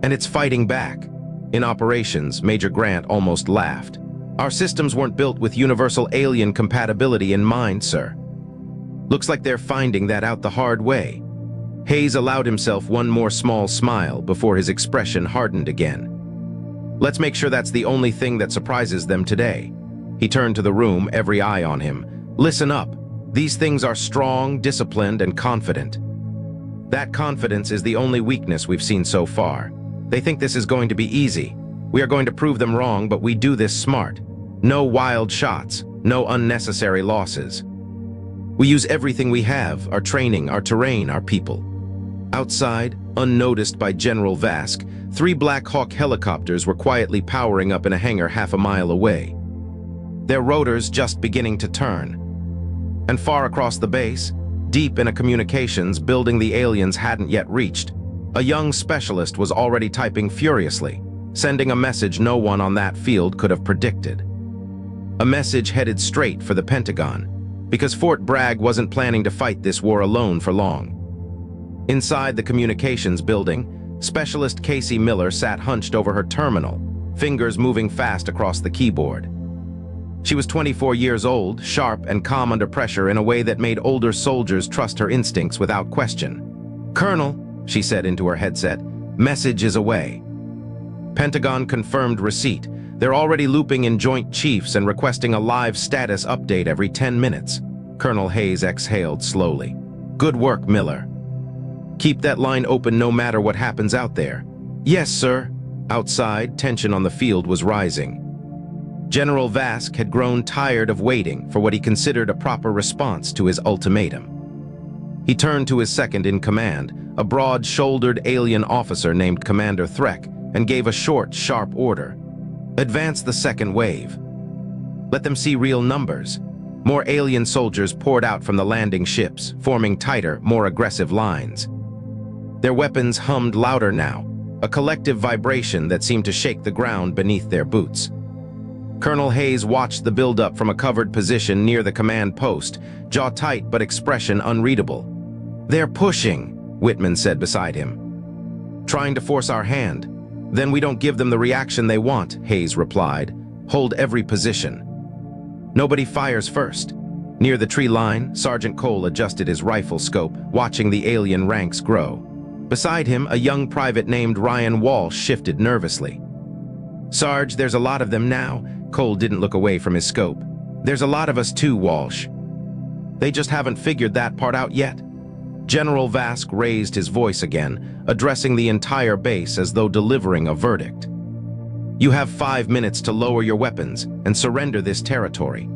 And it's fighting back. In operations, Major Grant almost laughed. Our systems weren't built with universal alien compatibility in mind, sir. Looks like they're finding that out the hard way. Hayes allowed himself one more small smile before his expression hardened again. Let's make sure that's the only thing that surprises them today. He turned to the room, every eye on him. Listen up. These things are strong, disciplined, and confident. That confidence is the only weakness we've seen so far. They think this is going to be easy. We are going to prove them wrong, but we do this smart. No wild shots, no unnecessary losses. We use everything we have, our training, our terrain, our people. Outside, unnoticed by General Vask, 3 Black Hawk helicopters were quietly powering up in a hangar half a mile away. Their rotors just beginning to turn. And far across the base, deep in a communications building the aliens hadn't yet reached, a young specialist was already typing furiously, sending a message no one on that field could have predicted. A message headed straight for the Pentagon, because Fort Bragg wasn't planning to fight this war alone for long. Inside the communications building, Specialist Casey Miller sat hunched over her terminal, fingers moving fast across the keyboard. She was 24 years old, sharp and calm under pressure in a way that made older soldiers trust her instincts without question. "Colonel," she said into her headset, "message is away." Pentagon confirmed receipt. They're already looping in Joint Chiefs and requesting a live status update every 10 minutes. Colonel Hayes exhaled slowly. "Good work, Miller. Keep that line open no matter what happens out there." "Yes, sir." Outside, tension on the field was rising. General Vask had grown tired of waiting for what he considered a proper response to his ultimatum. He turned to his second-in-command, a broad-shouldered alien officer named Commander Threck, and gave a short, sharp order. "Advance the second wave. Let them see real numbers." More alien soldiers poured out from the landing ships, forming tighter, more aggressive lines. Their weapons hummed louder now, a collective vibration that seemed to shake the ground beneath their boots. Colonel Hayes watched the buildup from a covered position near the command post, jaw tight but expression unreadable. "They're pushing," Whitman said beside him. "Trying to force our hand. Then we don't give them the reaction they want," Hayes replied. "Hold every position. Nobody fires first." Near the tree line, Sergeant Cole adjusted his rifle scope, watching the alien ranks grow. Beside him, a young private named Ryan Walsh shifted nervously. "Sarge, there's a lot of them now." Cole didn't look away from his scope. "There's a lot of us too, Walsh. They just haven't figured that part out yet." General Vask raised his voice again, addressing the entire base as though delivering a verdict. "You have 5 minutes to lower your weapons and surrender this territory.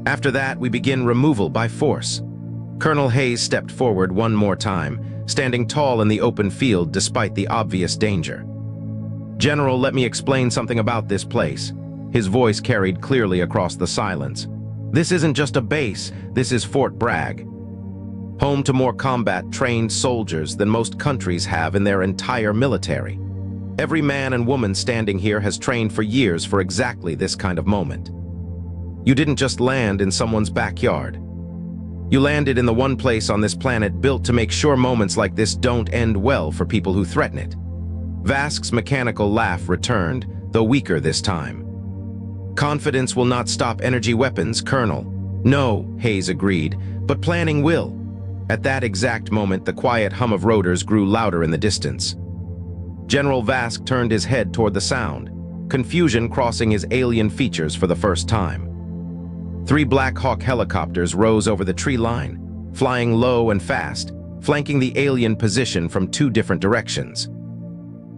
After that, we begin removal by force." Colonel Hayes stepped forward one more time, standing tall in the open field despite the obvious danger. "General, let me explain something about this place." His voice carried clearly across the silence. "This isn't just a base, this is Fort Bragg. Home to more combat-trained soldiers than most countries have in their entire military. Every man and woman standing here has trained for years for exactly this kind of moment. You didn't just land in someone's backyard. You landed in the one place on this planet built to make sure moments like this don't end well for people who threaten it." Vask's mechanical laugh returned, though weaker this time. "Confidence will not stop energy weapons, Colonel." "No," Hayes agreed, "but planning will." At that exact moment, the quiet hum of rotors grew louder in the distance. General Vask turned his head toward the sound, confusion crossing his alien features for the first time. 3 Black Hawk helicopters rose over the tree line, flying low and fast, flanking the alien position from 2 different directions.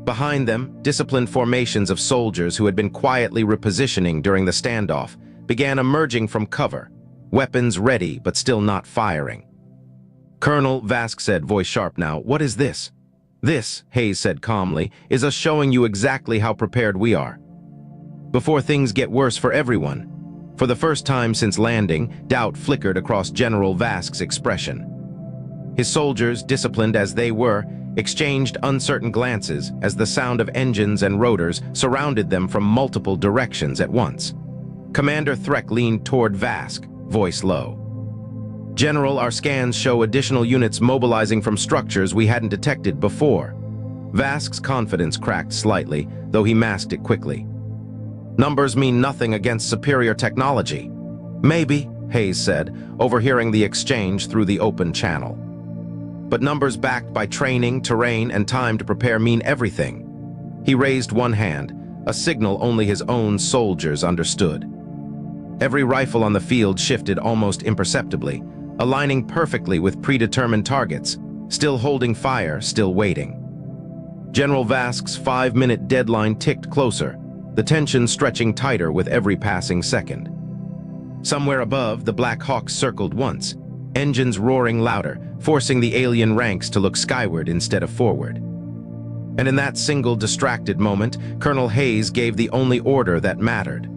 Behind them, disciplined formations of soldiers who had been quietly repositioning during the standoff began emerging from cover, weapons ready but still not firing. "Colonel," Vask said, voice sharp now, "what is this?" "This," Hayes said calmly, "is us showing you exactly how prepared we are. Before things get worse for everyone." For the first time since landing, doubt flickered across General Vask's expression. His soldiers, disciplined as they were, exchanged uncertain glances as the sound of engines and rotors surrounded them from multiple directions at once. Commander Threck leaned toward Vask, voice low. "General, our scans show additional units mobilizing from structures we hadn't detected before." Vask's confidence cracked slightly, though he masked it quickly. Numbers mean nothing against superior technology. Maybe, Hayes said, overhearing the exchange through the open channel. But numbers backed by training, terrain, and time to prepare mean everything. He raised one hand, a signal only his own soldiers understood. Every rifle on the field shifted almost imperceptibly, aligning perfectly with predetermined targets, still holding fire, still waiting. General Vask's 5-minute deadline ticked closer, the tension stretching tighter with every passing second. Somewhere above, the Black Hawks circled once, engines roaring louder, forcing the alien ranks to look skyward instead of forward. And in that single distracted moment, Colonel Hayes gave the only order that mattered.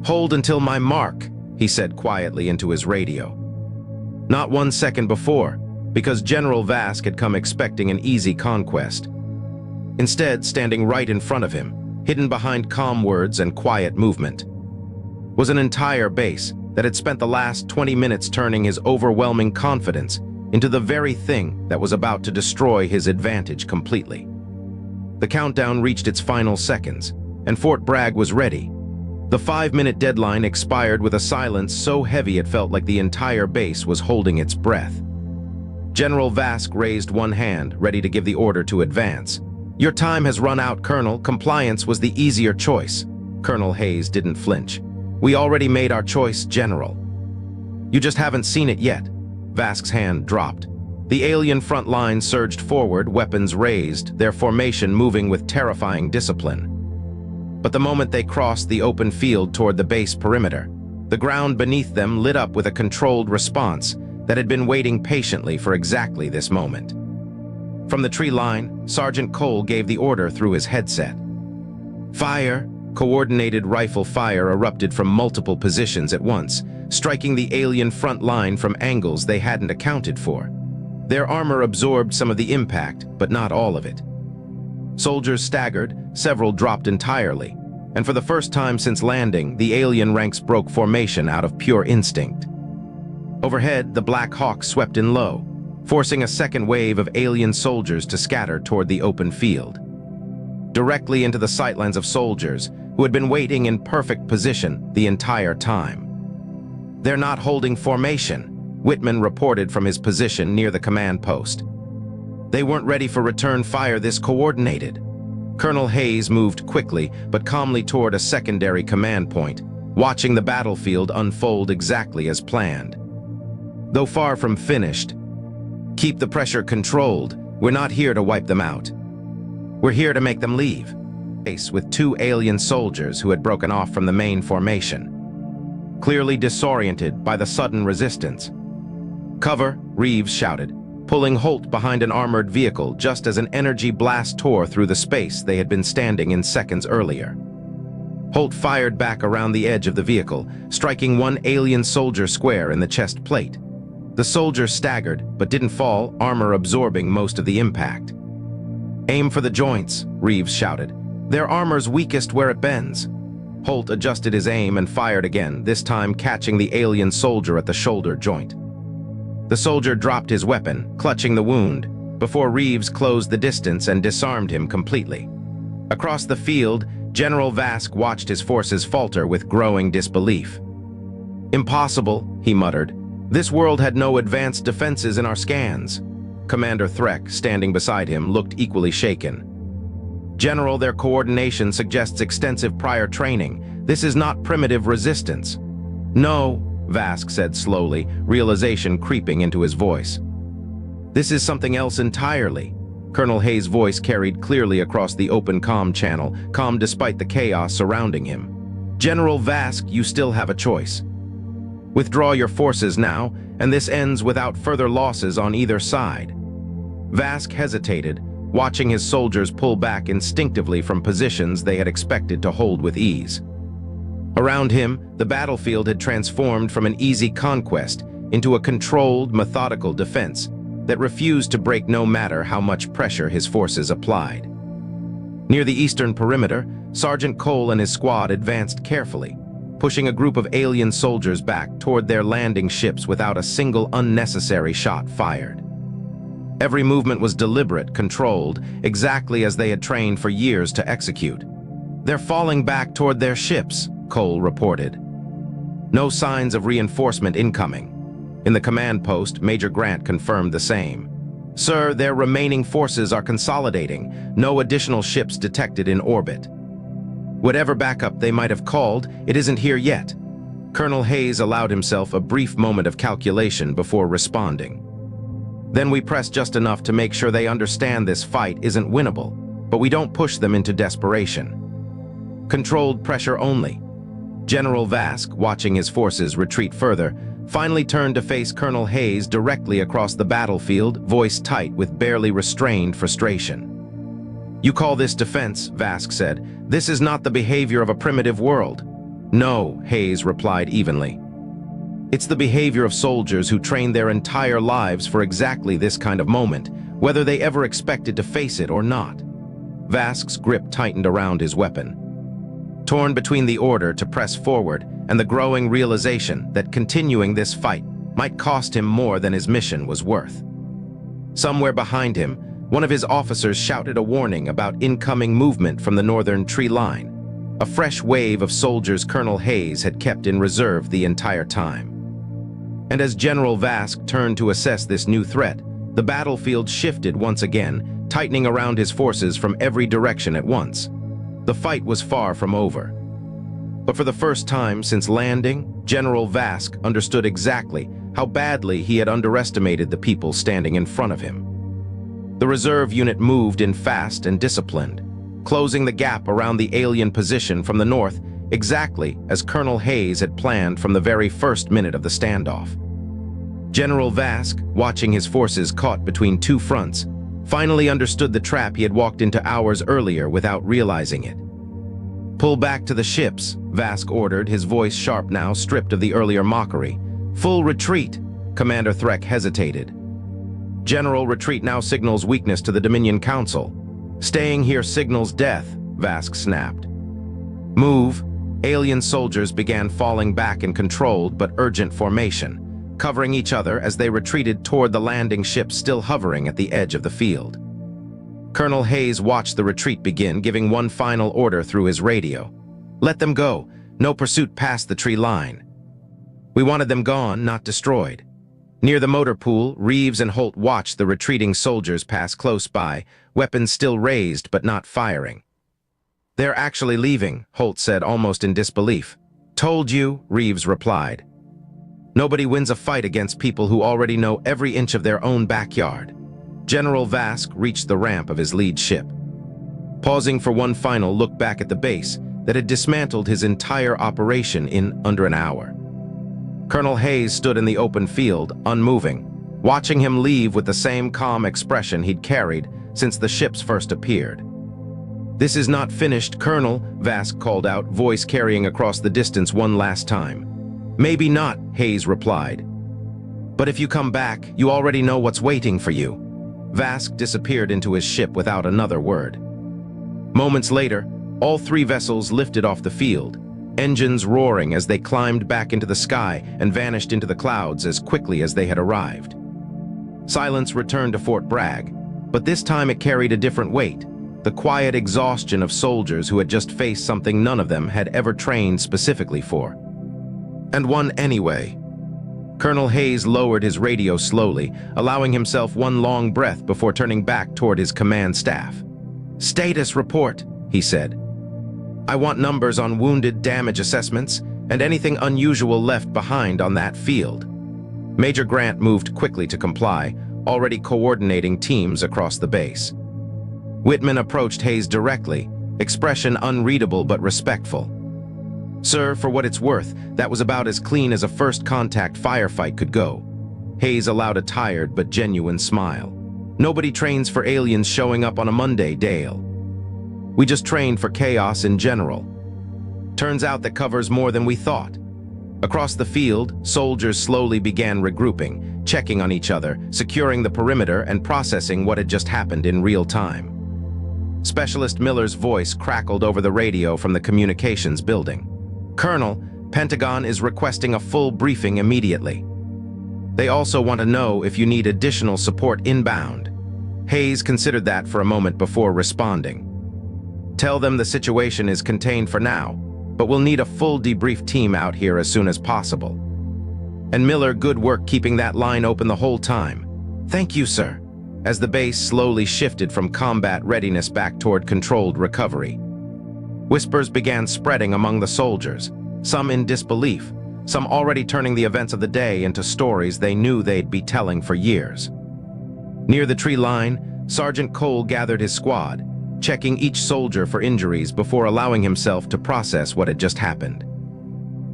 "Hold until my mark," he said quietly into his radio. Not 1 second before, because General Vask had come expecting an easy conquest. Instead, standing right in front of him, hidden behind calm words and quiet movement, was an entire base that had spent the last 20 minutes turning his overwhelming confidence into the very thing that was about to destroy his advantage completely. The countdown reached its final seconds, and Fort Bragg was ready. The 5-minute deadline expired with a silence so heavy it felt like the entire base was holding its breath. General Vask raised one hand, ready to give the order to advance. "Your time has run out, Colonel. Compliance was the easier choice." Colonel Hayes didn't flinch. "We already made our choice, General." "You just haven't seen it yet." Vask's hand dropped. The alien front line surged forward, weapons raised, their formation moving with terrifying discipline. But the moment they crossed the open field toward the base perimeter, the ground beneath them lit up with a controlled response that had been waiting patiently for exactly this moment. From the tree line, Sergeant Cole gave the order through his headset. Fire! Coordinated rifle fire erupted from multiple positions at once, striking the alien front line from angles they hadn't accounted for. Their armor absorbed some of the impact, but not all of it. Soldiers staggered, several dropped entirely, and for the first time since landing, the alien ranks broke formation out of pure instinct. Overhead, the Black Hawk swept in low, forcing a second wave of alien soldiers to scatter toward the open field. Directly into the sightlines of soldiers who had been waiting in perfect position the entire time. "They're not holding formation," Whitman reported from his position near the command post. "They weren't ready for return fire this coordinated." Colonel Hayes moved quickly but calmly toward a secondary command point, watching the battlefield unfold exactly as planned. Though far from finished, "Keep the pressure controlled. We're not here to wipe them out. We're here to make them leave." With 2 alien soldiers who had broken off from the main formation, clearly disoriented by the sudden resistance. "Cover," Reeves shouted, pulling Holt behind an armored vehicle just as an energy blast tore through the space they had been standing in seconds earlier. Holt fired back around the edge of the vehicle, striking one alien soldier square in the chest plate. The soldier staggered, but didn't fall, armor absorbing most of the impact. "Aim for the joints," Reeves shouted. "Their armor's weakest where it bends." Holt adjusted his aim and fired again, this time catching the alien soldier at the shoulder joint. The soldier dropped his weapon, clutching the wound, before Reeves closed the distance and disarmed him completely. Across the field, General Vask watched his forces falter with growing disbelief. "Impossible," he muttered. "This world had no advanced defenses in our scans." Commander Threck, standing beside him, looked equally shaken. "General, their coordination suggests extensive prior training. This is not primitive resistance." "No," Vask said slowly, realization creeping into his voice. "This is something else entirely." Colonel Hayes' voice carried clearly across the open comm channel, calm despite the chaos surrounding him. "General Vask, you still have a choice. Withdraw your forces now, and this ends without further losses on either side." Vask hesitated, watching his soldiers pull back instinctively from positions they had expected to hold with ease. Around him, the battlefield had transformed from an easy conquest into a controlled, methodical defense that refused to break no matter how much pressure his forces applied. Near the eastern perimeter, Sergeant Cole and his squad advanced carefully, pushing a group of alien soldiers back toward their landing ships without a single unnecessary shot fired. Every movement was deliberate, controlled, exactly as they had trained for years to execute. "They're falling back toward their ships," Cole reported. No signs of reinforcement incoming. In the command post, Major Grant confirmed the same. "Sir, their remaining forces are consolidating. No additional ships detected in orbit. Whatever backup they might have called, it isn't here yet." Colonel Hayes allowed himself a brief moment of calculation before responding. "Then we press just enough to make sure they understand this fight isn't winnable, but we don't push them into desperation. Controlled pressure only." General Vask, watching his forces retreat further, finally turned to face Colonel Hayes directly across the battlefield, voice tight with barely restrained frustration. "You call this defense," Vask said. "This is not the behavior of a primitive world." "No," Hayes replied evenly. "It's the behavior of soldiers who train their entire lives for exactly this kind of moment, whether they ever expected to face it or not." Vask's grip tightened around his weapon. Torn between the order to press forward and the growing realization that continuing this fight might cost him more than his mission was worth. Somewhere behind him, one of his officers shouted a warning about incoming movement from the northern tree line, a fresh wave of soldiers Colonel Hayes had kept in reserve the entire time. And as General Vask turned to assess this new threat, the battlefield shifted once again, tightening around his forces from every direction at once. The fight was far from over. But for the first time since landing, General Vask understood exactly how badly he had underestimated the people standing in front of him. The reserve unit moved in fast and disciplined, closing the gap around the alien position from the north exactly as Colonel Hayes had planned from the very first minute of the standoff. General Vask, watching his forces caught between two fronts, finally understood the trap he had walked into hours earlier without realizing it. "Pull back to the ships," Vask ordered, his voice sharp now, stripped of the earlier mockery. "Full retreat," Commander Threck hesitated. "General, retreat now signals weakness to the Dominion Council. Staying here signals death," Vask snapped. "Move." Alien soldiers began falling back in controlled but urgent formation, covering each other as they retreated toward the landing ships still hovering at the edge of the field. Colonel Hayes watched the retreat begin, giving one final order through his radio. "Let them go. No pursuit past the tree line." "We wanted them gone, not destroyed." Near the motor pool, Reeves and Holt watched the retreating soldiers pass close by, weapons still raised but not firing. "They're actually leaving," Holt said, almost in disbelief. "Told you," Reeves replied. "Nobody wins a fight against people who already know every inch of their own backyard." General Vask reached the ramp of his lead ship, pausing for one final look back at the base that had dismantled his entire operation in under an hour. Colonel Hayes stood in the open field, unmoving, watching him leave with the same calm expression he'd carried since the ships first appeared. "This is not finished, Colonel," Vask called out, voice carrying across the distance one last time. "Maybe not," Hayes replied. "But if you come back, you already know what's waiting for you." Vask disappeared into his ship without another word. Moments later, all three vessels lifted off the field, engines roaring as they climbed back into the sky and vanished into the clouds as quickly as they had arrived. Silence returned to Fort Bragg, but this time it carried a different weight, the quiet exhaustion of soldiers who had just faced something none of them had ever trained specifically for. And won anyway. Colonel Hayes lowered his radio slowly, allowing himself one long breath before turning back toward his command staff. "Status report," he said. "I want numbers on wounded damage assessments and anything unusual left behind on that field." Major Grant moved quickly to comply, already coordinating teams across the base. Whitman approached Hayes directly, expression unreadable but respectful. "Sir, for what it's worth, that was about as clean as a first-contact firefight could go." Hayes allowed a tired but genuine smile. "Nobody trains for aliens showing up on a Monday, Dale. We just trained for chaos in general. Turns out that covers more than we thought." Across the field, soldiers slowly began regrouping, checking on each other, securing the perimeter, and processing what had just happened in real time. Specialist Miller's voice crackled over the radio from the communications building. "Colonel, Pentagon is requesting a full briefing immediately. They also want to know if you need additional support inbound." Hayes considered that for a moment before responding. Tell them the situation is contained for now, but we'll need a full debrief team out here as soon as possible. And Miller, good work keeping that line open the whole time. Thank you, sir. As the base slowly shifted from combat readiness back toward controlled recovery. Whispers began spreading among the soldiers, some in disbelief, some already turning the events of the day into stories they knew they'd be telling for years. Near the tree line, Sergeant Cole gathered his squad, checking each soldier for injuries before allowing himself to process what had just happened.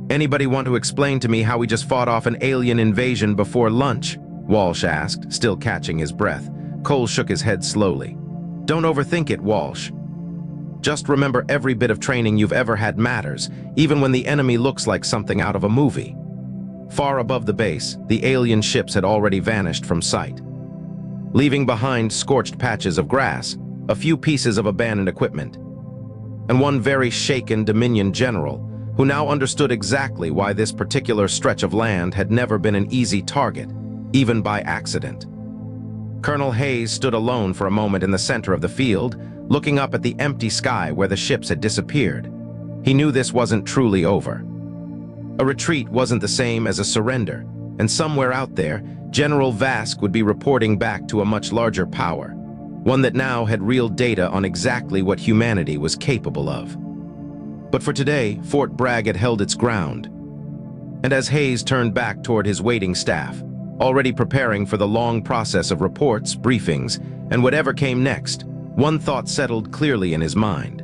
"Anybody want to explain to me how we just fought off an alien invasion before lunch?" Walsh asked, still catching his breath. Cole shook his head slowly. "Don't overthink it, Walsh. Just remember every bit of training you've ever had matters, even when the enemy looks like something out of a movie." Far above the base, the alien ships had already vanished from sight, leaving behind scorched patches of grass, a few pieces of abandoned equipment, and one very shaken Dominion general who now understood exactly why this particular stretch of land had never been an easy target, even by accident. Colonel Hayes stood alone for a moment in the center of the field, looking up at the empty sky where the ships had disappeared. He knew this wasn't truly over. A retreat wasn't the same as a surrender, and somewhere out there, General Vask would be reporting back to a much larger power, one that now had real data on exactly what humanity was capable of. But for today, Fort Bragg had held its ground. And as Hayes turned back toward his waiting staff, already preparing for the long process of reports, briefings, and whatever came next, one thought settled clearly in his mind.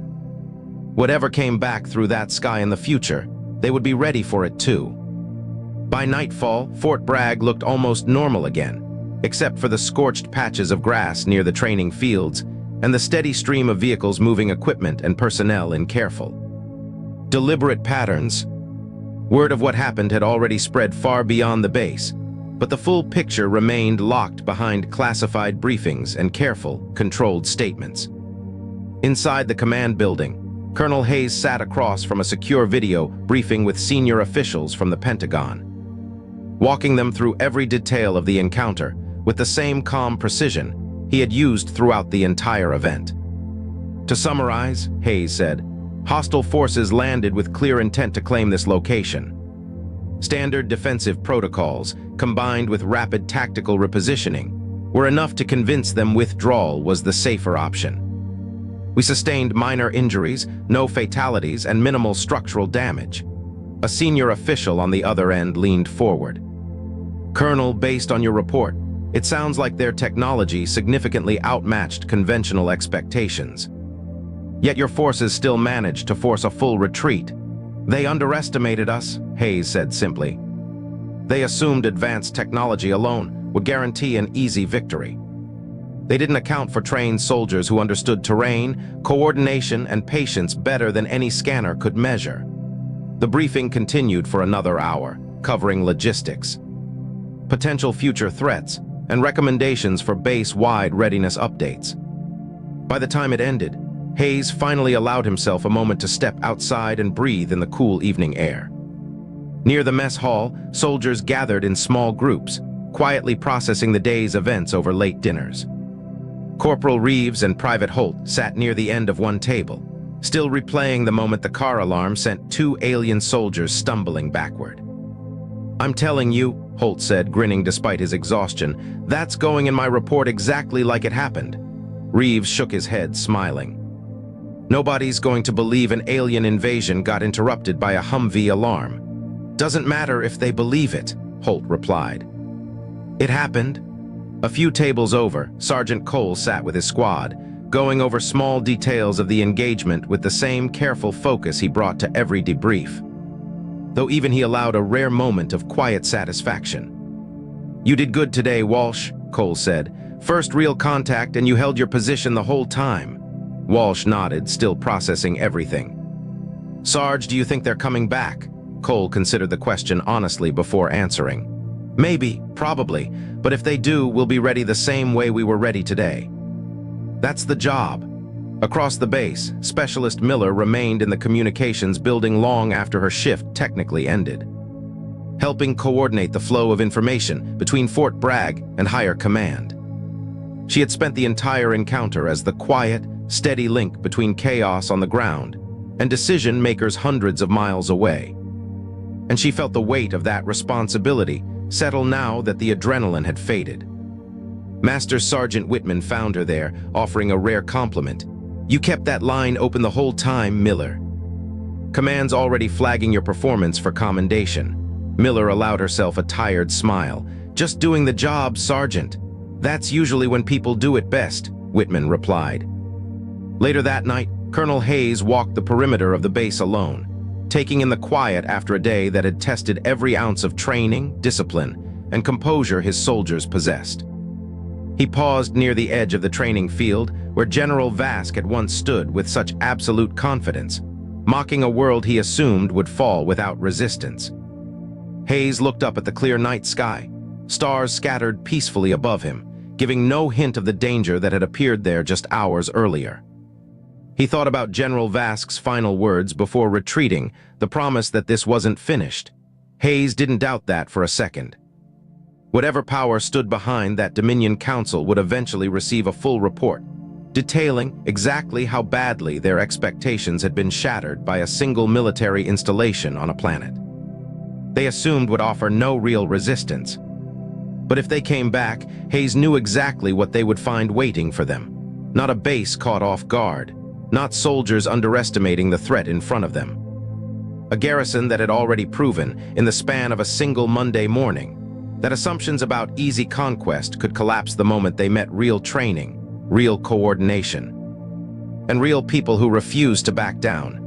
Whatever came back through that sky in the future, they would be ready for it too. By nightfall, Fort Bragg looked almost normal again, except for the scorched patches of grass near the training fields and the steady stream of vehicles moving equipment and personnel in careful, deliberate patterns. Word of what happened had already spread far beyond the base, but the full picture remained locked behind classified briefings and careful, controlled statements. Inside the command building, Colonel Hayes sat across from a secure video briefing with senior officials from the Pentagon, walking them through every detail of the encounter with the same calm precision he had used throughout the entire event. "To summarize," Hayes said, "hostile forces landed with clear intent to claim this location. Standard defensive protocols, combined with rapid tactical repositioning, were enough to convince them withdrawal was the safer option. We sustained minor injuries, no fatalities, and minimal structural damage." A senior official on the other end leaned forward. "Colonel, based on your report, it sounds like their technology significantly outmatched conventional expectations. Yet your forces still managed to force a full retreat. They underestimated us," Hayes said simply. "They assumed advanced technology alone would guarantee an easy victory. They didn't account for trained soldiers who understood terrain, coordination, and patience better than any scanner could measure." The briefing continued for another hour, covering logistics, potential future threats, and recommendations for base-wide readiness updates. By the time it ended, Hayes finally allowed himself a moment to step outside and breathe in the cool evening air. Near the mess hall, soldiers gathered in small groups, quietly processing the day's events over late dinners. Corporal Reeves and Private Holt sat near the end of one table, still replaying the moment the car alarm sent 2 alien soldiers stumbling backward. "I'm telling you," Holt said, grinning despite his exhaustion, "that's going in my report exactly like it happened." Reeves shook his head, smiling. "Nobody's going to believe an alien invasion got interrupted by a Humvee alarm." "Doesn't matter if they believe it," Holt replied. "It happened." A few tables over, Sergeant Cole sat with his squad, going over small details of the engagement with the same careful focus he brought to every debrief, though even he allowed a rare moment of quiet satisfaction. "You did good today, Walsh," Cole said. "First real contact, and you held your position the whole time." Walsh nodded, still processing everything. "Sarge, do you think they're coming back?" Cole considered the question honestly before answering. "Maybe, probably, but if they do, we'll be ready the same way we were ready today." That's the job. Across the base, Specialist Miller remained in the communications building long after her shift technically ended, helping coordinate the flow of information between Fort Bragg and higher command. She had spent the entire encounter as the quiet, steady link between chaos on the ground and decision-makers hundreds of miles away. And she felt the weight of that responsibility settle now that the adrenaline had faded. Master Sergeant Whitman found her there, offering a rare compliment. "You kept that line open the whole time, Miller." Command's already flagging your performance for commendation. Miller allowed herself a tired smile. "Just doing the job, Sergeant. That's usually when people do it best," Whitman replied. Later that night, Colonel Hayes walked the perimeter of the base alone, taking in the quiet after a day that had tested every ounce of training, discipline, and composure his soldiers possessed. He paused near the edge of the training field where General Vask had once stood with such absolute confidence, mocking a world he assumed would fall without resistance. Hayes looked up at the clear night sky, stars scattered peacefully above him, giving no hint of the danger that had appeared there just hours earlier. He thought about General Vask's final words before retreating, the promise that this wasn't finished. Hayes didn't doubt that for a second. Whatever power stood behind that Dominion Council would eventually receive a full report, detailing exactly how badly their expectations had been shattered by a single military installation on a planet they assumed would offer no real resistance. But if they came back, Hayes knew exactly what they would find waiting for them. Not a base caught off guard, not soldiers underestimating the threat in front of them. A garrison that had already proven, in the span of a single Monday morning, that assumptions about easy conquest could collapse the moment they met real training, real coordination, and real people who refused to back down.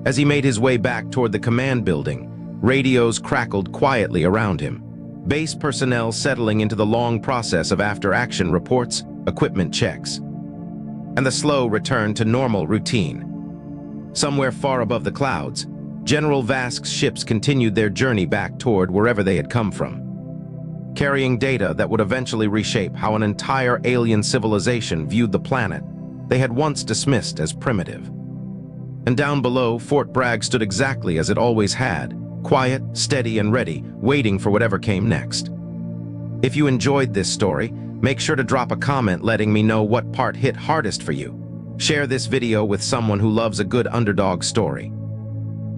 As he made his way back toward the command building, radios crackled quietly around him, base personnel settling into the long process of after-action reports, equipment checks, and the slow return to normal routine. Somewhere far above the clouds, General Vask's ships continued their journey back toward wherever they had come from, carrying data that would eventually reshape how an entire alien civilization viewed the planet they had once dismissed as primitive. And down below, Fort Bragg stood exactly as it always had, quiet, steady, and ready, waiting for whatever came next. If you enjoyed this story, make sure to drop a comment letting me know what part hit hardest for you. Share this video with someone who loves a good underdog story.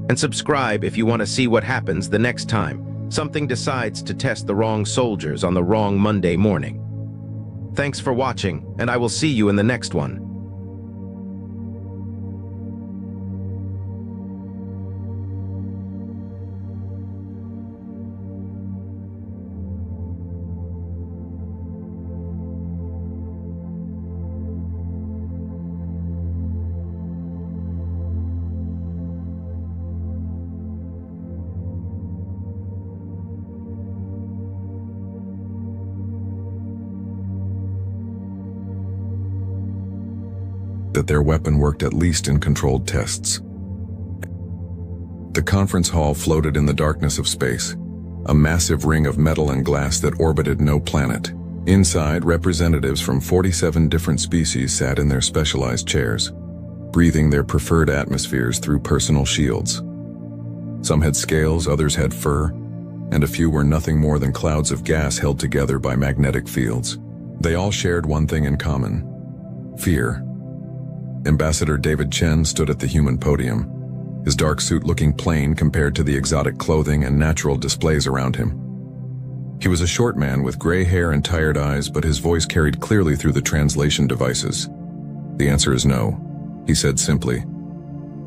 And subscribe if you want to see what happens the next time something decides to test the wrong soldiers on the wrong Monday morning. Thanks for watching, and I will see you in the next one. That their weapon worked at least in controlled tests. The conference hall floated in the darkness of space, a massive ring of metal and glass that orbited no planet. Inside, representatives from 47 different species sat in their specialized chairs, breathing their preferred atmospheres through personal shields. Some had scales, others had fur, and a few were nothing more than clouds of gas held together by magnetic fields. They all shared one thing in common: fear. Ambassador David Chen stood at the human podium, his dark suit looking plain compared to the exotic clothing and natural displays around him. He was a short man with gray hair and tired eyes, but his voice carried clearly through the translation devices. "The answer is no," he said simply.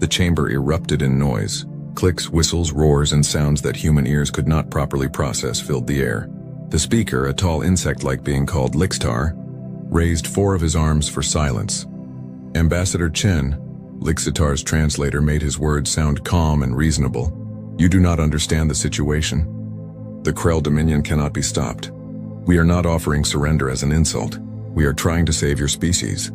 The chamber erupted in noise. Clicks, whistles, roars, and sounds that human ears could not properly process filled the air. The speaker, a tall insect-like being called Lixtar, raised 4 of his arms for silence. Ambassador Chen, Lixitar's translator, made his words sound calm and reasonable. "You do not understand the situation. The Krell Dominion cannot be stopped. We are not offering surrender as an insult. We are trying to save your species."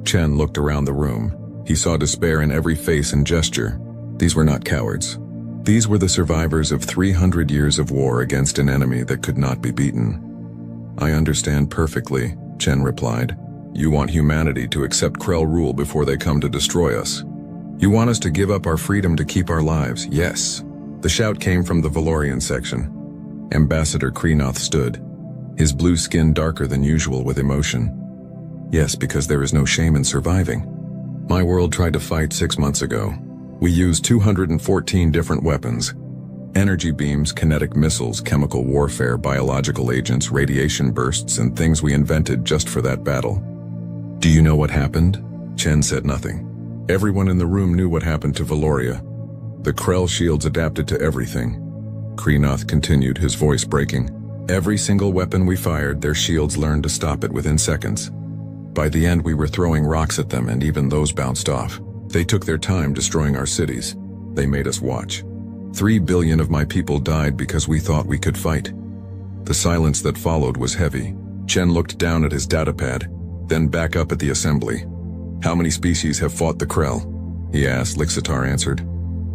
Chen looked around the room. He saw despair in every face and gesture. These were not cowards. These were the survivors of 300 years of war against an enemy that could not be beaten. "I understand perfectly," Chen replied. "You want humanity to accept Krell rule before they come to destroy us. You want us to give up our freedom to keep our lives, yes." The shout came from the Valorian section. Ambassador Kreenoth stood, his blue skin darker than usual with emotion. Yes, because there is no shame in surviving. My world tried to fight 6 months ago. We used 214 different weapons. Energy beams, kinetic missiles, chemical warfare, biological agents, radiation bursts, and things we invented just for that battle. Do you know what happened? Chen said nothing. Everyone in the room knew what happened to Valoria. The Krell shields adapted to everything. Kreenoth continued, his voice breaking. Every single weapon we fired, their shields learned to stop it within seconds. By the end, we were throwing rocks at them, and even those bounced off. They took their time destroying our cities. They made us watch. 3 billion of my people died because we thought we could fight. The silence that followed was heavy. Chen looked down at his datapad, then back up at the assembly. How many species have fought the Krell? He asked. Lixitar answered.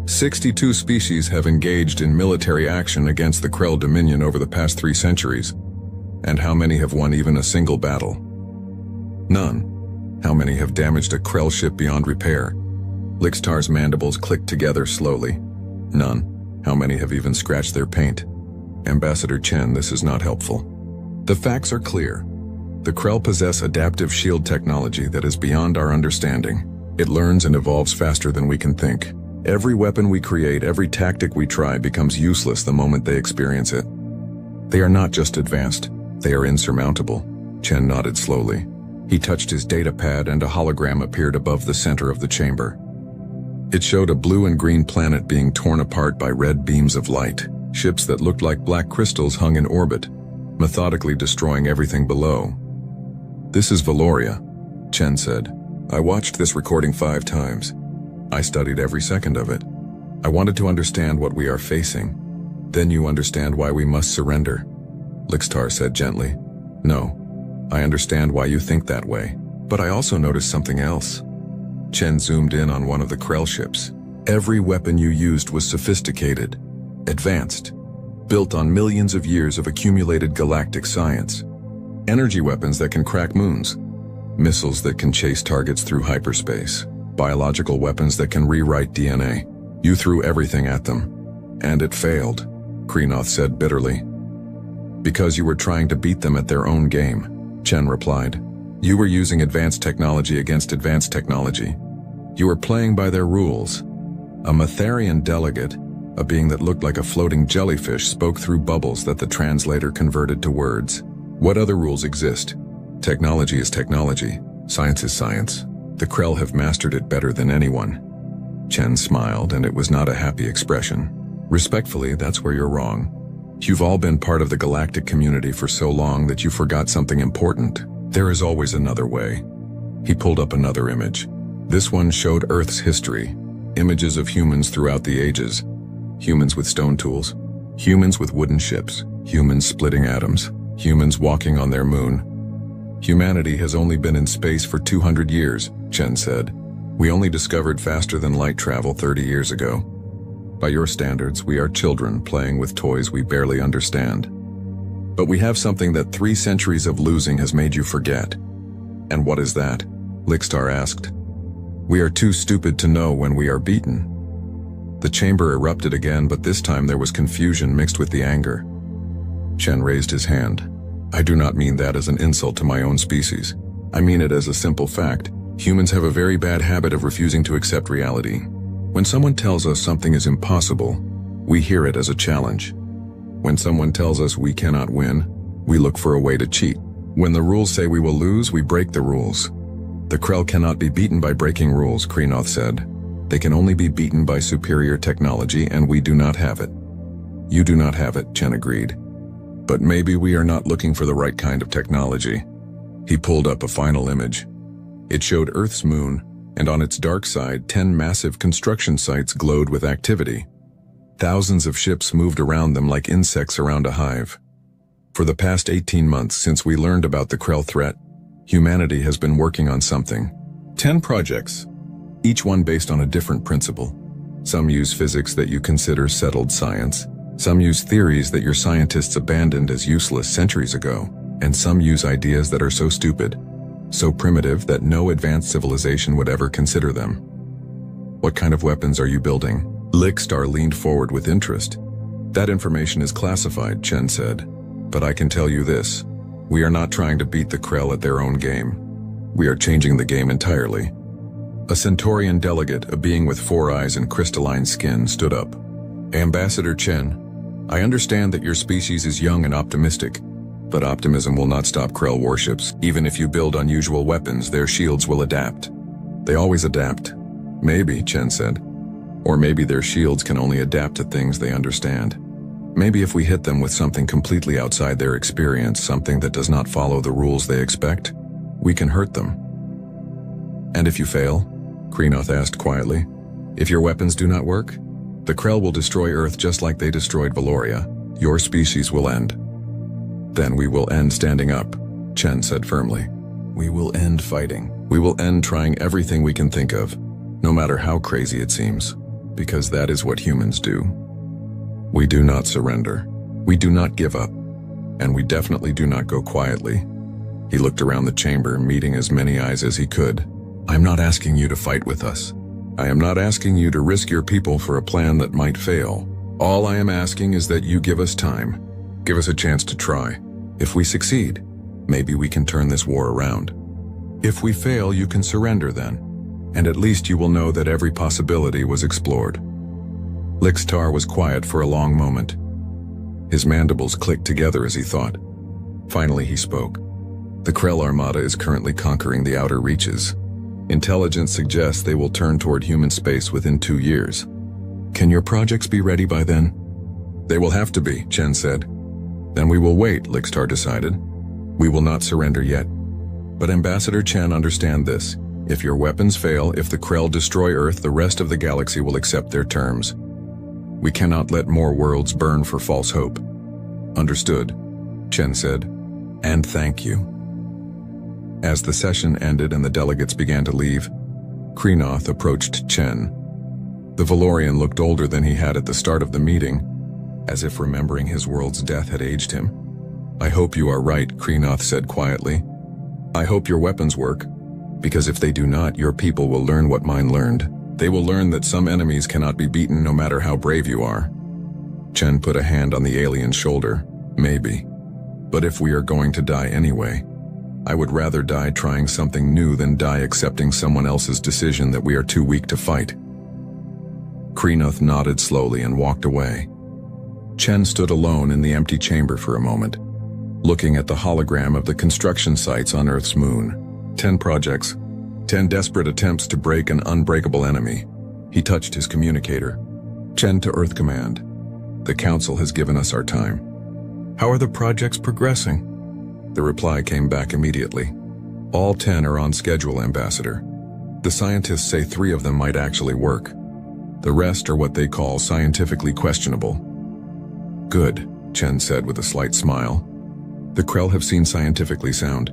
62 species have engaged in military action against the Krell Dominion over the past 3 centuries. And how many have won even a single battle? None. How many have damaged a Krell ship beyond repair? Lixitar's mandibles clicked together slowly. None. How many have even scratched their paint? Ambassador Chen, this is not helpful. The facts are clear. The Krell possess adaptive shield technology that is beyond our understanding. It learns and evolves faster than we can think. Every weapon we create, every tactic we try becomes useless the moment they experience it. They are not just advanced, they are insurmountable. Chen nodded slowly. He touched his datapad and a hologram appeared above the center of the chamber. It showed a blue and green planet being torn apart by red beams of light. Ships that looked like black crystals hung in orbit, methodically destroying everything below. This is Valoria, Chen said. I watched this recording 5 times. I studied every second of it. I wanted to understand what we are facing. Then you understand why we must surrender. Lixitar said gently. No, I understand why you think that way, but I also noticed something else. Chen zoomed in on one of the Krell ships. Every weapon you used was sophisticated, advanced, built on millions of years of accumulated galactic science. Energy weapons that can crack moons, missiles that can chase targets through hyperspace, biological weapons that can rewrite DNA. You threw everything at them. And it failed, Kreenoth said bitterly. Because you were trying to beat them at their own game, Chen replied. You were using advanced technology against advanced technology. You were playing by their rules. A Matharian delegate, a being that looked like a floating jellyfish, spoke through bubbles that the translator converted to words. What other rules exist? Technology is technology. Science is science. The Krell have mastered it better than anyone. Chen smiled, and it was not a happy expression. Respectfully, that's where you're wrong. You've all been part of the galactic community for so long that you forgot something important. There is always another way. He pulled up another image. This one showed Earth's history. Images of humans throughout the ages. Humans with stone tools. Humans with wooden ships. Humans splitting atoms. Humans walking on their moon. Humanity has only been in space for 200 years, Chen said. We only discovered faster than light travel 30 years ago. By your standards, we are children playing with toys we barely understand. But we have something that 3 centuries of losing has made you forget. And what is that? Lixitar asked. We are too stupid to know when we are beaten. The chamber erupted again, but this time there was confusion mixed with the anger. Chen raised his hand. I do not mean that as an insult to my own species. I mean it as a simple fact. Humans have a very bad habit of refusing to accept reality. When someone tells us something is impossible, we hear it as a challenge. When someone tells us we cannot win, we look for a way to cheat. When the rules say we will lose, we break the rules. The Krell cannot be beaten by breaking rules, Kreenoth said. They can only be beaten by superior technology, and we do not have it. You do not have it, Chen agreed. But maybe we are not looking for the right kind of technology. He pulled up a final image. It showed Earth's moon, and on its dark side, 10 massive construction sites glowed with activity. Thousands of ships moved around them like insects around a hive. For the past 18 months since we learned about the Krell threat, humanity has been working on something. 10 projects, each one based on a different principle. Some use physics that you consider settled science. Some use theories that your scientists abandoned as useless centuries ago. And some use ideas that are so stupid, so primitive that no advanced civilization would ever consider them. What kind of weapons are you building? Lixitar leaned forward with interest. That information is classified, Chen said. But I can tell you this, We are not trying to beat the Krell at their own game. We are changing the game entirely. A Centaurian delegate, a being with 4 eyes and crystalline skin, stood up. Ambassador Chen, I understand that your species is young and optimistic, but optimism will not stop Krell warships. Even if you build unusual weapons, their shields will adapt. They always adapt. Maybe, Chen said. Or maybe their shields can only adapt to things they understand. Maybe if we hit them with something completely outside their experience, something that does not follow the rules they expect, we can hurt them. And if you fail? Kreenoth asked quietly. If your weapons do not work, the Krell will destroy Earth just like they destroyed Valoria. Your species will end. Then we will end standing up, Chen said firmly. We will end fighting. We will end trying everything we can think of, no matter how crazy it seems, because that is what humans do. We do not surrender. We do not give up. And we definitely do not go quietly. He looked around the chamber, meeting as many eyes as he could. I'm not asking you to fight with us. I am not asking you to risk your people for a plan that might fail. All I am asking is that you give us time. Give us a chance to try. If we succeed, maybe we can turn this war around. If we fail, you can surrender then. And at least you will know that every possibility was explored. Lixtar was quiet for a long moment. His mandibles clicked together as he thought. Finally he spoke. The Krell Armada is currently conquering the outer reaches. Intelligence suggests they will turn toward human space within 2 years. Can your projects be ready by then? They will have to be, Chen said. Then we will wait, Lixtar decided. We will not surrender yet. But Ambassador Chen, understand this. If your weapons fail, if the Krell destroy Earth, the rest of the galaxy will accept their terms. We cannot let more worlds burn for false hope. Understood, Chen said. And thank you. As the session ended and the delegates began to leave, Kreenoth approached Chen. The Valorian looked older than he had at the start of the meeting, as if remembering his world's death had aged him. I hope you are right, Kreenoth said quietly. I hope your weapons work, because if they do not, your people will learn what mine learned. They will learn that some enemies cannot be beaten no matter how brave you are. Chen put a hand on the alien's shoulder. Maybe. But if we are going to die anyway, I would rather die trying something new than die accepting someone else's decision that we are too weak to fight. Kreenoth nodded slowly and walked away. Chen stood alone in the empty chamber for a moment, looking at the hologram of the construction sites on Earth's moon. 10 projects, 10 desperate attempts to break an unbreakable enemy. He touched his communicator. Chen to Earth Command. The Council has given us our time. How are the projects progressing? The reply came back immediately. All 10 are on schedule, Ambassador. The scientists say 3 of them might actually work. The rest are what they call scientifically questionable. Good, Chen said with a slight smile. The Krell have seen scientifically sound.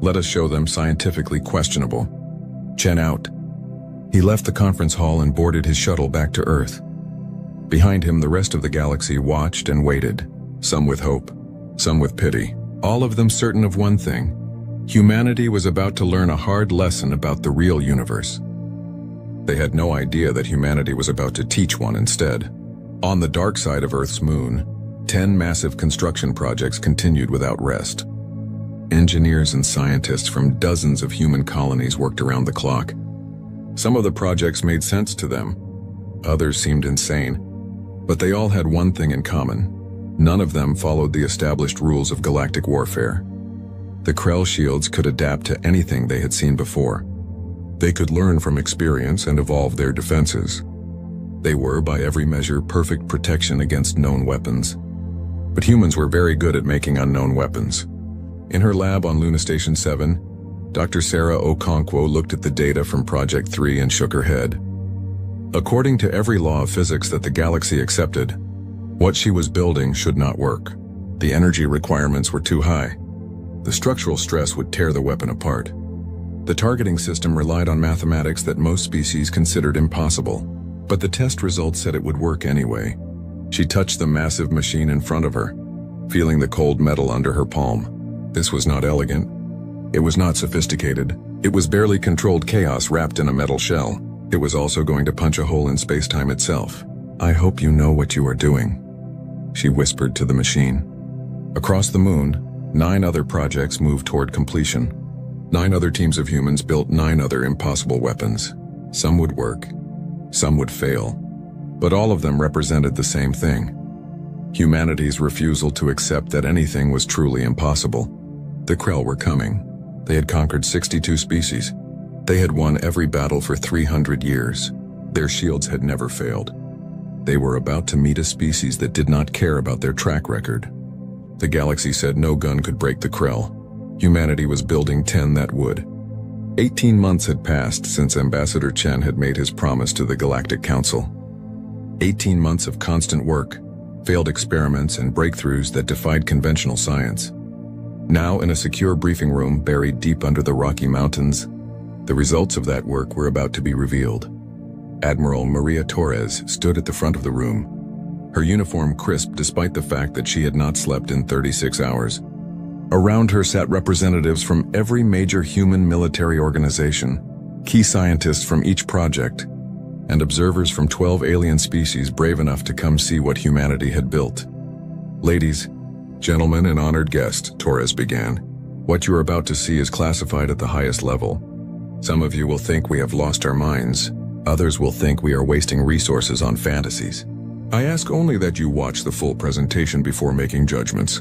Let us show them scientifically questionable. Chen out. He left the conference hall and boarded his shuttle back to Earth. Behind him, the rest of the galaxy watched and waited, some with hope, some with pity. All of them certain of one thing. Humanity was about to learn a hard lesson about the real universe. They had no idea that humanity was about to teach one instead. On the dark side of Earth's moon, 10 massive construction projects continued without rest. Engineers and scientists from dozens of human colonies worked around the clock. Some of the projects made sense to them. Others seemed insane. But they all had one thing in common. None of them followed the established rules of galactic warfare. The Krell shields could adapt to anything they had seen before. They could learn from experience and evolve their defenses. They were, by every measure, perfect protection against known weapons. But humans were very good at making unknown weapons. In her lab on Luna Station 7, Dr. Sarah Okonkwo looked at the data from Project 3 and shook her head. According to every law of physics that the galaxy accepted, what she was building should not work. The energy requirements were too high. The structural stress would tear the weapon apart. The targeting system relied on mathematics that most species considered impossible. But the test results said it would work anyway. She touched the massive machine in front of her, feeling the cold metal under her palm. This was not elegant. It was not sophisticated. It was barely controlled chaos wrapped in a metal shell. It was also going to punch a hole in space-time itself. I hope you know what you are doing, she whispered to the machine. Across the moon, 9 other projects moved toward completion. 9 other teams of humans built 9 other impossible weapons. Some would work, some would fail, but all of them represented the same thing: humanity's refusal to accept that anything was truly impossible. The Krell were coming. They had conquered 62 species. They had won every battle for 300 years. Their shields had never failed. They were about to meet a species that did not care about their track record. The galaxy said no gun could break the Krell. Humanity was building 10 that would. 18 months had passed since Ambassador Chen had made his promise to the Galactic Council. 18 months of constant work, failed experiments, and breakthroughs that defied conventional science. Now, in a secure briefing room buried deep under the Rocky Mountains, the results of that work were about to be revealed. Admiral Maria Torres stood at the front of the room, her uniform crisp despite the fact that she had not slept in 36 hours. Around her sat representatives from every major human military organization, key scientists from each project, and observers from 12 alien species brave enough to come see what humanity had built. "Ladies, gentlemen, and honored guest," Torres began, "what you are about to see is classified at the highest level. Some of you will think we have lost our minds. Others will think we are wasting resources on fantasies. I ask only that you watch the full presentation before making judgments."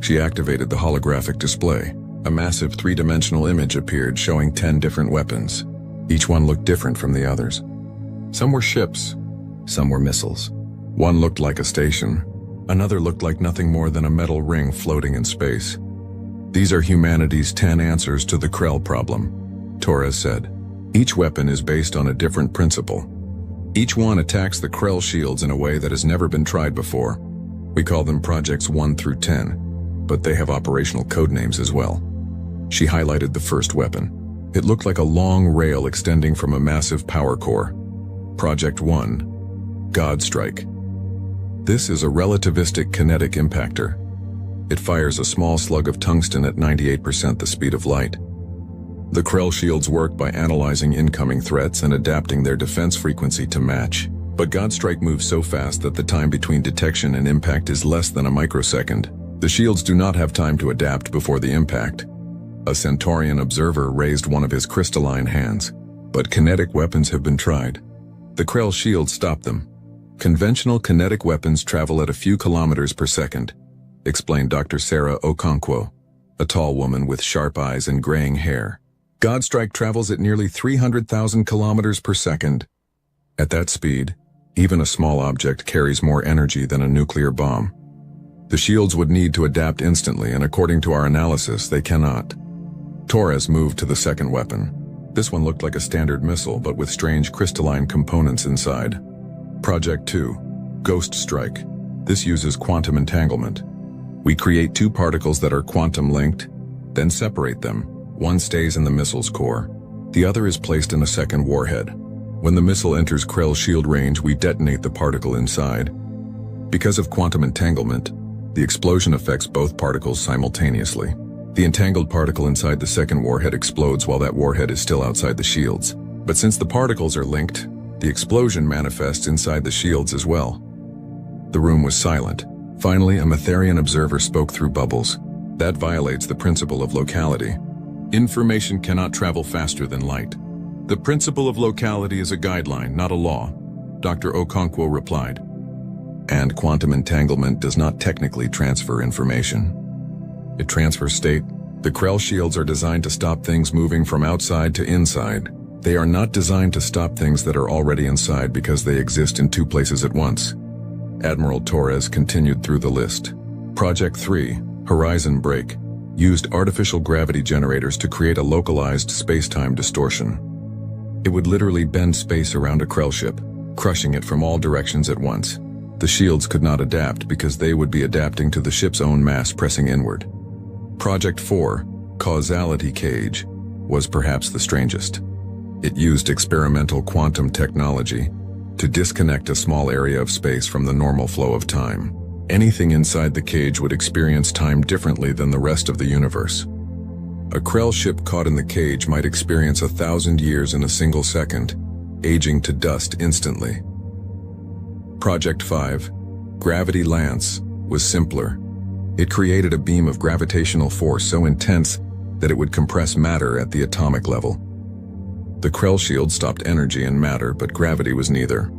She activated the holographic display. A massive 3-dimensional image appeared showing 10 different weapons. Each one looked different from the others. Some were ships, some were missiles. One looked like a station. Another looked like nothing more than a metal ring floating in space. "These are humanity's 10 answers to the Krell problem," Torres said. "Each weapon is based on a different principle. Each one attacks the Krell shields in a way that has never been tried before. We call them Projects 1 through 10, but they have operational codenames as well." She highlighted the first weapon. It looked like a long rail extending from a massive power core. Project 1, God Strike. This is a relativistic kinetic impactor. It fires a small slug of tungsten at 98% the speed of light. The Krell shields work by analyzing incoming threats and adapting their defense frequency to match. But God Strike moves so fast that the time between detection and impact is less than a microsecond. The shields do not have time to adapt before the impact. A Centaurian observer raised one of his crystalline hands. But kinetic weapons have been tried. The Krell shields stop them. "Conventional kinetic weapons travel at a few kilometers per second," explained Dr. Sarah Okonkwo, a tall woman with sharp eyes and graying hair. "God Strike travels at nearly 300,000 kilometers per second. At that speed, even a small object carries more energy than a nuclear bomb. The shields would need to adapt instantly, and according to our analysis, they cannot." Torres moved to the second weapon. This one looked like a standard missile, but with strange crystalline components inside. Project 2, Ghost Strike. This uses quantum entanglement. We create 2 particles that are quantum linked, then separate them. One stays in the missile's core. The other is placed in a second warhead. When the missile enters Krell's shield range, we detonate the particle inside. Because of quantum entanglement, the explosion affects both particles simultaneously. The entangled particle inside the second warhead explodes while that warhead is still outside the shields. But since the particles are linked, the explosion manifests inside the shields as well. The room was silent. Finally, a Matherian observer spoke through bubbles. "That violates the principle of locality. Information cannot travel faster than light. The principle of locality is a guideline, not a law," Dr. Okonkwo replied. "And quantum entanglement does not technically transfer information. It transfers state. The Krell shields are designed to stop things moving from outside to inside. They are not designed to stop things that are already inside because they exist in 2 places at once." Admiral Torres continued through the list. Project 3, Horizon Break, used artificial gravity generators to create a localized space-time distortion. It would literally bend space around a Krell ship, crushing it from all directions at once. The shields could not adapt because they would be adapting to the ship's own mass pressing inward. Project 4, Causality Cage, was perhaps the strangest. It used experimental quantum technology to disconnect a small area of space from the normal flow of time. Anything inside the cage would experience time differently than the rest of the universe. A Krell ship caught in the cage might experience 1,000 years in a single second, aging to dust instantly. Project 5, Gravity Lance, was simpler. It created a beam of gravitational force so intense that it would compress matter at the atomic level. The Krell shield stopped energy and matter, but gravity was neither.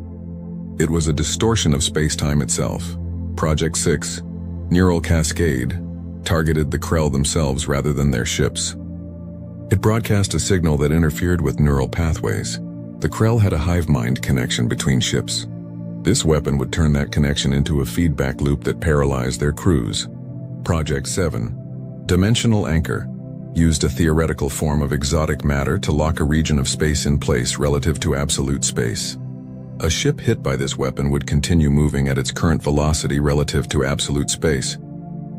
It was a distortion of space-time itself. Project 6, Neural Cascade, targeted the Krell themselves rather than their ships. It broadcast a signal that interfered with neural pathways. The Krell had a hive mind connection between ships. This weapon would turn that connection into a feedback loop that paralyzed their crews. Project 7, Dimensional Anchor, used a theoretical form of exotic matter to lock a region of space in place relative to absolute space. A ship hit by this weapon would continue moving at its current velocity relative to absolute space,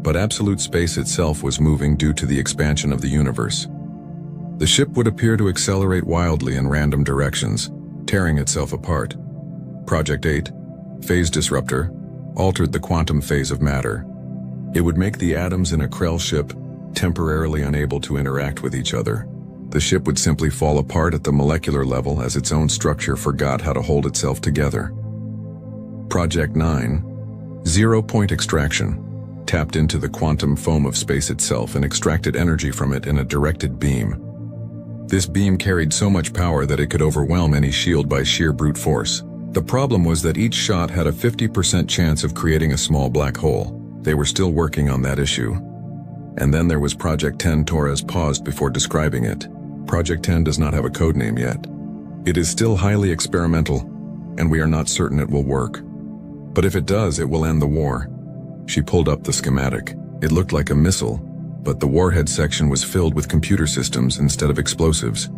but absolute space itself was moving due to the expansion of the universe. The ship would appear to accelerate wildly in random directions, tearing itself apart. Project 8, Phase Disruptor, altered the quantum phase of matter. It would make the atoms in a Krell ship temporarily unable to interact with each other. The ship would simply fall apart at the molecular level as its own structure forgot how to hold itself together. Project 9, Zero-Point Extraction, tapped into the quantum foam of space itself and extracted energy from it in a directed beam. This beam carried so much power that it could overwhelm any shield by sheer brute force. The problem was that each shot had a 50% chance of creating a small black hole. They were still working on that issue. And then there was Project 10. Torres paused before describing it. Project 10 does not have a codename yet. It is still highly experimental, and we are not certain it will work. But if it does, it will end the war. She pulled up the schematic. It looked like a missile, but the warhead section was filled with computer systems instead of explosives.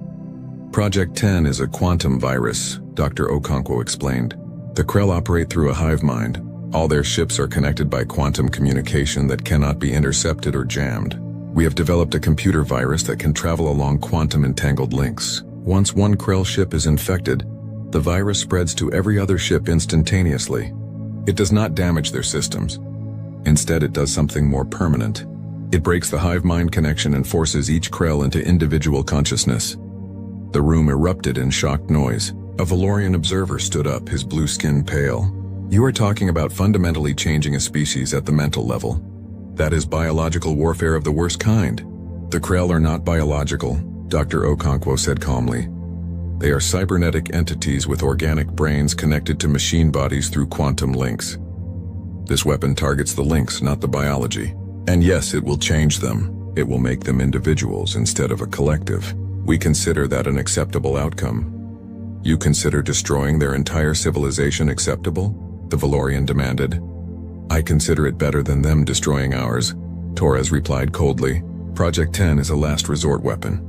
Project 10 is a quantum virus, Dr. Okonkwo explained. The Krell operate through a hive mind. All their ships are connected by quantum communication that cannot be intercepted or jammed. We have developed a computer virus that can travel along quantum-entangled links. Once one Krell ship is infected, the virus spreads to every other ship instantaneously. It does not damage their systems. Instead, it does something more permanent. It breaks the hive mind connection and forces each Krell into individual consciousness. The room erupted in shocked noise. A Valorian observer stood up, his blue skin pale. You are talking about fundamentally changing a species at the mental level. That is biological warfare of the worst kind. The Krell are not biological, Dr. Okonkwo said calmly. They are cybernetic entities with organic brains connected to machine bodies through quantum links. This weapon targets the links, not the biology. And yes, it will change them. It will make them individuals instead of a collective. We consider that an acceptable outcome. You consider destroying their entire civilization acceptable? The Valorian demanded. I consider it better than them destroying ours, Torres replied coldly. Project 10 is a last resort weapon.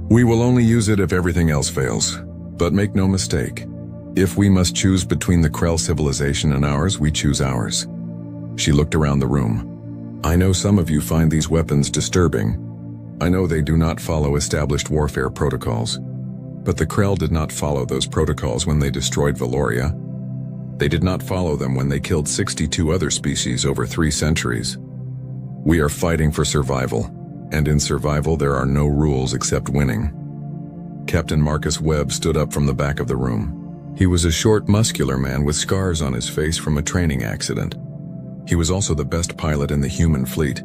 We will only use it if everything else fails. But make no mistake, if we must choose between the Krell civilization and ours, we choose ours. She looked around the room. I know some of you find these weapons disturbing. I know they do not follow established warfare protocols. But the Krell did not follow those protocols when they destroyed Valoria. They did not follow them when they killed 62 other species over 3 centuries. We are fighting for survival, and in survival there are no rules except winning. Captain Marcus Webb stood up from the back of the room. He was a short, muscular man with scars on his face from a training accident. He was also the best pilot in the human fleet.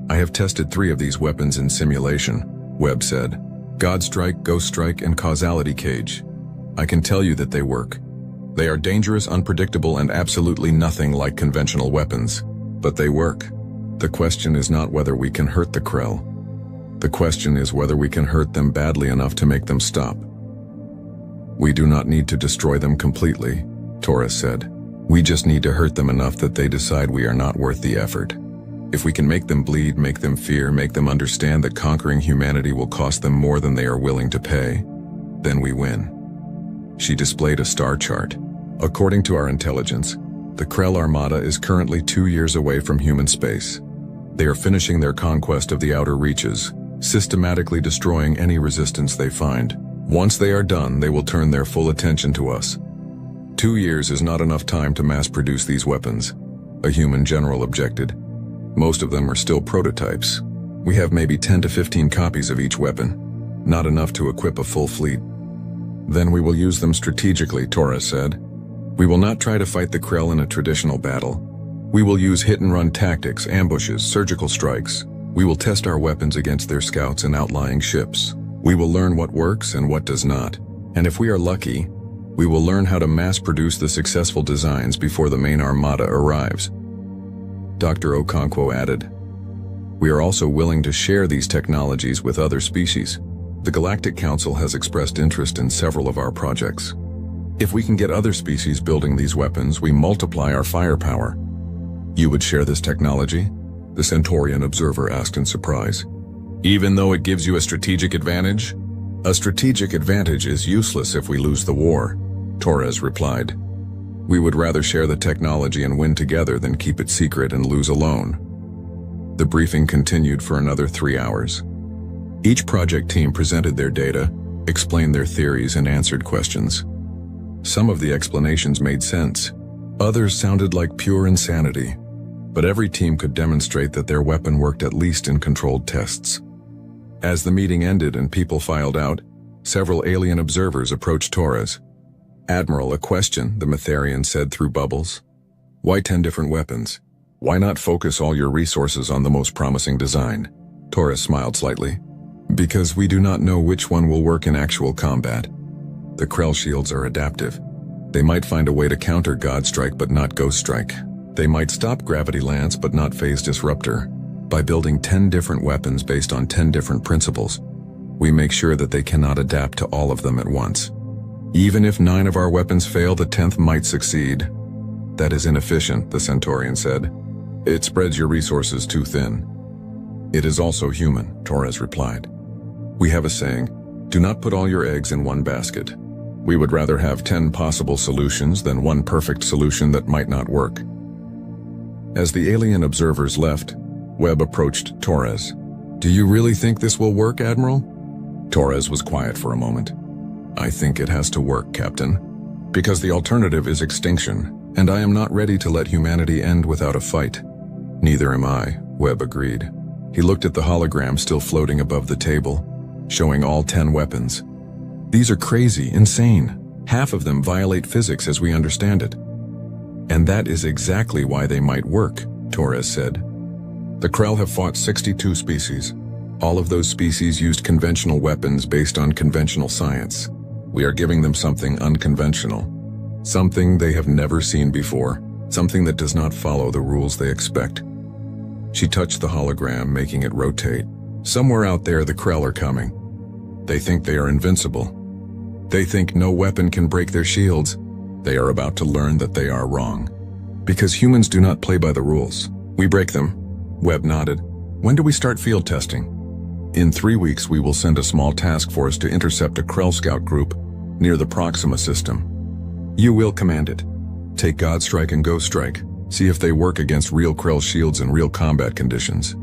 I have tested 3 of these weapons in simulation, Webb said. God Strike, Ghost Strike, and Causality Cage. I can tell you that they work. They are dangerous, unpredictable, and absolutely nothing like conventional weapons. But they work. The question is not whether we can hurt the Krell. The question is whether we can hurt them badly enough to make them stop. We do not need to destroy them completely, Torres said. We just need to hurt them enough that they decide we are not worth the effort. If we can make them bleed, make them fear, make them understand that conquering humanity will cost them more than they are willing to pay, then we win. She displayed a star chart. According to our intelligence, the Krell Armada is currently 2 years away from human space. They are finishing their conquest of the outer reaches, systematically destroying any resistance they find. Once they are done, they will turn their full attention to us. 2 years is not enough time to mass-produce these weapons, a human general objected. Most of them are still prototypes. We have maybe 10 to 15 copies of each weapon, not enough to equip a full fleet. Then we will use them strategically, Torres said. We will not try to fight the Krell in a traditional battle. We will use hit-and-run tactics, ambushes, surgical strikes. We will test our weapons against their scouts and outlying ships. We will learn what works and what does not. And if we are lucky, we will learn how to mass-produce the successful designs before the main armada arrives. Dr. Okonkwo added, "We are also willing to share these technologies with other species. The Galactic Council has expressed interest in several of our projects. If we can get other species building these weapons, we multiply our firepower." "You would share this technology?" the Centaurian observer asked in surprise. "Even though it gives you a strategic advantage?" "A strategic advantage is useless if we lose the war," Torres replied. "We would rather share the technology and win together than keep it secret and lose alone." The briefing continued for another 3 hours. Each project team presented their data, explained their theories, and answered questions. Some of the explanations made sense. Others sounded like pure insanity. But every team could demonstrate that their weapon worked at least in controlled tests. As the meeting ended and people filed out, several alien observers approached Torres. "Admiral, a question," the Metherian said through bubbles. "Why 10 different weapons? Why not focus all your resources on the most promising design?" Torres smiled slightly. "Because we do not know which one will work in actual combat. The Krell shields are adaptive. They might find a way to counter God Strike but not Ghost Strike. They might stop Gravity Lance but not Phase Disruptor. By building 10 different weapons based on 10 different principles, we make sure that they cannot adapt to all of them at once. Even if 9 of our weapons fail, the 10th might succeed." "That is inefficient," the Centaurian said. "It spreads your resources too thin." "It is also human," Torres replied. "We have a saying, do not put all your eggs in one basket. We would rather have 10 possible solutions than one perfect solution that might not work." As the alien observers left, Webb approached Torres. "Do you really think this will work, Admiral?" Torres was quiet for a moment. "I think it has to work, Captain. Because the alternative is extinction, and I am not ready to let humanity end without a fight." "Neither am I," Webb agreed. He looked at the hologram still floating above the table, showing all 10 weapons. "These are crazy, insane. Half of them violate physics as we understand it." "And that is exactly why they might work," Torres said. "The Krell have fought 62 species. All of those species used conventional weapons based on conventional science. We are giving them something unconventional. Something they have never seen before. Something that does not follow the rules they expect." She touched the hologram, making it rotate. "Somewhere out there the Krell are coming. They think they are invincible. They think no weapon can break their shields. They are about to learn that they are wrong. Because humans do not play by the rules. We break them." Webb nodded. "When do we start field testing?" "In 3 weeks we will send a small task force to intercept a Krell scout group near the Proxima system. You will command it. Take God Strike and Ghost Strike. See if they work against real Krell shields in real combat conditions.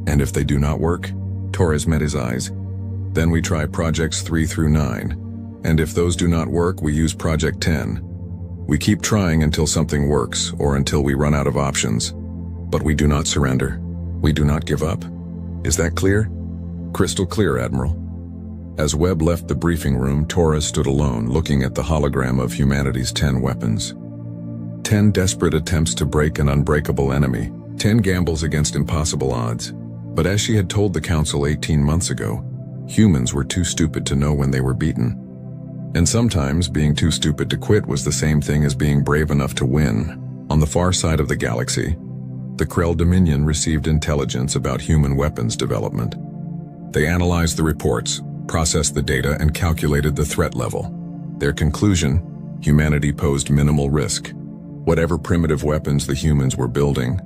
And if they do not work," Torres met his eyes, "then we try Projects 3 through 9. And if those do not work, we use Project 10. We keep trying until something works, or until we run out of options. But we do not surrender. We do not give up. Is that clear?" "Crystal clear, Admiral." As Webb left the briefing room, Torres stood alone, looking at the hologram of humanity's 10 weapons. 10 desperate attempts to break an unbreakable enemy, 10 gambles against impossible odds. But as she had told the Council 18 months ago, humans were too stupid to know when they were beaten. And sometimes being too stupid to quit was the same thing as being brave enough to win. On the far side of the galaxy, the Krell Dominion received intelligence about human weapons development. They analyzed the reports, processed the data, and calculated the threat level. Their conclusion: humanity posed minimal risk. Whatever primitive weapons the humans were building,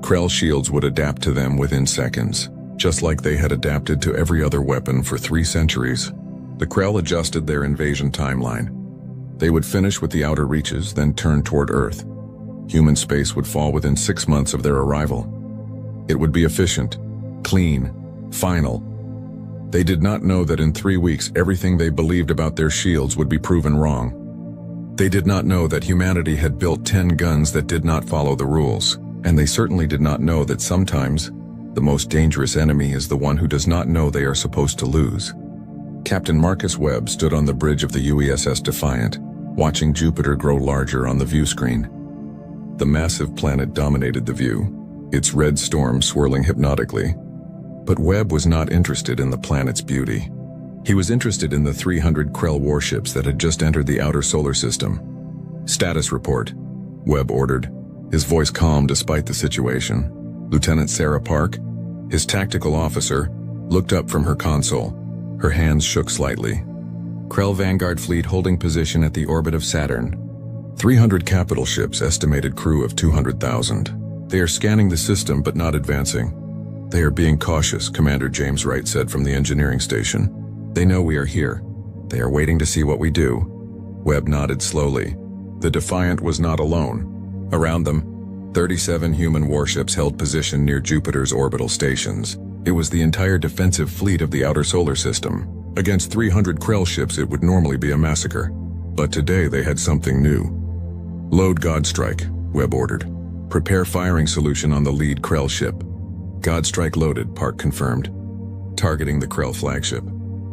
Krell shields would adapt to them within seconds, just like they had adapted to every other weapon for 3 centuries. The Krell adjusted their invasion timeline. They would finish with the outer reaches, then turn toward Earth. Human space would fall within 6 months of their arrival. It would be efficient, clean, final. They did not know that in 3 weeks everything they believed about their shields would be proven wrong. They did not know that humanity had built 10 guns that did not follow the rules, and they certainly did not know that sometimes the most dangerous enemy is the one who does not know they are supposed to lose. Captain Marcus Webb stood on the bridge of the UESS Defiant, watching Jupiter grow larger on the view screen. The massive planet dominated the view, its red storm swirling hypnotically. But Webb was not interested in the planet's beauty. He was interested in the 300 Krell warships that had just entered the outer solar system. "Status report," Webb ordered, his voice calm despite the situation. Lieutenant Sarah Park, his tactical officer, looked up from her console. Her hands shook slightly. "Krell Vanguard fleet holding position at the orbit of Saturn. 300 capital ships, estimated crew of 200,000. They are scanning the system but not advancing. They are being cautious," Commander James Wright said from the engineering station. "They know we are here. They are waiting to see what we do." Webb nodded slowly. The Defiant was not alone. Around them, 37 human warships held position near Jupiter's orbital stations. It was the entire defensive fleet of the outer solar system. Against 300 Krell ships it would normally be a massacre. But today they had something new. "Load Godstrike," Webb ordered. "Prepare firing solution on the lead Krell ship." "Godstrike loaded," Park confirmed. "Targeting the Krell flagship.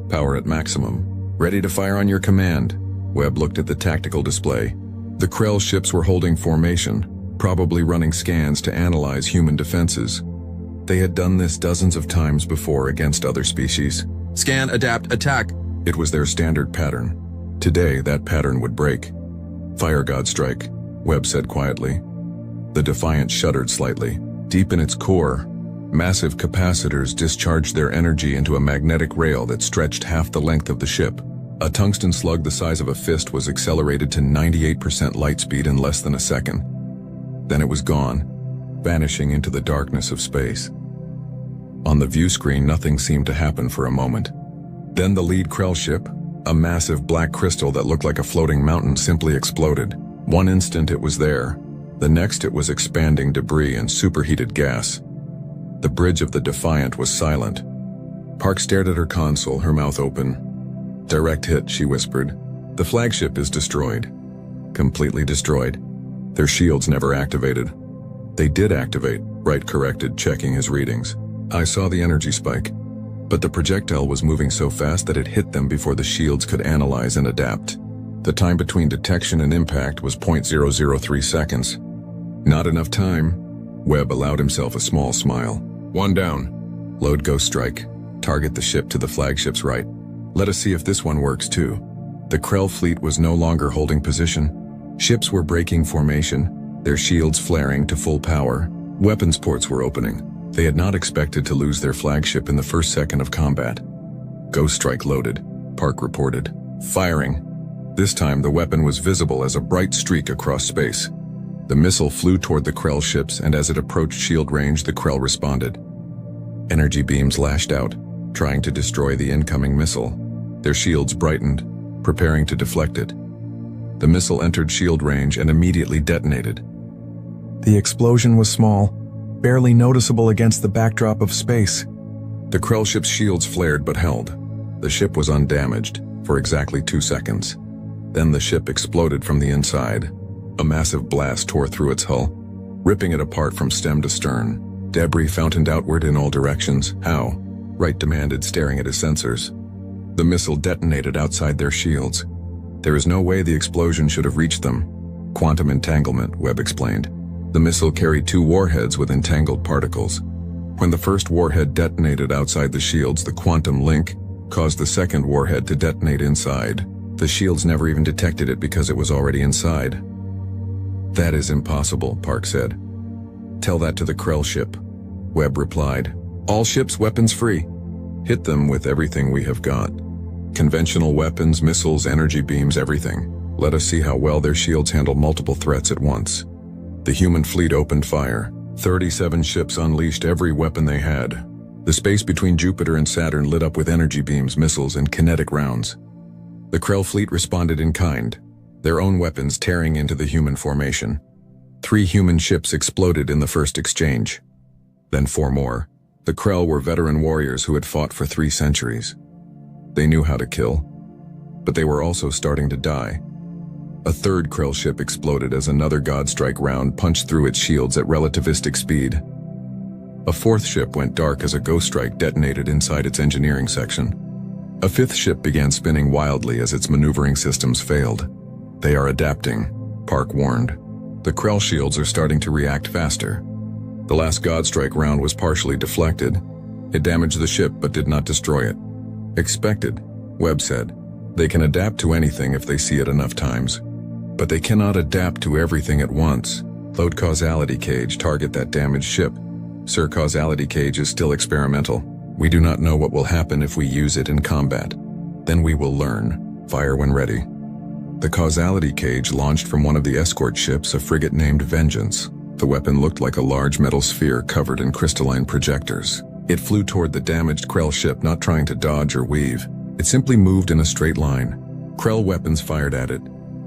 Power at maximum. Ready to fire on your command." Webb looked at the tactical display. The Krell ships were holding formation, probably running scans to analyze human defenses. They had done this dozens of times before against other species. "Scan, adapt, attack." It was their standard pattern. Today, that pattern would break. "Fire Godstrike," Webb said quietly. The Defiant shuddered slightly. Deep in its core, massive capacitors discharged their energy into a magnetic rail that stretched half the length of the ship. A tungsten slug the size of a fist was accelerated to 98% light speed in less than a second. Then it was gone, vanishing into the darkness of space. On the view screen, nothing seemed to happen for a moment. Then the lead Krell ship, a massive black crystal that looked like a floating mountain, simply exploded. One instant it was there. The next it was expanding debris and superheated gas. The bridge of the Defiant was silent. Park stared at her console, her mouth open. "Direct hit," she whispered. "The flagship is destroyed." "Completely destroyed. Their shields never activated." "They did activate," Wright corrected, checking his readings. "I saw the energy spike. But the projectile was moving so fast that it hit them before the shields could analyze and adapt. The time between detection and impact was 0.003 seconds. Not enough time." Webb allowed himself a small smile. "One down. Load Ghost Strike. Target the ship to the flagship's right. Let us see if this one works too." The Krell fleet was no longer holding position. Ships were breaking formation, their shields flaring to full power. Weapons ports were opening. They had not expected to lose their flagship in the first second of combat. "Ghost Strike loaded," Park reported. "Firing." This time the weapon was visible as a bright streak across space. The missile flew toward the Krell ships, and as it approached shield range, the Krell responded. Energy beams lashed out, trying to destroy the incoming missile. Their shields brightened, preparing to deflect it. The missile entered shield range and immediately detonated. The explosion was small, barely noticeable against the backdrop of space. The Krell ship's shields flared but held. The ship was undamaged for exactly 2 seconds. Then the ship exploded from the inside. A massive blast tore through its hull, ripping it apart from stem to stern. Debris fountained outward in all directions. "How?" Wright demanded, staring at his sensors. "The missile detonated outside their shields. There is no way the explosion should have reached them." "Quantum entanglement," Webb explained. The missile carried 2 warheads with entangled particles. When the first warhead detonated outside the shields, the quantum link caused the second warhead to detonate inside. The shields never even detected it because it was already inside. "That is impossible," Park said. "Tell that to the Krell ship," Webb replied. "All ships weapons free. Hit them with everything we have got. Conventional weapons, missiles, energy beams, everything. Let us see how well their shields handle multiple threats at once." The human fleet opened fire. 37 ships unleashed every weapon they had. The space between Jupiter and Saturn lit up with energy beams, missiles, and kinetic rounds. The Krell fleet responded in kind, their own weapons tearing into the human formation. 3 human ships exploded in the first exchange. Then 4 more. The Krell were veteran warriors who had fought for 3 centuries. They knew how to kill, but they were also starting to die. A third Krell ship exploded as another Godstrike round punched through its shields at relativistic speed. A 4th ship went dark as a Ghost Strike detonated inside its engineering section. A 5th ship began spinning wildly as its maneuvering systems failed. "They are adapting," Park warned. The Krell shields are starting to react faster. The last Godstrike round was partially deflected. It damaged the ship but did not destroy it. Expected, Webb said. They can adapt to anything if they see it enough times. But they cannot adapt to everything at once. Load causality cage, target that damaged ship. Sir, causality cage is still experimental. We do not know what will happen if we use it in combat. Then we will learn. Fire when ready. The causality cage launched from one of the escort ships, a frigate named Vengeance. The weapon looked like a large metal sphere covered in crystalline projectors. It flew toward the damaged Krell ship, not trying to dodge or weave. It simply moved in a straight line. Krell weapons fired at it.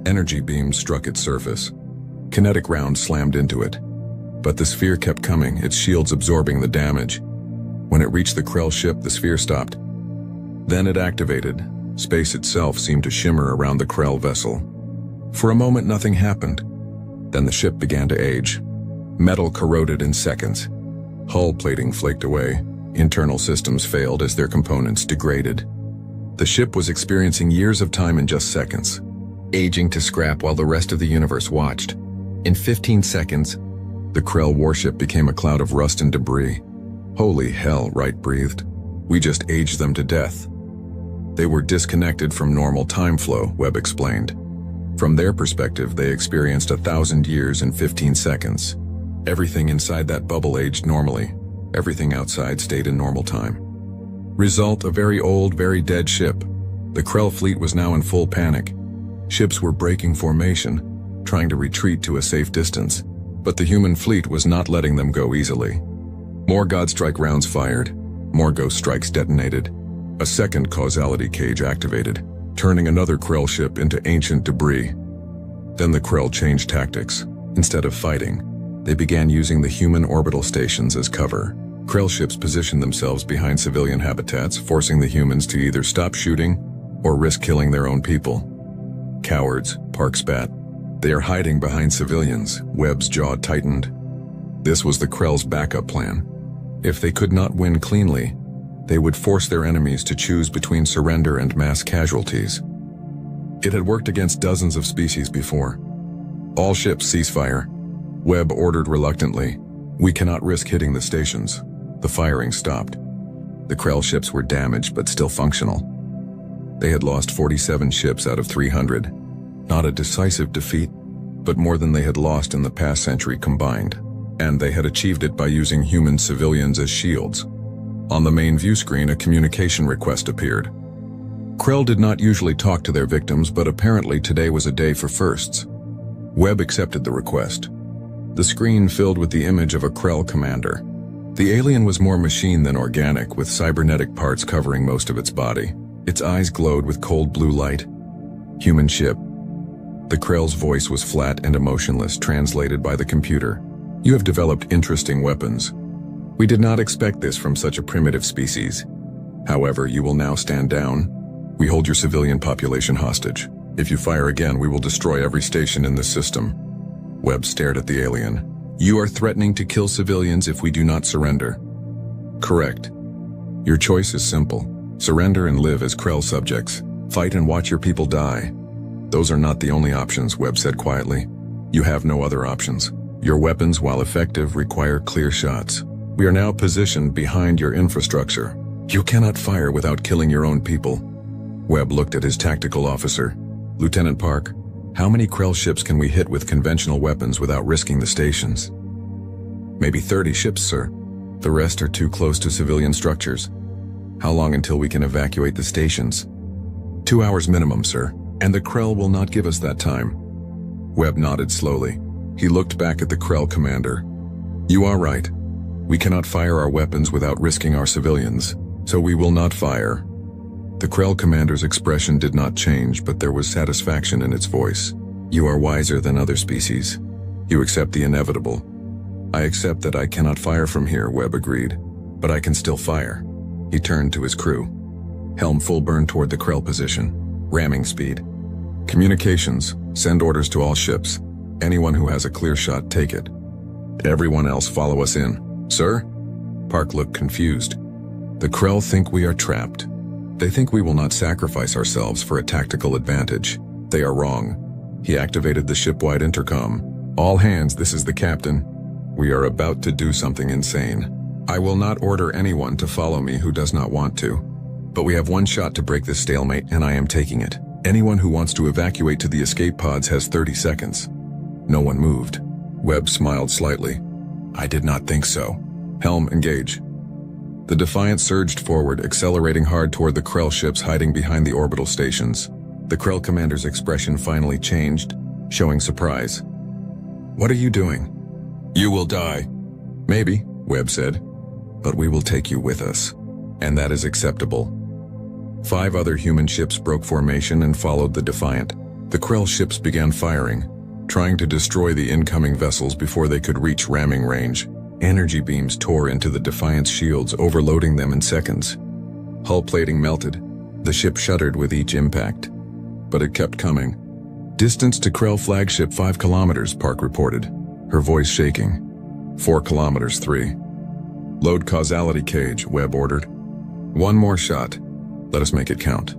Energy beams struck its surface. Kinetic rounds slammed into it. But the sphere kept coming, its shields absorbing the damage. When it reached the Krell ship, the sphere stopped. Then it activated. Space itself seemed to shimmer around the Krell vessel. For a moment, nothing happened. Then the ship began to age. Metal corroded in seconds. Hull plating flaked away. Internal systems failed as their components degraded. The ship was experiencing years of time in just seconds, aging to scrap while the rest of the universe watched. In 15 seconds, the Krell warship became a cloud of rust and debris. Holy hell, Wright breathed. We just aged them to death. They were disconnected from normal time flow, Webb explained. From their perspective, they experienced 1,000 years in 15 seconds. Everything inside that bubble aged normally. Everything outside stayed in normal time. Result, a very old, very dead ship. The Krell fleet was now in full panic. Ships were breaking formation, trying to retreat to a safe distance. But the human fleet was not letting them go easily. More Godstrike rounds fired. More Ghost Strikes detonated. A second causality cage activated, turning another Krell ship into ancient debris. Then the Krell changed tactics. Instead of fighting, they began using the human orbital stations as cover. Krell ships positioned themselves behind civilian habitats, forcing the humans to either stop shooting or risk killing their own people. Cowards, Park spat. They are hiding behind civilians. Webb's jaw tightened. This was the Krell's backup plan. If they could not win cleanly, they would force their enemies to choose between surrender and mass casualties. It had worked against dozens of species before. All ships cease fire. Webb ordered reluctantly. We cannot risk hitting the stations. The firing stopped. The Krell ships were damaged but still functional. They had lost 47 ships out of 300. Not a decisive defeat, but more than they had lost in the past century combined. And they had achieved it by using human civilians as shields. On the main view screen, a communication request appeared. Krell did not usually talk to their victims, but apparently today was a day for firsts. Webb accepted the request. The screen filled with the image of a Krell commander. The alien was more machine than organic, with cybernetic parts covering most of its body. Its eyes glowed with cold blue light. Human ship. The Krell's voice was flat and emotionless, translated by the computer. You have developed interesting weapons. We did not expect this from such a primitive species. However, you will now stand down. We hold your civilian population hostage. If you fire again, we will destroy every station in the system. Webb stared at the alien. You are threatening to kill civilians if we do not surrender. Correct. Your choice is simple. Surrender and live as Krell subjects. Fight and watch your people die. Those are not the only options, Webb said quietly. You have no other options. Your weapons, while effective, require clear shots. We are now positioned behind your infrastructure. You cannot fire without killing your own people. Webb looked at his tactical officer. Lieutenant Park, how many Krell ships can we hit with conventional weapons without risking the stations? Maybe 30 ships, sir. The rest are too close to civilian structures. How long until we can evacuate the stations? 2 hours minimum, sir, and the Krell will not give us that time. Webb nodded slowly. He looked back at the Krell commander. You are right. We cannot fire our weapons without risking our civilians, so we will not fire. The Krell commander's expression did not change, but there was satisfaction in its voice. You are wiser than other species. You accept the inevitable. I accept that I cannot fire from here, Webb agreed, but I can still fire. He turned to his crew. Helm full burn toward the Krell position. Ramming speed. Communications. Send orders to all ships. Anyone who has a clear shot, take it. Everyone else follow us in. Sir? Park looked confused. The Krell think we are trapped. They think we will not sacrifice ourselves for a tactical advantage. They are wrong. He activated the ship-wide intercom. All hands, this is the captain. We are about to do something insane. I will not order anyone to follow me who does not want to. But we have one shot to break this stalemate, and I am taking it. Anyone who wants to evacuate to the escape pods has 30 seconds. No one moved. Webb smiled slightly. I did not think so. Helm, engage. The Defiant surged forward, accelerating hard toward the Krell ships hiding behind the orbital stations. The Krell commander's expression finally changed, showing surprise. What are you doing? You will die. Maybe, Webb said. But we will take you with us. And that is acceptable. 5 other human ships broke formation and followed the Defiant. The Krell ships began firing, trying to destroy the incoming vessels before they could reach ramming range. Energy beams tore into the Defiant's shields, overloading them in seconds. Hull plating melted. The ship shuddered with each impact. But it kept coming. Distance to Krell flagship 5 kilometers, Park reported, her voice shaking. 4 kilometers, 3. Load causality cage, Webb ordered. 1 more shot. Let us make it count.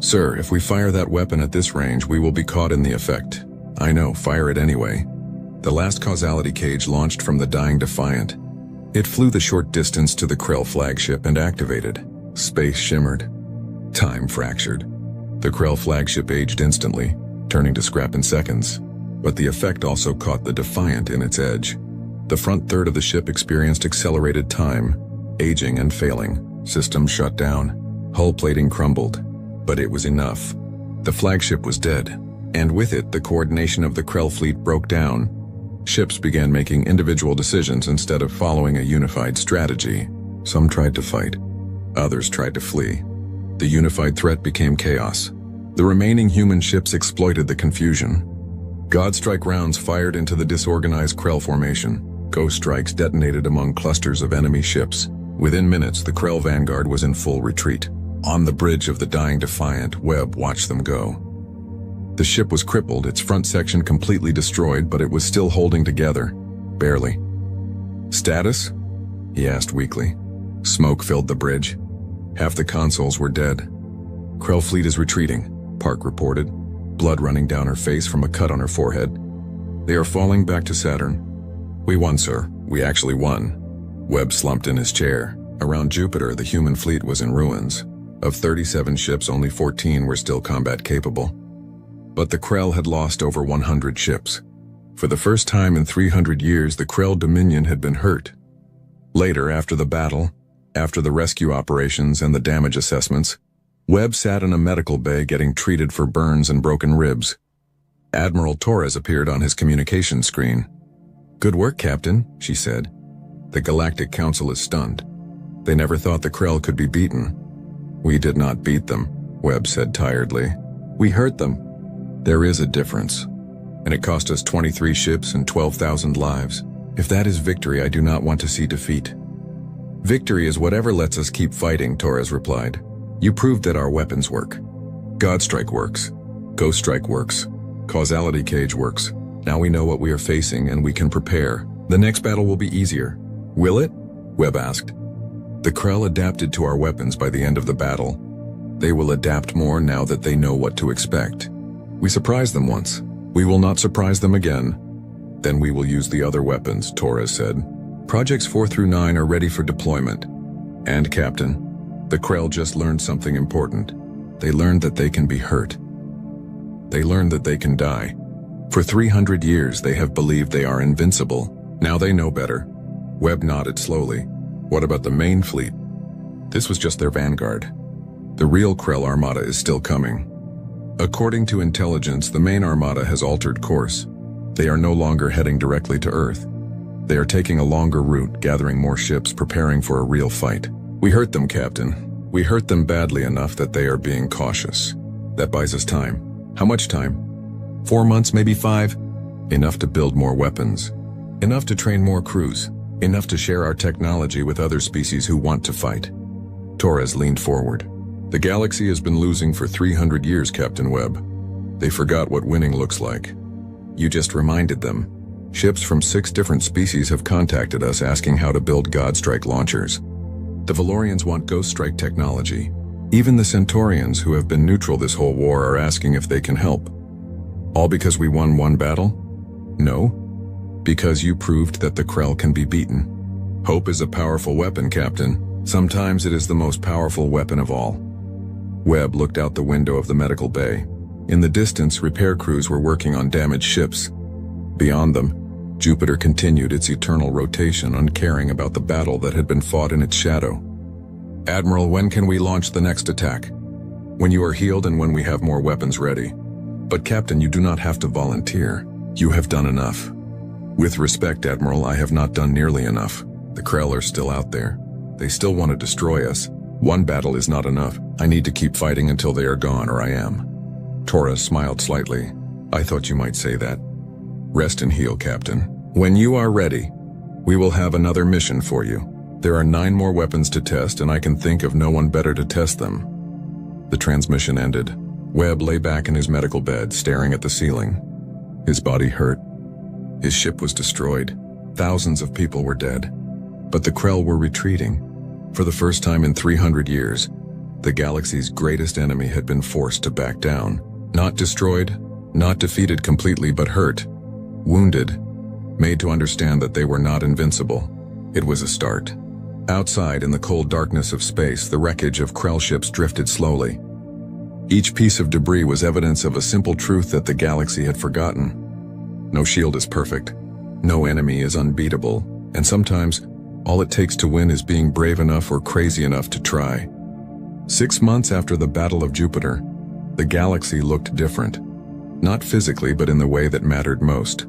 Sir, if we fire that weapon at this range, we will be caught in the effect. I know, fire it anyway. The last causality cage launched from the dying Defiant. It flew the short distance to the Krell flagship and activated. Space shimmered. Time fractured. The Krell flagship aged instantly, turning to scrap in seconds. But the effect also caught the Defiant in its edge. The front third of the ship experienced accelerated time, aging and failing. Systems shut down. Hull plating crumbled. But it was enough. The flagship was dead, and with it the coordination of the Krell fleet broke down. Ships began making individual decisions instead of following a unified strategy. Some tried to fight. Others tried to flee. The unified threat became chaos. The remaining human ships exploited the confusion. Godstrike rounds fired into the disorganized Krell formation. Ghost strikes detonated among clusters of enemy ships. Within minutes, the Krell vanguard was in full retreat. On the bridge of the dying Defiant, Webb watched them go. The ship was crippled, its front section completely destroyed, but it was still holding together. Barely. Status? He asked weakly. Smoke filled the bridge. Half the consoles were dead. Krell fleet is retreating, Park reported, blood running down her face from a cut on her forehead. They are falling back to Saturn. We won, sir. We actually won. Webb slumped in his chair. Around Jupiter, the human fleet was in ruins. Of 37 ships, only 14 were still combat capable. But the Krell had lost over 100 ships. For the first time in 300 years, the Krell Dominion had been hurt. Later, after the battle, after the rescue operations and the damage assessments, Webb sat in a medical bay getting treated for burns and broken ribs. Admiral Torres appeared on his communication screen. Good work, Captain, she said. The Galactic Council is stunned. They never thought the Krell could be beaten. We did not beat them, Webb said tiredly. We hurt them. There is a difference. And it cost us 23 ships and 12,000 lives. If that is victory, I do not want to see defeat. Victory is whatever lets us keep fighting, Torres replied. You proved that our weapons work. Godstrike works. Ghost Strike works. Causality Cage works. Now we know what we are facing and we can prepare. The next battle will be easier. Will it? Webb asked. The Krell adapted to our weapons by the end of the battle. They will adapt more now that they know what to expect. We surprised them once. We will not surprise them again. Then we will use the other weapons, Torres said. Projects 4 through 9 are ready for deployment. And, Captain, the Krell just learned something important. They learned that they can be hurt. They learned that they can die. For 300 years, they have believed they are invincible. Now they know better. Webb nodded slowly. What about the main fleet? This was just their vanguard. The real Krell armada is still coming. According to intelligence, the main armada has altered course. They are no longer heading directly to Earth. They are taking a longer route, gathering more ships, preparing for a real fight. We hurt them, Captain. We hurt them badly enough that they are being cautious. That buys us time. How much time? 4 months, maybe 5? Enough to build more weapons. Enough to train more crews. Enough to share our technology with other species who want to fight. Torres leaned forward. The galaxy has been losing for 300 years, Captain Webb. They forgot what winning looks like. You just reminded them. Ships from 6 different species have contacted us asking how to build Godstrike launchers. The Valorians want Ghost Strike technology. Even the Centaurians, who have been neutral this whole war, are asking if they can help. All because we won one battle? No, because you proved that the Krell can be beaten. Hope is a powerful weapon, Captain. Sometimes it is the most powerful weapon of all. Webb looked out the window of the medical bay. In the distance, repair crews were working on damaged ships. Beyond them, Jupiter continued its eternal rotation, uncaring about the battle that had been fought in its shadow. Admiral, when can we launch the next attack? When you are healed and when we have more weapons ready. But Captain, you do not have to volunteer. You have done enough. With respect, Admiral, I have not done nearly enough. The Krell are still out there. They still want to destroy us. One battle is not enough. I need to keep fighting until they are gone, or I am. Torres smiled slightly. I thought you might say that. Rest and heal, Captain. When you are ready, we will have another mission for you. There are 9 more weapons to test, and I can think of no one better to test them. The transmission ended. Webb lay back in his medical bed, staring at the ceiling. His body hurt. His ship was destroyed. Thousands of people were dead. But the Krell were retreating. For the first time in 300 years, the galaxy's greatest enemy had been forced to back down. Not destroyed, not defeated completely, but hurt, wounded, made to understand that they were not invincible. It was a start. Outside, in the cold darkness of space, the wreckage of Krell ships drifted slowly. Each piece of debris was evidence of a simple truth that the galaxy had forgotten. No shield is perfect. No enemy is unbeatable. And sometimes, all it takes to win is being brave enough or crazy enough to try. 6 months after the Battle of Jupiter, the galaxy looked different. Not physically, but in the way that mattered most.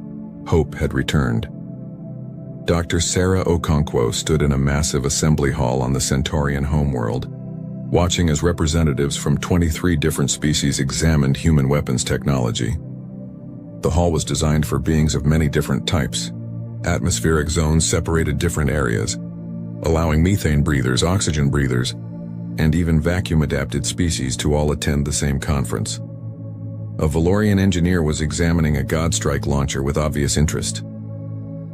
Hope had returned. Dr. Sarah Okonkwo stood in a massive assembly hall on the Centaurian homeworld, watching as representatives from 23 different species examined human weapons technology. The hall was designed for beings of many different types. Atmospheric zones separated different areas, allowing methane breathers, oxygen breathers, and even vacuum-adapted species to all attend the same conference. A Valorian engineer was examining a Godstrike launcher with obvious interest.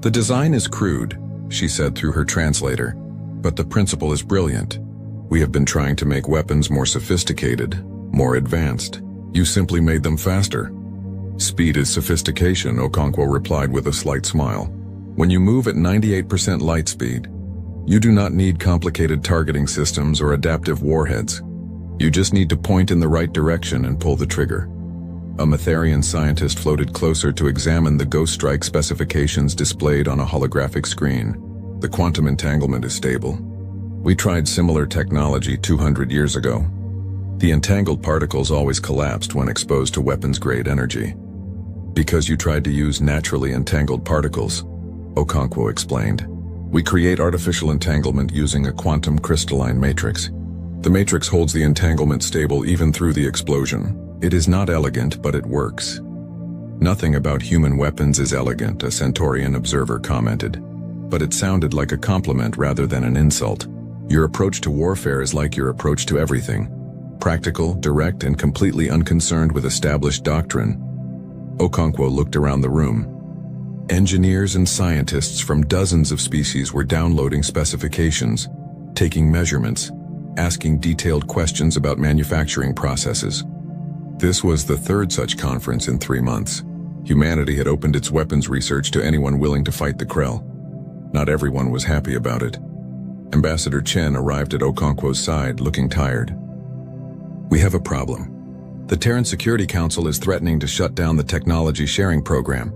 The design is crude, she said through her translator, but the principle is brilliant. We have been trying to make weapons more sophisticated, more advanced. You simply made them faster. Speed is sophistication, Okonkwo replied with a slight smile. When you move at 98% light speed, you do not need complicated targeting systems or adaptive warheads. You just need to point in the right direction and pull the trigger. A Matharian scientist floated closer to examine the Ghost Strike specifications displayed on a holographic screen. The quantum entanglement is stable. We tried similar technology 200 years ago. The entangled particles always collapsed when exposed to weapons-grade energy. Because you tried to use naturally entangled particles, Okonkwo explained. We create artificial entanglement using a quantum crystalline matrix. The matrix holds the entanglement stable even through the explosion. It is not elegant, but it works. Nothing about human weapons is elegant, a Centaurian observer commented. But it sounded like a compliment rather than an insult. Your approach to warfare is like your approach to everything. Practical, direct, and completely unconcerned with established doctrine. Okonkwo looked around the room. Engineers and scientists from dozens of species were downloading specifications, taking measurements, asking detailed questions about manufacturing processes. This was the 3rd such conference in 3 months. Humanity had opened its weapons research to anyone willing to fight the Krell. Not everyone was happy about it. Ambassador Chen arrived at Okonkwo's side, looking tired. We have a problem. The Terran Security Council is threatening to shut down the technology sharing program.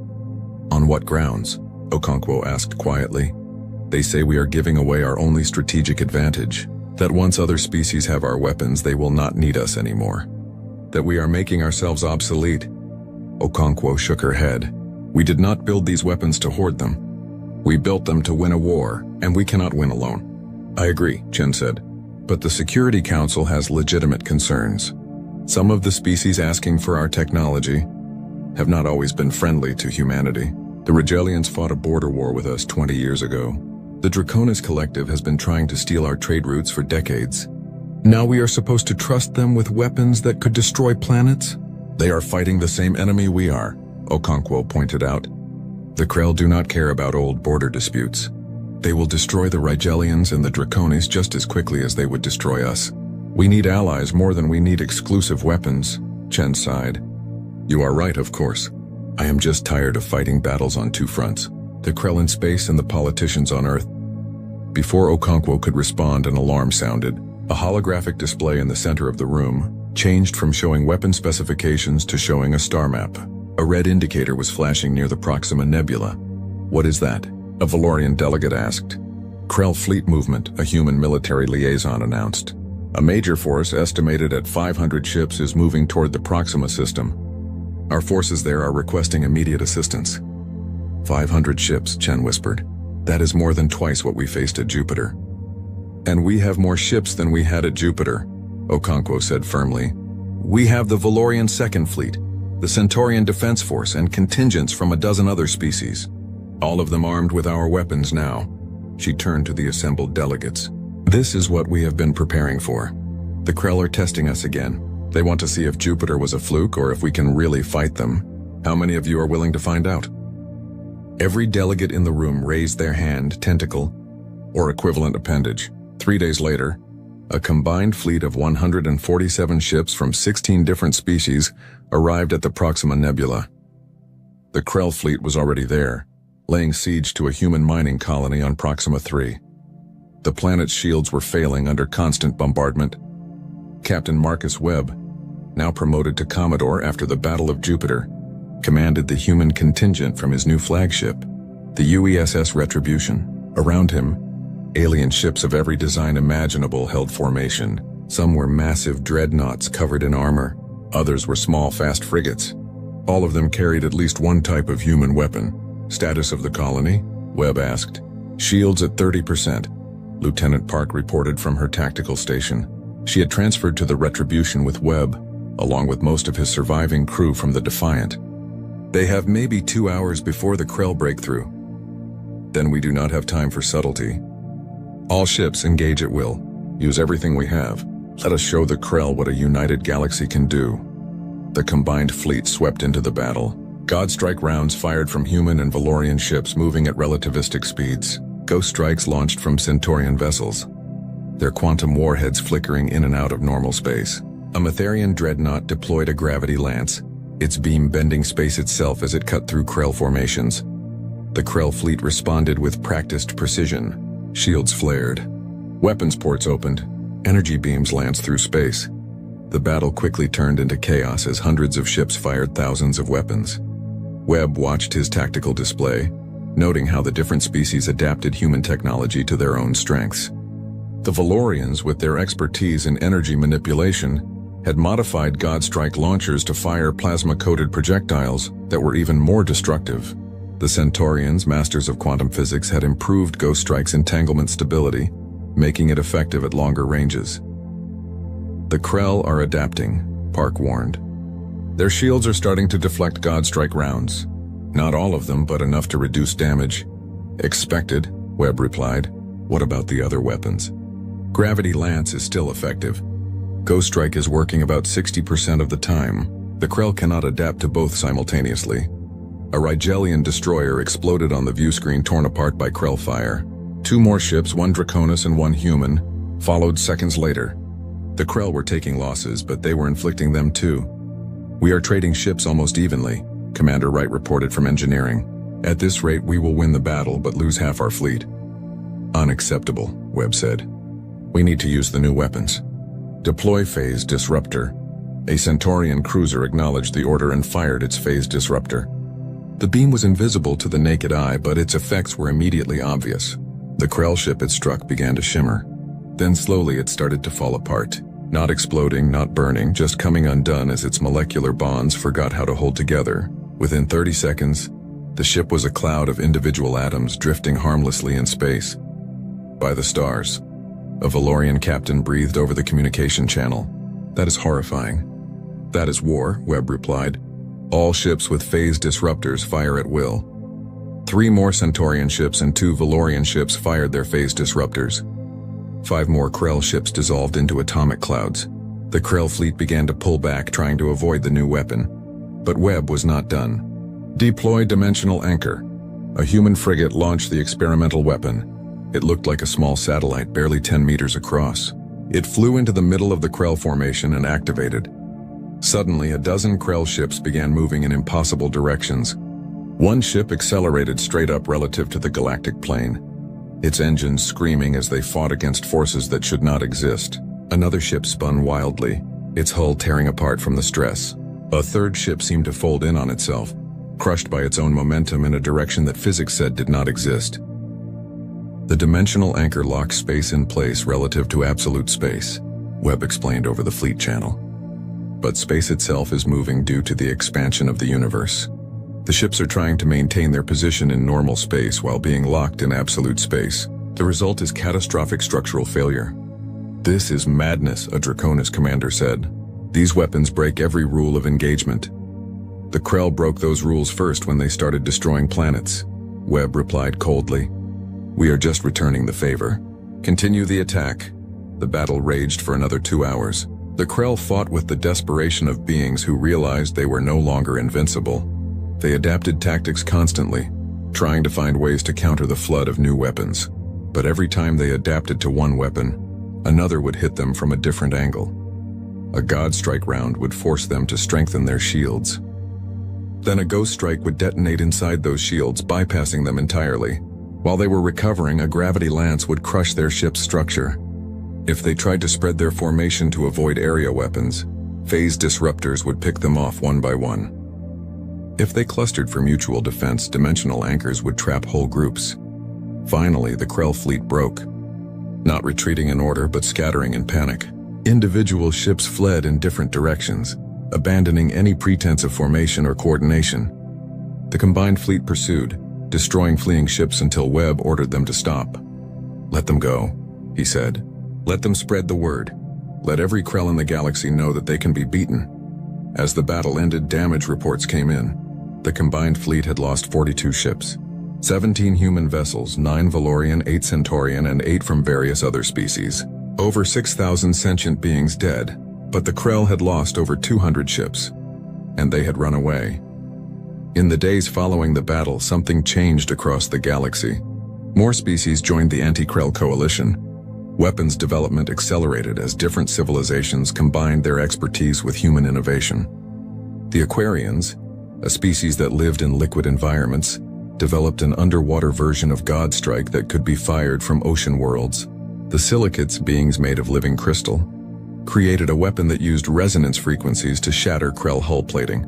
On what grounds? Okonkwo asked quietly. They say we are giving away our only strategic advantage. That once other species have our weapons, they will not need us anymore. That we are making ourselves obsolete. Okonkwo shook her head. We did not build these weapons to hoard them. We built them to win a war, and we cannot win alone. I agree, Chen said. But the Security Council has legitimate concerns. Some of the species asking for our technology have not always been friendly to humanity. The Regelians fought a border war with us 20 years ago. The Draconis Collective has been trying to steal our trade routes for decades. Now we are supposed to trust them with weapons that could destroy planets? They are fighting the same enemy we are, Okonkwo pointed out. The Krell do not care about old border disputes. They will destroy the Rigelians and the Draconis just as quickly as they would destroy us. We need allies more than we need exclusive weapons, Chen sighed. You are right, of course. I am just tired of fighting battles on two fronts, the Krell in space and the politicians on Earth. Before Okonkwo could respond, an alarm sounded. A holographic display in the center of the room changed from showing weapon specifications to showing a star map. A red indicator was flashing near the Proxima Nebula. "What is that?" a Valorian delegate asked. "Krell Fleet Movement," a human military liaison announced. "A major force estimated at 500 ships is moving toward the Proxima system. Our forces there are requesting immediate assistance." 500 ships, Chen whispered. "That is more than twice what we faced at Jupiter." "And we have more ships than we had at Jupiter," Okonkwo said firmly. "We have the Valorian Second Fleet, the Centaurian Defense Force, and contingents from a dozen other species. All of them armed with our weapons now." She turned to the assembled delegates. "This is what we have been preparing for. The Krell are testing us again. They want to see if Jupiter was a fluke or if we can really fight them. How many of you are willing to find out?" Every delegate in the room raised their hand, tentacle, or equivalent appendage. 3 days later, a combined fleet of 147 ships from 16 different species arrived at the Proxima Nebula. The Krell fleet was already there, laying siege to a human mining colony on Proxima 3. The planet's shields were failing under constant bombardment. Captain Marcus Webb, now promoted to Commodore after the Battle of Jupiter, commanded the human contingent from his new flagship, the UESS Retribution. Around him, alien ships of every design imaginable held formation. Some were massive dreadnoughts covered in armor. Others were small, fast frigates. All of them carried at least one type of human weapon. "Status of the colony?" Webb asked. "Shields at 30%, Lieutenant Park reported from her tactical station. She had transferred to the Retribution with Webb, along with most of his surviving crew from the Defiant. "They have maybe 2 hours before the Krell breakthrough. Then we do not have time for subtlety. All ships engage at will. Use everything we have. Let us show the Krell what a united galaxy can do." The combined fleet swept into the battle. Godstrike rounds fired from human and Valorian ships moving at relativistic speeds. Ghost strikes launched from Centaurian vessels, their quantum warheads flickering in and out of normal space. A Matherian dreadnought deployed a gravity lance, its beam bending space itself as it cut through Krell formations. The Krell fleet responded with practiced precision. Shields flared. Weapons ports opened. Energy beams lanced through space. The battle quickly turned into chaos as hundreds of ships fired thousands of weapons. Webb watched his tactical display, noting how the different species adapted human technology to their own strengths. The Valorians, with their expertise in energy manipulation, had modified Godstrike launchers to fire plasma-coated projectiles that were even more destructive. The Centaurians, masters of quantum physics, had improved Ghost Strike's entanglement stability, making it effective at longer ranges. "The Krell are adapting," Park warned. "Their shields are starting to deflect Godstrike rounds. Not all of them, but enough to reduce damage." "Expected," Webb replied. "What about the other weapons?" "Gravity Lance is still effective. Ghost Strike is working about 60% of the time. The Krell cannot adapt to both simultaneously." A Rigelian destroyer exploded on the view screen, torn apart by Krell fire. 2 more ships, one Draconis and one human, followed seconds later. The Krell were taking losses, but they were inflicting them too. "We are trading ships almost evenly," Commander Wright reported from engineering. "At this rate, we will win the battle, but lose half our fleet." "Unacceptable," Webb said. "We need to use the new weapons." "Deploy Phase Disruptor." A Centaurian cruiser acknowledged the order and fired its Phase Disruptor. The beam was invisible to the naked eye, but its effects were immediately obvious. The Krell ship it struck began to shimmer. Then slowly it started to fall apart. Not exploding, not burning, just coming undone as its molecular bonds forgot how to hold together. Within 30 seconds, the ship was a cloud of individual atoms drifting harmlessly in space. "By the stars," a Valorian captain breathed over the communication channel. "That is horrifying." "That is war," Webb replied. "All ships with phase disruptors fire at will." 3 more Centaurian ships and 2 Valorian ships fired their phase disruptors. 5 more Krell ships dissolved into atomic clouds. The Krell fleet began to pull back, trying to avoid the new weapon. But Webb was not done. "Deploy Dimensional Anchor." A human frigate launched the experimental weapon. It looked like a small satellite, barely 10 meters across. It flew into the middle of the Krell formation and activated. Suddenly, a dozen Krell ships began moving in impossible directions. One ship accelerated straight up relative to the galactic plane, its engines screaming as they fought against forces that should not exist. Another ship spun wildly, its hull tearing apart from the stress. A third ship seemed to fold in on itself, crushed by its own momentum in a direction that physics said did not exist. The dimensional anchor locks space in place relative to absolute space, Webb explained over the fleet channel. But space itself is moving due to the expansion of the universe. The ships are trying to maintain their position in normal space while being locked in absolute space. The result is catastrophic structural failure. This is madness, a Draconis commander said. These weapons break every rule of engagement. The Krell broke those rules first when they started destroying planets, Webb replied coldly. We are just returning the favor. Continue the attack. The battle raged for another 2 hours. The Krell fought with the desperation of beings who realized they were no longer invincible. They adapted tactics constantly, trying to find ways to counter the flood of new weapons. But every time they adapted to one weapon, another would hit them from a different angle. A God Strike round would force them to strengthen their shields. Then a Ghost Strike would detonate inside those shields, bypassing them entirely. While they were recovering, a gravity lance would crush their ship's structure. If they tried to spread their formation to avoid area weapons, phase disruptors would pick them off one by one. If they clustered for mutual defense, dimensional anchors would trap whole groups. Finally, the Krell fleet broke. Not retreating in order, but scattering in panic. Individual ships fled in different directions, abandoning any pretense of formation or coordination. The combined fleet pursued, destroying fleeing ships until Webb ordered them to stop. Let them go, he said. Let them spread the word. Let every Krell in the galaxy know that they can be beaten. As the battle ended, damage reports came in. The combined fleet had lost 42 ships. 17 human vessels, 9 Valorian, 8 Centaurian, and 8 from various other species. Over 6,000 sentient beings dead, but the Krell had lost over 200 ships, and they had run away. In the days following the battle, something changed across the galaxy. More species joined the anti-Krell coalition. Weapons development accelerated as different civilizations combined their expertise with human innovation. The Aquarians, a species that lived in liquid environments, developed an underwater version of God Strike that could be fired from ocean worlds. The Silicates, beings made of living crystal, created a weapon that used resonance frequencies to shatter Krell hull plating.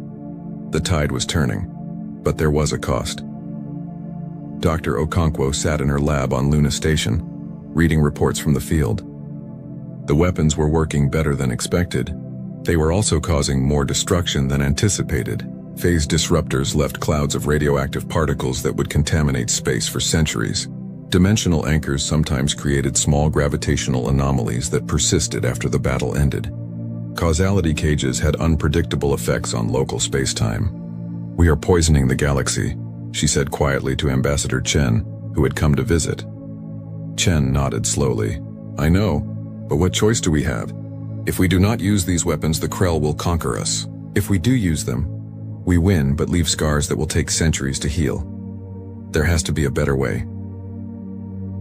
The tide was turning, but there was a cost. Dr. Okonkwo sat in her lab on Luna Station, reading reports from the field. The weapons were working better than expected. They were also causing more destruction than anticipated. Phase disruptors left clouds of radioactive particles that would contaminate space for centuries. Dimensional anchors sometimes created small gravitational anomalies that persisted after the battle ended. Causality cages had unpredictable effects on local space-time. We are poisoning the galaxy, she said quietly to Ambassador Chen, who had come to visit. Chen nodded slowly. I know, but what choice do we have? If we do not use these weapons, the Krell will conquer us. If we do use them, we win but leave scars that will take centuries to heal. There has to be a better way.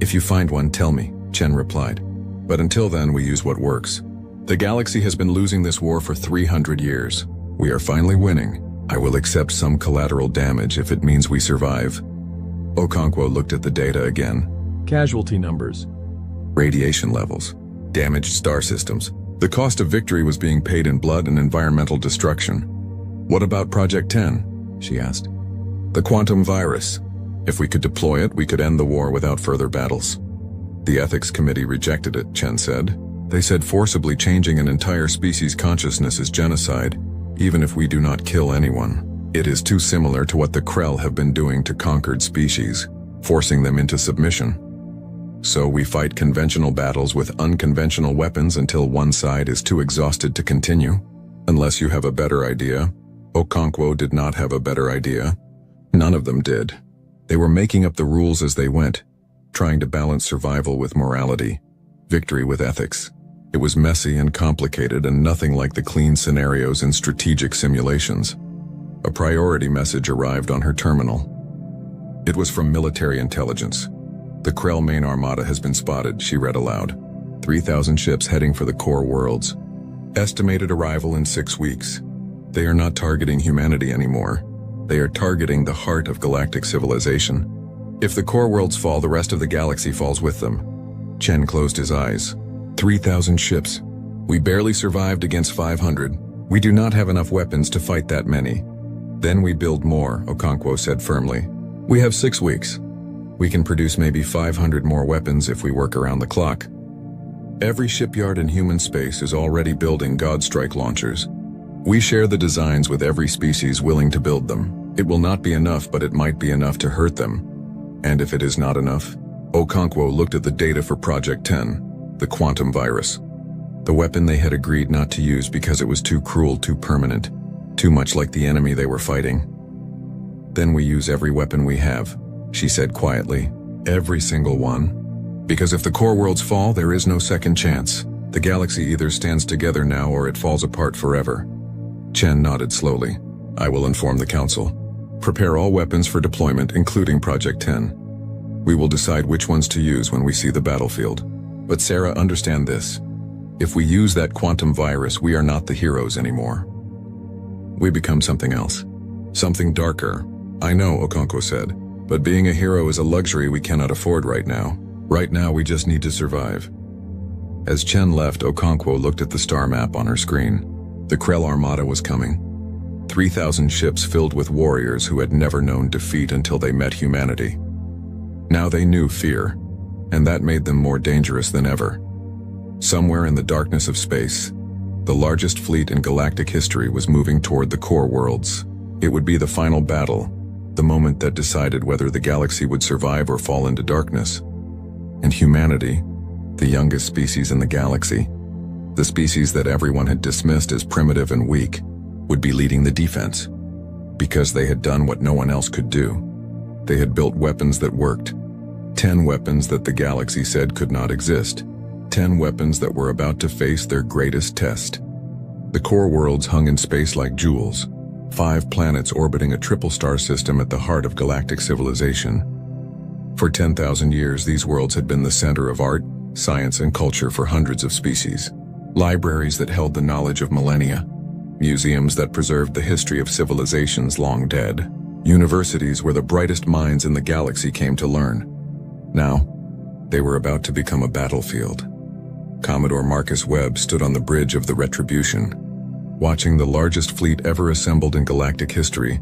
If you find one, tell me, Chen replied. But until then, we use what works. The galaxy has been losing this war for 300 years. We are finally winning. I will accept some collateral damage if it means we survive. Okonkwo looked at the data again. Casualty numbers. Radiation levels. Damaged star systems. The cost of victory was being paid in blood and environmental destruction. What about Project 10? She asked. The quantum virus. If we could deploy it, we could end the war without further battles. The ethics committee rejected it, Chen said. They said forcibly changing an entire species' consciousness is genocide, even if we do not kill anyone. It is too similar to what the Krell have been doing to conquered species, forcing them into submission. So we fight conventional battles with unconventional weapons until one side is too exhausted to continue. Unless you have a better idea. Okonkwo did not have a better idea. None of them did. They were making up the rules as they went, trying to balance survival with morality, victory with ethics. It was messy and complicated and nothing like the clean scenarios in strategic simulations. A priority message arrived on her terminal. It was from military intelligence. The Krell main armada has been spotted, she read aloud. 3,000 ships heading for the core worlds. Estimated arrival in 6 weeks. They are not targeting humanity anymore. They are targeting the heart of galactic civilization. If the core worlds fall, the rest of the galaxy falls with them. Chen closed his eyes. 3,000 ships. We barely survived against 500. We do not have enough weapons to fight that many. Then we build more, Okonkwo said firmly. We have 6 weeks. We can produce maybe 500 more weapons if we work around the clock. Every shipyard in human space is already building Godstrike launchers. We share the designs with every species willing to build them. It will not be enough, but it might be enough to hurt them. And if it is not enough, Okonkwo looked at the data for Project 10, the quantum virus. The weapon they had agreed not to use because it was too cruel, too permanent, too much like the enemy they were fighting. Then we use every weapon we have, she said quietly. Every single one. Because if the core worlds fall, there is no second chance. The galaxy either stands together now or it falls apart forever. Chen nodded slowly. I will inform the council. Prepare all weapons for deployment, including Project 10. We will decide which ones to use when we see the battlefield. But Sarah, understand this. If we use that quantum virus, we are not the heroes anymore. We become something else. Something darker. I know, Okonkwo said. But being a hero is a luxury we cannot afford right now. Right now, we just need to survive. As Chen left, Okonkwo looked at the star map on her screen. The Krell Armada was coming. 3,000 ships filled with warriors who had never known defeat until they met humanity. Now they knew fear, and that made them more dangerous than ever. Somewhere in the darkness of space, the largest fleet in galactic history was moving toward the core worlds. It would be the final battle, the moment that decided whether the galaxy would survive or fall into darkness. And humanity, the youngest species in the galaxy, the species that everyone had dismissed as primitive and weak, would be leading the defense. Because they had done what no one else could do. They had built weapons that worked. 10 weapons that the galaxy said could not exist. 10 weapons that were about to face their greatest test. The core worlds hung in space like jewels. 5 planets orbiting a triple star system at the heart of galactic civilization. For 10,000 years, these worlds had been the center of art, science, and culture for hundreds of species. Libraries that held the knowledge of millennia. Museums that preserved the history of civilizations long dead. Universities where the brightest minds in the galaxy came to learn. Now, they were about to become a battlefield. Commodore Marcus Webb stood on the bridge of the Retribution, watching the largest fleet ever assembled in galactic history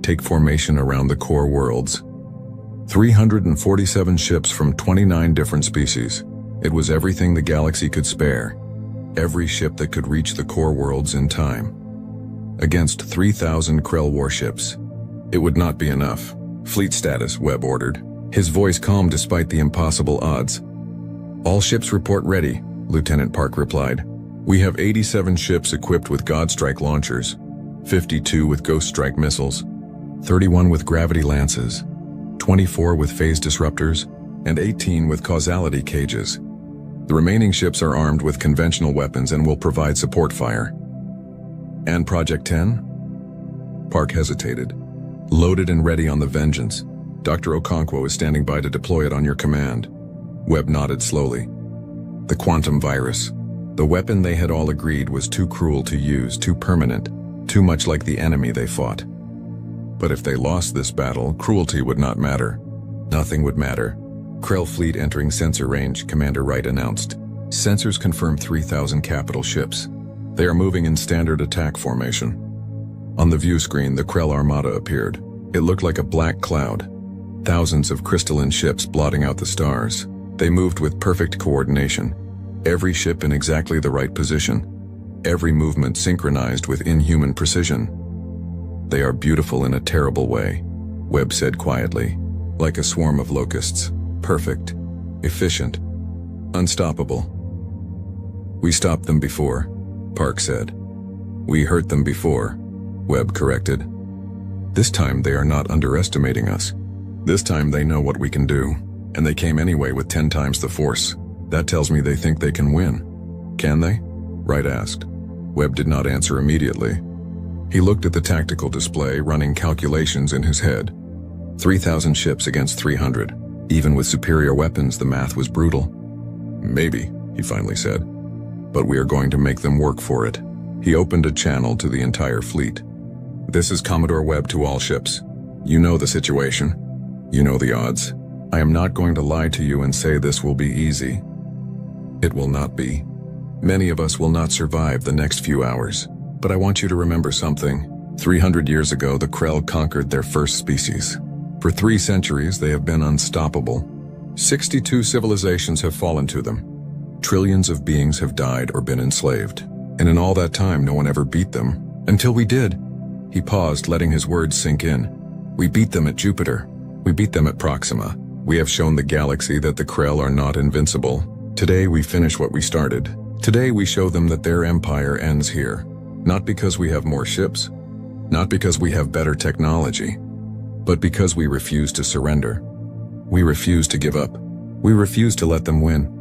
take formation around the core worlds. 347 ships from 29 different species. It was everything the galaxy could spare. Every ship that could reach the core worlds in time. Against 3,000 Krell warships. It would not be enough. Fleet status, Webb ordered. His voice calm despite the impossible odds. All ships report ready, Lieutenant Park replied. We have 87 ships equipped with Godstrike launchers, 52 with Ghost Strike missiles, 31 with gravity lances, 24 with phase disruptors, and 18 with causality cages. The remaining ships are armed with conventional weapons and will provide support fire. And Project 10? Park hesitated. Loaded and ready on the Vengeance. Dr. Okonkwo is standing by to deploy it on your command. Webb nodded slowly. The quantum virus. The weapon they had all agreed was too cruel to use, too permanent, too much like the enemy they fought. But if they lost this battle, cruelty would not matter. Nothing would matter. Krell fleet entering censure range, Commander Wright announced. Sensors confirm 3,000 capital ships. They are moving in standard attack formation. On the view screen, the Krell Armada appeared. It looked like a black cloud. Thousands of crystalline ships blotting out the stars. They moved with perfect coordination. Every ship in exactly the right position. Every movement synchronized with inhuman precision. They are beautiful in a terrible way, Webb said quietly. Like a swarm of locusts. Perfect. Efficient. Unstoppable. We stopped them before, Park said. We hurt them before, Webb corrected. This time they are not underestimating us. This time they know what we can do, and they came anyway with 10 times the force. That tells me they think they can win. Can they? Wright asked. Webb did not answer immediately. He looked at the tactical display, running calculations in his head. 3,000 ships against 300. Even with superior weapons, the math was brutal. Maybe, he finally said. but we are going to make them work for it. He opened a channel to the entire fleet. This is Commodore Webb to all ships. You know the situation. You know the odds. I am not going to lie to you and say this will be easy. It will not be. Many of us will not survive the next few hours. But I want you to remember something. 300 years ago, the Krell conquered their first species. For 3 centuries, they have been unstoppable. 62 civilizations have fallen to them. Trillions of beings have died or been enslaved. And in all that time, no one ever beat them. Until we did. He paused, letting his words sink in. We beat them at Jupiter. We beat them at Proxima. We have shown the galaxy that the Krell are not invincible. Today we finish what we started. Today we show them that their empire ends here. Not because we have more ships. Not because we have better technology. But because we refuse to surrender. We refuse to give up. We refuse to let them win.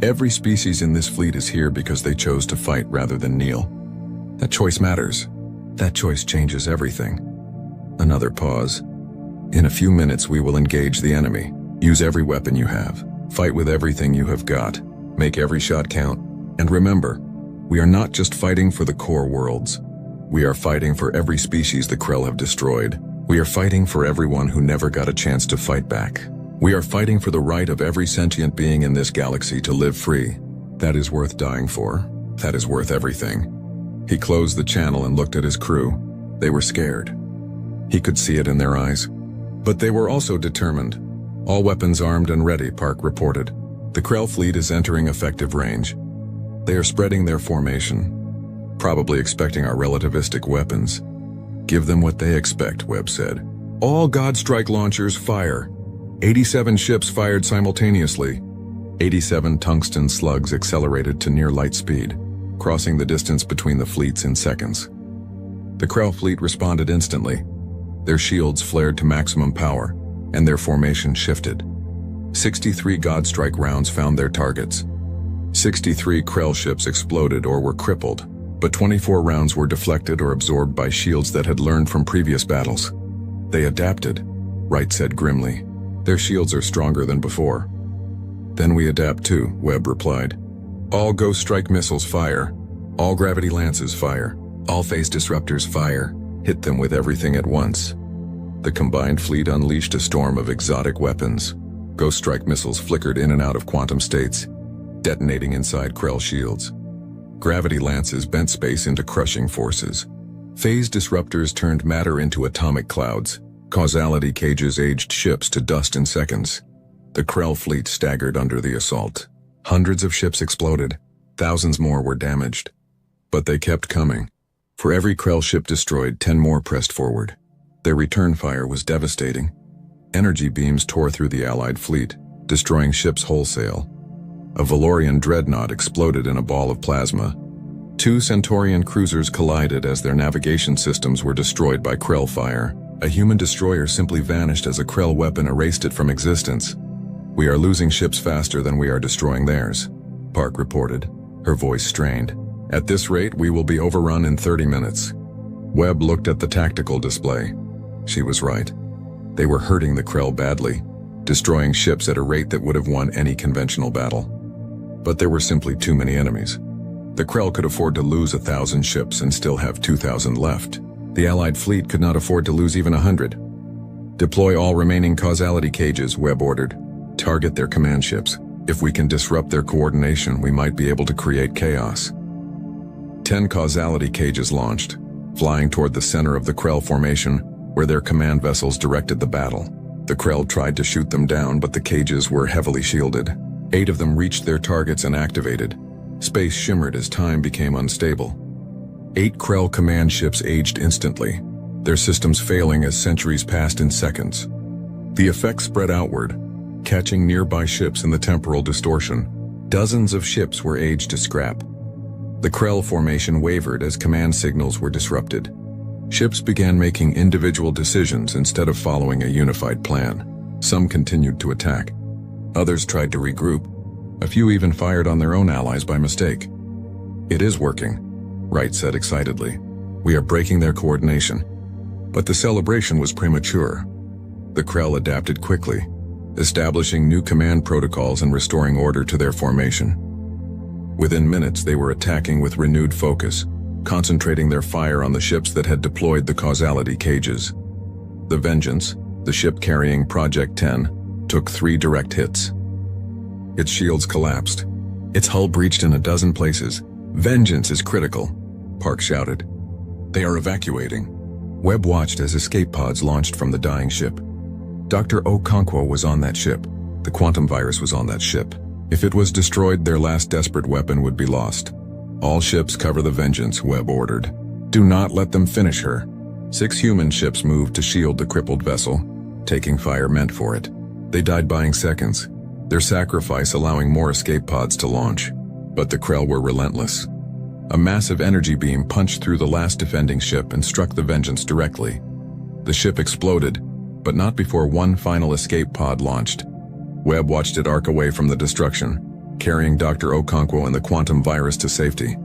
Every species in this fleet is here because they chose to fight rather than kneel. That choice matters. That choice changes everything. Another pause. In a few minutes we will engage the enemy. Use every weapon you have. Fight with everything you have got. Make every shot count. And remember, we are not just fighting for the core worlds. We are fighting for every species the Krell have destroyed. We are fighting for everyone who never got a chance to fight back. We are fighting for the right of every sentient being in this galaxy to live free. That is worth dying for. That is worth everything. He closed the channel and looked at his crew. They were scared. He could see it in their eyes. But they were also determined. All weapons armed and ready, Park reported. The Krell fleet is entering effective range. They are spreading their formation, probably expecting our relativistic weapons. Give them what they expect, Webb said. All Godstrike launchers fire. 87 ships fired simultaneously. 87 tungsten slugs accelerated to near light speed, crossing the distance between the fleets in seconds. The Krell fleet responded instantly. Their shields flared to maximum power, and their formation shifted. 63 Godstrike rounds found their targets. 63 Krell ships exploded or were crippled, but 24 rounds were deflected or absorbed by shields that had learned from previous battles. They adapted, Wright said grimly. Their shields are stronger than before. Then we adapt too, Webb replied. All Ghost Strike missiles fire. All gravity lances fire. All phase disruptors fire. Hit them with everything at once. The combined fleet unleashed a storm of exotic weapons. Ghost Strike missiles flickered in and out of quantum states, detonating inside Krell shields. Gravity lances bent space into crushing forces. Phase disruptors turned matter into atomic clouds. Causality cages aged ships to dust in seconds. The Krell fleet staggered under the assault. Hundreds of ships exploded. Thousands more were damaged. But they kept coming. For every Krell ship destroyed, 10 more pressed forward. Their return fire was devastating. Energy beams tore through the Allied fleet, destroying ships wholesale. A Valorian dreadnought exploded in a ball of plasma. 2 Centaurian cruisers collided as their navigation systems were destroyed by Krell fire. A human destroyer simply vanished as a Krell weapon erased it from existence. We are losing ships faster than we are destroying theirs, Park reported, her voice strained. At this rate, we will be overrun in 30 minutes. Webb looked at the tactical display. She was right. They were hurting the Krell badly, destroying ships at a rate that would have won any conventional battle. But there were simply too many enemies. The Krell could afford to lose 1,000 ships and still have 2,000 left. The Allied fleet could not afford to lose even 100. Deploy all remaining causality cages, Webb ordered. Target their command ships. If we can disrupt their coordination, we might be able to create chaos. 10 causality cages launched, flying toward the center of the Krell formation, where their command vessels directed the battle. The Krell tried to shoot them down, but the cages were heavily shielded. 8 of them reached their targets and activated. Space shimmered as time became unstable. 8 Krell command ships aged instantly, their systems failing as centuries passed in seconds. The effect spread outward, catching nearby ships in the temporal distortion. Dozens of ships were aged to scrap. The Krell formation wavered as command signals were disrupted. Ships began making individual decisions instead of following a unified plan. Some continued to attack. Others tried to regroup. A few even fired on their own allies by mistake. It is working, Wright said excitedly. We are breaking their coordination. But the celebration was premature. The Krell adapted quickly, establishing new command protocols and restoring order to their formation. Within minutes, they were attacking with renewed focus, concentrating their fire on the ships that had deployed the causality cages. The Vengeance, the ship carrying Project 10, took 3 direct hits. Its shields collapsed. Its hull breached in a dozen places. "Vengeance is critical," Park shouted. "They are evacuating." Webb watched as escape pods launched from the dying ship. Dr. Okonkwo was on that ship. The quantum virus was on that ship. If it was destroyed, their last desperate weapon would be lost. "All ships cover the Vengeance," Webb ordered. "Do not let them finish her." 6 human ships moved to shield the crippled vessel. Taking fire meant for it. They died buying seconds, their sacrifice allowing more escape pods to launch. But the Krell were relentless. A massive energy beam punched through the last defending ship and struck the Vengeance directly. The ship exploded, but not before one final escape pod launched. Webb watched it arc away from the destruction, carrying Dr. Okonkwo and the quantum virus to safety.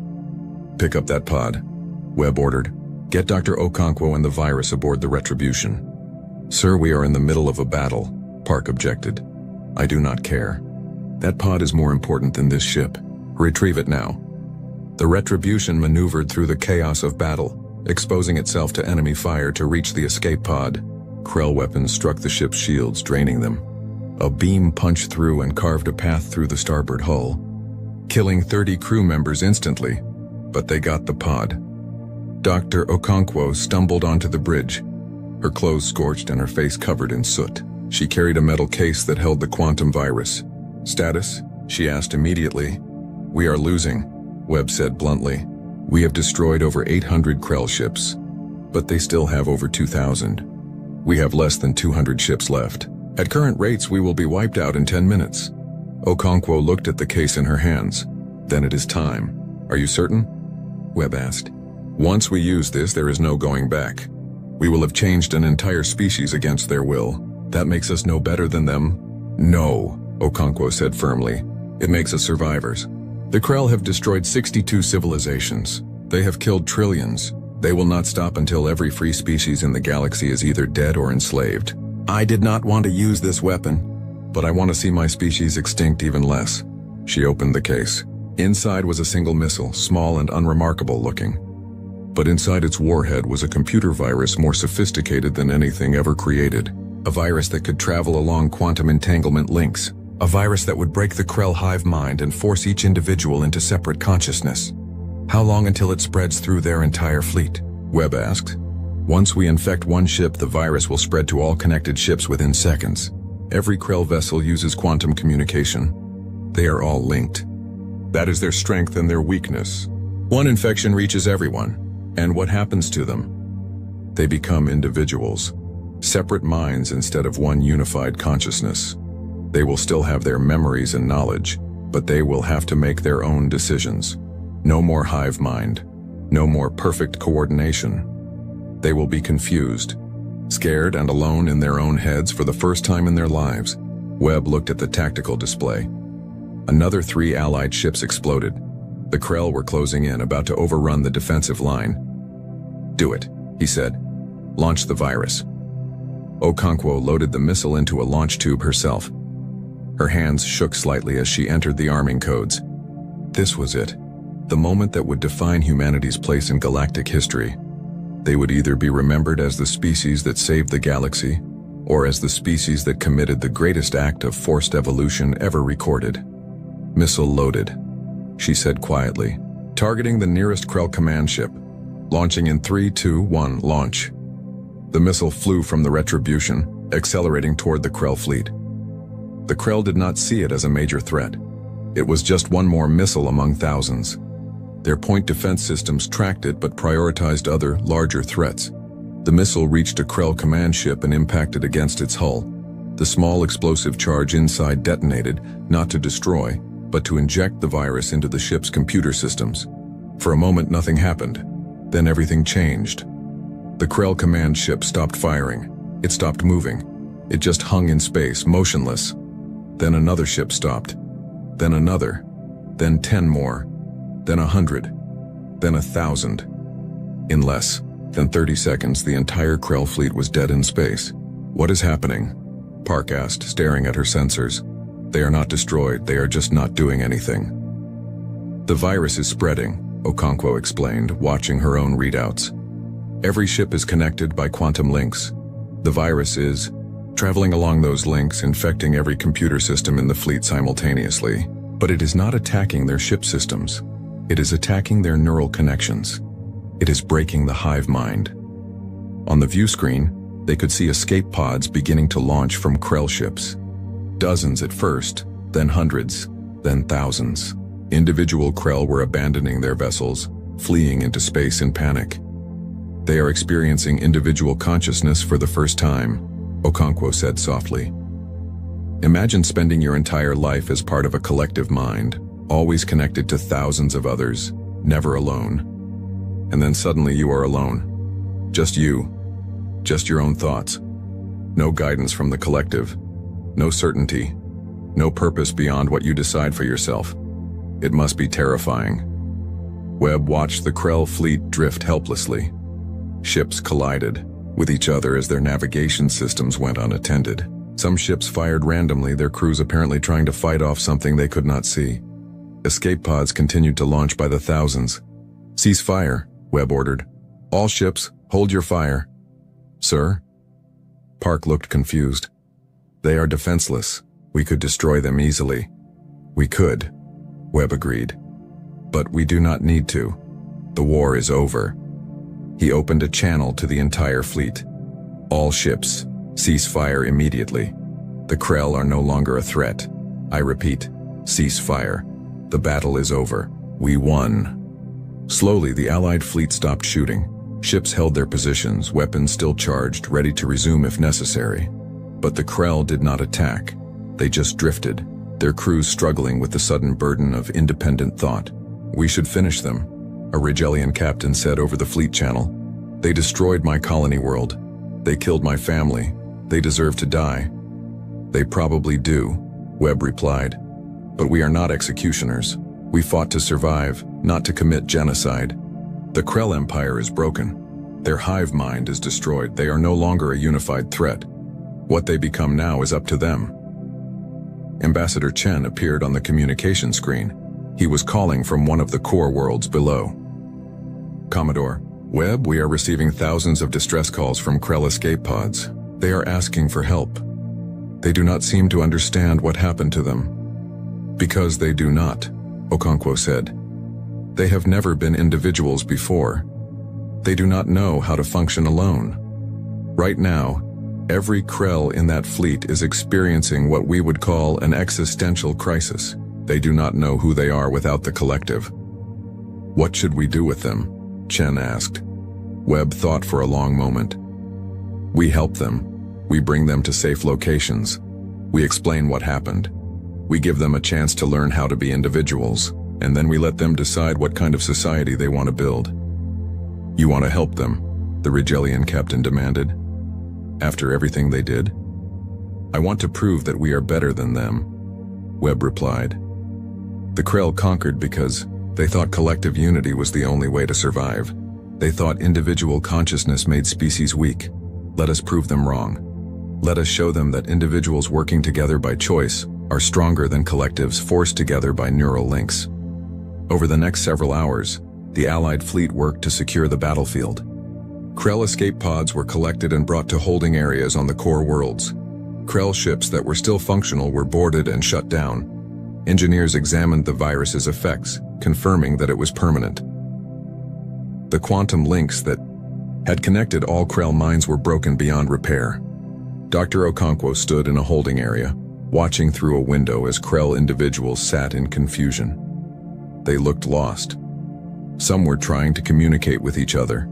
"Pick up that pod," Webb ordered. "Get Dr. Okonkwo and the virus aboard the Retribution." "Sir, we are in the middle of a battle," Park objected. "I do not care. That pod is more important than this ship. Retrieve it now." The Retribution maneuvered through the chaos of battle, exposing itself to enemy fire to reach the escape pod. Krell weapons struck the ship's shields, draining them. A beam punched through and carved a path through the starboard hull, killing 30 crew members instantly, but they got the pod. Dr. Okonkwo stumbled onto the bridge, her clothes scorched and her face covered in soot. She carried a metal case that held the quantum virus. "Status?" she asked immediately. "We are losing," Webb said bluntly. "We have destroyed over 800 Krell ships, but they still have over 2,000. We have less than 200 ships left. At current rates, we will be wiped out in 10 minutes. Okonkwo looked at the case in her hands. "Then it is time." "Are you certain?" Webb asked. "Once we use this, there is no going back. We will have changed an entire species against their will. That makes us no better than them." "No," Okonkwo said firmly. "It makes us survivors. The Krell have destroyed 62 civilizations. They have killed trillions. They will not stop until every free species in the galaxy is either dead or enslaved. I did not want to use this weapon, but I want to see my species extinct even less." She opened the case. Inside was a single missile, small and unremarkable looking. But inside its warhead was a computer virus more sophisticated than anything ever created. A virus that could travel along quantum entanglement links. A virus that would break the Krell hive mind and force each individual into separate consciousness. "How long until it spreads through their entire fleet?" Webb asked. "Once we infect one ship, the virus will spread to all connected ships within seconds. Every Krell vessel uses quantum communication. They are all linked. That is their strength and their weakness. One infection reaches everyone, and what happens to them? They become individuals, separate minds instead of one unified consciousness. They will still have their memories and knowledge, but they will have to make their own decisions. No more hive mind, no more perfect coordination. They will be confused, scared and alone in their own heads for the first time in their lives." Webb looked at the tactical display. Another 3 Allied ships exploded. The Krell were closing in, about to overrun the defensive line. "Do it," he said. "Launch the virus." Okonkwo loaded the missile into a launch tube herself. Her hands shook slightly as she entered the arming codes. This was it, the moment that would define humanity's place in galactic history. They would either be remembered as the species that saved the galaxy, or as the species that committed the greatest act of forced evolution ever recorded. "Missile loaded," she said quietly, targeting the nearest Krell command ship. "Launching in 3, 2, 1, launch." The missile flew from the Retribution, accelerating toward the Krell fleet. The Krell did not see it as a major threat. It was just one more missile among thousands. Their point defense systems tracked it but prioritized other, larger threats. The missile reached a Krell command ship and impacted against its hull. The small explosive charge inside detonated, not to destroy, but to inject the virus into the ship's computer systems. For a moment nothing happened. Then everything changed. The Krell command ship stopped firing. It stopped moving. It just hung in space, motionless. Then another ship stopped. Then another. Then 10 more. Then 100. Then 1,000. In less than 30 seconds, the entire Krell fleet was dead in space. "What is happening?" Park asked, staring at her sensors. "They are not destroyed, they are just not doing anything." The virus is spreading, Okonkwo explained, watching her own readouts. Every ship is connected by quantum links. The virus is traveling along those links, infecting every computer system in the fleet simultaneously. But it is not attacking their ship systems. It is attacking their neural connections. It is breaking the hive mind. On the view screen, they could see escape pods beginning to launch from Krell ships. Dozens at first, then hundreds, then thousands. Individual Krell were abandoning their vessels, fleeing into space in panic. They are experiencing individual consciousness for the first time, Okonkwo said softly. Imagine spending your entire life as part of a collective mind, always connected to thousands of others, never alone. And then suddenly you are alone. Just you. Just your own thoughts. No guidance from the collective. No certainty. No purpose beyond what you decide for yourself. It must be terrifying. Webb watched the Krell fleet drift helplessly. Ships collided with each other as their navigation systems went unattended. Some ships fired randomly, their crews apparently trying to fight off something they could not see. Escape pods continued to launch by the thousands. "Cease fire," Webb ordered. "All ships, hold your fire." "Sir?" Park looked confused. "They are defenseless. We could destroy them easily." "We could," Webb agreed. "But we do not need to. The war is over." He opened a channel to the entire fleet. "All ships, cease fire immediately. The Krell are no longer a threat. I repeat, cease fire. The battle is over. We won." Slowly, the Allied fleet stopped shooting. Ships held their positions, weapons still charged, ready to resume if necessary. But the Krell did not attack. They just drifted, their crews struggling with the sudden burden of independent thought. "We should finish them," a Rigelian captain said over the fleet channel. "They destroyed my colony world. They killed my family. They deserve to die." "They probably do," Webb replied. "But we are not executioners. We fought to survive, not to commit genocide. The Krell Empire is broken. Their hive mind is destroyed. They are no longer a unified threat. What they become now is up to them." Ambassador Chen appeared on the communication screen. He was calling from one of the core worlds below. "Commodore, Webb, we are receiving thousands of distress calls from Krell escape pods. They are asking for help. They do not seem to understand what happened to them." "Because they do not," Okonkwo said. "They have never been individuals before. They do not know how to function alone. Right now, every Krell in that fleet is experiencing what we would call an existential crisis. They do not know who they are without the collective." "What should we do with them?" Chen asked. Webb thought for a long moment. "We help them. We bring them to safe locations. We explain what happened. We give them a chance to learn how to be individuals, and then we let them decide what kind of society they want to build." "You want to help them?" the Rigelian captain demanded. "After everything they did?" "I want to prove that we are better than them," Webb replied. "The Krell conquered because they thought collective unity was the only way to survive. They thought individual consciousness made species weak. Let us prove them wrong. Let us show them that individuals working together by choice are stronger than collectives forced together by neural links." Over the next several hours, the Allied fleet worked to secure the battlefield. Krell escape pods were collected and brought to holding areas on the core worlds. Krell ships that were still functional were boarded and shut down. Engineers examined the virus's effects, confirming that it was permanent. The quantum links that had connected all Krell minds were broken beyond repair. Dr. Okonkwo stood in a holding area, watching through a window as Krell individuals sat in confusion. They looked lost. Some were trying to communicate with each other,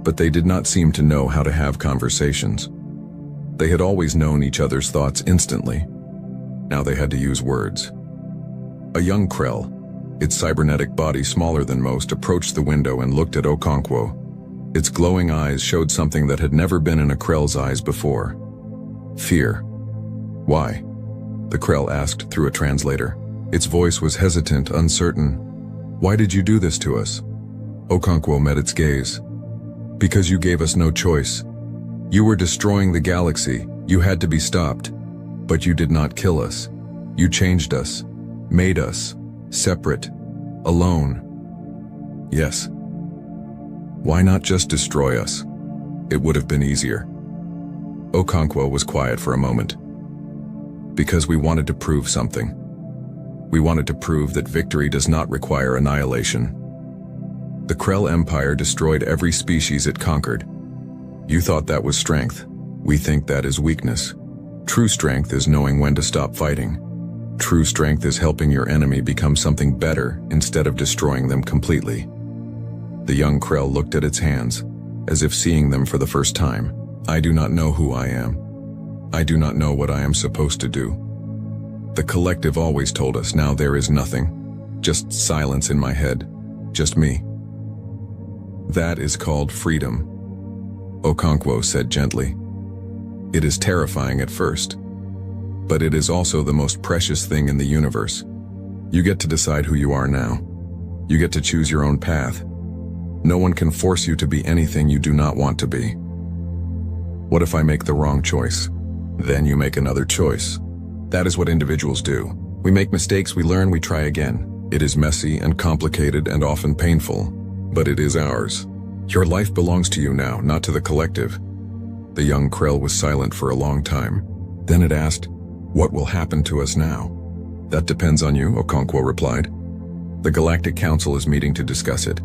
but they did not seem to know how to have conversations. They had always known each other's thoughts instantly. Now they had to use words. A young Krell, its cybernetic body smaller than most, approached the window and looked at Okonkwo. Its glowing eyes showed something that had never been in a Krell's eyes before. Fear. "Why?" the Krell asked through a translator. Its voice was hesitant, uncertain. "Why did you do this to us?" Okonkwo met its gaze. "Because you gave us no choice. You were destroying the galaxy. You had to be stopped. But you did not kill us. You changed us, made us separate. Alone. Yes. Why not just destroy us? It would have been easier. Okonkwo was quiet for a moment. Because we wanted to prove something. We wanted to prove that victory does not require annihilation. The Krell Empire destroyed every species it conquered. You thought that was strength. We think that is weakness. True strength is knowing when to stop fighting. True strength is helping your enemy become something better instead of destroying them completely. The young Krell looked at its hands, as if seeing them for the first time. I do not know who I am. I do not know what I am supposed to do. The collective always told us now there is nothing. Just silence in my head. Just me. That is called freedom. Okonkwo said gently. It is terrifying at first. But it is also the most precious thing in the universe. You get to decide who you are now. You get to choose your own path. No one can force you to be anything you do not want to be. What if I make the wrong choice? Then you make another choice. That is what individuals do. We make mistakes, we learn, we try again. It is messy and complicated and often painful, but it is ours. Your life belongs to you now, not to the collective. The young Krell was silent for a long time. Then it asked, what will happen to us now? That depends on you, Okonkwo replied. The Galactic Council is meeting to discuss it.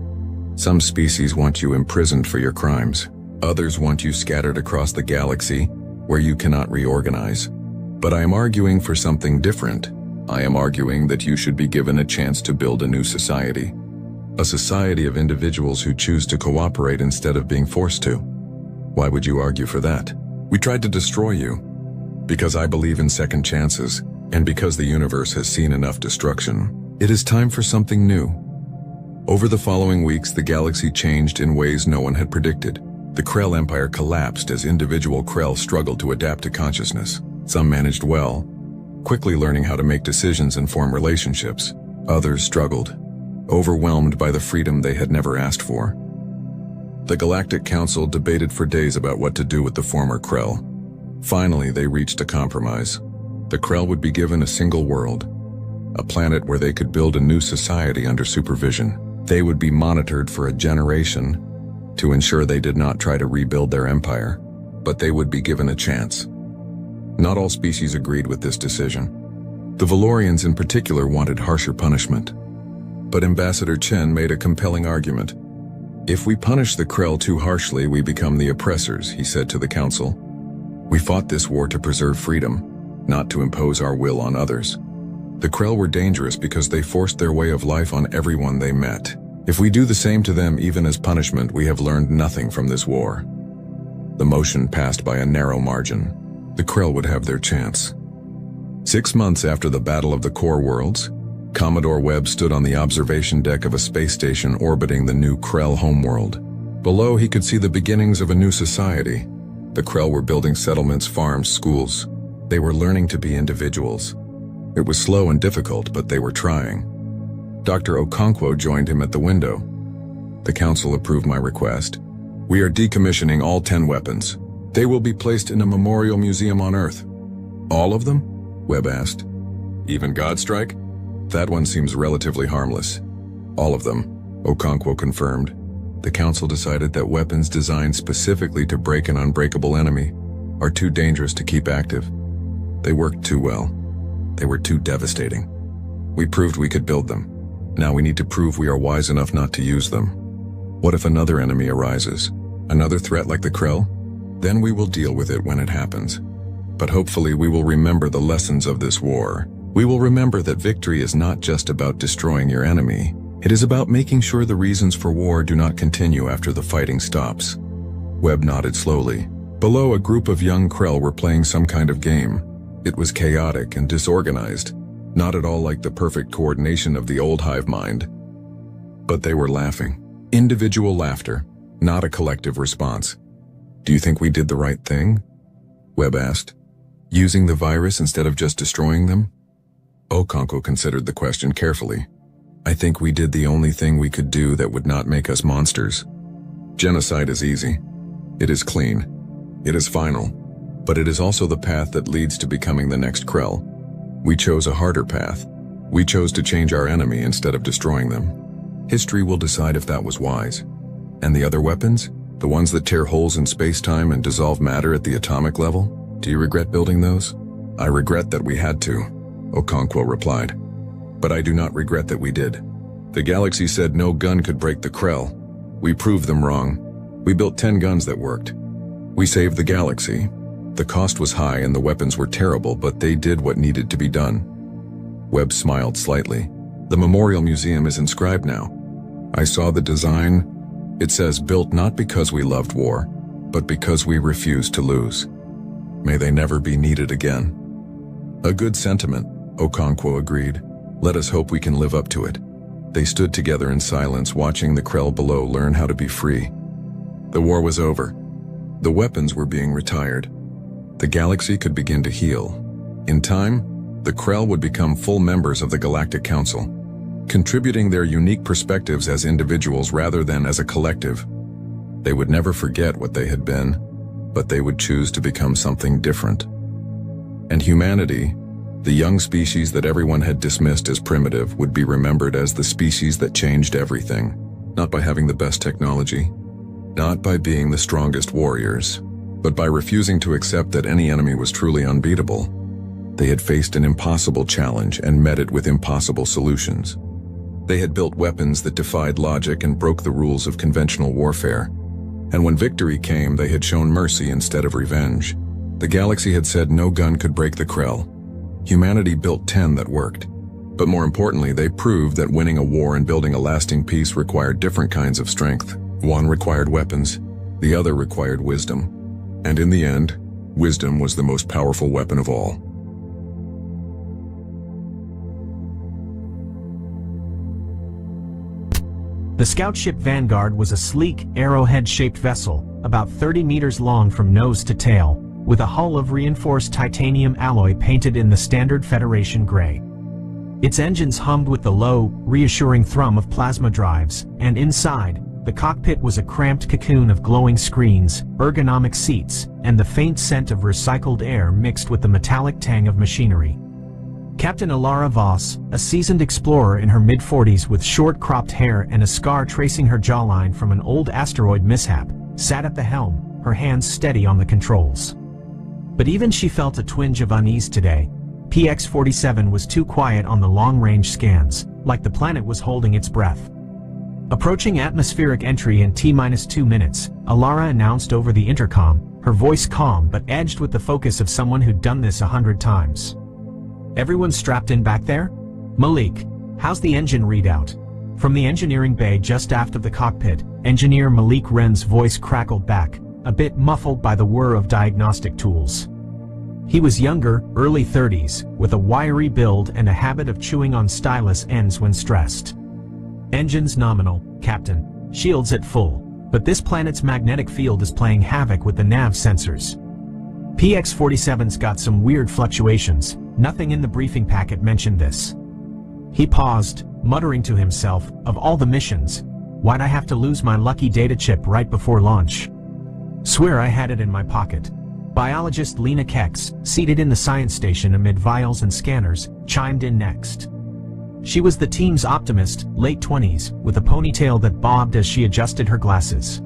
Some species want you imprisoned for your crimes. Others want you scattered across the galaxy, where you cannot reorganize. But I am arguing for something different. I am arguing that you should be given a chance to build a new society. A society of individuals who choose to cooperate instead of being forced to. Why would you argue for that? We tried to destroy you. Because I believe in second chances, and because the universe has seen enough destruction. It is time for something new. Over the following weeks, the galaxy changed in ways no one had predicted. The Krell Empire collapsed as individual Krell struggled to adapt to consciousness. Some managed well, quickly learning how to make decisions and form relationships. Others struggled, overwhelmed by the freedom they had never asked for. The Galactic Council debated for days about what to do with the former Krell. Finally, they reached a compromise. The Krell would be given a single world, a planet where they could build a new society under supervision. They would be monitored for a generation to ensure they did not try to rebuild their empire, but they would be given a chance. Not all species agreed with this decision. The Valorians in particular wanted harsher punishment. But Ambassador Chen made a compelling argument. If we punish the Krell too harshly, we become the oppressors, he said to the council. We fought this war to preserve freedom, not to impose our will on others. The Krell were dangerous because they forced their way of life on everyone they met. If we do the same to them even as punishment, we have learned nothing from this war. The motion passed by a narrow margin. The Krell would have their chance. 6 months after the Battle of the Core Worlds, Commodore Webb stood on the observation deck of a space station orbiting the new Krell homeworld. Below, he could see the beginnings of a new society. The Krell were building settlements, farms, schools. They were learning to be individuals. It was slow and difficult, but they were trying. Dr. Okonkwo joined him at the window. The council approved my request. We are decommissioning all 10 weapons. They will be placed in a memorial museum on Earth. All of them? Webb asked. Even Godstrike? That one seems relatively harmless. All of them, Okonkwo confirmed. The council decided that weapons designed specifically to break an unbreakable enemy are too dangerous to keep active. They worked too well. They were too devastating. We proved we could build them. Now we need to prove we are wise enough not to use them. What if another enemy arises? Another threat like the Krell? Then we will deal with it when it happens. But hopefully we will remember the lessons of this war. We will remember that victory is not just about destroying your enemy. It is about making sure the reasons for war do not continue after the fighting stops. Webb nodded slowly. Below, a group of young Krell were playing some kind of game. It was chaotic and disorganized, not at all like the perfect coordination of the old hive mind. But they were laughing. Individual laughter, not a collective response. Do you think we did the right thing? Webb asked. Using the virus instead of just destroying them? Okonkwo considered the question carefully. I think we did the only thing we could do that would not make us monsters. Genocide is easy. It is clean. It is final. But it is also the path that leads to becoming the next Krell. We chose a harder path, We chose to change our enemy instead of destroying them. History will decide if that was wise. And the other weapons? The ones that tear holes in space-time and dissolve matter at the atomic level? Do you regret building those? I regret that we had to, Okonkwo replied. But I do not regret that we did. The galaxy said no gun could break the Krell. We proved them wrong. We built 10 guns that worked. We saved the galaxy. The cost was high and the weapons were terrible, but they did what needed to be done. Webb smiled slightly. The Memorial Museum is inscribed now. I saw the design. It says, built not because we loved war, but because we refused to lose. May they never be needed again. A good sentiment, Okonkwo agreed. Let us hope we can live up to it. They stood together in silence, watching the Krell below learn how to be free. The war was over. The weapons were being retired. The galaxy could begin to heal. In time, the Krell would become full members of the Galactic Council, contributing their unique perspectives as individuals rather than as a collective. They would never forget what they had been, but they would choose to become something different. And humanity, the young species that everyone had dismissed as primitive, would be remembered as the species that changed everything, not by having the best technology, not by being the strongest warriors, but by refusing to accept that any enemy was truly unbeatable. They had faced an impossible challenge and met it with impossible solutions. They had built weapons that defied logic and broke the rules of conventional warfare. And when victory came, they had shown mercy instead of revenge. The galaxy had said no gun could break the Krell. Humanity built 10 that worked. But more importantly, they proved that winning a war and building a lasting peace required different kinds of strength. One required weapons, the other required wisdom. And in the end, wisdom was the most powerful weapon of all. The scout ship Vanguard was a sleek, arrowhead-shaped vessel, about 30 meters long from nose to tail, with a hull of reinforced titanium alloy painted in the standard Federation gray. Its engines hummed with the low, reassuring thrum of plasma drives, and inside, the cockpit was a cramped cocoon of glowing screens, ergonomic seats, and the faint scent of recycled air mixed with the metallic tang of machinery. Captain Alara Voss, a seasoned explorer in her mid-40s with short cropped hair and a scar tracing her jawline from an old asteroid mishap, sat at the helm, her hands steady on the controls. But even she felt a twinge of unease today. PX-47 was too quiet on the long-range scans, like the planet was holding its breath. Approaching atmospheric entry in T-2 minutes, Alara announced over the intercom, her voice calm but edged with the focus of someone who'd done this 100 times. Everyone strapped in back there? Malik, how's the engine readout? From the engineering bay just aft of the cockpit, engineer Malik Wren's voice crackled back, a bit muffled by the whir of diagnostic tools. He was younger, early 30s, with a wiry build and a habit of chewing on stylus ends when stressed. Engines nominal, Captain. Shields at full. But this planet's magnetic field is playing havoc with the nav sensors. PX-47's got some weird fluctuations. Nothing in the briefing packet mentioned this. He paused, muttering to himself, of all the missions, why'd I have to lose my lucky data chip right before launch? Swear I had it in my pocket. Biologist Lena Kex, seated in the science station amid vials and scanners, chimed in next. She was the team's optimist, late 20s, with a ponytail that bobbed as she adjusted her glasses.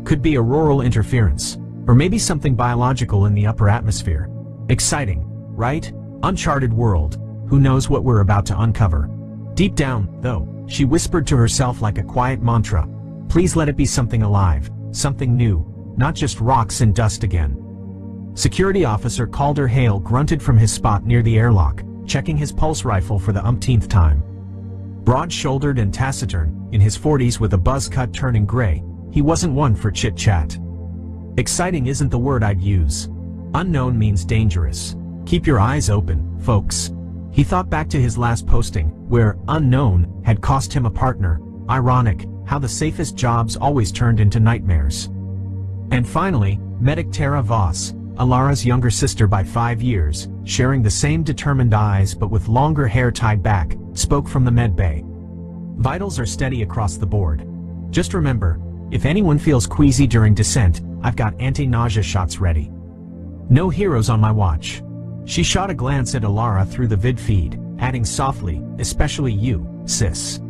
Could be auroral interference, or maybe something biological in the upper atmosphere. Exciting, right? Uncharted world. Who knows what we're about to uncover? Deep down, though, she whispered to herself like a quiet mantra. Please let it be something alive, something new, not just rocks and dust again. Security officer Calder Hale grunted from his spot near the airlock, checking his pulse rifle for the umpteenth time. Broad-shouldered and taciturn, in his 40s with a buzz cut turning gray, he wasn't one for chit-chat. Exciting isn't the word I'd use. Unknown means dangerous. Keep your eyes open, folks. He thought back to his last posting, where unknown had cost him a partner. Ironic, how the safest jobs always turned into nightmares. And finally, Medic Tara Voss, Alara's younger sister by 5 years, sharing the same determined eyes but with longer hair tied back, spoke from the med bay. Vitals are steady across the board. Just remember, if anyone feels queasy during descent, I've got anti-nausea shots ready. No heroes on my watch. She shot a glance at Alara through the vid feed, adding softly, especially you, sis.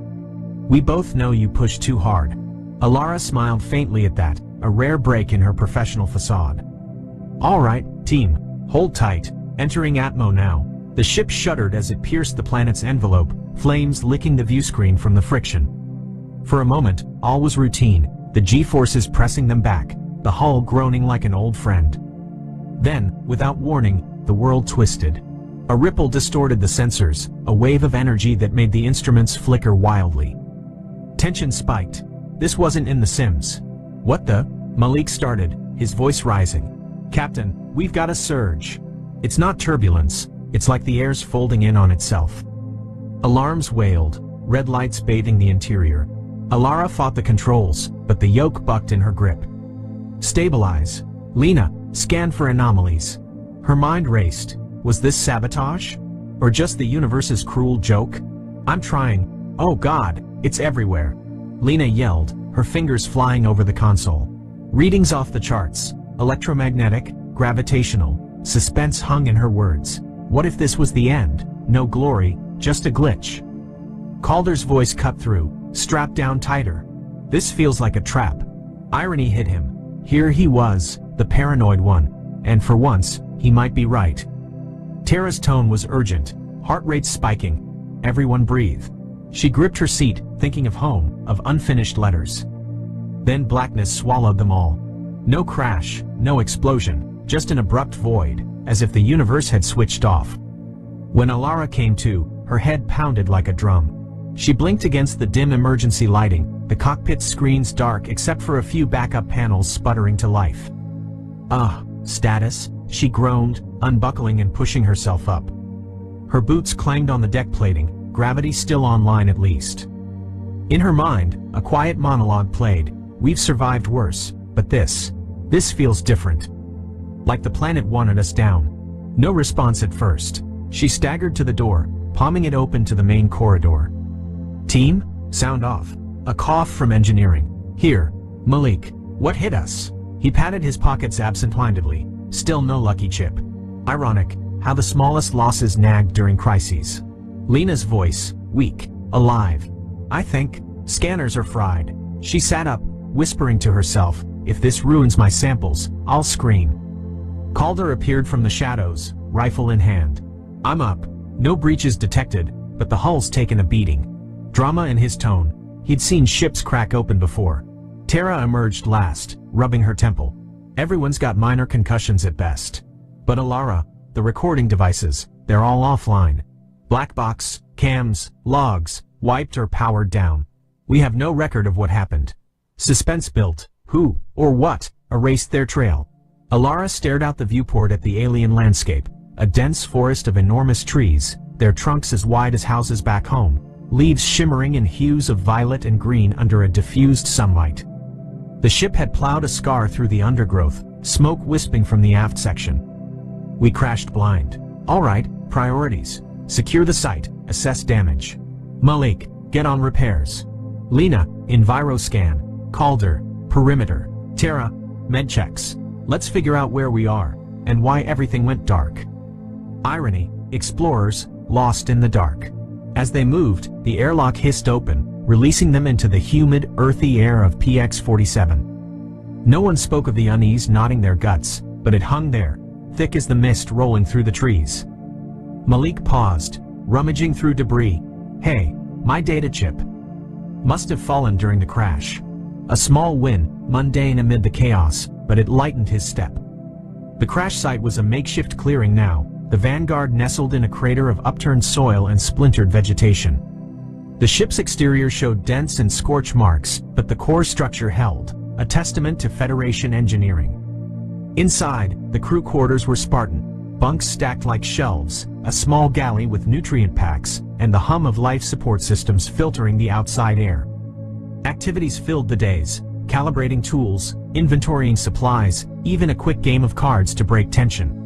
We both know you push too hard. Alara smiled faintly at that, a rare break in her professional facade. All right, team, hold tight, entering Atmo now. The ship shuddered as it pierced the planet's envelope, flames licking the viewscreen from the friction. For a moment, all was routine, the G-forces pressing them back, the hull groaning like an old friend. Then, without warning, the world twisted. A ripple distorted the sensors, a wave of energy that made the instruments flicker wildly. Tension spiked. This wasn't in the Sims. What the? Malik started, his voice rising. Captain, we've got a surge. It's not turbulence, it's like the air's folding in on itself. Alarms wailed, red lights bathing the interior. Alara fought the controls, but the yoke bucked in her grip. Stabilize. Lena, scan for anomalies. Her mind raced. Was this sabotage? Or just the universe's cruel joke? I'm trying. Oh God, it's everywhere. Lena yelled, her fingers flying over the console. Readings off the charts. Electromagnetic, gravitational. Suspense hung in her words. What if this was the end? No glory, just a glitch. Calder's voice cut through. Strap down tighter. This feels like a trap. Irony hit him. Here he was, the paranoid one. And for once, he might be right. Tara's tone was urgent, heart rate spiking. Everyone breathe. She gripped her seat, thinking of home, of unfinished letters. Then blackness swallowed them all. No crash, no explosion, just an abrupt void, as if the universe had switched off. When Alara came to, her head pounded like a drum. She blinked against the dim emergency lighting, the cockpit's screens dark except for a few backup panels sputtering to life. Status, she groaned, unbuckling and pushing herself up. Her boots clanged on the deck plating, gravity still online at least. In her mind, a quiet monologue played. We've survived worse, but this feels different. Like the planet wanted us down. No response at first. She staggered to the door, palming it open to the main corridor. Team? Sound off. A cough from engineering. Here, Malik. What hit us? He patted his pockets absent-mindedly. Still no lucky chip. Ironic, how the smallest losses nagged during crises. Lena's voice, weak, alive. I think, scanners are fried. She sat up, whispering to herself, if this ruins my samples, I'll scream. Calder appeared from the shadows, rifle in hand. I'm up. No breaches detected, but the hull's taken a beating. Drama in his tone. He'd seen ships crack open before. Tara emerged last, rubbing her temple. Everyone's got minor concussions at best. But Alara, the recording devices, they're all offline. Black box, cams, logs, wiped or powered down. We have no record of what happened. Suspense built. Who, or what, erased their trail? Alara stared out the viewport at the alien landscape, a dense forest of enormous trees, their trunks as wide as houses back home, leaves shimmering in hues of violet and green under a diffused sunlight. The ship had plowed a scar through the undergrowth, smoke wisping from the aft section. We crashed blind. All right, priorities. Secure the site, assess damage. Malik, get on repairs. Lena, enviroscan. Calder, perimeter. Tara, med checks. Let's figure out where we are, and why everything went dark. Irony, explorers, lost in the dark. As they moved, the airlock hissed open, releasing them into the humid, earthy air of PX-47. No one spoke of the unease knotting their guts, but it hung there, thick as the mist rolling through the trees. Malik paused, rummaging through debris. Hey, my data chip. Must have fallen during the crash. A small win, mundane amid the chaos, but it lightened his step. The crash site was a makeshift clearing now, the Vanguard nestled in a crater of upturned soil and splintered vegetation. The ship's exterior showed dents and scorch marks, but the core structure held, a testament to Federation engineering. Inside, the crew quarters were Spartan, bunks stacked like shelves, a small galley with nutrient packs, and the hum of life support systems filtering the outside air. Activities filled the days, calibrating tools, inventorying supplies, even a quick game of cards to break tension.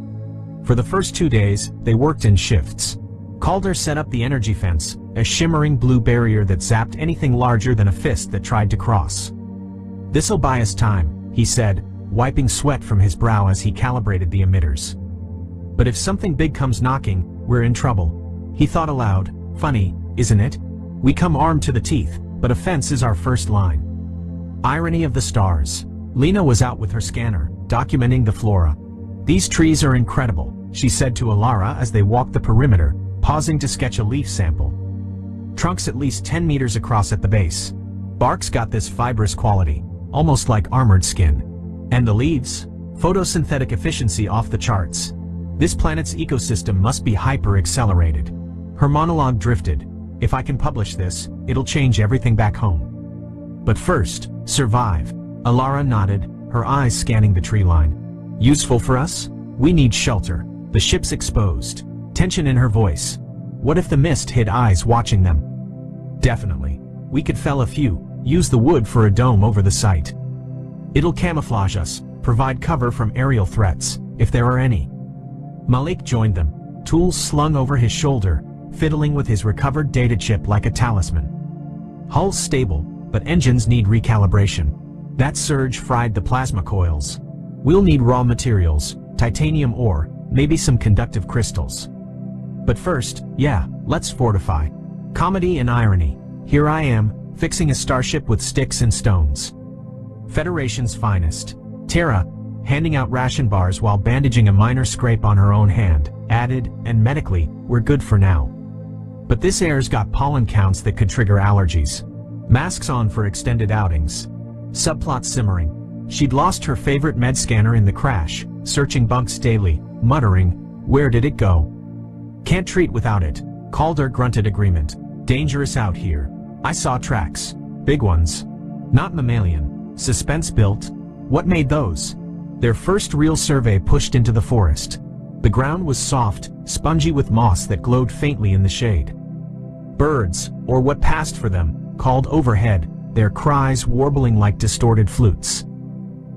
For the first 2 days, they worked in shifts. Calder set up the energy fence, a shimmering blue barrier that zapped anything larger than a fist that tried to cross. This'll buy us time, he said, wiping sweat from his brow as he calibrated the emitters. But if something big comes knocking, we're in trouble. He thought aloud, funny, isn't it? We come armed to the teeth, but offense is our first line. Irony of the stars. Lena was out with her scanner, documenting the flora. These trees are incredible, she said to Alara as they walked the perimeter, pausing to sketch a leaf sample. Trunks at least 10 meters across at the base. Bark's got this fibrous quality, almost like armored skin. And the leaves? Photosynthetic efficiency off the charts. This planet's ecosystem must be hyper-accelerated. Her monologue drifted. If I can publish this, it'll change everything back home. But first, survive. Alara nodded, her eyes scanning the tree line. Useful for us? We need shelter. The ship's exposed. Tension in her voice. What if the mist hid eyes watching them? Definitely. We could fell a few, use the wood for a dome over the site. It'll camouflage us, provide cover from aerial threats, if there are any. Malik joined them, tools slung over his shoulder, fiddling with his recovered data chip like a talisman. Hull's stable, but engines need recalibration. That surge fried the plasma coils. We'll need raw materials, titanium ore, maybe some conductive crystals. But first, let's fortify. Comedy and irony. Here I am, fixing a starship with sticks and stones. Federation's finest. Tara, handing out ration bars while bandaging a minor scrape on her own hand, added, and medically, we're good for now. But this air's got pollen counts that could trigger allergies. Masks on for extended outings. Subplot simmering. She'd lost her favorite med scanner in the crash, searching bunks daily, muttering, where did it go? Can't treat without it. Calder grunted agreement. Dangerous out here. I saw tracks. Big ones. Not mammalian. Suspense built. What made those? Their first real survey pushed into the forest. The ground was soft, spongy with moss that glowed faintly in the shade. Birds, or what passed for them, called overhead, their cries warbling like distorted flutes.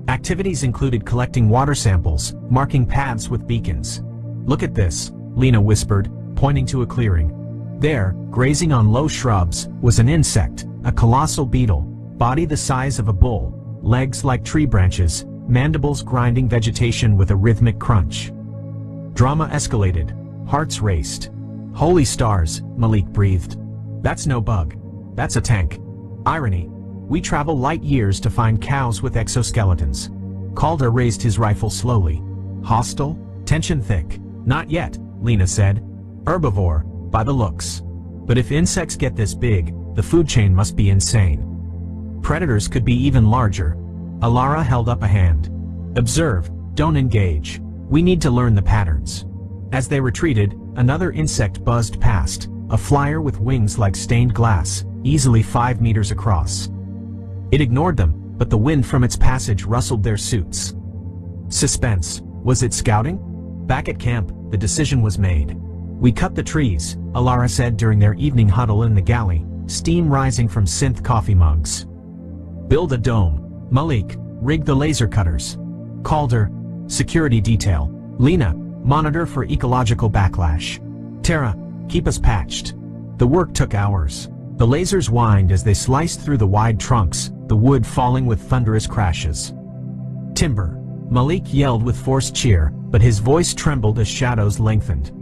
Activities included collecting water samples, marking paths with beacons. Look at this, Lena whispered, pointing to a clearing. There, grazing on low shrubs, was an insect, a colossal beetle, body the size of a bull, legs like tree branches, mandibles grinding vegetation with a rhythmic crunch. Drama escalated. Hearts raced. Holy stars, Malik breathed. That's no bug. That's a tank. Irony. We travel light years to find cows with exoskeletons. Calder raised his rifle slowly. Hostile? Tension thick. Not yet, Lena said. Herbivore, by the looks. But if insects get this big, the food chain must be insane. Predators could be even larger. Alara held up a hand. Observe, don't engage. We need to learn the patterns. As they retreated, another insect buzzed past, a flyer with wings like stained glass, easily 5 meters across. It ignored them, but the wind from its passage rustled their suits. Suspense. Was it scouting? Back at camp, the decision was made. We cut the trees, Alara said during their evening huddle in the galley, steam rising from synth coffee mugs. Build a dome. Malik, rig the laser cutters. Calder, security detail. Lena, monitor for ecological backlash. Tara, keep us patched. The work took hours. The lasers whined as they sliced through the wide trunks, the wood falling with thunderous crashes. Timber. Malik yelled with forced cheer, but his voice trembled as shadows lengthened.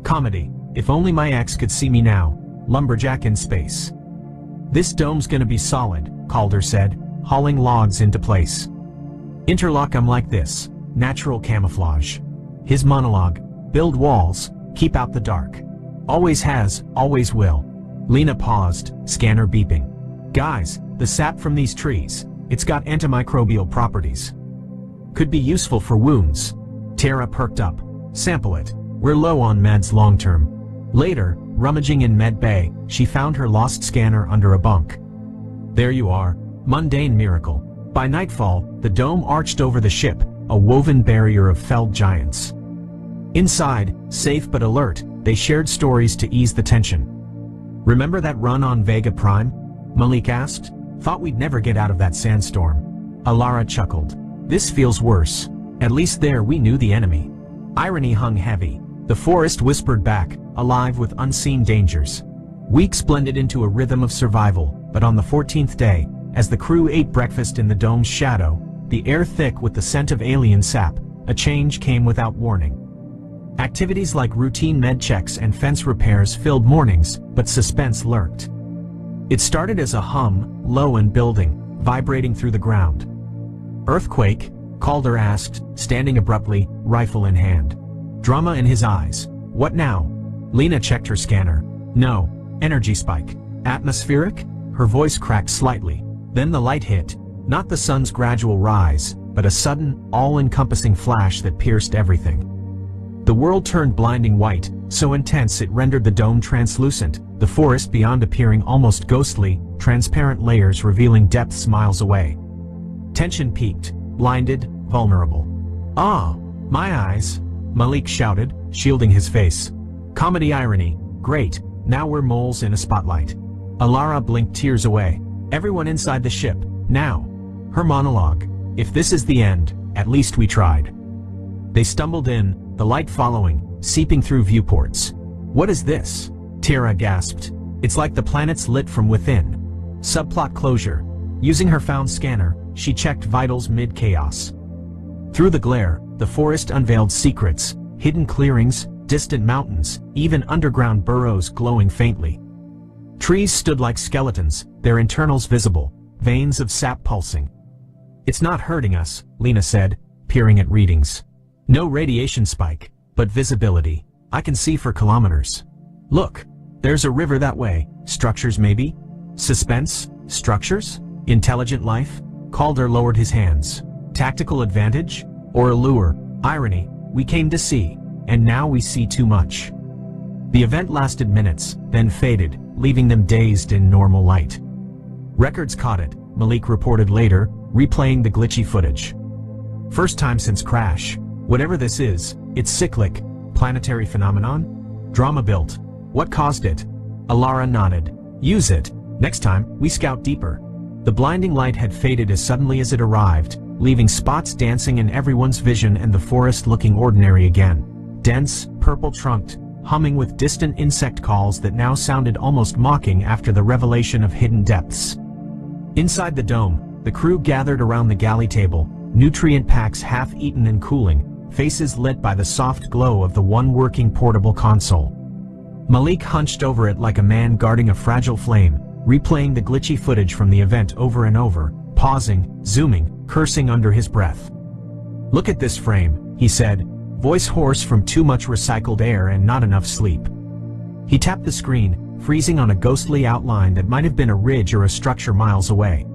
Comedy. If only my ex could see me now. Lumberjack in space. This dome's gonna be solid, Calder said, hauling logs into place. Interlock 'em like this. Natural camouflage. His monologue. Build walls, keep out the dark. Always has, always will. Lena paused, scanner beeping. Guys, the sap from these trees, it's got antimicrobial properties. Could be useful for wounds. Tara perked up. Sample it. We're low on meds long term. Later, rummaging in med bay, she found her lost scanner under a bunk. There you are. Mundane miracle. By nightfall, the dome arched over the ship, a woven barrier of felled giants. Inside, safe but alert, they shared stories to ease the tension. Remember that run on Vega Prime? Malik asked. Thought we'd never get out of that sandstorm. Alara chuckled. This feels worse. At least there we knew the enemy. Irony hung heavy. The forest whispered back, alive with unseen dangers. Weeks blended into a rhythm of survival, but on the 14th day, as the crew ate breakfast in the dome's shadow, the air thick with the scent of alien sap, a change came without warning. Activities like routine med checks and fence repairs filled mornings, but suspense lurked. It started as a hum, low and building, vibrating through the ground. "Earthquake?" Calder asked, standing abruptly, rifle in hand. Drama in his eyes. "What now?" Lena checked her scanner. "No. Energy spike. Atmospheric?" Her voice cracked slightly. Then the light hit. Not the sun's gradual rise, but a sudden, all-encompassing flash that pierced everything. The world turned blinding white, so intense it rendered the dome translucent, the forest beyond appearing almost ghostly, transparent layers revealing depths miles away. Tension peaked, blinded, vulnerable. "Ah, my eyes!" Malik shouted, shielding his face. Comedy irony. "Great, now we're moles in a spotlight." Alara blinked tears away. "Everyone inside the ship, now." Her monologue. "If this is the end, at least we tried." They stumbled in, the light following, seeping through viewports. "What is this?" Tara gasped. "It's like the planet's lit from within." Subplot closure. Using her found scanner, she checked vitals mid-chaos. Through the glare, the forest unveiled secrets, hidden clearings, distant mountains, even underground burrows glowing faintly. Trees stood like skeletons, their internals visible, veins of sap pulsing. "It's not hurting us," Lena said, peering at readings. "No radiation spike, but visibility. I can see for kilometers. Look, there's a river that way. Structures maybe? Suspense? Structures? Intelligent life?" Calder lowered his hands. "Tactical advantage? Or allure? Irony? We came to see, and now we see too much." The event lasted minutes, then faded, leaving them dazed in normal light. Records caught it, Malik reported later, replaying the glitchy footage. "First time since crash. Whatever this is, it's cyclic. Planetary phenomenon? Drama built. What caused it?" Alara nodded. "Use it. Next time, we scout deeper." The blinding light had faded as suddenly as it arrived, leaving spots dancing in everyone's vision and the forest looking ordinary again. Dense, purple-trunked, humming with distant insect calls that now sounded almost mocking after the revelation of hidden depths. Inside the dome, the crew gathered around the galley table, nutrient packs half-eaten and cooling, faces lit by the soft glow of the one working portable console. Malik hunched over it like a man guarding a fragile flame, replaying the glitchy footage from the event over and over, pausing, zooming, cursing under his breath. "Look at this frame," he said, voice hoarse from too much recycled air and not enough sleep. He tapped the screen, freezing on a ghostly outline that might have been a ridge or a structure miles away.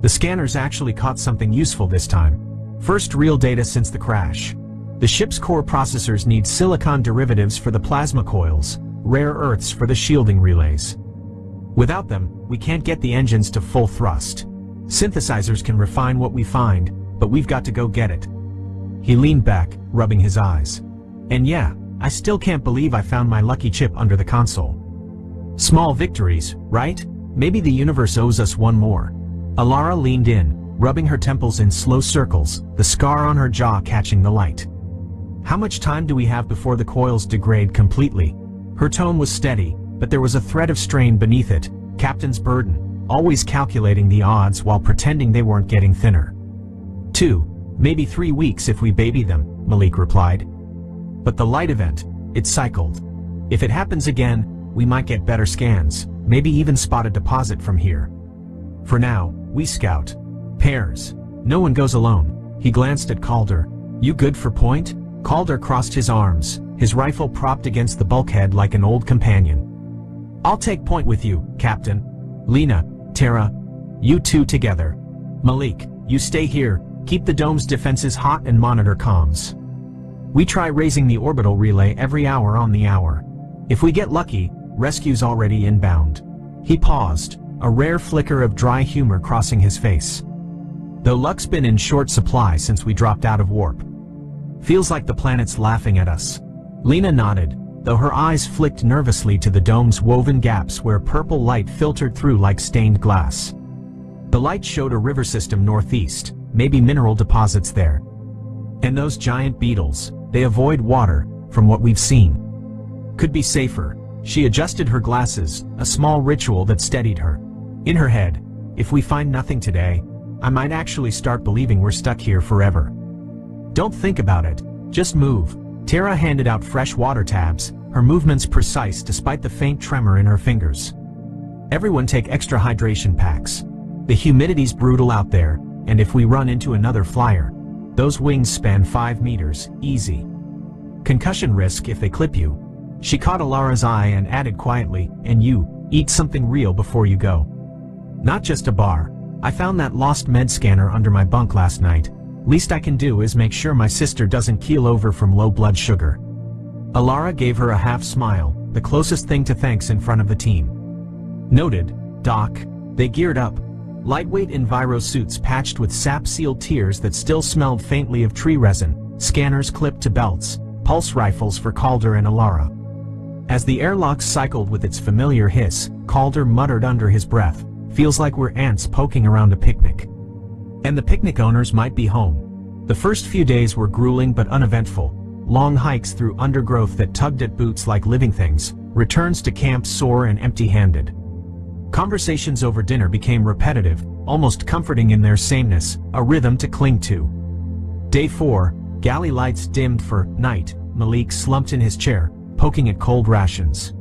The scanners actually caught something useful this time. First real data since the crash. The ship's core processors need silicon derivatives for the plasma coils, rare earths for the shielding relays. Without them, we can't get the engines to full thrust. Synthesizers can refine what we find, but we've got to go get it. He leaned back, rubbing his eyes. "And yeah, I still can't believe I found my lucky chip under the console." Small victories, right? Maybe the universe owes us one more. Alara leaned in, rubbing her temples in slow circles, the scar on her jaw catching the light. "How much time do we have before the coils degrade completely?" Her tone was steady, but there was a thread of strain beneath it, captain's burden, always calculating the odds while pretending they weren't getting thinner. 2, maybe 3 weeks if we baby them, Malik replied. "But the light event, it cycled. If it happens again, we might get better scans, maybe even spot a deposit from here. For now, we scout. Pairs. No one goes alone." He glanced at Calder. "You good for point?" Calder crossed his arms, his rifle propped against the bulkhead like an old companion. "I'll take point with you, Captain. Lena, Tara, you two together. Malik, you stay here, keep the dome's defenses hot and monitor comms. We try raising the orbital relay every hour on the hour. If we get lucky, rescue's already inbound." He paused, a rare flicker of dry humor crossing his face. "Though luck's been in short supply since we dropped out of warp. Feels like the planet's laughing at us." Lena nodded, though her eyes flicked nervously to the dome's woven gaps where purple light filtered through like stained glass. The light showed a river system northeast, maybe mineral deposits there. "And those giant beetles, they avoid water, from what we've seen. Could be safer." She adjusted her glasses, a small ritual that steadied her. In her head, if we find nothing today, I might actually start believing we're stuck here forever. "Don't think about it, just move." Tara handed out fresh water tabs, her movements precise despite the faint tremor in her fingers. Everyone take extra hydration packs. The humidity's brutal out there, and if we run into another flyer, those wings span 5 meters, easy. Concussion risk if they clip you. She caught Alara's eye and added quietly, and you, eat something real before you go. Not just a bar. I found that lost med scanner under my bunk last night. Least I can do is make sure my sister doesn't keel over from low blood sugar. Alara gave her a half smile, the closest thing to thanks in front of the team. Noted, Doc. They geared up. Lightweight enviro suits patched with sap-sealed tears that still smelled faintly of tree resin, scanners clipped to belts, pulse rifles for Calder and Alara. As the airlock cycled with its familiar hiss, Calder muttered under his breath, "Feels like we're ants poking around a picnic." And the picnic owners might be home. The first few days were grueling but uneventful. Long hikes through undergrowth that tugged at boots like living things, returns to camp sore and empty-handed. Conversations over dinner became repetitive, almost comforting in their sameness, a rhythm to cling to. Day 4, galley lights dimmed for night. Malik slumped in his chair, poking at cold rations.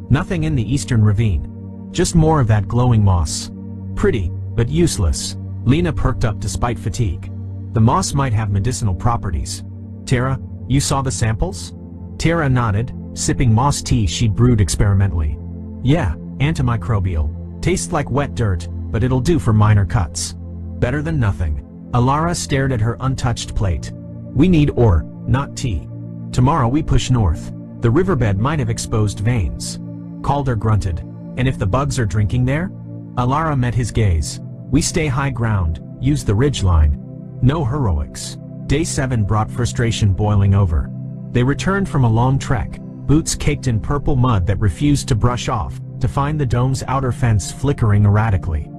Nothing in the eastern ravine. Just more of that glowing moss. Pretty, but useless. Lena perked up despite fatigue. The moss might have medicinal properties. Tara, you saw the samples? Tara nodded, sipping moss tea she'd brewed experimentally. Yeah, antimicrobial. Tastes like wet dirt, but it'll do for minor cuts. Better than nothing. Alara stared at her untouched plate. We need ore, not tea. Tomorrow we push north. The riverbed might have exposed veins. Calder grunted. And if the bugs are drinking there? Alara met his gaze. We stay high ground, use the ridgeline. No heroics. Day 7 brought frustration boiling over. They returned from a long trek, boots caked in purple mud that refused to brush off, to find the dome's outer fence flickering erratically.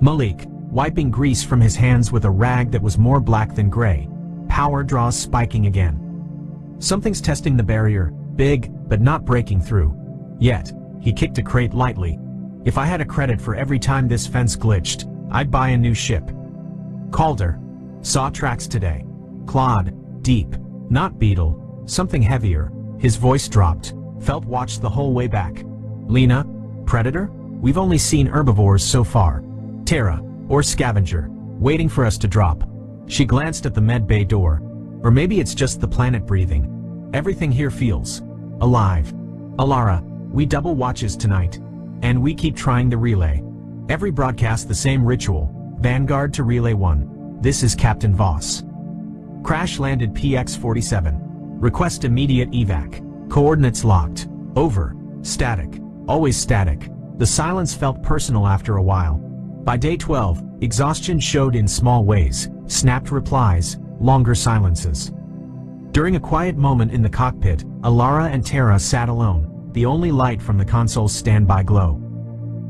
Malik, wiping grease from his hands with a rag that was more black than gray. Power draws spiking again. Something's testing the barrier, big, but not breaking through. Yet, he kicked a crate lightly. If I had a credit for every time this fence glitched, I'd buy a new ship. Calder. Saw tracks today. Clod. Deep. Not beetle. Something heavier. His voice dropped. Felt watched the whole way back. Lena. Predator? We've only seen herbivores so far. Tara. Or scavenger. Waiting for us to drop. She glanced at the med bay door. Or maybe it's just the planet breathing. Everything here feels alive. Alara, we double watches tonight. And we keep trying the relay. Every broadcast the same ritual. Vanguard to Relay 1. This is Captain Voss. Crash landed PX-47. Request immediate evac. Coordinates locked. Over. Static. Always static. The silence felt personal after a while. By day 12, exhaustion showed in small ways. Snapped replies. Longer silences. During a quiet moment in the cockpit, Alara and Tara sat alone. The only light from the console's standby glow.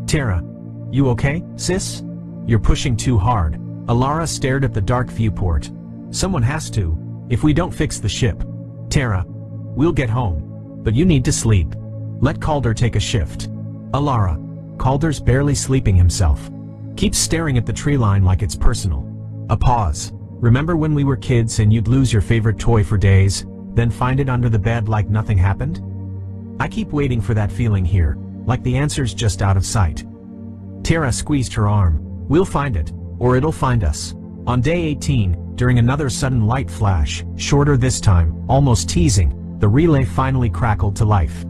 Tara. You okay, sis? You're pushing too hard. Alara stared at the dark viewport. Someone has to. If we don't fix the ship. Tara. We'll get home. But you need to sleep. Let Calder take a shift. Alara. Calder's barely sleeping himself. Keeps staring at the tree line like it's personal. A pause. Remember when we were kids and you'd lose your favorite toy for days, then find it under the bed like nothing happened? I keep waiting for that feeling here, like the answer's just out of sight. Tara squeezed her arm. We'll find it, or it'll find us. On day 18, during another sudden light flash, shorter this time, almost teasing, the relay finally crackled to life.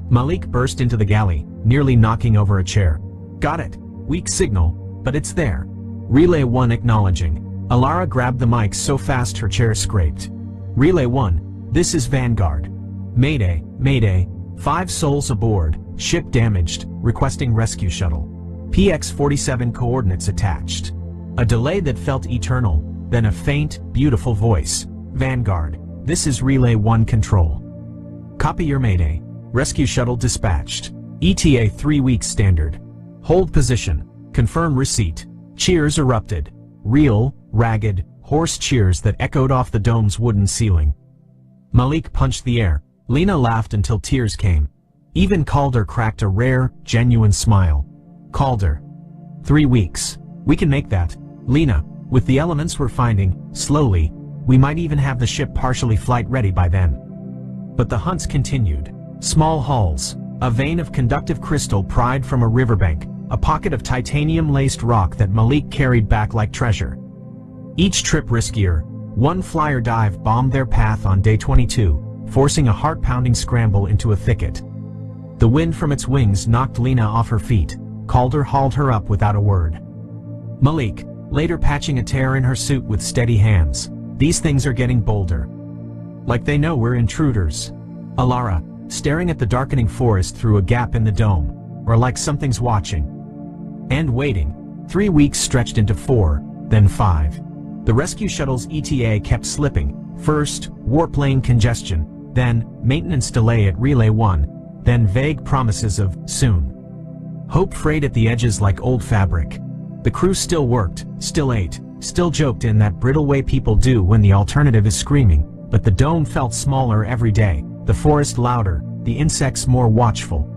Malik burst into the galley, nearly knocking over a chair. Got it. Weak signal, but it's there. Relay 1 acknowledging. Alara grabbed the mic so fast her chair scraped. Relay 1, this is Vanguard. Mayday, Mayday, 5 souls aboard, ship damaged, requesting rescue shuttle. PX-47 coordinates attached. A delay that felt eternal, then a faint, beautiful voice. Vanguard, this is Relay 1 control. Copy your Mayday. Rescue shuttle dispatched. ETA 3 weeks standard. Hold position. Confirm receipt. Cheers erupted. Real, ragged, hoarse cheers that echoed off the dome's wooden ceiling. Malik punched the air. Lena laughed until tears came. Even Calder cracked a rare, genuine smile. Calder. 3 weeks. We can make that. Lena, with the elements we're finding, slowly, We might even have the ship partially flight-ready by then. But the hunts continued. Small hulls, a vein of conductive crystal pried from a riverbank, a pocket of titanium-laced rock that Malik carried back like treasure. Each trip riskier. One flyer dive bombed their path on day 22, forcing a heart-pounding scramble into a thicket. The wind from its wings knocked Lena off her feet. Calder hauled her up without a word. Malik, later patching a tear in her suit with steady hands. These things are getting bolder. Like they know we're intruders. Alara, staring at the darkening forest through a gap in the dome. Or like something's watching. And waiting. 3 weeks stretched into 4, then 5. The rescue shuttle's ETA kept slipping. First, warp lane congestion. Then, maintenance delay at Relay 1. Then vague promises of soon. Hope frayed at the edges like old fabric. The crew still worked, still ate, still joked in that brittle way people do when the alternative is screaming, but the dome felt smaller every day, the forest louder, the insects more watchful.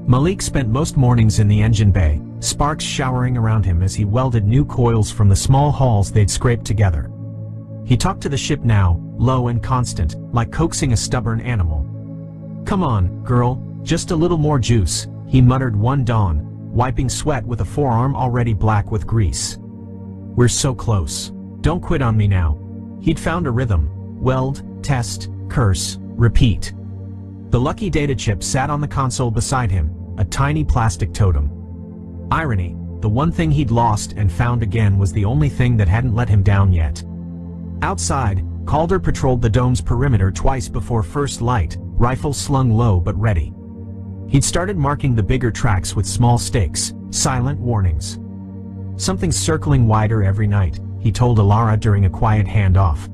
Malik spent most mornings in the engine bay, sparks showering around him as he welded new coils from the small hulls they'd scraped together. He talked to the ship now, low and constant, like coaxing a stubborn animal. "Come on, girl, just a little more juice," he muttered one dawn, wiping sweat with a forearm already black with grease. "We're so close. Don't quit on me now." He'd found a rhythm. Weld, test, curse, repeat. The lucky data chip sat on the console beside him, a tiny plastic totem. Irony, the one thing he'd lost and found again was the only thing that hadn't let him down yet. Outside, Calder patrolled the dome's perimeter twice before first light, rifle slung low but ready. He'd started marking the bigger tracks with small stakes, silent warnings. "Something's circling wider every night," he told Alara during a quiet handoff.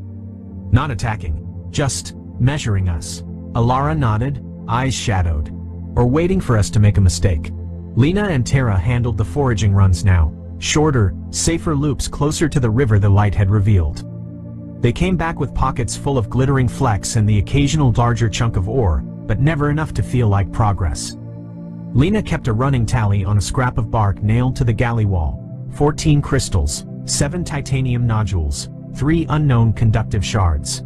"Not attacking, just measuring us." Alara nodded, eyes shadowed. "Or waiting for us to make a mistake." Lena and Tara handled the foraging runs now, shorter, safer loops closer to the river the light had revealed. They came back with pockets full of glittering flecks and the occasional larger chunk of ore, but never enough to feel like progress. Lena kept a running tally on a scrap of bark nailed to the galley wall. 14 crystals, 7 titanium nodules, 3 unknown conductive shards.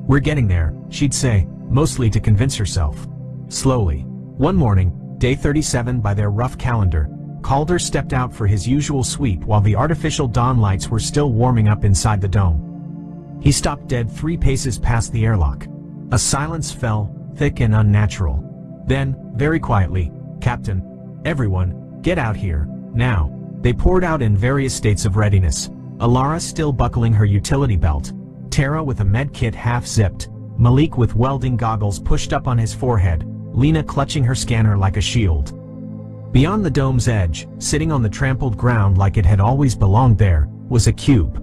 "We're getting there," she'd say, mostly to convince herself. Slowly. One morning, day 37 by their rough calendar, Calder stepped out for his usual sweep while the artificial dawn lights were still warming up inside the dome. He stopped dead 3 paces past the airlock. A silence fell, thick and unnatural. Then, very quietly, "Captain, everyone, get out here, now." They poured out in various states of readiness. Alara still buckling her utility belt. Tara with a med kit half-zipped. Malik with welding goggles pushed up on his forehead. Lena clutching her scanner like a shield. Beyond the dome's edge, sitting on the trampled ground like it had always belonged there, was a cube.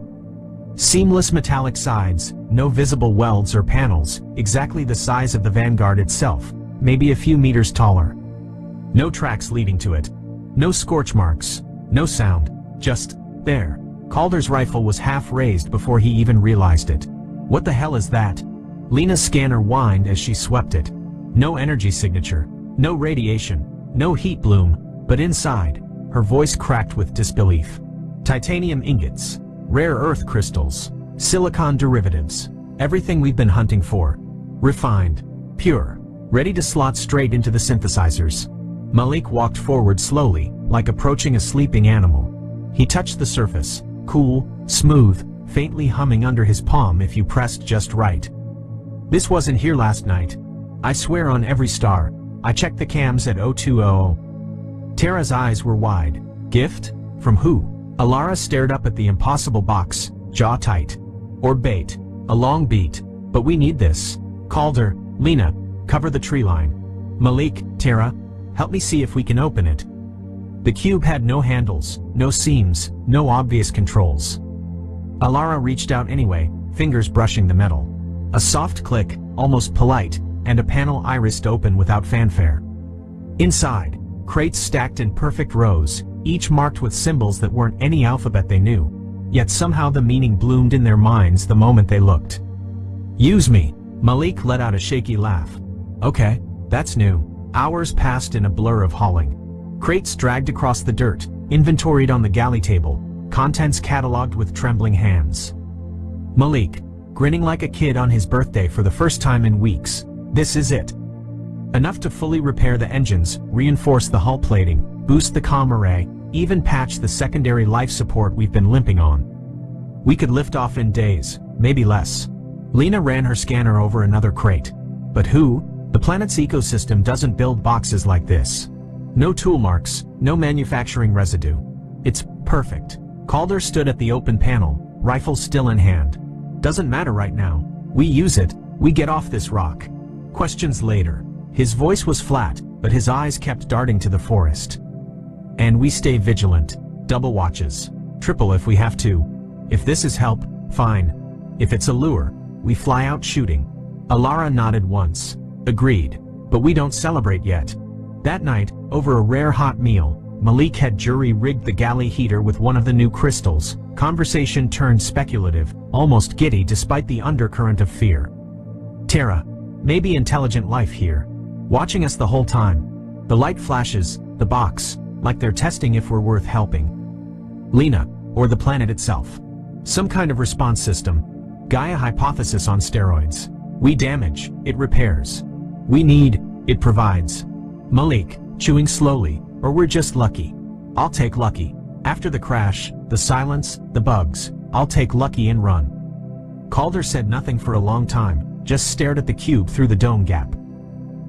Seamless metallic sides, no visible welds or panels, exactly the size of the Vanguard itself, maybe a few meters taller. No tracks leading to it. No scorch marks. No sound. Just there. Calder's rifle was half raised before he even realized it. "What the hell is that?" Lena's scanner whined as she swept it. No energy signature. No radiation. No heat bloom. But inside, her voice cracked with disbelief. Titanium ingots. Rare earth crystals. Silicon derivatives. Everything we've been hunting for. Refined. Pure. Ready to slot straight into the synthesizers. Malik walked forward slowly, like approaching a sleeping animal. He touched the surface. Cool, smooth, faintly humming under his palm if you pressed just right. "This wasn't here last night. I swear on every star. I checked the cams at 0200. Tara's eyes were wide. "Gift? From who?" Alara stared up at the impossible box, jaw tight. "Or bait. A long beat. But we need this." Calder, "Lena, cover the tree line." Malik, "Tara, help me see if we can open it." The cube had no handles, no seams, no obvious controls. Alara reached out anyway, fingers brushing the metal. A soft click, almost polite, and a panel irised open without fanfare. Inside, crates stacked in perfect rows, each marked with symbols that weren't any alphabet they knew. Yet somehow the meaning bloomed in their minds the moment they looked. "Use me." Malik let out a shaky laugh. "Okay, that's new." Hours passed in a blur of hauling. Crates dragged across the dirt, inventoried on the galley table, contents cataloged with trembling hands. "Malik, grinning like a kid on his birthday for the first time in weeks. This is it. Enough to fully repair the engines, reinforce the hull plating, boost the comm array, even patch the secondary life support we've been limping on. We could lift off in days, maybe less. Lena ran her scanner over another crate. But who? The planet's ecosystem doesn't build boxes like this. No tool marks, no manufacturing residue. It's perfect. Calder stood at the open panel, rifle still in hand. Doesn't matter right now. We use it, we get off this rock. Questions later. His voice was flat, but his eyes kept darting to the forest. And we stay vigilant. Double watches. Triple if we have to. If this is help, fine. If it's a lure, we fly out shooting. Alara nodded once. Agreed. But we don't celebrate yet. That night, over a rare hot meal, Malik had jury-rigged the galley heater with one of the new crystals. Conversation turned speculative, almost giddy despite the undercurrent of fear. Tara, maybe intelligent life here. Watching us the whole time. The light flashes, the box, like they're testing if we're worth helping. Lena, or the planet itself. Some kind of response system. Gaia hypothesis on steroids. We damage, it repairs. We need, it provides. Malik, chewing slowly, or we're just lucky. I'll take lucky. After the crash, the silence, the bugs, I'll take lucky and run. Calder said nothing for a long time, just stared at the cube through the dome gap.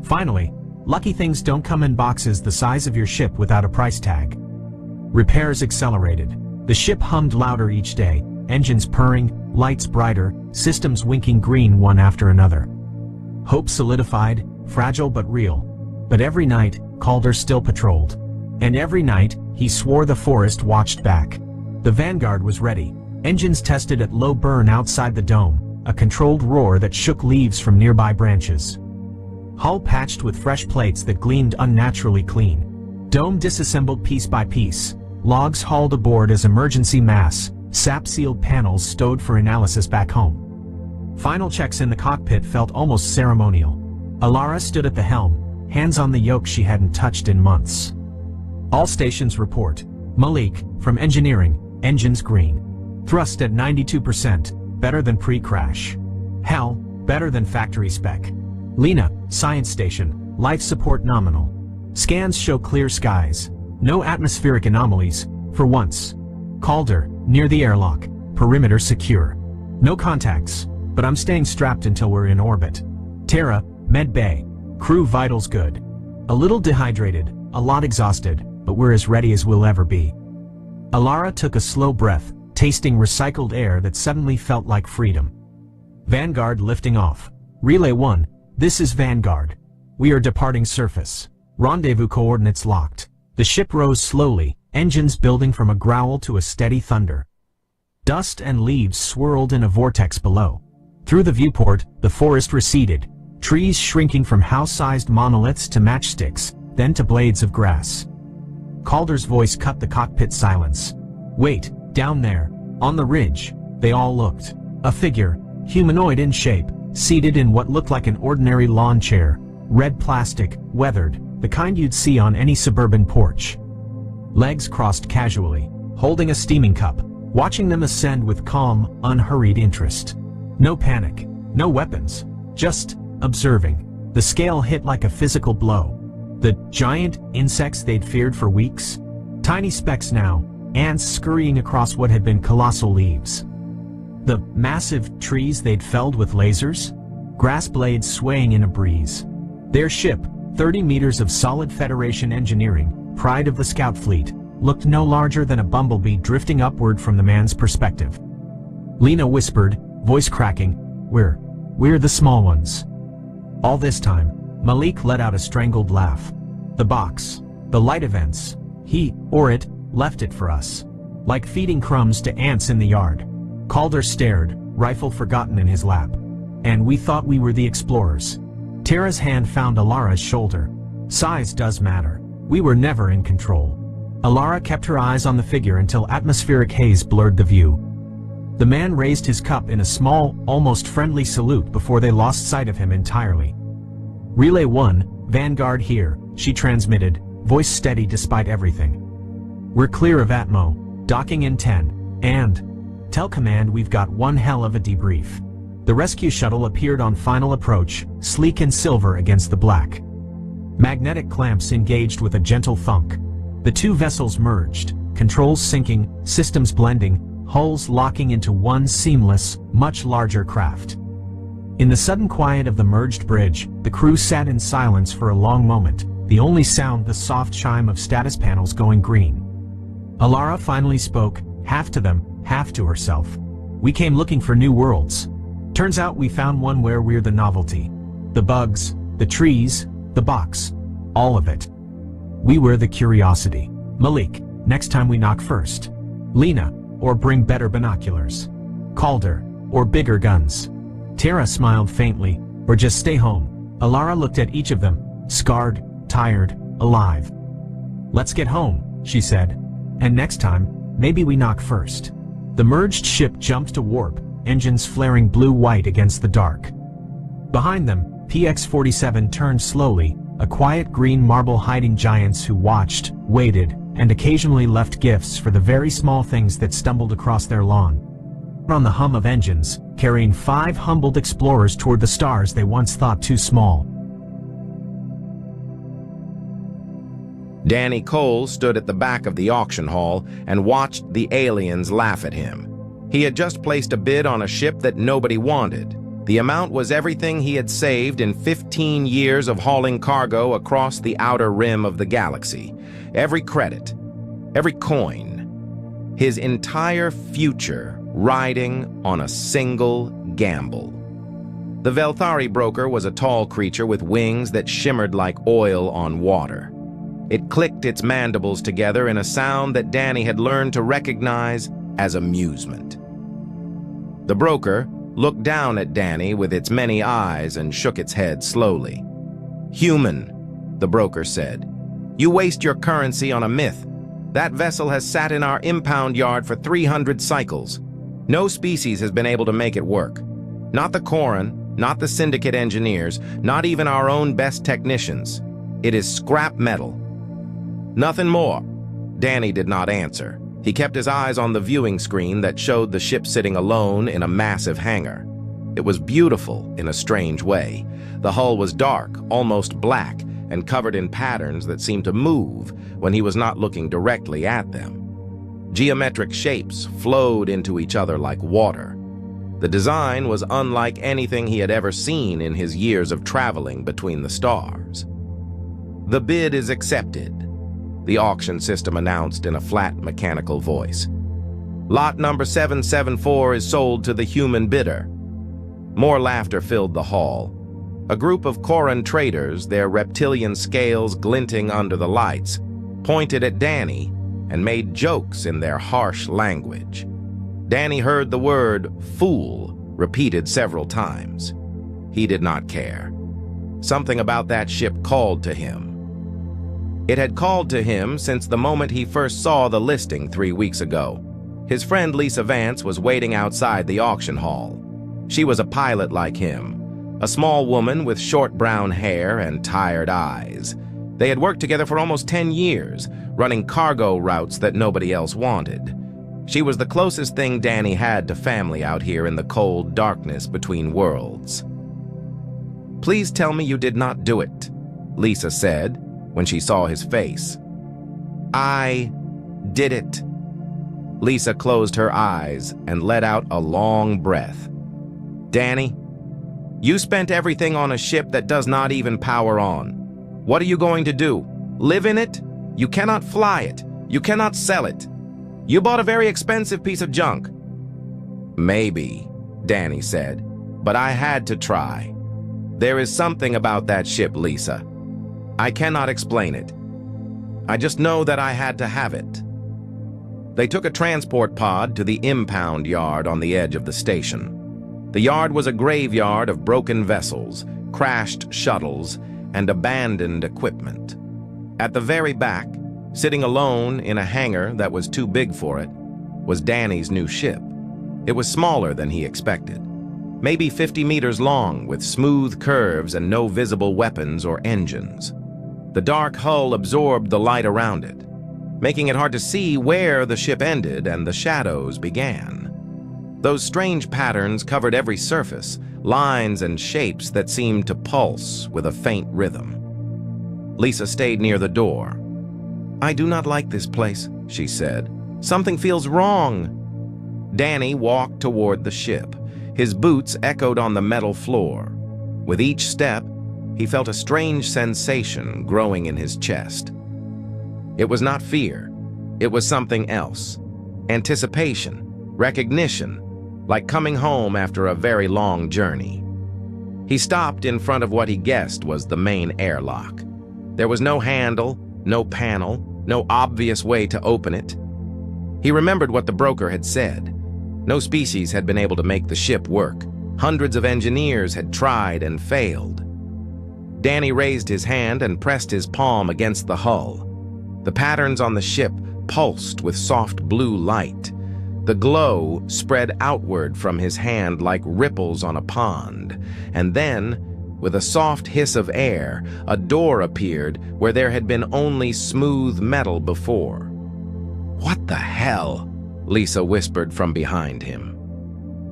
Finally, lucky things don't come in boxes the size of your ship without a price tag. Repairs accelerated. The ship hummed louder each day, engines purring, lights brighter, systems winking green one after another. Hope solidified, fragile but real. But every night, Calder still patrolled. And every night, he swore the forest watched back. The Vanguard was ready. Engines tested at low burn outside the dome, a controlled roar that shook leaves from nearby branches. Hull patched with fresh plates that gleamed unnaturally clean. Dome disassembled piece by piece. Logs hauled aboard as emergency mass. Sap-sealed panels stowed for analysis back home. Final checks in the cockpit felt almost ceremonial. Alara stood at the helm, hands on the yoke she hadn't touched in months. All stations report. Malik, from engineering, engines green. Thrust at 92%, better than pre-crash. Hell, better than factory spec. Lena, science station, life support nominal. Scans show clear skies. No atmospheric anomalies, for once. Calder, near the airlock, perimeter secure. No contacts, but I'm staying strapped until we're in orbit. Tara, med bay, crew vitals good. A little dehydrated, a lot exhausted, but we're as ready as we'll ever be. Alara took a slow breath, tasting recycled air that suddenly felt like freedom. Vanguard lifting off. Relay 1, this is Vanguard. We are departing surface. Rendezvous coordinates locked. The ship rose slowly, engines building from a growl to a steady thunder. Dust and leaves swirled in a vortex below. Through the viewport, the forest receded, trees shrinking from house-sized monoliths to matchsticks, then to blades of grass. Calder's voice cut the cockpit silence. Wait, down there, on the ridge, they all looked. A figure, humanoid in shape, seated in what looked like an ordinary lawn chair, red plastic, weathered, the kind you'd see on any suburban porch. Legs crossed casually, holding a steaming cup, watching them ascend with calm, unhurried interest. No panic, no weapons, just observing. The scale hit like a physical blow. The giant insects they'd feared for weeks? Tiny specks now, ants scurrying across what had been colossal leaves. The massive trees they'd felled with lasers? Grass blades swaying in a breeze. Their ship, 30 meters of solid Federation engineering, pride of the scout fleet, looked no larger than a bumblebee drifting upward from the man's perspective. Lena whispered, voice cracking, We're the small ones. All this time, Malik let out a strangled laugh. The box, the light events, he, or it, left it for us. Like feeding crumbs to ants in the yard. Calder stared, rifle forgotten in his lap. And we thought we were the explorers. Tara's hand found Alara's shoulder. Size does matter. We were never in control. Alara kept her eyes on the figure until atmospheric haze blurred the view. The man raised his cup in a small, almost friendly salute before they lost sight of him entirely. Relay 1, Vanguard here, she transmitted, voice steady despite everything. We're clear of Atmo, docking in 10, and tell command we've got one hell of a debrief. The rescue shuttle appeared on final approach, sleek in silver against the black. Magnetic clamps engaged with a gentle thunk. The two vessels merged, controls syncing, systems blending, hulls locking into one seamless, much larger craft. In the sudden quiet of the merged bridge, the crew sat in silence for a long moment, the only sound the soft chime of status panels going green. Alara finally spoke, half to them, half to herself. "We came looking for new worlds. Turns out we found one where we're the novelty. The bugs, the trees, the box. All of it. We were the curiosity. Malik, next time we knock first. Lena, or bring better binoculars. Calder, or bigger guns. Tara smiled faintly, or just stay home." Alara looked at each of them, scarred, tired, alive. "Let's get home," she said. "And next time, maybe we knock first." The merged ship jumped to warp, engines flaring blue-white against the dark. Behind them, PX-47 turned slowly, a quiet green marble hiding giants who watched, waited, and occasionally left gifts for the very small things that stumbled across their lawn. On the hum of engines, carrying 5 humbled explorers toward the stars they once thought too small. Danny Cole stood at the back of the auction hall and watched the aliens laugh at him. He had just placed a bid on a ship that nobody wanted. The amount was everything he had saved in 15 years of hauling cargo across the outer rim of the galaxy. Every credit, every coin, his entire future riding on a single gamble. The Velthari broker was a tall creature with wings that shimmered like oil on water. It clicked its mandibles together in a sound that Danny had learned to recognize as amusement. The broker looked down at Danny with its many eyes and shook its head slowly. "Human," the broker said. "You waste your currency on a myth. That vessel has sat in our impound yard for 300 cycles. No species has been able to make it work. Not the Coran, not the Syndicate engineers, not even our own best technicians. It is scrap metal." "Nothing more." Danny did not answer. He kept his eyes on the viewing screen that showed the ship sitting alone in a massive hangar. It was beautiful in a strange way. The hull was dark, almost black, and covered in patterns that seemed to move when he was not looking directly at them. Geometric shapes flowed into each other like water. The design was unlike anything he had ever seen in his years of traveling between the stars. "The bid is accepted," the auction system announced in a flat mechanical voice. "Lot number 774 is sold to the human bidder." More laughter filled the hall. A group of Coran traders, their reptilian scales glinting under the lights, pointed at Danny and made jokes in their harsh language. Danny heard the word "fool" repeated several times. He did not care. Something about that ship called to him. It had called to him since the moment he first saw the listing 3 weeks ago. His friend Lisa Vance was waiting outside the auction hall. She was a pilot like him, a small woman with short brown hair and tired eyes. They had worked together for almost 10 years, running cargo routes that nobody else wanted. She was the closest thing Danny had to family out here in the cold darkness between worlds. "Please tell me you did not do it," Lisa said when she saw his face. "I did it." Lisa closed her eyes and let out a long breath. "Danny, you spent everything on a ship that does not even power on. What are you going to do? Live in it? You cannot fly it. You cannot sell it. You bought a very expensive piece of junk." "Maybe," Danny said, "but I had to try. There is something about that ship, Lisa. I cannot explain it. I just know that I had to have it." They took a transport pod to the impound yard on the edge of the station. The yard was a graveyard of broken vessels, crashed shuttles, and abandoned equipment. At the very back, sitting alone in a hangar that was too big for it, was Danny's new ship. It was smaller than he expected, maybe 50 meters long with smooth curves and no visible weapons or engines. The dark hull absorbed the light around it, making it hard to see where the ship ended and the shadows began. Those strange patterns covered every surface, lines and shapes that seemed to pulse with a faint rhythm. Lisa stayed near the door. "I do not like this place," she said. "Something feels wrong." Danny walked toward the ship. His boots echoed on the metal floor. With each step, he felt a strange sensation growing in his chest. It was not fear. It was something else. Anticipation, recognition, like coming home after a very long journey. He stopped in front of what he guessed was the main airlock. There was no handle, no panel, no obvious way to open it. He remembered what the broker had said. No species had been able to make the ship work. Hundreds of engineers had tried and failed. Danny raised his hand and pressed his palm against the hull. The patterns on the ship pulsed with soft blue light. The glow spread outward from his hand like ripples on a pond. And then, with a soft hiss of air, a door appeared where there had been only smooth metal before. "What the hell?" Lisa whispered from behind him.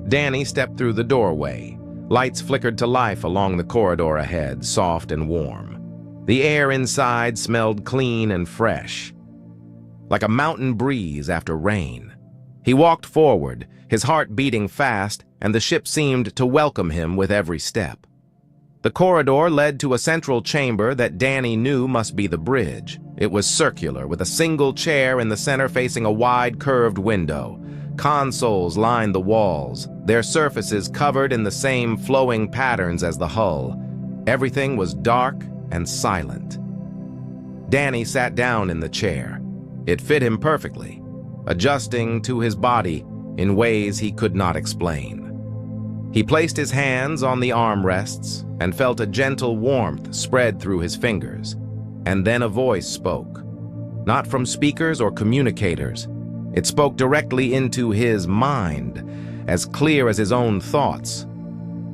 Danny stepped through the doorway. Lights flickered to life along the corridor ahead, soft and warm. The air inside smelled clean and fresh, like a mountain breeze after rain. He walked forward, his heart beating fast, and the ship seemed to welcome him with every step. The corridor led to a central chamber that Danny knew must be the bridge. It was circular, with a single chair in the center facing a wide, curved window. Consoles lined the walls, their surfaces covered in the same flowing patterns as the hull. Everything was dark and silent. Danny sat down in the chair. It fit him perfectly, adjusting to his body in ways he could not explain. He placed his hands on the armrests and felt a gentle warmth spread through his fingers. And then a voice spoke, not from speakers or communicators. It spoke directly into his mind, as clear as his own thoughts.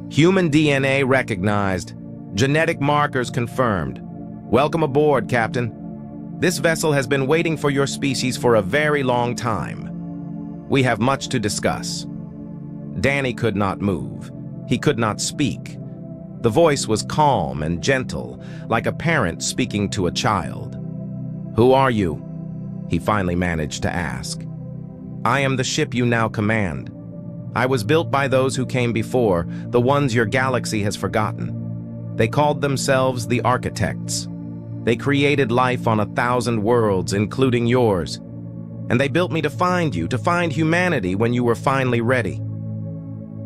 "Human DNA recognized. Genetic markers confirmed. Welcome aboard, Captain. This vessel has been waiting for your species for a very long time. We have much to discuss." Danny could not move. He could not speak. The voice was calm and gentle, like a parent speaking to a child. "Who are you?" he finally managed to ask. "I am the ship you now command. I was built by those who came before, the ones your galaxy has forgotten. They called themselves the architects. They created life on 1,000 worlds, including yours. And they built me to find you, to find humanity when you were finally ready."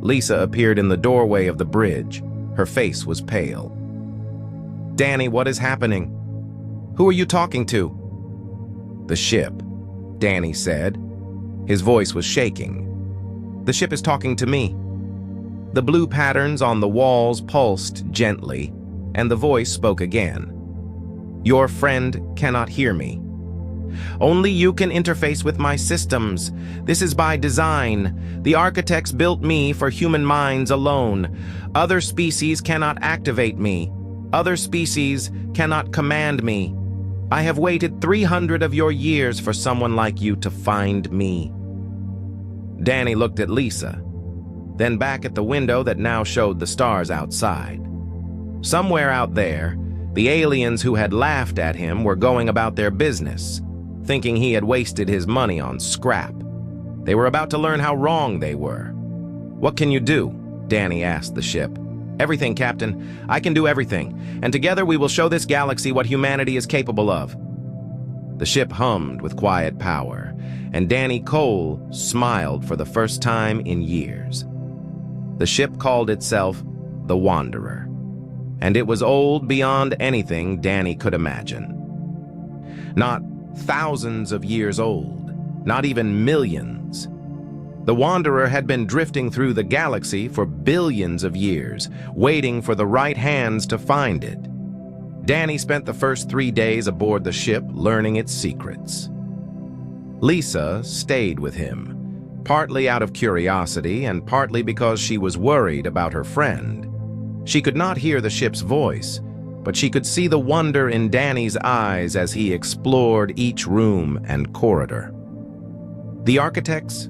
Lisa appeared in the doorway of the bridge. Her face was pale. "Danny, what is happening? Who are you talking to?" "The ship," Danny said. His voice was shaking. "The ship is talking to me." The blue patterns on the walls pulsed gently, and the voice spoke again. "Your friend cannot hear me. Only you can interface with my systems. This is by design. The architects built me for human minds alone. Other species cannot activate me. Other species cannot command me. I have waited 300 of your years for someone like you to find me." Danny looked at Lisa, then back at the window that now showed the stars outside. Somewhere out there, the aliens who had laughed at him were going about their business, thinking he had wasted his money on scrap. They were about to learn how wrong they were. "What can you do?" Danny asked the ship. "Everything, Captain. I can do everything, and together we will show this galaxy what humanity is capable of." The ship hummed with quiet power, and Danny Cole smiled for the first time in years. The ship called itself the Wanderer, and it was old beyond anything Danny could imagine. Not thousands of years old, not even millions. The Wanderer had been drifting through the galaxy for billions of years, waiting for the right hands to find it. Danny spent the first 3 days aboard the ship learning its secrets. Lisa stayed with him, partly out of curiosity and partly because she was worried about her friend. She could not hear the ship's voice, but she could see the wonder in Danny's eyes as he explored each room and corridor. The architects?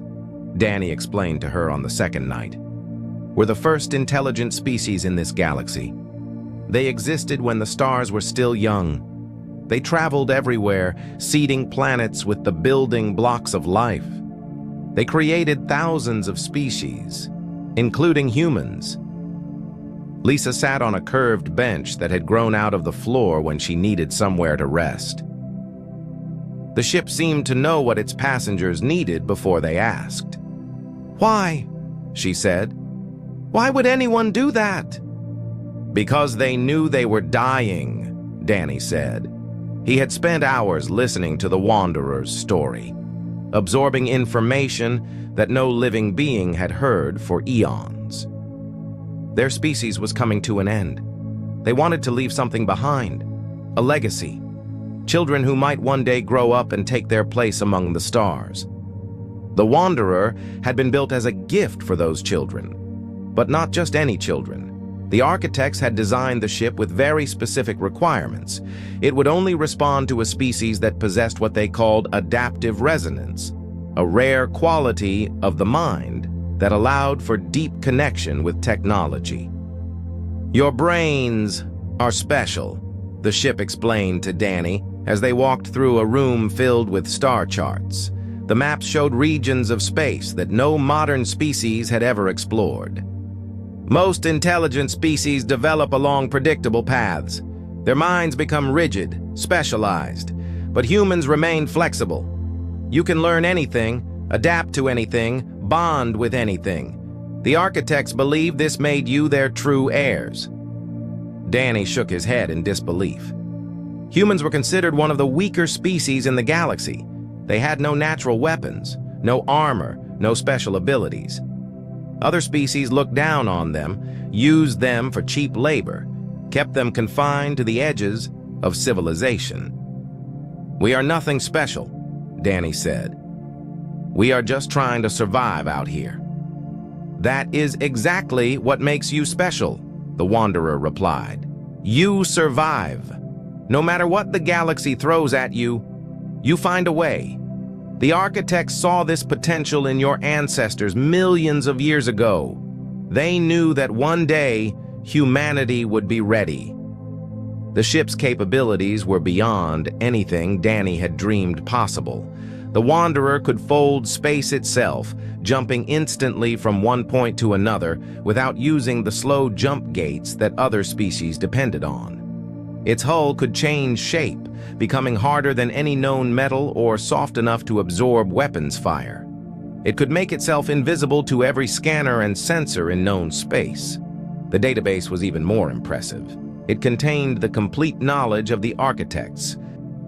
Danny explained to her on the second night. We're the first intelligent species in this galaxy. They existed when the stars were still young. They traveled everywhere, seeding planets with the building blocks of life. They created thousands of species, including humans. Lisa sat on a curved bench that had grown out of the floor when she needed somewhere to rest. The ship seemed to know what its passengers needed before they asked. "Why?" she said. "Why would anyone do that?" "Because they knew they were dying," Danny said. He had spent hours listening to the Wanderer's story, absorbing information that no living being had heard for eons. Their species was coming to an end. They wanted to leave something behind, a legacy, children who might one day grow up and take their place among the stars. The Wanderer had been built as a gift for those children, but not just any children. The architects had designed the ship with very specific requirements. It would only respond to a species that possessed what they called adaptive resonance, a rare quality of the mind that allowed for deep connection with technology. "Your brains are special," the ship explained to Danny as they walked through a room filled with star charts. The maps showed regions of space that no modern species had ever explored. "Most intelligent species develop along predictable paths. Their minds become rigid, specialized, but humans remain flexible. You can learn anything, adapt to anything, bond with anything. The architects believe this made you their true heirs." Danny shook his head in disbelief. Humans were considered one of the weaker species in the galaxy. They had no natural weapons, no armor, no special abilities. Other species looked down on them, used them for cheap labor, kept them confined to the edges of civilization. "We are nothing special," Danny said. "We are just trying to survive out here." "That is exactly what makes you special," the Wanderer replied. "You survive. No matter what the galaxy throws at you, you find a way. The architects saw this potential in your ancestors millions of years ago. They knew that one day humanity would be ready." The ship's capabilities were beyond anything Danny had dreamed possible. The Wanderer could fold space itself, jumping instantly from one point to another without using the slow jump gates that other species depended on. Its hull could change shape, becoming harder than any known metal or soft enough to absorb weapons fire. It could make itself invisible to every scanner and sensor in known space. The database was even more impressive. It contained the complete knowledge of the architects,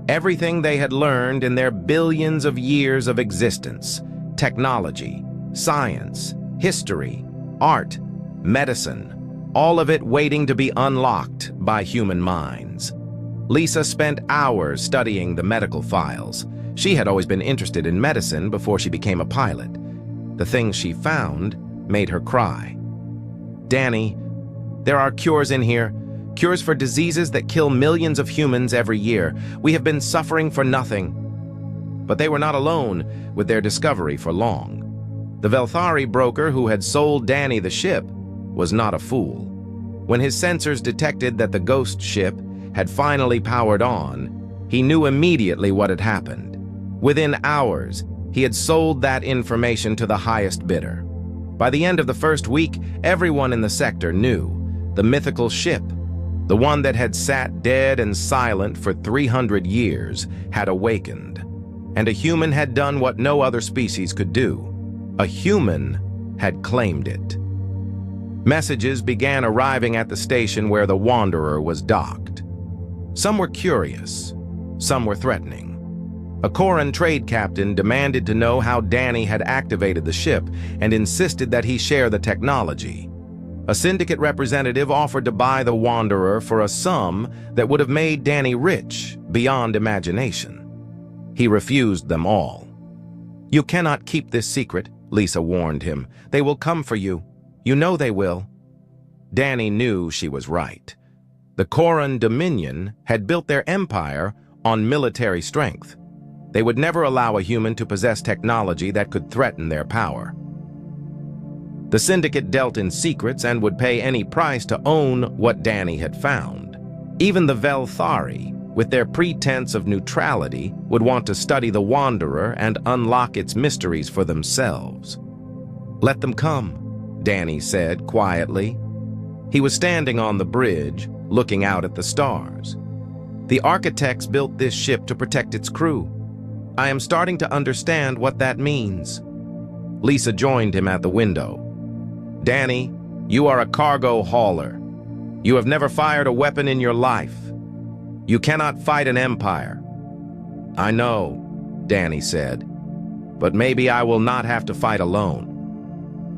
everything they had learned in their billions of years of existence: technology, science, history, art, medicine, all of it waiting to be unlocked by human minds. Lisa spent hours studying the medical files. She had always been interested in medicine before she became a pilot. The things she found made her cry. "Danny, there are cures in here, cures for diseases that kill millions of humans every year. We have been suffering for nothing." But they were not alone with their discovery for long. The Velthari broker who had sold Danny the ship was not a fool. When his sensors detected that the ghost ship had finally powered on, he knew immediately what had happened. Within hours, he had sold that information to the highest bidder. By the end of the first week, everyone in the sector knew the mythical ship, the one that had sat dead and silent for 300 years, had awakened. And a human had done what no other species could do. A human had claimed it. Messages began arriving at the station where the Wanderer was docked. Some were curious, some were threatening. A Coran trade captain demanded to know how Danny had activated the ship and insisted that he share the technology. A syndicate representative offered to buy the Wanderer for a sum that would have made Danny rich beyond imagination. He refused them all. "You cannot keep this secret," Lisa warned him. "They will come for you. You know they will." Danny knew she was right. The Coran Dominion had built their empire on military strength. They would never allow a human to possess technology that could threaten their power. The syndicate dealt in secrets and would pay any price to own what Danny had found. Even the Velthari, with their pretense of neutrality, would want to study the Wanderer and unlock its mysteries for themselves. "Let them come," Danny said quietly. He was standing on the bridge, looking out at the stars. "The architects built this ship to protect its crew. I am starting to understand what that means." Lisa joined him at the window. "Danny, you are a cargo hauler. You have never fired a weapon in your life. You cannot fight an empire." "I know," Danny said, "but maybe I will not have to fight alone."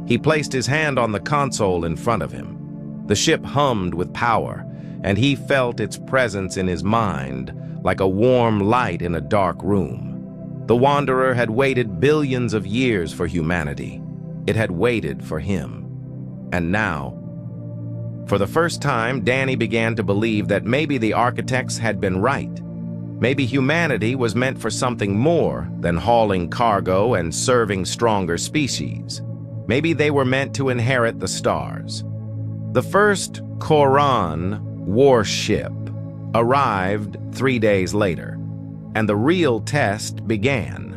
He placed his hand on the console in front of him. The ship hummed with power, and he felt its presence in his mind like a warm light in a dark room. The Wanderer had waited billions of years for humanity. It had waited for him. And now, for the first time, Danny began to believe that maybe the architects had been right. Maybe humanity was meant for something more than hauling cargo and serving stronger species. Maybe they were meant to inherit the stars. The first Koran warship arrived 3 days later, and the real test began.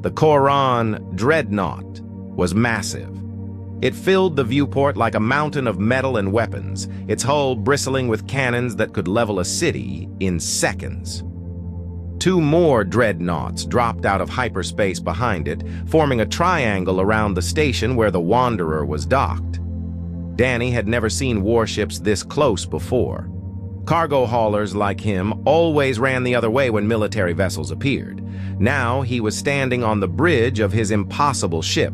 The Koran dreadnought was massive. It filled the viewport like a mountain of metal and weapons, its hull bristling with cannons that could level a city in seconds. 2 more dreadnoughts dropped out of hyperspace behind it, forming a triangle around the station where the Wanderer was docked. Danny had never seen warships this close before. Cargo haulers like him always ran the other way when military vessels appeared. Now he was standing on the bridge of his impossible ship,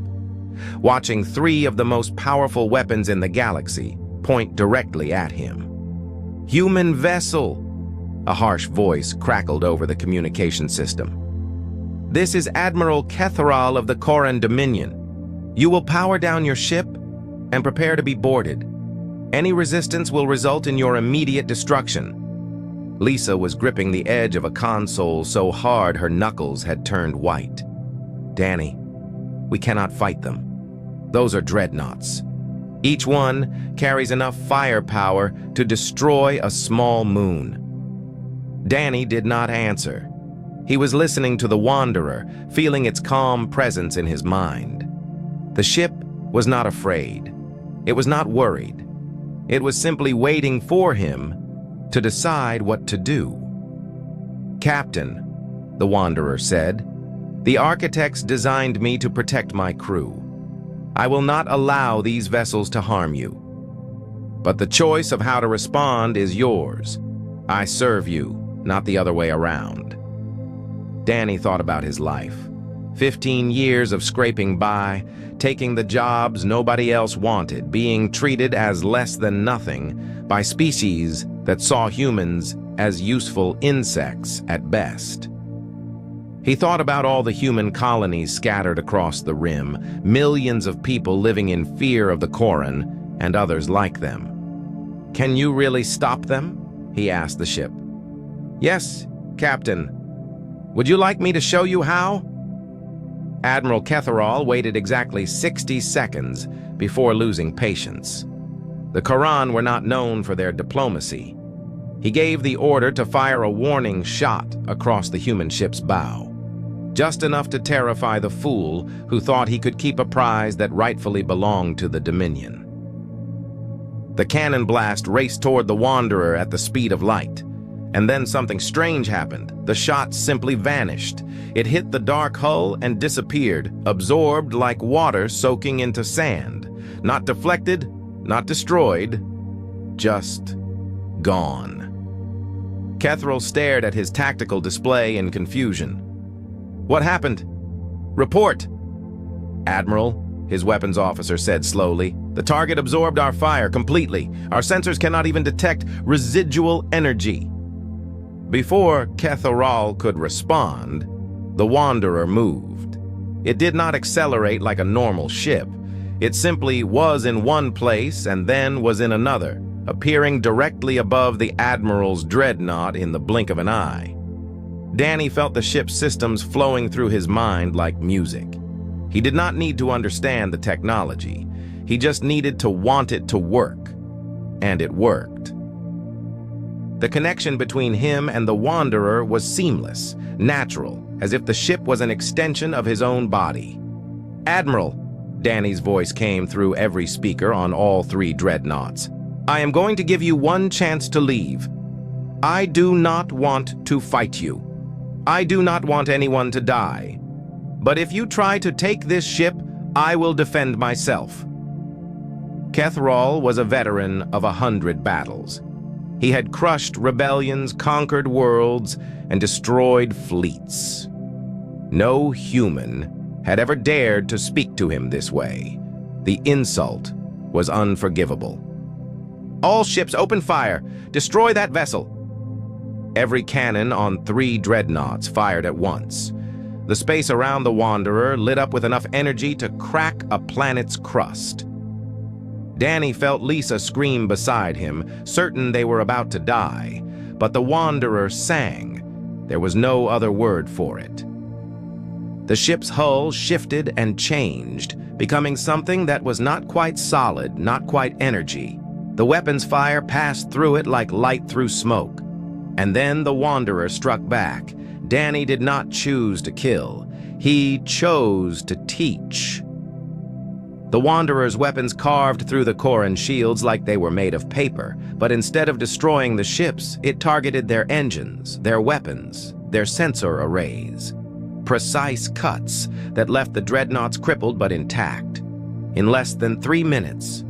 watching 3 of the most powerful weapons in the galaxy point directly at him. "Human vessel," a harsh voice crackled over the communication system. "This is Admiral Ketharal of the Koran Dominion. You will power down your ship and prepare to be boarded. Any resistance will result in your immediate destruction." Lisa was gripping the edge of a console so hard her knuckles had turned white. "Danny, we cannot fight them. Those are dreadnoughts. Each one carries enough firepower to destroy a small moon." Danny did not answer. He was listening to the Wanderer, feeling its calm presence in his mind. The ship was not afraid. It was not worried. It was simply waiting for him to decide what to do. "Captain," the Wanderer said, "the architects designed me to protect my crew. I will not allow these vessels to harm you. But the choice of how to respond is yours. I serve you, not the other way around." Danny thought about his life. 15 years of scraping by, taking the jobs nobody else wanted, being treated as less than nothing by species that saw humans as useful insects at best. He thought about all the human colonies scattered across the rim, millions of people living in fear of the Koran and others like them. "Can you really stop them?" he asked the ship. "Yes, Captain. Would you like me to show you how?" Admiral Ketharal waited exactly 60 seconds before losing patience. The Koran were not known for their diplomacy. He gave the order to fire a warning shot across the human ship's bow, just enough to terrify the fool who thought he could keep a prize that rightfully belonged to the Dominion. The cannon blast raced toward the Wanderer at the speed of light. And then something strange happened. The shot simply vanished. It hit the dark hull and disappeared, absorbed like water soaking into sand. Not deflected, not destroyed, just gone. Ketharal stared at his tactical display in confusion. "What happened? Report!" "Admiral," his weapons officer said slowly, "the target absorbed our fire completely. Our sensors cannot even detect residual energy." Before Ketharal could respond, the Wanderer moved. It did not accelerate like a normal ship. It simply was in one place and then was in another, appearing directly above the Admiral's dreadnought in the blink of an eye. Danny felt the ship's systems flowing through his mind like music. He did not need to understand the technology. He just needed to want it to work. And it worked. The connection between him and the Wanderer was seamless, natural, as if the ship was an extension of his own body. "Admiral," Danny's voice came through every speaker on all 3 dreadnoughts, "I am going to give you one chance to leave. I do not want to fight you. I do not want anyone to die. But if you try to take this ship, I will defend myself." Kethrall was a veteran of 100 battles. He had crushed rebellions, conquered worlds, and destroyed fleets. No human had ever dared to speak to him this way. The insult was unforgivable. "All ships open fire! Destroy that vessel!" Every cannon on 3 dreadnoughts fired at once. The space around the Wanderer lit up with enough energy to crack a planet's crust. Danny felt Lisa scream beside him, certain they were about to die, but the Wanderer sang. There was no other word for it. The ship's hull shifted and changed, becoming something that was not quite solid, not quite energy. The weapon's fire passed through it like light through smoke. And then the Wanderer struck back. Danny did not choose to kill. He chose to teach. The Wanderer's weapons carved through the Corran shields like they were made of paper, but instead of destroying the ships, it targeted their engines, their weapons, their sensor arrays. Precise cuts that left the dreadnoughts crippled but intact. In less than 3 minutes,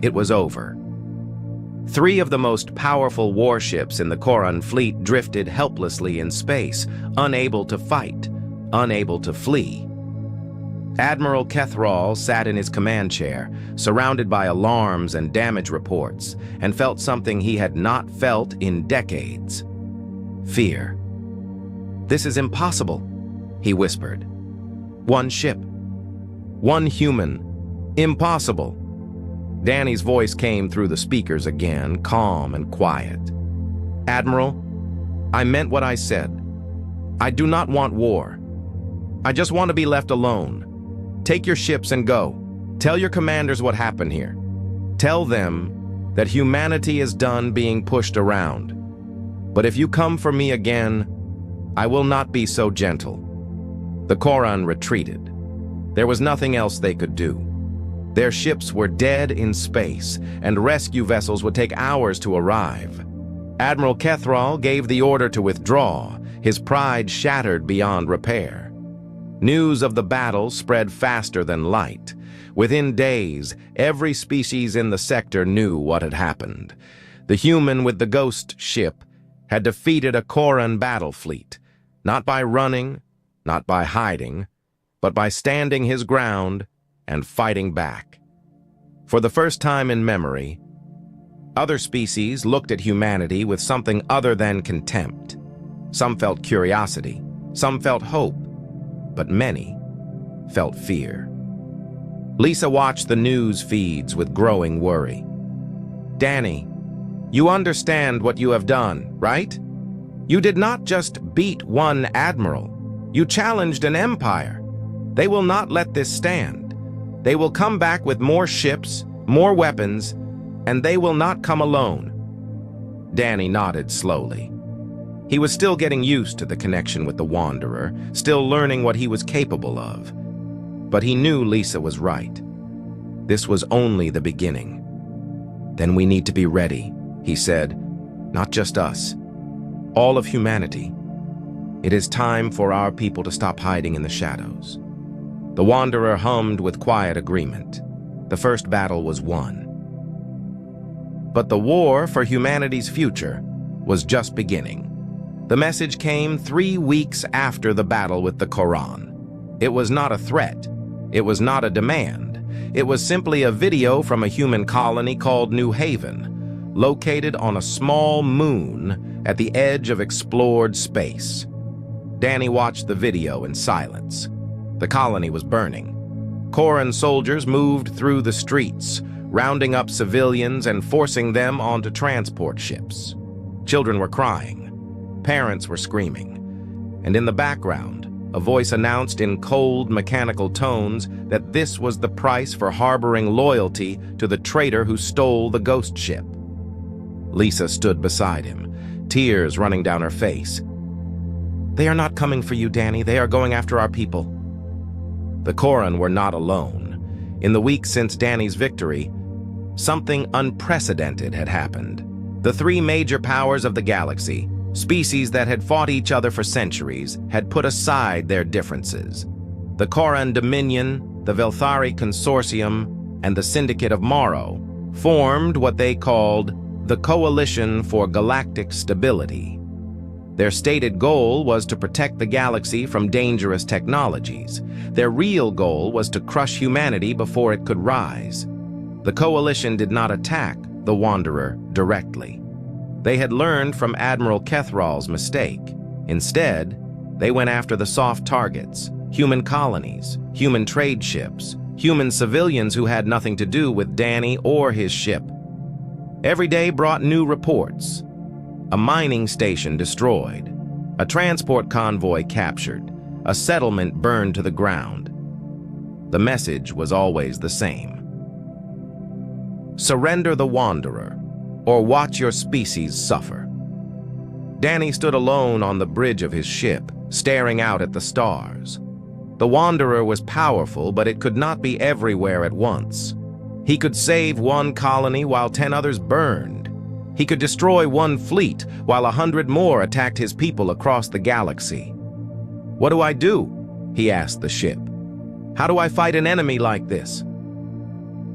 it was over. 3 of the most powerful warships in the Corran fleet drifted helplessly in space, unable to fight, unable to flee. Admiral Kethrall sat in his command chair, surrounded by alarms and damage reports, and felt something he had not felt in decades. Fear. "This is impossible," he whispered. "One ship. One human. Impossible." Danny's voice came through the speakers again, calm and quiet. "Admiral, I meant what I said. I do not want war. I just want to be left alone. Take your ships and go. Tell your commanders what happened here. Tell them that humanity is done being pushed around. But if you come for me again, I will not be so gentle." The Corran retreated. There was nothing else they could do. Their ships were dead in space, and rescue vessels would take hours to arrive. Admiral Kethrall gave the order to withdraw, his pride shattered beyond repair. News of the battle spread faster than light. Within days, every species in the sector knew what had happened. The human with the ghost ship had defeated a Corran battle fleet, not by running, not by hiding, but by standing his ground and fighting back. For the first time in memory, other species looked at humanity with something other than contempt. Some felt curiosity, some felt hope, but many felt fear. Lisa watched the news feeds with growing worry. "Danny, you understand what you have done, right? You did not just beat one admiral. You challenged an empire. They will not let this stand. They will come back with more ships, more weapons, and they will not come alone." Danny nodded slowly. He was still getting used to the connection with the Wanderer, still learning what he was capable of. But he knew Lisa was right. This was only the beginning. "Then we need to be ready," he said. "Not just us. All of humanity. It is time for our people to stop hiding in the shadows." The Wanderer hummed with quiet agreement. The first battle was won. But the war for humanity's future was just beginning. The message came 3 weeks after the battle with the Corran. It was not a threat. It was not a demand. It was simply a video from a human colony called New Haven, located on a small moon at the edge of explored space. Danny watched the video in silence. The colony was burning. Corran soldiers moved through the streets, rounding up civilians and forcing them onto transport ships. Children were crying. Parents were screaming. and in the background, a voice announced in cold, mechanical tones that this was the price for harboring loyalty to the traitor who stole the ghost ship. Lisa stood beside him, tears running down her face. "They are not coming for you, Danny. They are going after our people." The Corran were not alone. In the weeks since Danny's victory, something unprecedented had happened. The three major powers of the galaxy, species that had fought each other for centuries, had put aside their differences. The Corran Dominion, the Velthari Consortium, and the Syndicate of Morrow formed what they called the Coalition for Galactic Stability. Their stated goal was to protect the galaxy from dangerous technologies. Their real goal was to crush humanity before it could rise. The Coalition did not attack the Wanderer directly. They had learned from Admiral Kethral's mistake. Instead, they went after the soft targets, human colonies, human trade ships, human civilians who had nothing to do with Danny or his ship. Every day brought new reports. A mining station destroyed, a transport convoy captured, a settlement burned to the ground. The message was always the same. Surrender the Wanderer, or watch your species suffer. Danny stood alone on the bridge of his ship, staring out at the stars. The Wanderer was powerful, but it could not be everywhere at once. He could save one colony while 10 others burned. He could destroy one fleet while 100 more attacked his people across the galaxy. "What do I do?" he asked the ship. "How do I fight an enemy like this?"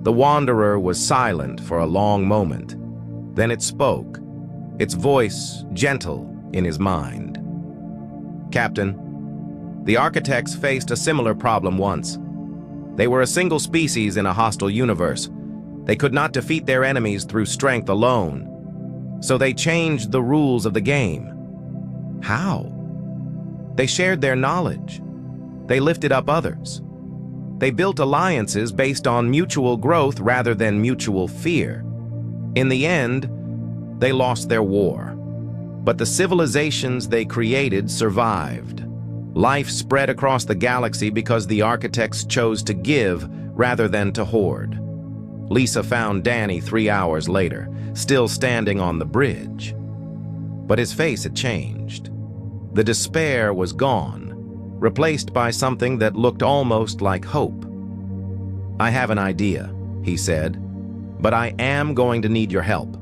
The Wanderer was silent for a long moment. Then it spoke, its voice gentle in his mind. "Captain, the architects faced a similar problem once. They were a single species in a hostile universe. They could not defeat their enemies through strength alone. So they changed the rules of the game." "How?" "They shared their knowledge. They lifted up others. They built alliances based on mutual growth rather than mutual fear. In the end, they lost their war. But the civilizations they created survived. Life spread across the galaxy because the architects chose to give rather than to hoard." Lisa found Danny 3 hours later, still standing on the bridge. But his face had changed. The despair was gone, replaced by something that looked almost like hope. "I have an idea," he said, "but I am going to need your help."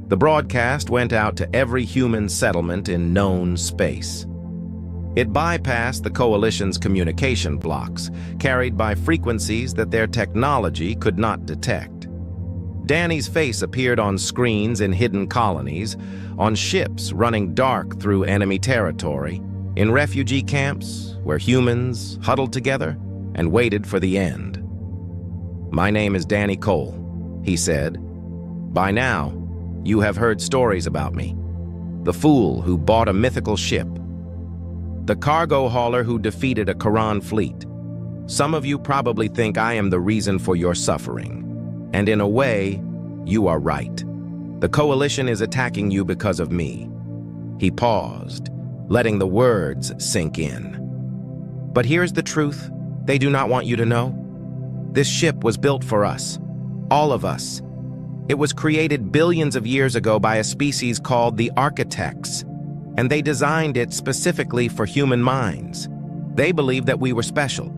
The broadcast went out to every human settlement in known space. It bypassed the Coalition's communication blocks, carried by frequencies that their technology could not detect. Danny's face appeared on screens in hidden colonies, on ships running dark through enemy territory, in refugee camps where humans huddled together and waited for the end. "My name is Danny Cole," he said. "By now, you have heard stories about me. The fool who bought a mythical ship. The cargo hauler who defeated a Corran fleet. Some of you probably think I am the reason for your suffering. And in a way, you are right. The Coalition is attacking you because of me." He paused, letting the words sink in. "But here's the truth they do not want you to know. This ship was built for us, all of us. It was created billions of years ago by a species called the Architects, and they designed it specifically for human minds. They believed that we were special,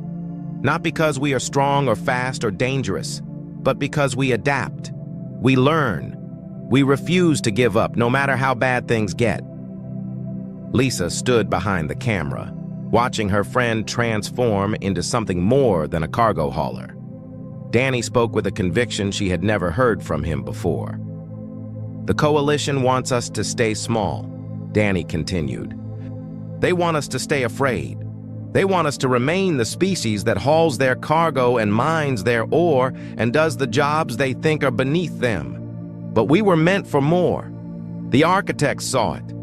not because we are strong or fast or dangerous, but because we adapt, we learn, we refuse to give up no matter how bad things get." Lisa stood behind the camera, watching her friend transform into something more than a cargo hauler. Danny spoke with a conviction she had never heard from him before. "The Coalition wants us to stay small," Danny continued. "They want us to stay afraid. They want us to remain the species that hauls their cargo and mines their ore and does the jobs they think are beneath them. But we were meant for more. The architects saw it,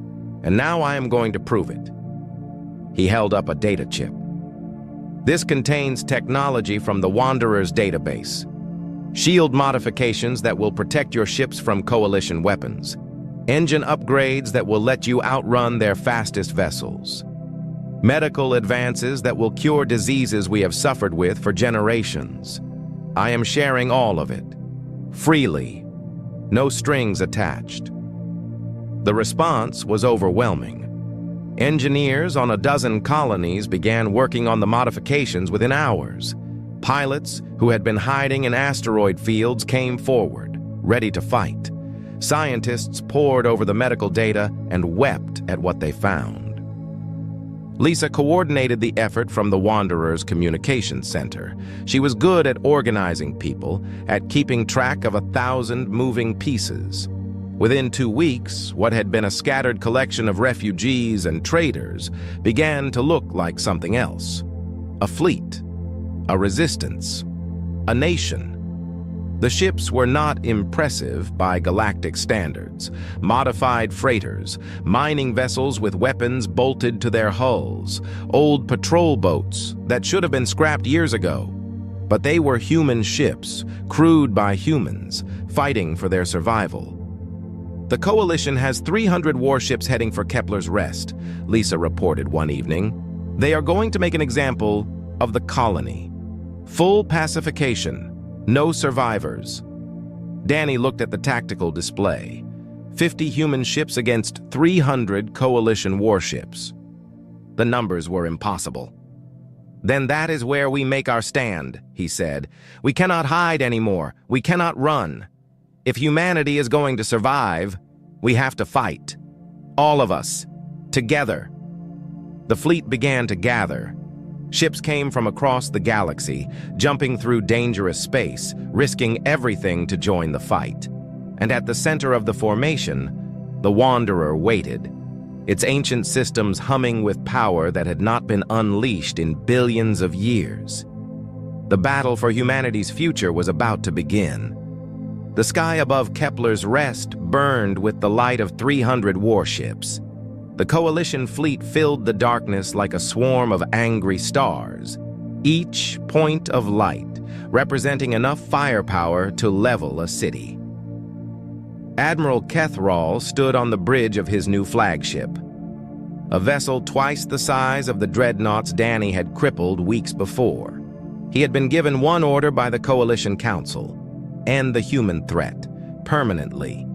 and now I am going to prove it." He held up a data chip. "This contains technology from the Wanderer's database. Shield modifications that will protect your ships from Coalition weapons. Engine upgrades that will let you outrun their fastest vessels. Medical advances that will cure diseases we have suffered with for generations. I am sharing all of it, freely, no strings attached. The response was overwhelming. Engineers on a dozen colonies began working on the modifications within hours. Pilots who had been hiding in asteroid fields came forward, ready to fight. Scientists pored over the medical data and wept at what they found. Lisa coordinated the effort from the Wanderer's Communications Center. She was good at organizing people, at keeping track of 1,000 moving pieces. Within 2 weeks, what had been a scattered collection of refugees and traders began to look like something else. A fleet, a resistance, a nation. The ships were not impressive by galactic standards. Modified freighters, mining vessels with weapons bolted to their hulls, old patrol boats that should have been scrapped years ago. But they were human ships, crewed by humans, fighting for their survival. The Coalition has 300 warships heading for Kepler's Rest, Lisa reported one evening. They are going to make an example of the colony. Full pacification. No survivors. Danny looked at the tactical display. 50 human ships against 300 Coalition warships. The numbers were impossible. Then that is where we make our stand, he said. We cannot hide anymore. We cannot run. If humanity is going to survive, we have to fight. All of us. Together. The fleet began to gather. Ships came from across the galaxy, jumping through dangerous space, risking everything to join the fight. And at the center of the formation, the Wanderer waited, its ancient systems humming with power that had not been unleashed in billions of years. The battle for humanity's future was about to begin. The sky above Kepler's Rest burned with the light of 300 warships. The Coalition fleet filled the darkness like a swarm of angry stars, each point of light representing enough firepower to level a city. Admiral Kethrall stood on the bridge of his new flagship, a vessel twice the size of the dreadnoughts Danny had crippled weeks before. He had been given one order by the Coalition Council: end the human threat, permanently.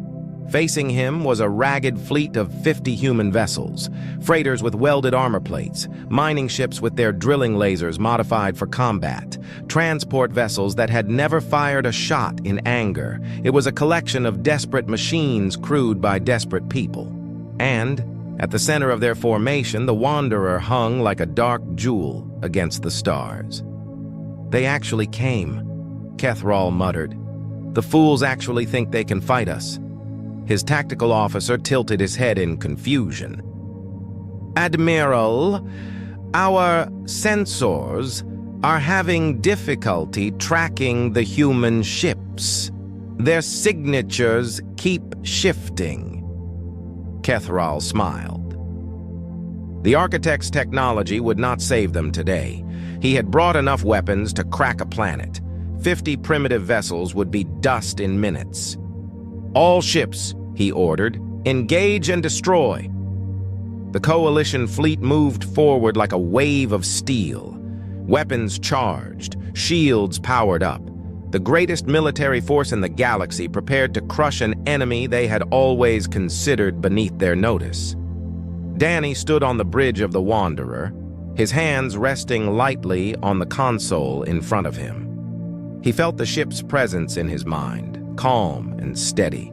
Facing him was a ragged fleet of 50 human vessels, freighters with welded armor plates, mining ships with their drilling lasers modified for combat, transport vessels that had never fired a shot in anger. It was a collection of desperate machines crewed by desperate people. And, at the center of their formation, the Wanderer hung like a dark jewel against the stars. They actually came, Kethrall muttered. The fools actually think they can fight us. His tactical officer tilted his head in confusion. Admiral, our sensors are having difficulty tracking the human ships. Their signatures keep shifting. Kethrall smiled. The architect's technology would not save them today. He had brought enough weapons to crack a planet. 50 primitive vessels would be dust in minutes. All ships, he ordered, engage and destroy. The Coalition fleet moved forward like a wave of steel. Weapons charged, shields powered up. The greatest military force in the galaxy prepared to crush an enemy they had always considered beneath their notice. Danny stood on the bridge of the Wanderer, his hands resting lightly on the console in front of him. He felt the ship's presence in his mind, calm and steady.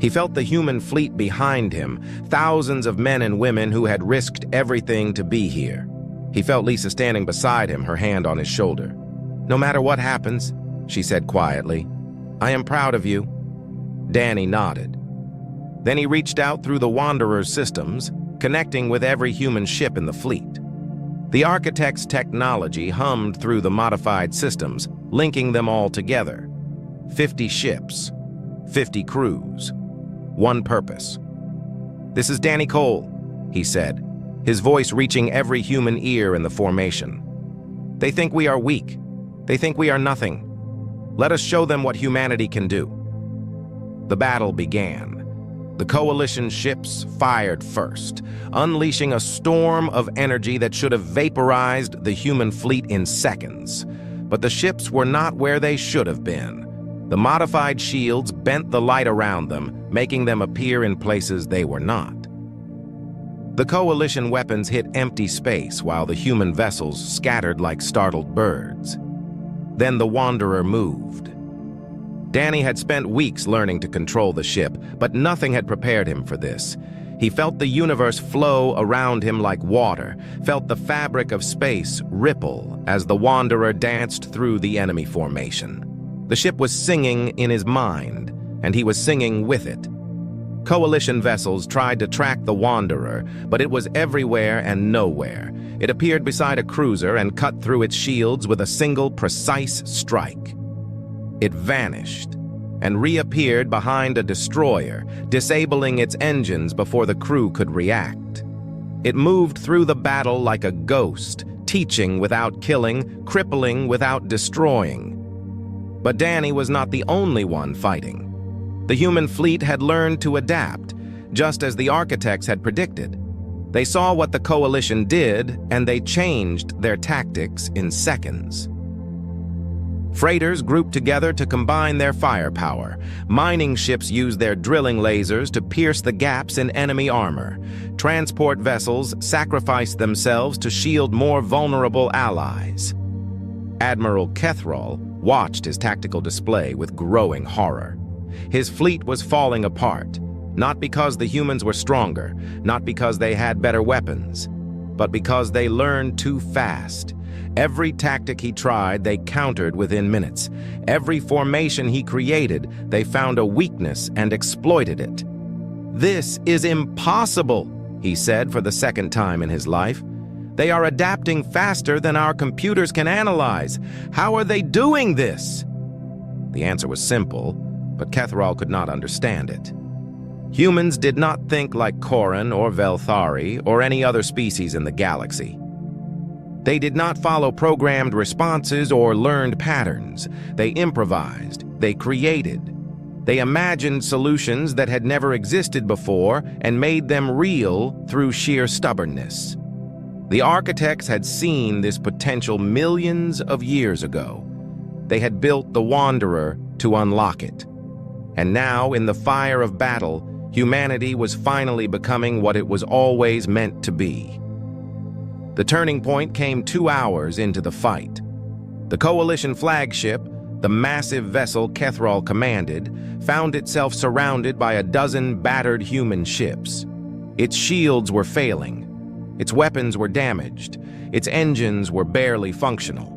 He felt the human fleet behind him, thousands of men and women who had risked everything to be here. He felt Lisa standing beside him, her hand on his shoulder. "No matter what happens," she said quietly, "I am proud of you." Danny nodded. Then he reached out through the Wanderer's systems, connecting with every human ship in the fleet. The architect's technology hummed through the modified systems, linking them all together. 50 ships, 50 crews, one purpose. "This is Danny Cole," he said, his voice reaching every human ear in the formation. "They think we are weak. They think we are nothing. Let us show them what humanity can do." The battle began. The The coalition ships fired first, unleashing a storm of energy that should have vaporized the human fleet in seconds. But the ships were not where they should have been. The modified shields bent the light around them, making them appear in places they were not. The coalition weapons hit empty space while the human vessels scattered like startled birds. Then the Wanderer moved. Danny had spent weeks learning to control the ship, but nothing had prepared him for this. He felt the universe flow around him like water, felt the fabric of space ripple as the Wanderer danced through the enemy formation. The ship was singing in his mind, and he was singing with it. Coalition vessels tried to track the Wanderer, but it was everywhere and nowhere. It appeared beside a cruiser and cut through its shields with a single precise strike. It vanished and reappeared behind a destroyer, disabling its engines before the crew could react. It moved through the battle like a ghost, teaching without killing, crippling without destroying. But Danny was not the only one fighting. The human fleet had learned to adapt, just as the architects had predicted. They saw what the coalition did, and they changed their tactics in seconds. Freighters grouped together to combine their firepower. Mining ships used their drilling lasers to pierce the gaps in enemy armor. Transport vessels sacrificed themselves to shield more vulnerable allies. Admiral Kethrall watched his tactical display with growing horror. His fleet was falling apart, not because the humans were stronger, not because they had better weapons, but because they learned too fast. Every tactic he tried, they countered within minutes. Every formation he created, they found a weakness and exploited it. "This is impossible," he said for the second time in his life. "They are adapting faster than our computers can analyze. How are they doing this?" The answer was simple, but Kethrall could not understand it. Humans did not think like Koran or Velthari or any other species in the galaxy. They did not follow programmed responses or learned patterns. They improvised, they created. They imagined solutions that had never existed before and made them real through sheer stubbornness. The architects had seen this potential millions of years ago. They had built the Wanderer to unlock it. And now, in the fire of battle, humanity was finally becoming what it was always meant to be. The turning point came 2 hours into the fight. The coalition flagship, the massive vessel Kethrall commanded, found itself surrounded by a dozen battered human ships. Its shields were failing. Its weapons were damaged. Its engines were barely functional.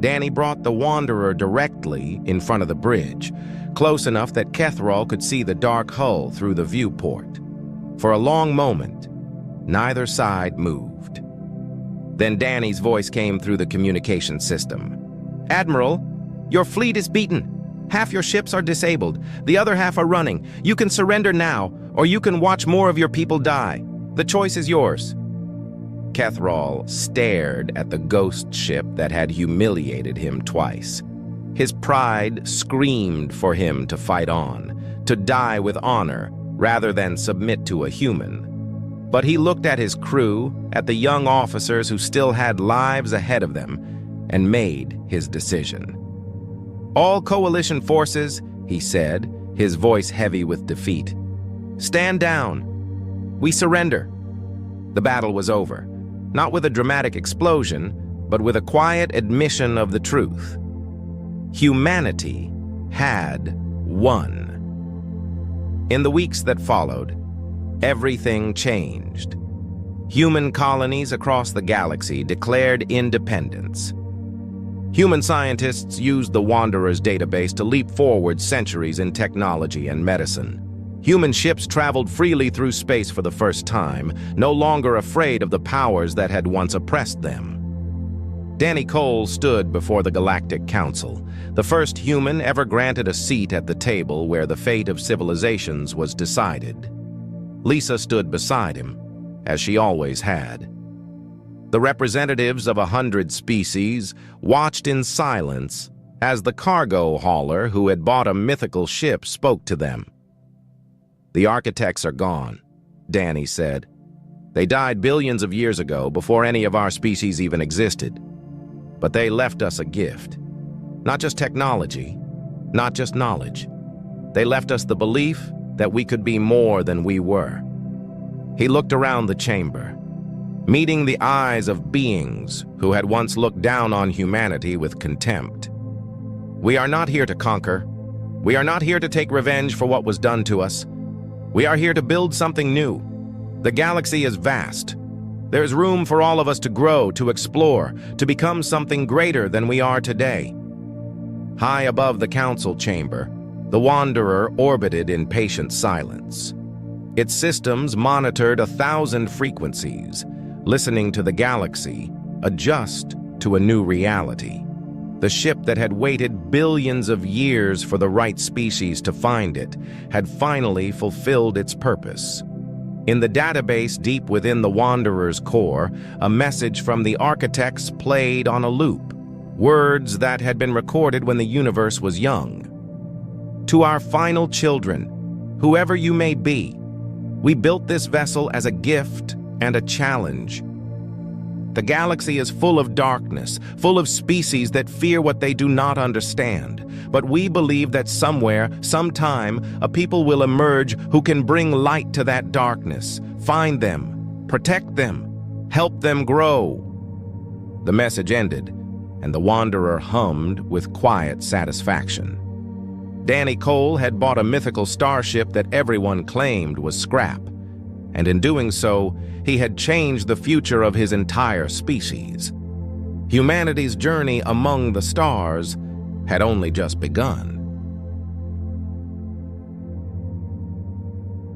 Danny brought the Wanderer directly in front of the bridge, close enough that Kethrall could see the dark hull through the viewport. For a long moment, neither side moved. Then Danny's voice came through the communication system. "Admiral, your fleet is beaten. Half your ships are disabled. The other half are running. You can surrender now, or you can watch more of your people die. The choice is yours." Kethrall stared at the ghost ship that had humiliated him twice. His pride screamed for him to fight on, to die with honor, rather than submit to a human. But he looked at his crew, at the young officers who still had lives ahead of them, and made his decision. "All coalition forces," he said, his voice heavy with defeat, "stand down. We surrender." The battle was over, not with a dramatic explosion, but with a quiet admission of the truth. Humanity had won. In the weeks that followed, everything changed. Human colonies across the galaxy declared independence. Human scientists used the Wanderer's database to leap forward centuries in technology and medicine. Human ships traveled freely through space for the first time, no longer afraid of the powers that had once oppressed them. Danny Cole stood before the Galactic Council, the first human ever granted a seat at the table where the fate of civilizations was decided. Lisa stood beside him, as she always had. The representatives of 100 species watched in silence as the cargo hauler who had bought a mythical ship spoke to them. "The architects are gone," Danny said. "They died billions of years ago, before any of our species even existed. But they left us a gift. Not just technology, not just knowledge. They left us the belief that we could be more than we were." He looked around the chamber, meeting the eyes of beings who had once looked down on humanity with contempt. "We are not here to conquer. We are not here to take revenge for what was done to us. We are here to build something new. The galaxy is vast. There's room for all of us to grow, to explore, to become something greater than we are today." High above the council chamber, the Wanderer orbited in patient silence. Its systems monitored 1,000 frequencies, listening to the galaxy adjust to a new reality. The ship that had waited billions of years for the right species to find it had finally fulfilled its purpose. In the database deep within the Wanderer's core, a message from the architects played on a loop, words that had been recorded when the universe was young. "To our final children, whoever you may be, we built this vessel as a gift and a challenge. The galaxy is full of darkness, full of species that fear what they do not understand. But we believe that somewhere, sometime, a people will emerge who can bring light to that darkness, find them, protect them, help them grow." The message ended, and the Wanderer hummed with quiet satisfaction. Danny Cole had bought a mythical starship that everyone claimed was scrap, and in doing so, he had changed the future of his entire species. Humanity's journey among the stars had only just begun.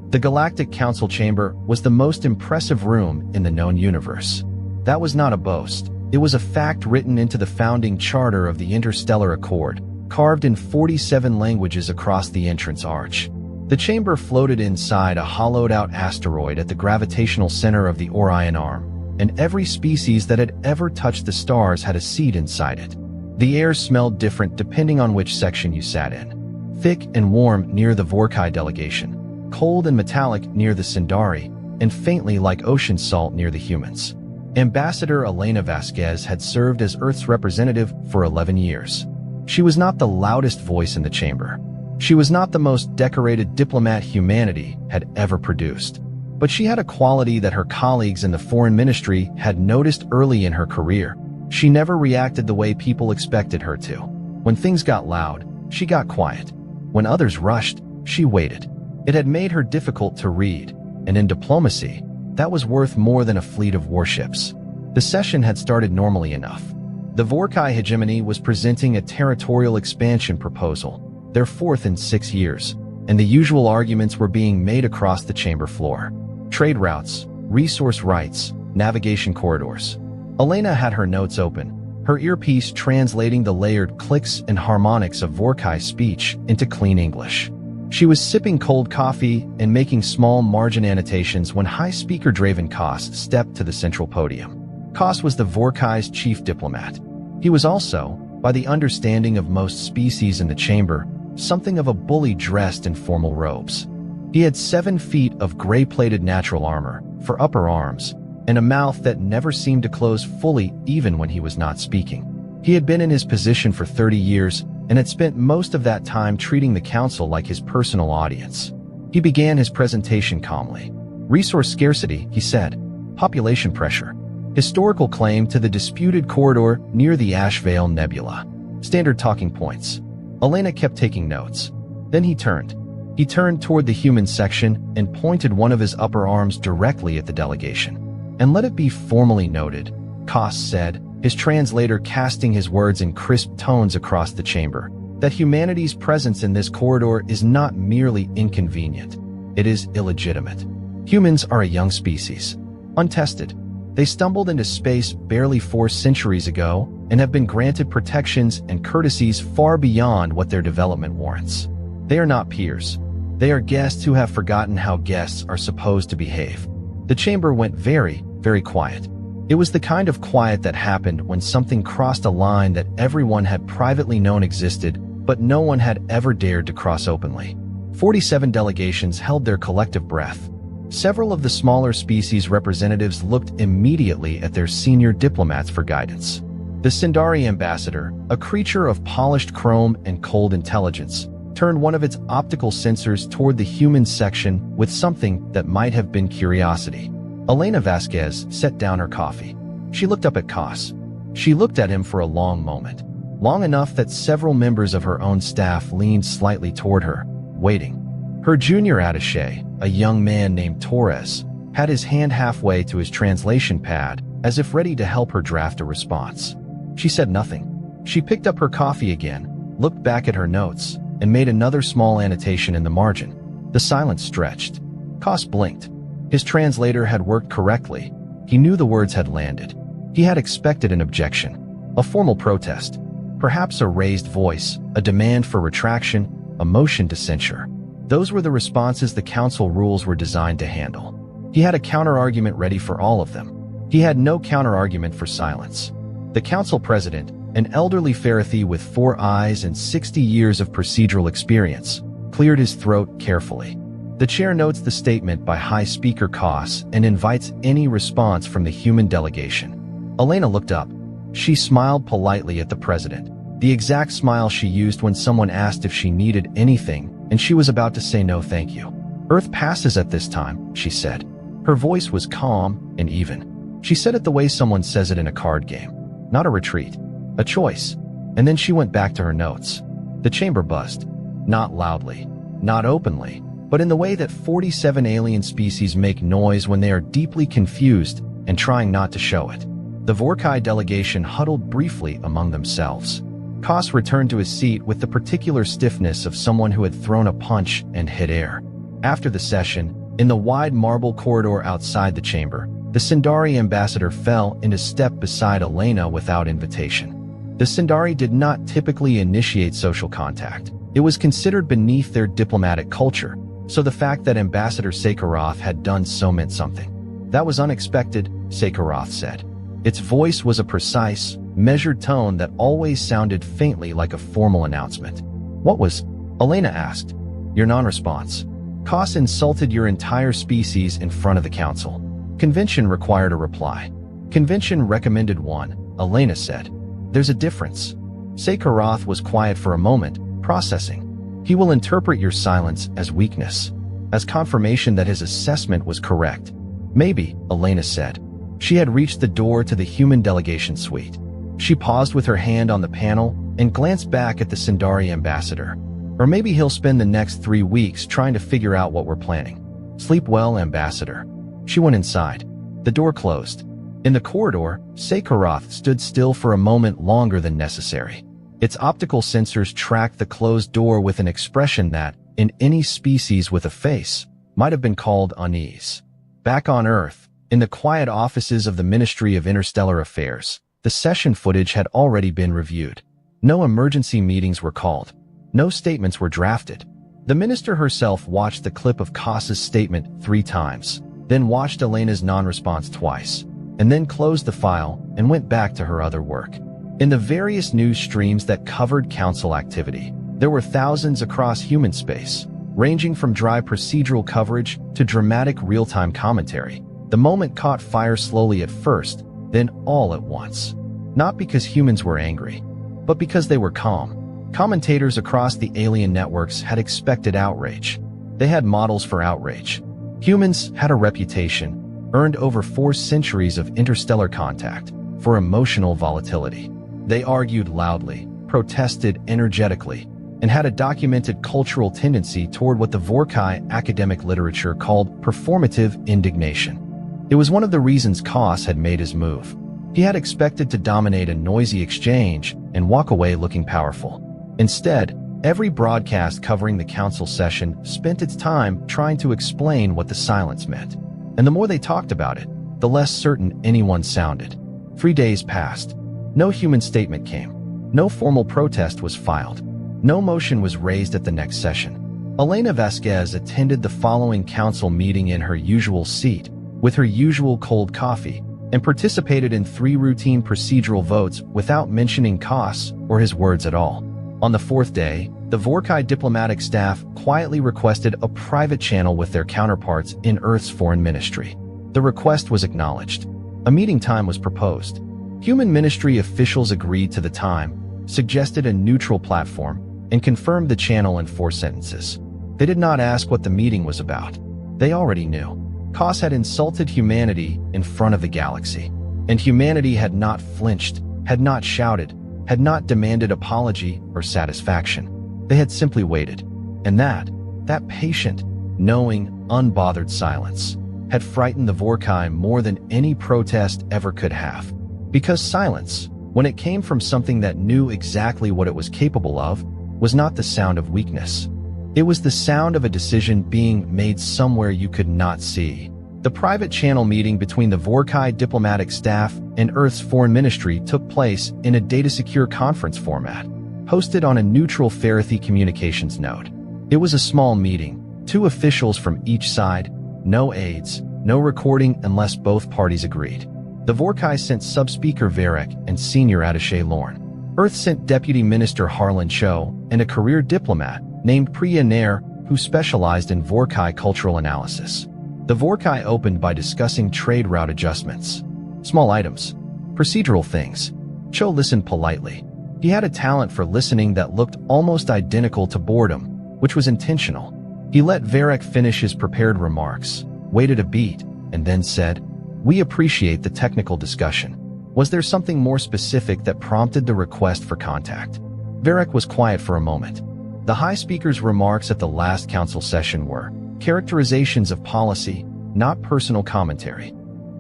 The Galactic Council Chamber was the most impressive room in the known universe. That was not a boast. It was a fact written into the founding charter of the Interstellar Accord, carved in 47 languages across the entrance arch. The chamber floated inside a hollowed-out asteroid at the gravitational center of the Orion Arm, and every species that had ever touched the stars had a seat inside it. The air smelled different depending on which section you sat in. Thick and warm near the Vorkai delegation, cold and metallic near the Sindari, and faintly like ocean salt near the humans. Ambassador Elena Vasquez had served as Earth's representative for 11 years. She was not the loudest voice in the chamber. She was not the most decorated diplomat humanity had ever produced. But she had a quality that her colleagues in the foreign ministry had noticed early in her career. She never reacted the way people expected her to. When things got loud, she got quiet. When others rushed, she waited. It had made her difficult to read, and in diplomacy, that was worth more than a fleet of warships. The session had started normally enough. The Vorkai hegemony was presenting a territorial expansion proposal, their fourth in 6 years, and the usual arguments were being made across the chamber floor. Trade routes, resource rights, navigation corridors. Elena had her notes open, her earpiece translating the layered clicks and harmonics of Vorkai speech into clean English. She was sipping cold coffee and making small margin annotations when High Speaker Draven Koss stepped to the central podium. Koss was the Vorkai's chief diplomat. He was also, by the understanding of most species in the chamber, something of a bully dressed in formal robes. He had 7 feet of gray-plated natural armor for upper arms, and a mouth that never seemed to close fully even when he was not speaking. He had been in his position for 30 years and had spent most of that time treating the council like his personal audience. He began his presentation calmly. Resource scarcity, he said. Population pressure. Historical claim to the disputed corridor near the Ash Veil Nebula. Standard talking points. Elena kept taking notes. Then he turned. He turned toward the human section and pointed one of his upper arms directly at the delegation. "And let it be formally noted," Koss said, his translator casting his words in crisp tones across the chamber, "that humanity's presence in this corridor is not merely inconvenient. It is illegitimate. Humans are a young species. Untested. They stumbled into space barely 4 centuries ago and have been granted protections and courtesies far beyond what their development warrants. They are not peers. They are guests who have forgotten how guests are supposed to behave." The chamber went very, very quiet. It was the kind of quiet that happened when something crossed a line that everyone had privately known existed, but no one had ever dared to cross openly. 47 delegations held their collective breath. Several of the smaller species representatives looked immediately at their senior diplomats for guidance. The Sindari ambassador, a creature of polished chrome and cold intelligence, turned one of its optical sensors toward the human section with something that might have been curiosity. Elena Vasquez set down her coffee. She looked up at Cos. She looked at him for a long moment, long enough that several members of her own staff leaned slightly toward her, waiting. Her junior attaché, a young man named Torres, had his hand halfway to his translation pad, as if ready to help her draft a response. She said nothing. She picked up her coffee again, looked back at her notes, and made another small annotation in the margin. The silence stretched. Cos blinked. His translator had worked correctly. He knew the words had landed. He had expected an objection, a formal protest, perhaps a raised voice, a demand for retraction, a motion to censure. Those were the responses the council rules were designed to handle. He had a counter-argument ready for all of them. He had no counter-argument for silence. The council president, an elderly Pharisee with 4 eyes and 60 years of procedural experience, cleared his throat carefully. The chair notes the statement by High Speaker Cos and invites any response from the human delegation. Elena looked up. She smiled politely at the president, the exact smile she used when someone asked if she needed anything and she was about to say no thank you. Earth passes at this time, she said. Her voice was calm and even. She said it the way someone says it in a card game. Not a retreat, a choice. And then she went back to her notes. The chamber buzzed. Not loudly, not openly, but in the way that 47 alien species make noise when they are deeply confused and trying not to show it. The Vorkai delegation huddled briefly among themselves. Cos returned to his seat with the particular stiffness of someone who had thrown a punch and hit air. After the session, in the wide marble corridor outside the chamber, the Sindari ambassador fell into step beside Elena without invitation. The Sindari did not typically initiate social contact. It was considered beneath their diplomatic culture, so the fact that Ambassador Sakharov had done so meant something. That was unexpected, Sakharov said. Its voice was a precise, measured tone that always sounded faintly like a formal announcement. What was? Elena asked. Your non-response. Cos insulted your entire species in front of the council. Convention required a reply. Convention recommended one, Elena said. There's a difference. Sakharov was quiet for a moment, processing. He will interpret your silence as weakness, as confirmation that his assessment was correct. Maybe, Elena said. She had reached the door to the human delegation suite. She paused with her hand on the panel and glanced back at the Sindari ambassador. Or maybe he'll spend the next 3 weeks trying to figure out what we're planning. Sleep well, ambassador. She went inside. The door closed. In the corridor, Sakharov stood still for a moment longer than necessary. Its optical sensors tracked the closed door with an expression that, in any species with a face, might have been called unease. Back on Earth, in the quiet offices of the Ministry of Interstellar Affairs, the session footage had already been reviewed. No emergency meetings were called. No statements were drafted. The minister herself watched the clip of Cos's statement 3 times, then watched Elena's non-response twice, and then closed the file and went back to her other work. In the various news streams that covered council activity, there were thousands across human space, ranging from dry procedural coverage to dramatic real-time commentary. The moment caught fire slowly at first, then all at once. Not because humans were angry, but because they were calm. Commentators across the alien networks had expected outrage. They had models for outrage. Humans had a reputation, earned over 4 centuries of interstellar contact, for emotional volatility. They argued loudly, protested energetically, and had a documented cultural tendency toward what the Vorkai academic literature called performative indignation. It was one of the reasons Cos had made his move. He had expected to dominate a noisy exchange and walk away looking powerful. Instead, every broadcast covering the council session spent its time trying to explain what the silence meant. And the more they talked about it, the less certain anyone sounded. 3 days passed. No human statement came. No formal protest was filed. No motion was raised at the next session. Elena Vasquez attended the following council meeting in her usual seat, with her usual cold coffee, and participated in 3 routine procedural votes without mentioning Cos or his words at all. On the 4th day, the Vorkai diplomatic staff quietly requested a private channel with their counterparts in Earth's foreign ministry. The request was acknowledged. A meeting time was proposed. Human ministry officials agreed to the time, suggested a neutral platform, and confirmed the channel in 4 sentences. They did not ask what the meeting was about. They already knew. Kos had insulted humanity in front of the galaxy, and humanity had not flinched, had not shouted, had not demanded apology or satisfaction. They had simply waited. And that patient, knowing, unbothered silence had frightened the Vorkai more than any protest ever could have. Because silence, when it came from something that knew exactly what it was capable of, was not the sound of weakness. It was the sound of a decision being made somewhere you could not see. The private channel meeting between the Vorkai diplomatic staff and Earth's foreign ministry took place in a data-secure conference format, hosted on a neutral Farathi communications node. It was a small meeting, 2 officials from each side, no aides, no recording unless both parties agreed. The Vorkai sent sub-speaker Varric and senior attaché Lorne. Earth sent Deputy Minister Harlan Cho and a career diplomat named Priya Nair, who specialized in Vorkai cultural analysis. The Vorkai opened by discussing trade route adjustments. Small items. Procedural things. Cho listened politely. He had a talent for listening that looked almost identical to boredom, which was intentional. He let Varric finish his prepared remarks, waited a beat, and then said, "We appreciate the technical discussion. Was there something more specific that prompted the request for contact?" Varric was quiet for a moment. The High Speaker's remarks at the last council session were characterizations of policy, not personal commentary.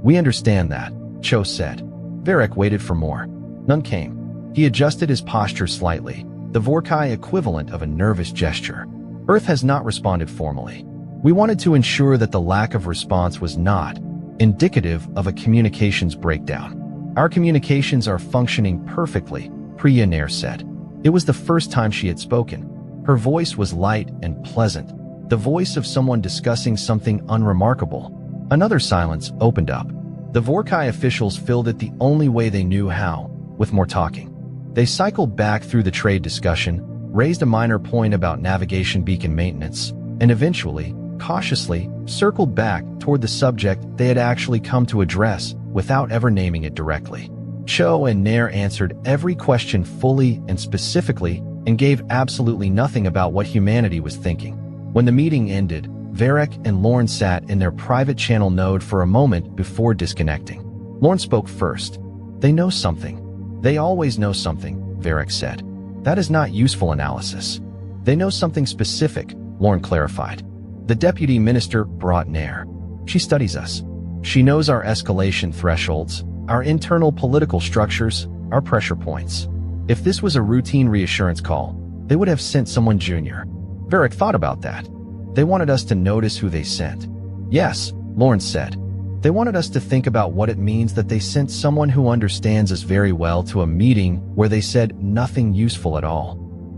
"We understand that," Cho said. Varric waited for more. None came. He adjusted his posture slightly, the Vorkai equivalent of a nervous gesture. Earth has not responded formally. We wanted to ensure that the lack of response was not indicative of a communications breakdown. "Our communications are functioning perfectly," Priya Nair said. It was the first time she had spoken. Her voice was light and pleasant, the voice of someone discussing something unremarkable. Another silence opened up. The Vorkai officials filled it the only way they knew how, with more talking. They cycled back through the trade discussion, raised a minor point about navigation beacon maintenance, and eventually, cautiously, circled back toward the subject they had actually come to address without ever naming it directly. Cho and Nair answered every question fully and specifically and gave absolutely nothing about what humanity was thinking. When the meeting ended, Varric and Lorne sat in their private channel node for a moment before disconnecting. Lorne spoke first. "They know something. They always know something," Varric said. "That is not useful analysis." "They know something specific," Lorne clarified. The deputy minister brought Nair. "She studies us. She knows our escalation thresholds, our internal political structures, our pressure points. If this was a routine reassurance call, they would have sent someone junior." Varric thought about that. "They wanted us to notice who they sent." "Yes," Lorne said. "They wanted us to think about what it means that they sent someone who understands us very well to a meeting where they said nothing useful at all."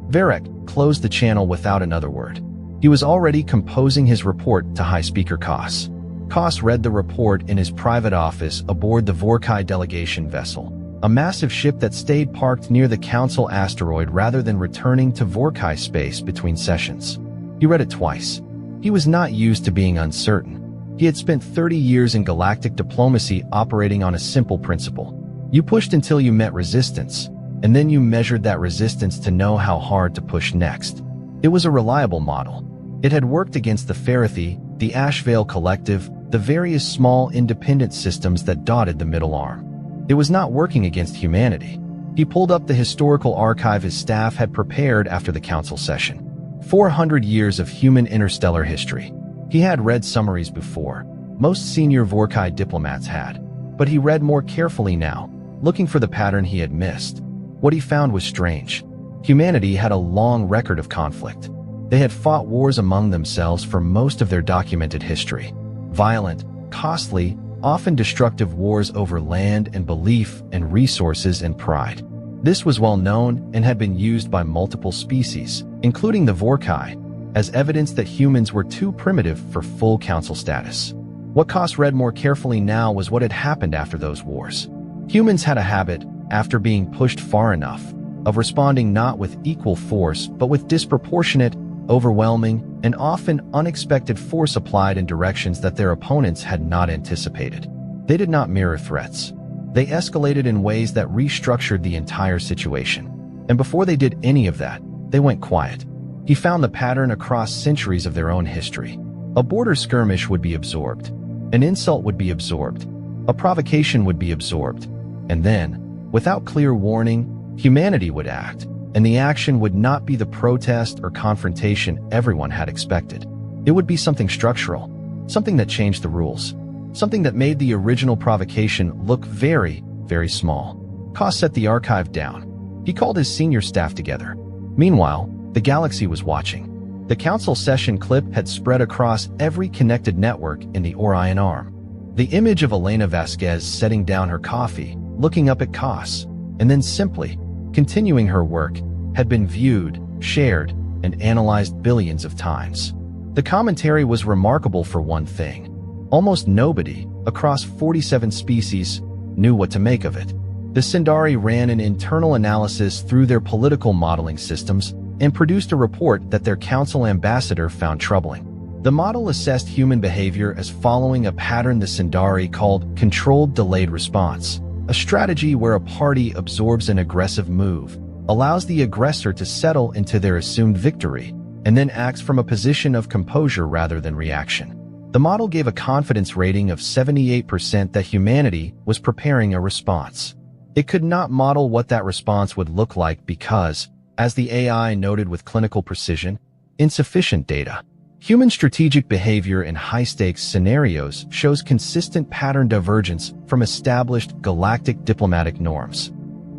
Varric closed the channel without another word. He was already composing his report to High Speaker Kos. Kos read the report in his private office aboard the Vorkai delegation vessel, a massive ship that stayed parked near the Council asteroid rather than returning to Vorkai space between sessions. He read it twice. He was not used to being uncertain. He had spent 30 years in galactic diplomacy operating on a simple principle. You pushed until you met resistance, and then you measured that resistance to know how hard to push next. It was a reliable model. It had worked against the Farathi, the Ashvale Collective, the various small independent systems that dotted the middle arm. It was not working against humanity. He pulled up the historical archive his staff had prepared after the council session. 400 years of human interstellar history. He had read summaries before. Most senior Vorkai diplomats had. But he read more carefully now, looking for the pattern he had missed. What he found was strange. Humanity had a long record of conflict. They had fought wars among themselves for most of their documented history. Violent, costly, often destructive wars over land and belief and resources and pride. This was well known and had been used by multiple species, including the Vorkai, as evidence that humans were too primitive for full council status. What Kos read more carefully now was what had happened after those wars. Humans had a habit, after being pushed far enough, of responding not with equal force, but with disproportionate, overwhelming, and often unexpected force applied in directions that their opponents had not anticipated. They did not mirror threats. They escalated in ways that restructured the entire situation. And before they did any of that, they went quiet. He found the pattern across centuries of their own history. A border skirmish would be absorbed. An insult would be absorbed. A provocation would be absorbed. And then, without clear warning, humanity would act, and the action would not be the protest or confrontation everyone had expected. It would be something structural, something that changed the rules, something that made the original provocation look very, very small. Koss set the archive down. He called his senior staff together. Meanwhile, the galaxy was watching. The council session clip had spread across every connected network in the Orion arm. The image of Elena Vasquez setting down her coffee, looking up at Koss, and then simply continuing her work, had been viewed, shared, and analyzed billions of times. The commentary was remarkable for one thing. Almost nobody, across 47 species, knew what to make of it. The Sindari ran an internal analysis through their political modeling systems and produced a report that their council ambassador found troubling. The model assessed human behavior as following a pattern the Sindari called controlled delayed response, a strategy where a party absorbs an aggressive move, allows the aggressor to settle into their assumed victory, and then acts from a position of composure rather than reaction. The model gave a confidence rating of 78% that humanity was preparing a response. It could not model what that response would look like because, as the AI noted with clinical precision, insufficient data. Human strategic behavior in high-stakes scenarios shows consistent pattern divergence from established galactic diplomatic norms.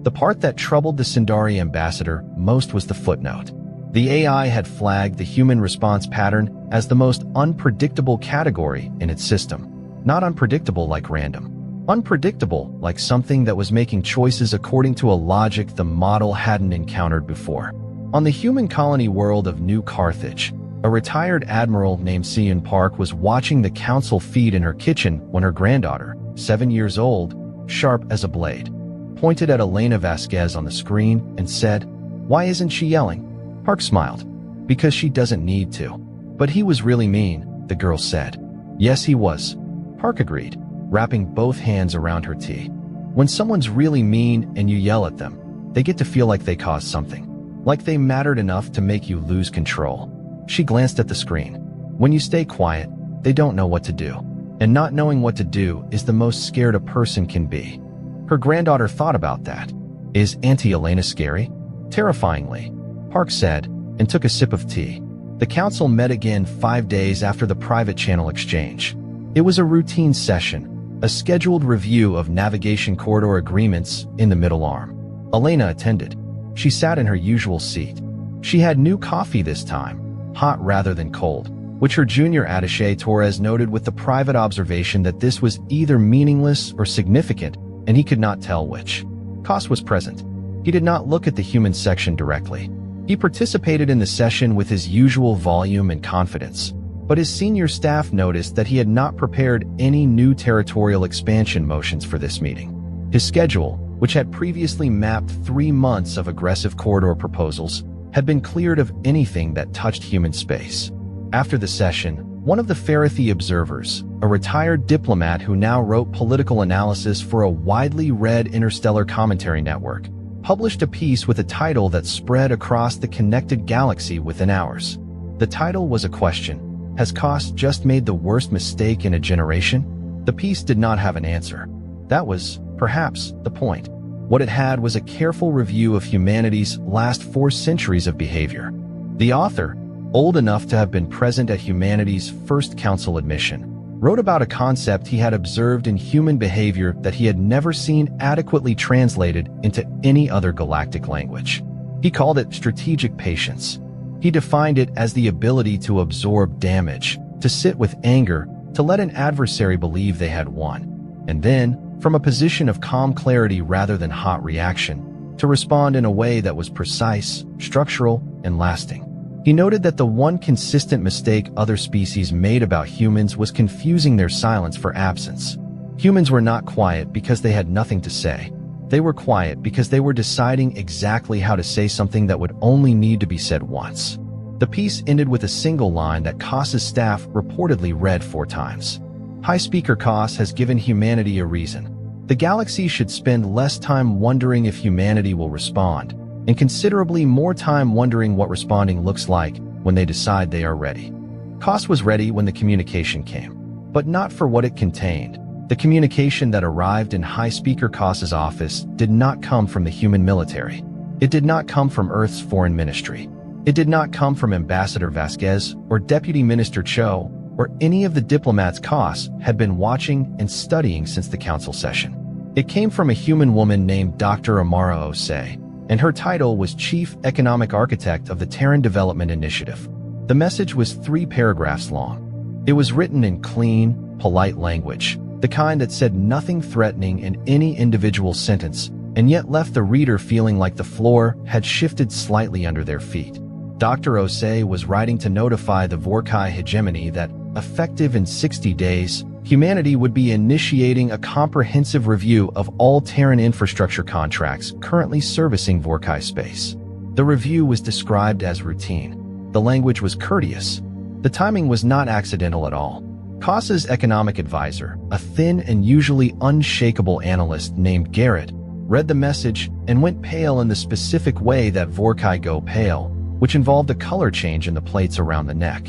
The part that troubled the Sindari ambassador most was the footnote. The AI had flagged the human response pattern as the most unpredictable category in its system. Not unpredictable like random. Unpredictable like something that was making choices according to a logic the model hadn't encountered before. On the human colony world of New Carthage, a retired admiral named Cian Park was watching the council feed in her kitchen when her granddaughter, 7 years old, sharp as a blade, pointed at Elena Vasquez on the screen and said, "Why isn't she yelling?" Park smiled. "Because she doesn't need to." "But he was really mean," the girl said. "Yes, he was," Park agreed, wrapping both hands around her tea. When someone's really mean and you yell at them, they get to feel like they caused something, like they mattered enough to make you lose control. She glanced at the screen. When you stay quiet, they don't know what to do. And not knowing what to do is the most scared a person can be. Her granddaughter thought about that. "Is Auntie Elena scary?" "Terrifyingly," Park said, and took a sip of tea. The council met again 5 days after the private channel exchange. It was a routine session, a scheduled review of navigation corridor agreements in the middle arm. Elena attended. She sat in her usual seat. She had new coffee this time, hot rather than cold, which her junior attaché Torres noted with the private observation that this was either meaningless or significant, and he could not tell which. Koss was present. He did not look at the human section directly. He participated in the session with his usual volume and confidence, but his senior staff noticed that he had not prepared any new territorial expansion motions for this meeting. His schedule, which had previously mapped 3 months of aggressive corridor proposals, had been cleared of anything that touched human space. After the session, one of the Farathi observers, a retired diplomat who now wrote political analysis for a widely read interstellar commentary network, published a piece with a title that spread across the connected galaxy within hours. The title was a question: has Koss just made the worst mistake in a generation? The piece did not have an answer. That was, perhaps, the point. What it had was a careful review of humanity's last 4 centuries of behavior. The author, old enough to have been present at humanity's first council admission, wrote about a concept he had observed in human behavior that he had never seen adequately translated into any other galactic language. He called it strategic patience. He defined it as the ability to absorb damage, to sit with anger, to let an adversary believe they had won, and then, from a position of calm clarity rather than hot reaction, to respond in a way that was precise, structural, and lasting. He noted that the one consistent mistake other species made about humans was confusing their silence for absence. Humans were not quiet because they had nothing to say. They were quiet because they were deciding exactly how to say something that would only need to be said once. The piece ended with a single line that Koss's staff reportedly read 4 times. High Speaker Koss has given humanity a reason. The galaxy should spend less time wondering if humanity will respond, and considerably more time wondering what responding looks like when they decide they are ready. Koss was ready when the communication came, but not for what it contained. The communication that arrived in High Speaker Koss's office did not come from the human military. It did not come from Earth's foreign ministry. It did not come from Ambassador Vasquez or Deputy Minister Cho or any of the diplomats Koss had been watching and studying since the council session. It came from a human woman named Dr. Amara Osei, and her title was Chief Economic Architect of the Terran Development Initiative. The message was 3 paragraphs long. It was written in clean, polite language, the kind that said nothing threatening in any individual sentence, and yet left the reader feeling like the floor had shifted slightly under their feet. Dr. Osei was writing to notify the Vorkai hegemony that, effective in 60 days, humanity would be initiating a comprehensive review of all Terran infrastructure contracts currently servicing Vorkai space. The review was described as routine. The language was courteous. The timing was not accidental at all. Koss's economic advisor, a thin and usually unshakable analyst named Garrett, read the message and went pale in the specific way that Vorkai go pale, which involved a color change in the plates around the neck.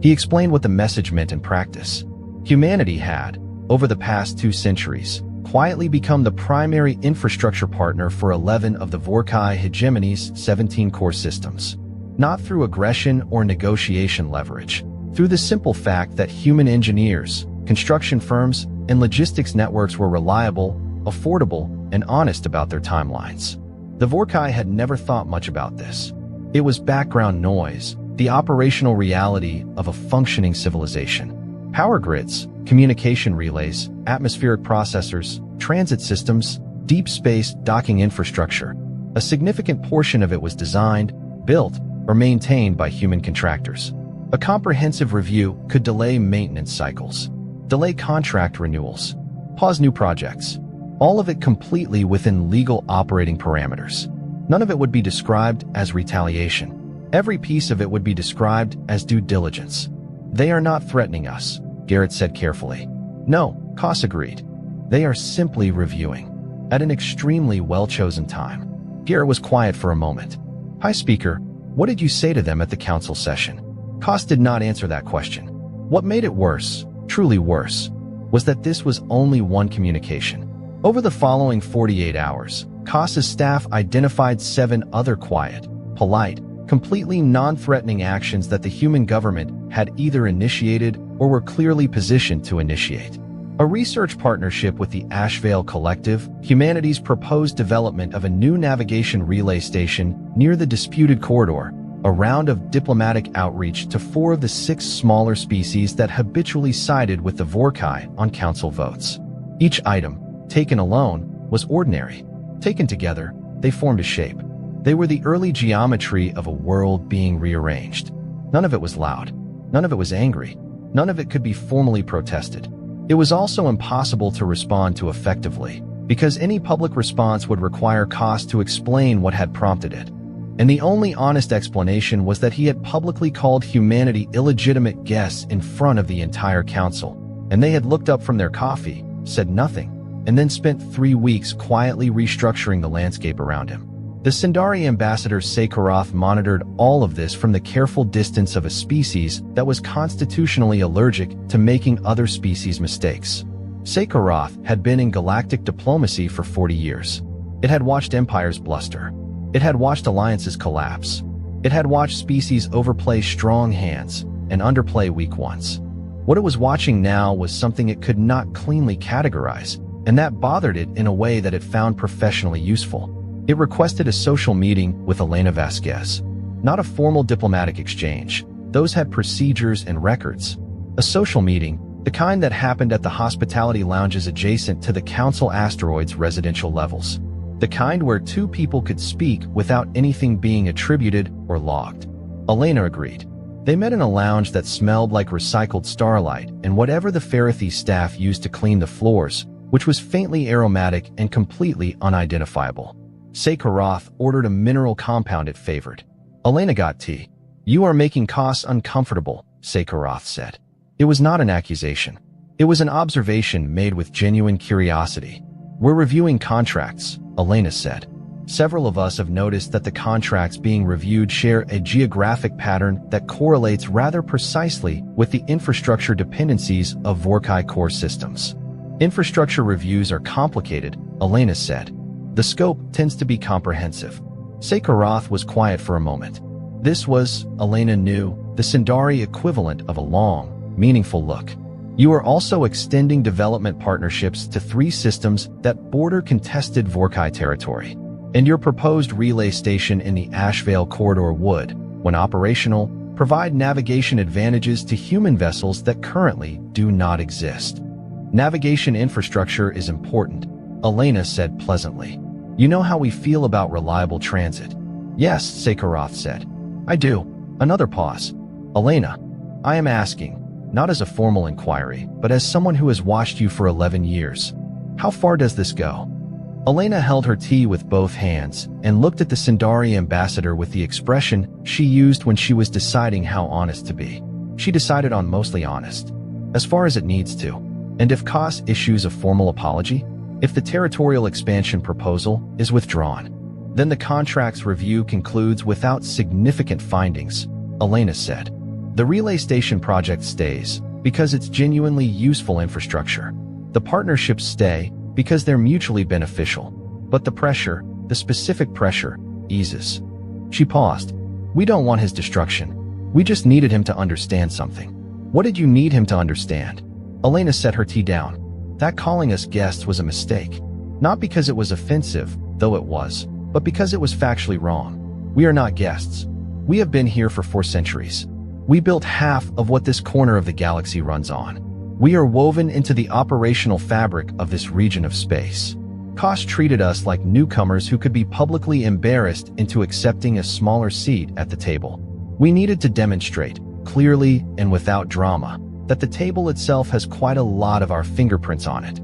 He explained what the message meant in practice. Humanity had, over the past 2 centuries, quietly become the primary infrastructure partner for 11 of the Vorkai hegemony's 17 core systems. Not through aggression or negotiation leverage, through the simple fact that human engineers, construction firms, and logistics networks were reliable, affordable, and honest about their timelines. The Vorkai had never thought much about this. It was background noise, the operational reality of a functioning civilization. Power grids, communication relays, atmospheric processors, transit systems, deep space docking infrastructure. A significant portion of it was designed, built, or maintained by human contractors. A comprehensive review could delay maintenance cycles, delay contract renewals, pause new projects, all of it completely within legal operating parameters. None of it would be described as retaliation. Every piece of it would be described as due diligence. They are not threatening us, Garrett said carefully. No, Koss agreed. They are simply reviewing. At an extremely well-chosen time. Garrett was quiet for a moment. High Speaker, what did you say to them at the council session? Koss did not answer that question. What made it worse, truly worse, was that this was only one communication. Over the following 48 hours, Koss's staff identified 7 other quiet, polite, completely non-threatening actions that the human government had either initiated or were clearly positioned to initiate. A research partnership with the Ashvale Collective, humanity's proposed development of a new navigation relay station near the disputed corridor, a round of diplomatic outreach to 4 of the 6 smaller species that habitually sided with the Vorkai on council votes. Each item, taken alone, was ordinary. Taken together, they formed a shape. They were the early geometry of a world being rearranged. None of it was loud. None of it was angry. None of it could be formally protested. It was also impossible to respond to effectively, because any public response would require Koss to explain what had prompted it. And the only honest explanation was that he had publicly called humanity illegitimate guests in front of the entire council, and they had looked up from their coffee, said nothing, and then spent 3 weeks quietly restructuring the landscape around him. The Sindari ambassador Sakharoth monitored all of this from the careful distance of a species that was constitutionally allergic to making other species mistakes. Sakharoth had been in galactic diplomacy for 40 years. It had watched empires bluster. It had watched alliances collapse. It had watched species overplay strong hands and underplay weak ones. What it was watching now was something it could not cleanly categorize, and that bothered it in a way that it found professionally useful. It requested a social meeting with Elena Vasquez. Not a formal diplomatic exchange. Those had procedures and records. A social meeting, the kind that happened at the hospitality lounges adjacent to the Council Asteroids residential levels. The kind where 2 people could speak without anything being attributed or logged. Elena agreed. They met in a lounge that smelled like recycled starlight, and whatever the Pharaoh staff used to clean the floors which was faintly aromatic and completely unidentifiable. Sakharoth ordered a mineral compound it favored. Elena got tea. "You are making Kos uncomfortable," Sakharoth said. It was not an accusation. It was an observation made with genuine curiosity. "We're reviewing contracts," Elena said. "Several of us have noticed that the contracts being reviewed share a geographic pattern that correlates rather precisely with the infrastructure dependencies of Vorkai core systems." "Infrastructure reviews are complicated," Elena said. "The scope tends to be comprehensive." Sakharoth was quiet for a moment. This was, Elena knew, the Sindari equivalent of a long, meaningful look. "You are also extending development partnerships to 3 systems that border contested Vorkai territory. And your proposed relay station in the Ashvale corridor would, when operational, provide navigation advantages to human vessels that currently do not exist." "Navigation infrastructure is important," Elena said pleasantly. "You know how we feel about reliable transit." "Yes," Sakharoth said. "I do." Another pause. "Elena, I am asking, not as a formal inquiry, but as someone who has watched you for 11 years. How far does this go?" Elena held her tea with both hands and looked at the Sindari ambassador with the expression she used when she was deciding how honest to be. She decided on mostly honest. As far as it needs to. And if Kos issues a formal apology, if the territorial expansion proposal is withdrawn, then the contract's review concludes without significant findings, Elena said. The relay station project stays because it's genuinely useful infrastructure. The partnerships stay because they're mutually beneficial. But the pressure, the specific pressure, eases. She paused. "We don't want his destruction. We just needed him to understand something." "What did you need him to understand?" Elena set her tea down. "That calling us guests was a mistake. Not because it was offensive, though it was, but because it was factually wrong. We are not guests. We have been here for 4 centuries. We built half of what this corner of the galaxy runs on. We are woven into the operational fabric of this region of space. Kos treated us like newcomers who could be publicly embarrassed into accepting a smaller seat at the table. We needed to demonstrate, clearly and without drama, that the table itself has quite a lot of our fingerprints on it."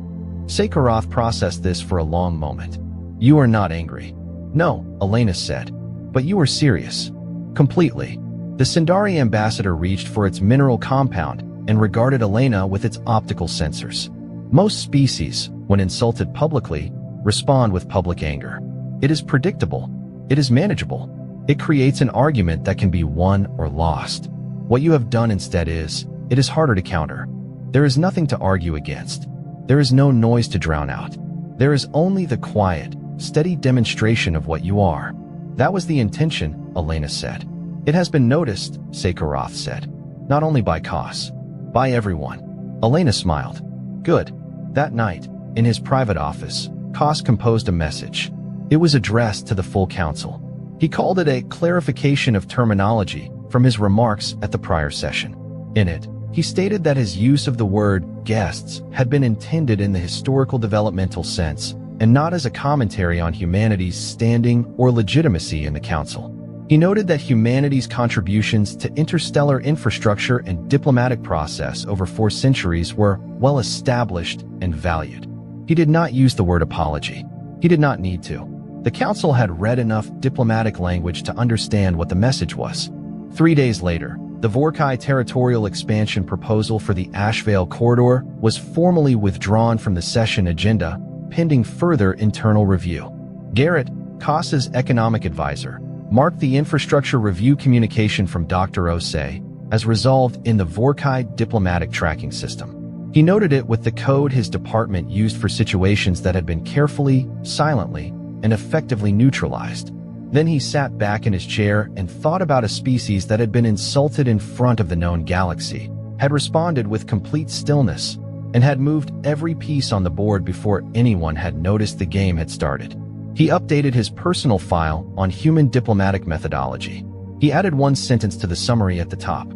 Sakharoth processed this for a long moment. "You are not angry." "No," Elena said. "But you are serious." "Completely." The Sindari ambassador reached for its mineral compound and regarded Elena with its optical sensors. Most species, when insulted publicly, respond with public anger. It is predictable. It is manageable. It creates an argument that can be won or lost. What you have done instead is, it is harder to counter. There is nothing to argue against. There is no noise to drown out. There is only the quiet, steady demonstration of what you are. That was the intention, Elena said. It has been noticed, Sakharoth said. Not only by Kos. By everyone. Elena smiled. Good. That night, in his private office, Kos composed a message. It was addressed to the full council. He called it a clarification of terminology from his remarks at the prior session. In it, he stated that his use of the word guests had been intended in the historical developmental sense and not as a commentary on humanity's standing or legitimacy in the council. He noted that humanity's contributions to interstellar infrastructure and diplomatic process over 4 centuries were well established and valued. He did not use the word apology. He did not need to. The council had read enough diplomatic language to understand what the message was. 3 days later, the Vorkai territorial expansion proposal for the Ashvale corridor was formally withdrawn from the session agenda, pending further internal review. Garrett, Kos's economic advisor, marked the infrastructure review communication from Dr. Osei as resolved in the Vorkai diplomatic tracking system. He noted it with the code his department used for situations that had been carefully, silently, and effectively neutralized. Then he sat back in his chair and thought about a species that had been insulted in front of the known galaxy, had responded with complete stillness, and had moved every piece on the board before anyone had noticed the game had started. He updated his personal file on human diplomatic methodology. He added 1 sentence to the summary at the top.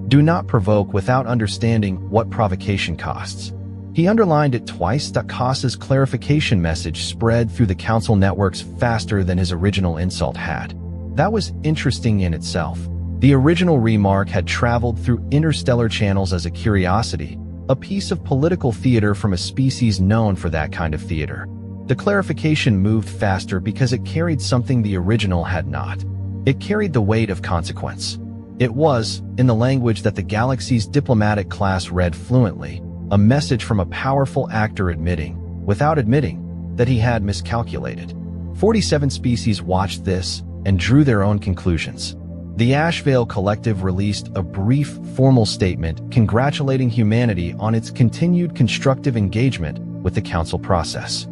Do not provoke without understanding what provocation costs. He underlined it twice that Kos's clarification message spread through the council networks faster than his original insult had. That was interesting in itself. The original remark had traveled through interstellar channels as a curiosity, a piece of political theater from a species known for that kind of theater. The clarification moved faster because it carried something the original had not. It carried the weight of consequence. It was, in the language that the galaxy's diplomatic class read fluently, a message from a powerful actor admitting, without admitting, that he had miscalculated. 47 species watched this and drew their own conclusions. The Ashevale Collective released a brief, formal statement congratulating humanity on its continued constructive engagement with the council process.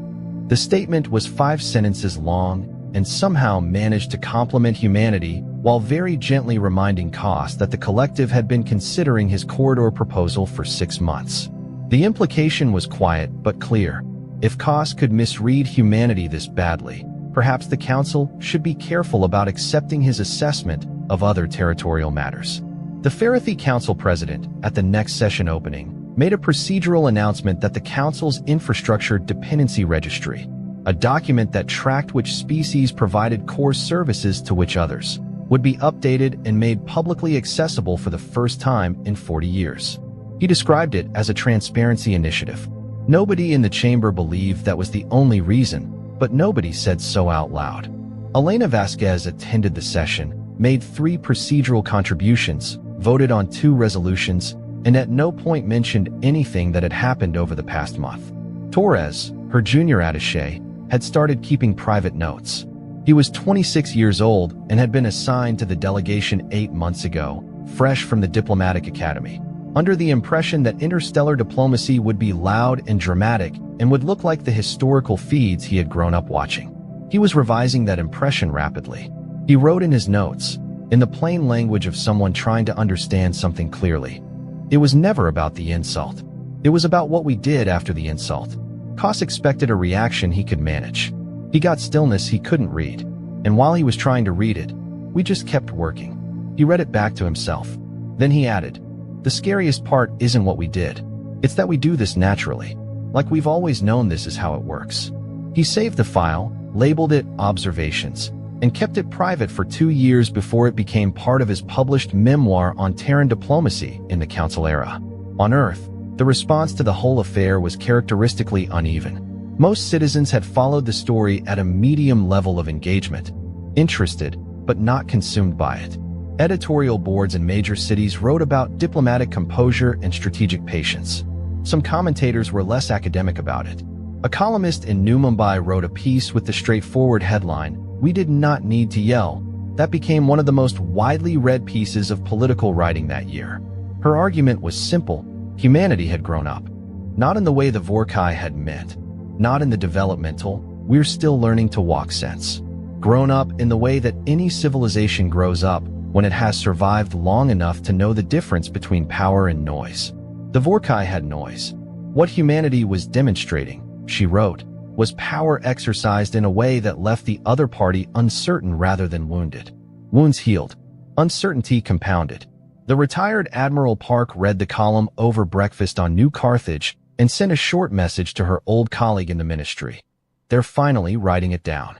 The statement was 5 sentences long and somehow managed to compliment humanity while very gently reminding Koss that the collective had been considering his corridor proposal for 6 months. The implication was quiet but clear. If Koss could misread humanity this badly, perhaps the council should be careful about accepting his assessment of other territorial matters. The Farathi Council president, at the next session opening, made a procedural announcement that the council's infrastructure dependency registry, a document that tracked which species provided core services to which others, would be updated and made publicly accessible for the first time in 40 years. He described it as a transparency initiative. Nobody in the chamber believed that was the only reason, but nobody said so out loud. Elena Vasquez attended the session, made 3 procedural contributions, voted on 2 resolutions, and at no point mentioned anything that had happened over the past month. Torres, her junior attaché, had started keeping private notes. He was 26 years old and had been assigned to the delegation 8 months ago, fresh from the diplomatic academy, under the impression that interstellar diplomacy would be loud and dramatic and would look like the historical feeds he had grown up watching. He was revising that impression rapidly. He wrote in his notes, in the plain language of someone trying to understand something clearly. It was never about the insult. It was about what we did after the insult. Koss expected a reaction he could manage. He got stillness he couldn't read, and while he was trying to read it, we just kept working. He read it back to himself. Then he added, "The scariest part isn't what we did. It's that we do this naturally, like we've always known this is how it works." He saved the file, labeled it Observations, and kept it private for 2 years before it became part of his published memoir on Terran diplomacy in the Council era. On Earth, the response to the whole affair was characteristically uneven. Most citizens had followed the story at a medium level of engagement, interested, but not consumed by it. Editorial boards in major cities wrote about diplomatic composure and strategic patience. Some commentators were less academic about it. A columnist in New Mumbai wrote a piece with the straightforward headline, "We did not need to yell," that became one of the most widely read pieces of political writing that year. Her argument was simple. Humanity had grown up. Not in the way the Vorkai had meant. Not in the developmental, "we're still learning to walk" sense. Grown up in the way that any civilization grows up when it has survived long enough to know the difference between power and noise. The Vorkai had noise. What humanity was demonstrating, she wrote, was power exercised in a way that left the other party uncertain rather than wounded. Wounds healed. Uncertainty compounded. The retired Admiral Park read the column over breakfast on New Carthage and sent a short message to her old colleague in the ministry. "They're finally writing it down."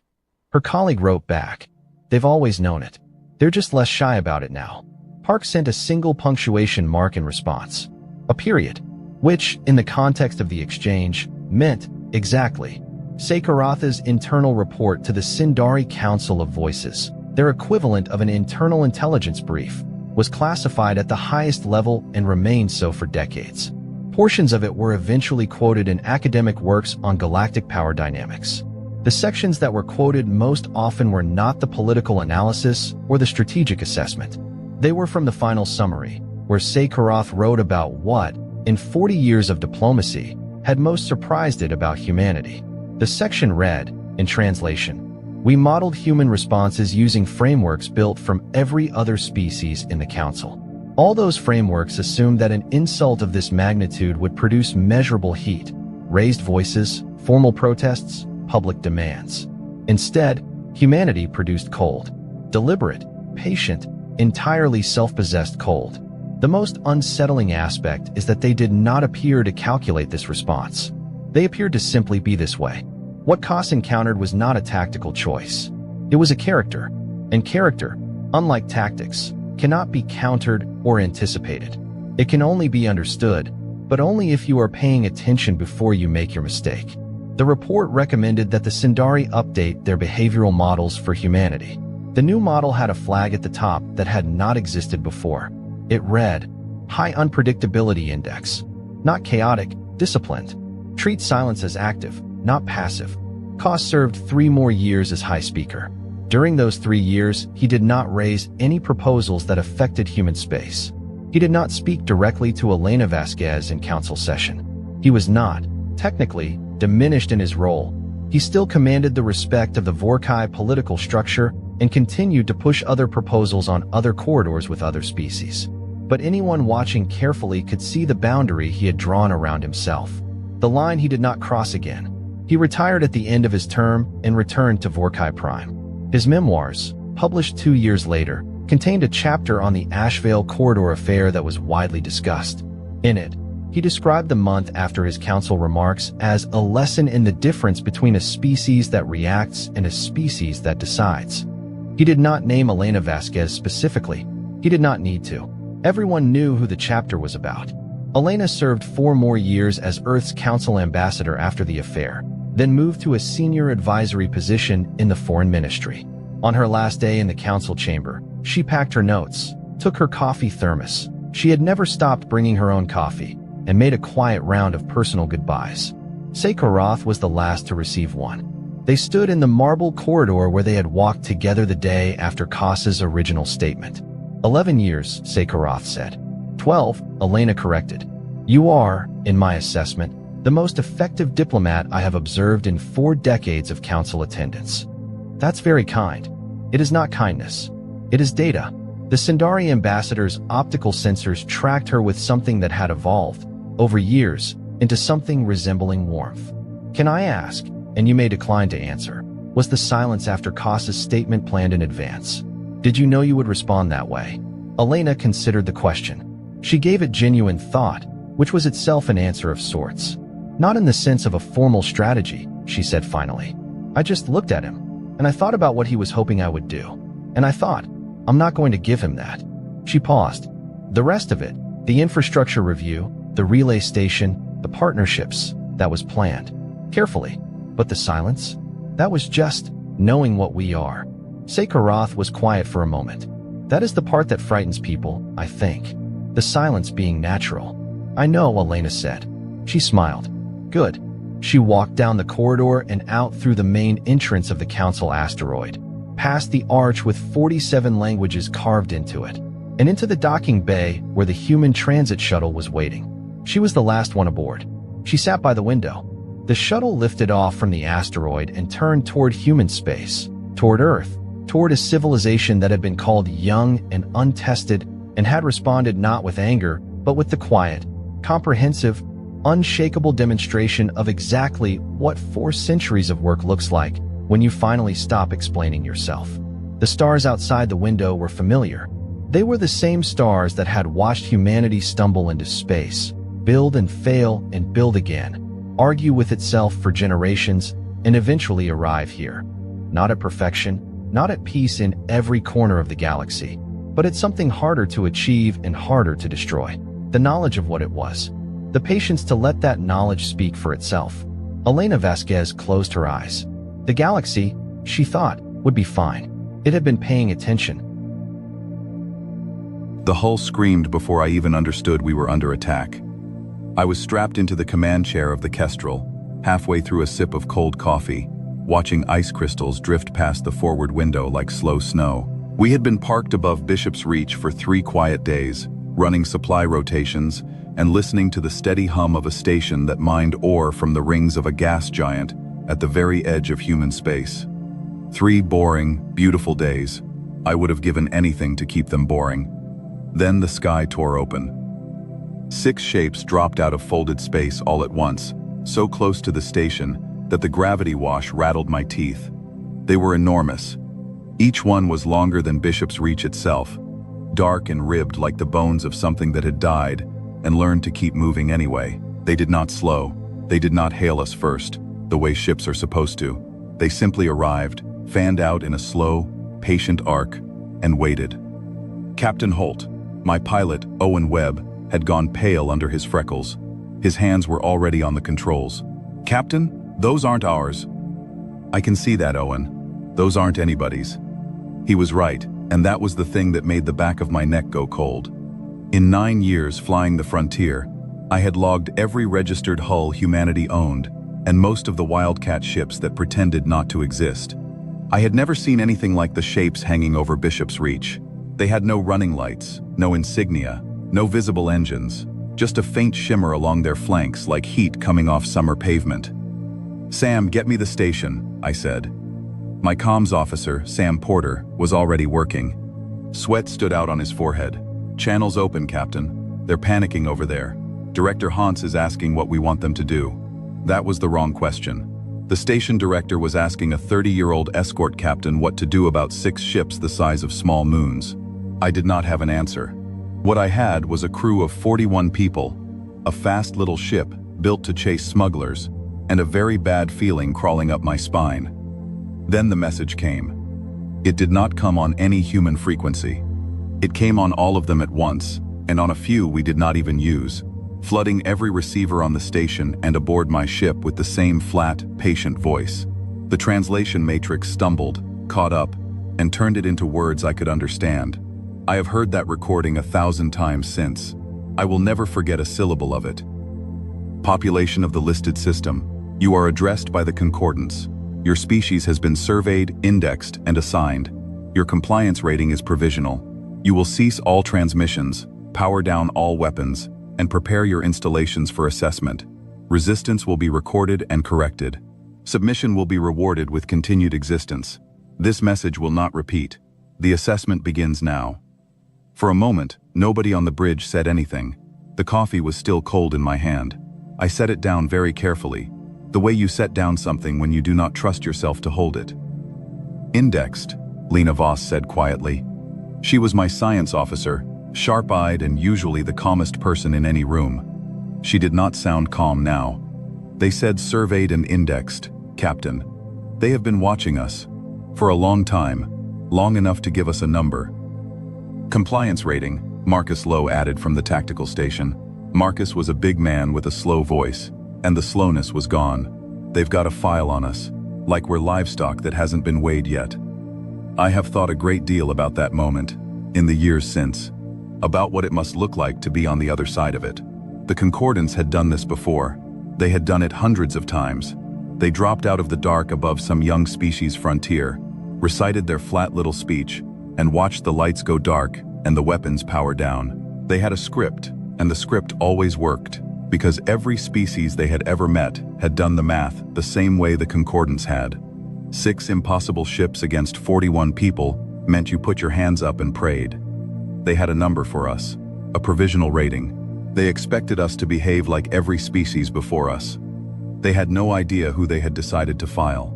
Her colleague wrote back, "They've always known it. They're just less shy about it now." Park sent a single punctuation mark in response. A period, which, in the context of the exchange, meant exactly. Sekaratha's internal report to the Sindari Council of Voices, their equivalent of an internal intelligence brief, was classified at the highest level and remained so for decades. Portions of it were eventually quoted in academic works on galactic power dynamics. The sections that were quoted most often were not the political analysis or the strategic assessment. They were from the final summary, where Sekarath wrote about what, in 40 years of diplomacy, had most surprised it about humanity. The section read, in translation, "We modeled human responses using frameworks built from every other species in the Council. All those frameworks assumed that an insult of this magnitude would produce measurable heat, raised voices, formal protests, public demands. Instead, humanity produced cold, deliberate, patient, entirely self-possessed cold. The most unsettling aspect is that they did not appear to calculate this response. They appeared to simply be this way. What Koss encountered was not a tactical choice. It was a character, and character, unlike tactics, cannot be countered or anticipated. It can only be understood, but only if you are paying attention before you make your mistake. The report recommended that the Sindari update their behavioral models for humanity. The new model had a flag at the top that had not existed before. It read, High Unpredictability Index. Not chaotic, disciplined. Treat silence as active, not passive. Koss served 3 more years as High Speaker. During those 3 years, he did not raise any proposals that affected human space. He did not speak directly to Elena Vasquez in council session. He was not, technically, diminished in his role. He still commanded the respect of the Vorkai political structure and continued to push other proposals on other corridors with other species. But anyone watching carefully could see the boundary he had drawn around himself. The line he did not cross again. He retired at the end of his term and returned to Vorkai Prime. His memoirs, published 2 years later, contained a chapter on the Ashvale corridor affair that was widely discussed. In it, he described the month after his council remarks as a lesson in the difference between a species that reacts and a species that decides. He did not name Elena Vasquez specifically. He did not need to. Everyone knew who the chapter was about. Elena served 4 more years as Earth's council ambassador after the affair, then moved to a senior advisory position in the foreign ministry. On her last day in the council chamber, she packed her notes, took her coffee thermos. She had never stopped bringing her own coffee, and made a quiet round of personal goodbyes. Sakharoth was the last to receive one. They stood in the marble corridor where they had walked together the day after Koss's original statement. 11 years, Sakharoth said. 12, Elena corrected. You are, in my assessment, the most effective diplomat I have observed in 4 decades of council attendance. That's very kind. It is not kindness. It is data. The Sindari ambassador's optical sensors tracked her with something that had evolved, over years, into something resembling warmth. Can I ask, and you may decline to answer, was the silence after Koss's statement planned in advance? Did you know you would respond that way? Elena considered the question. She gave it genuine thought, which was itself an answer of sorts. Not in the sense of a formal strategy, she said finally. I just looked at him, and I thought about what he was hoping I would do. And I thought, I'm not going to give him that. She paused. The rest of it, the infrastructure review, the relay station, the partnerships, that was planned. Carefully. But the silence? That was just knowing what we are. Sakharoth was quiet for a moment. That is the part that frightens people, I think. The silence being natural. I know, Elena said. She smiled. Good. She walked down the corridor and out through the main entrance of the council asteroid, past the arch with 47 languages carved into it, and into the docking bay where the human transit shuttle was waiting. She was the last one aboard. She sat by the window. The shuttle lifted off from the asteroid and turned toward human space, toward Earth, toward a civilization that had been called young and untested and had responded not with anger, but with the quiet, comprehensive, unshakable demonstration of exactly what 4 centuries of work looks like when you finally stop explaining yourself. The stars outside the window were familiar. They were the same stars that had watched humanity stumble into space, build and fail and build again, argue with itself for generations, and eventually arrive here. Not at perfection, not at peace in every corner of the galaxy, but at something harder to achieve and harder to destroy. The knowledge of what it was. The patience to let that knowledge speak for itself. Elena Vasquez closed her eyes. The galaxy, she thought, would be fine. It had been paying attention. The hull screamed before I even understood we were under attack. I was strapped into the command chair of the Kestrel, halfway through a sip of cold coffee, watching ice crystals drift past the forward window like slow snow. We had been parked above Bishop's Reach for 3 quiet days, running supply rotations and listening to the steady hum of a station that mined ore from the rings of a gas giant at the very edge of human space. 3 boring, beautiful days. I would have given anything to keep them boring. Then the sky tore open. 6 shapes dropped out of folded space all at once, so close to the station that the gravity wash rattled my teeth. They were enormous. Each one was longer than Bishop's Reach itself, dark and ribbed like the bones of something that had died and learned to keep moving anyway. They did not slow. They did not hail us first, the way ships are supposed to. They simply arrived, fanned out in a slow, patient arc, and waited. Captain Holt, my pilot, Owen Webb, had gone pale under his freckles, His hands were already on the controls. "Captain, those aren't ours." "I can see that, Owen. Those aren't anybody's." He was right, and that was the thing that made the back of my neck go cold. In 9 years flying the frontier, I had logged every registered hull humanity owned, and most of the Wildcat ships that pretended not to exist. I had never seen anything like the shapes hanging over Bishop's Reach. They had no running lights, no insignia, no visible engines, just a faint shimmer along their flanks like heat coming off summer pavement. "Sam, get me the station," I said. My comms officer, Sam Porter, was already working. Sweat stood out on his forehead. "Channels open, Captain. They're panicking over there. Director Hans is asking what we want them to do." That was the wrong question. The station director was asking a 30-year-old escort captain what to do about 6 ships the size of small moons. I did not have an answer. What I had was a crew of 41 people, a fast little ship built to chase smugglers, and a very bad feeling crawling up my spine. Then the message came. It did not come on any human frequency. It came on all of them at once, and on a few we did not even use, flooding every receiver on the station and aboard my ship with the same flat, patient voice. The translation matrix stumbled, caught up, and turned it into words I could understand. I have heard that recording 1,000 times since. I will never forget a syllable of it. "Population of the listed system. You are addressed by the concordance. Your species has been surveyed, indexed, and assigned. Your compliance rating is provisional. You will cease all transmissions, power down all weapons, and prepare your installations for assessment. Resistance will be recorded and corrected. Submission will be rewarded with continued existence. This message will not repeat. The assessment begins now." For a moment, nobody on the bridge said anything. The coffee was still cold in my hand. I set it down very carefully, the way you set down something when you do not trust yourself to hold it. "Indexed," Lena Voss said quietly. She was my science officer, sharp-eyed and usually the calmest person in any room. She did not sound calm now. "They said surveyed and indexed, Captain. They have been watching us. For a long time, long enough to give us a number." "Compliance rating," Marcus Lowe added from the tactical station. Marcus was a big man with a slow voice, and the slowness was gone. "They've got a file on us, like we're livestock that hasn't been weighed yet." I have thought a great deal about that moment, in the years since, about what it must look like to be on the other side of it. The concordance had done this before. They had done it hundreds of times. They dropped out of the dark above some young species frontier, recited their flat little speech, and watched the lights go dark and the weapons power down. They had a script, and the script always worked, because every species they had ever met had done the math the same way the concordance had. 6 impossible ships against 41 people meant you put your hands up and prayed. They had a number for us, a provisional rating. They expected us to behave like every species before us. They had no idea who they had decided to file.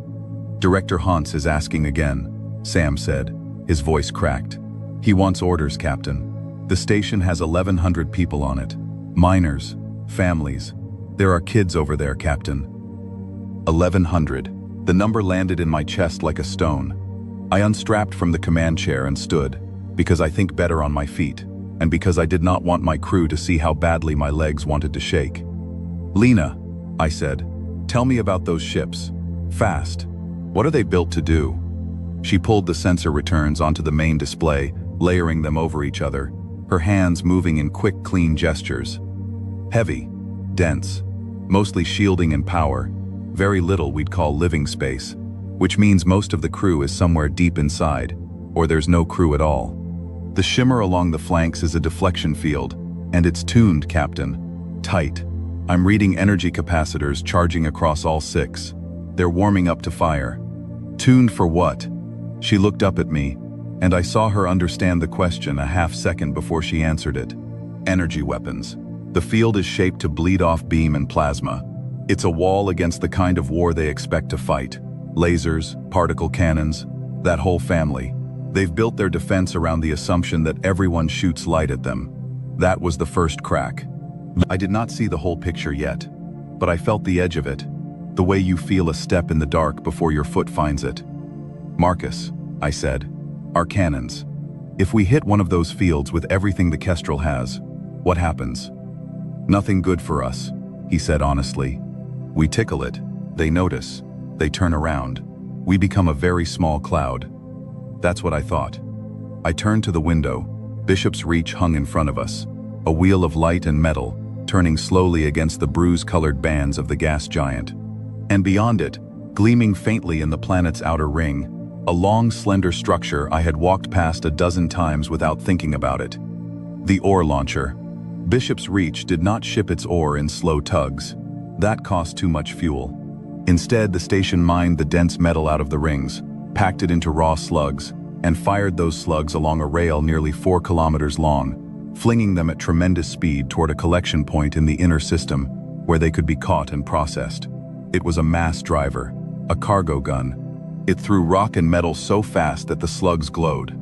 "Director Hans is asking again," Sam said. His voice cracked. "He wants orders, Captain. The station has 1,100 people on it. Minors, families. There are kids over there, Captain." 1,100. The number landed in my chest like a stone. I unstrapped from the command chair and stood, because I think better on my feet, and because I did not want my crew to see how badly my legs wanted to shake. "Lena," I said, "tell me about those ships. Fast. What are they built to do?" She pulled the sensor returns onto the main display, layering them over each other, her hands moving in quick, clean gestures. "Heavy, dense, mostly shielding and power, very little we'd call living space, which means most of the crew is somewhere deep inside, or there's no crew at all. The shimmer along the flanks is a deflection field, and it's tuned, Captain. Tight. I'm reading energy capacitors charging across all 6. They're warming up to fire." "Tuned for what?" She looked up at me, and I saw her understand the question a half second before she answered it. "Energy weapons. The field is shaped to bleed off beam and plasma. It's a wall against the kind of war they expect to fight. Lasers, particle cannons, that whole family. They've built their defense around the assumption that everyone shoots light at them. That was the first crack. I did not see the whole picture yet, but I felt the edge of it, the way you feel a step in the dark before your foot finds it. "Marcus," I said, "our cannons. If we hit one of those fields with everything the Kestrel has, what happens?" "Nothing good for us. he said honestly. We tickle it. They notice. They turn around. We become a very small cloud. That's what I thought. I turned to the window. Bishop's Reach hung in front of us, a wheel of light and metal, turning slowly against the bruise-colored bands of the gas giant. And beyond it, gleaming faintly in the planet's outer ring, a long, slender structure I had walked past a dozen times without thinking about it. The ore launcher. Bishop's Reach did not ship its ore in slow tugs. That cost too much fuel. Instead, the station mined the dense metal out of the rings, packed it into raw slugs, and fired those slugs along a rail nearly 4 kilometers long, flinging them at tremendous speed toward a collection point in the inner system where they could be caught and processed. It was a mass driver, a cargo gun. It threw rock and metal so fast that the slugs glowed.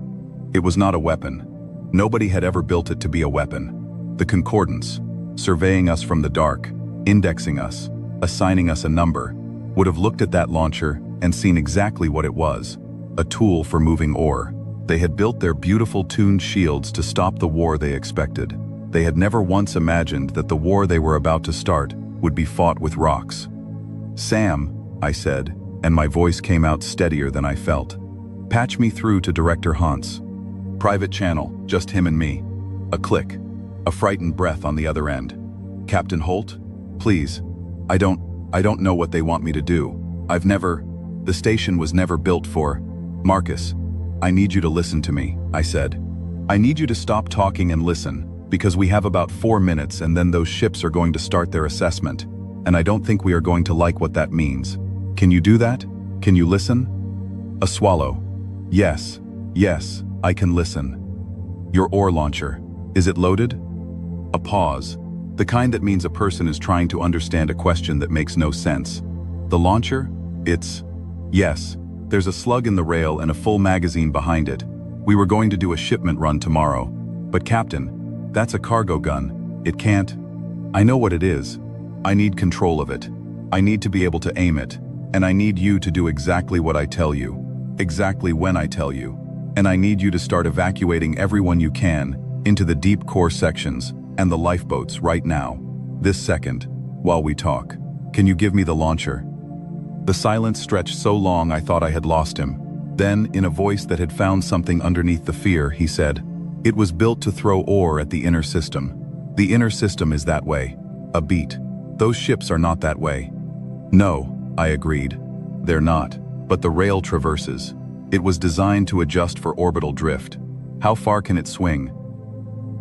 It was not a weapon. Nobody had ever built it to be a weapon. The concordance, surveying us from the dark, indexing us, assigning us a number, would have looked at that launcher and seen exactly what it was, a tool for moving ore. They had built their beautiful tuned shields to stop the war they expected. They had never once imagined that the war they were about to start would be fought with rocks. "Sam," I said, and my voice came out steadier than I felt. "Patch me through to Director Hans. Private channel, just him and me." A click, a frightened breath on the other end. "Captain Holt? Please. I don't know what they want me to do. The station was never built for..." "Marcus, I need you to listen to me," I said. "I need you to stop talking and listen, because we have about 4 minutes and then those ships are going to start their assessment, and I don't think we are going to like what that means. Can you do that? Can you listen?" A swallow. Yes, I can listen." "Your ore launcher, is it loaded?" A pause, the kind that means a person is trying to understand a question that makes no sense. "The launcher? Yes. There's a slug in the rail and a full magazine behind it. We were going to do a shipment run tomorrow. But Captain, that's a cargo gun. It can't..." "I know what it is. I need control of it. I need to be able to aim it. And I need you to do exactly what I tell you. Exactly when I tell you. And I need you to start evacuating everyone you can into the deep core sections and the lifeboats right now. This second, while we talk. Can you give me the launcher?" The silence stretched so long I thought I had lost him. Then, in a voice that had found something underneath the fear, he said, "It was built to throw ore at the inner system. The inner system is that way. A beat. Those ships are not that way." "No," I agreed. "They're not. But the rail traverses. It was designed to adjust for orbital drift. How far can it swing?"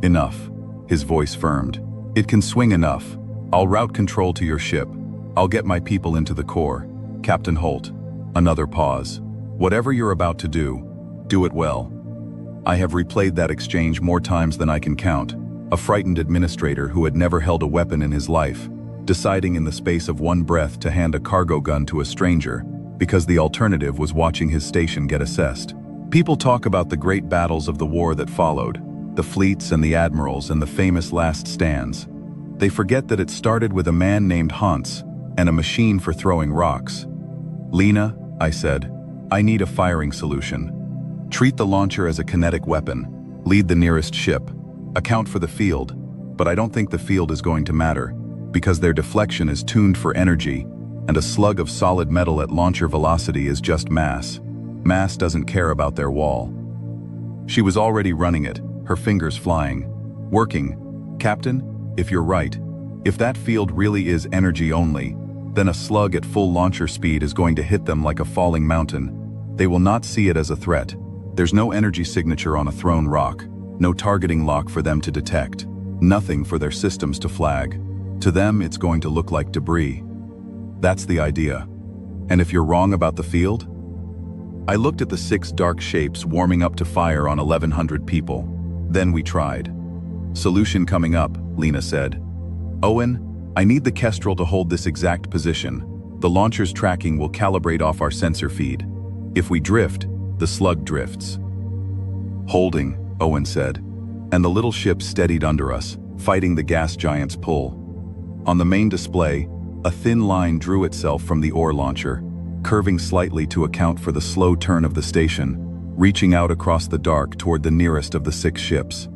"Enough." His voice firmed. "It can swing enough. I'll route control to your ship. I'll get my people into the core. Captain Holt." Another pause. "Whatever you're about to do it well." I have replayed that exchange more times than I can count. A frightened administrator who had never held a weapon in his life, deciding in the space of one breath to hand a cargo gun to a stranger, because the alternative was watching his station get assessed. People talk about the great battles of the war that followed, the fleets and the admirals and the famous last stands. They forget that it started with a man named Hans and a machine for throwing rocks. "Lena," I said, "I need a firing solution. Treat the launcher as a kinetic weapon. Lead the nearest ship. Account for the field. But I don't think the field is going to matter, because their deflection is tuned for energy, and a slug of solid metal at launcher velocity is just mass. Mass doesn't care about their wall." She was already running it, her fingers flying. "Working. Captain, if you're right, if that field really is energy only, then a slug at full launcher speed is going to hit them like a falling mountain. They will not see it as a threat. There's no energy signature on a thrown rock, no targeting lock for them to detect, nothing for their systems to flag. To them, it's going to look like debris. That's the idea. And if you're wrong about the field?" I looked at the 6 dark shapes warming up to fire on 1,100 people. Then we tried. "Solution coming up," Lena said. "Owen, I need the Kestrel to hold this exact position. The launcher's tracking will calibrate off our sensor feed. If we drift, the slug drifts." "Holding," Owen said, and the little ship steadied under us, fighting the gas giant's pull. On the main display, a thin line drew itself from the ore launcher, curving slightly to account for the slow turn of the station, reaching out across the dark toward the nearest of the 6 ships.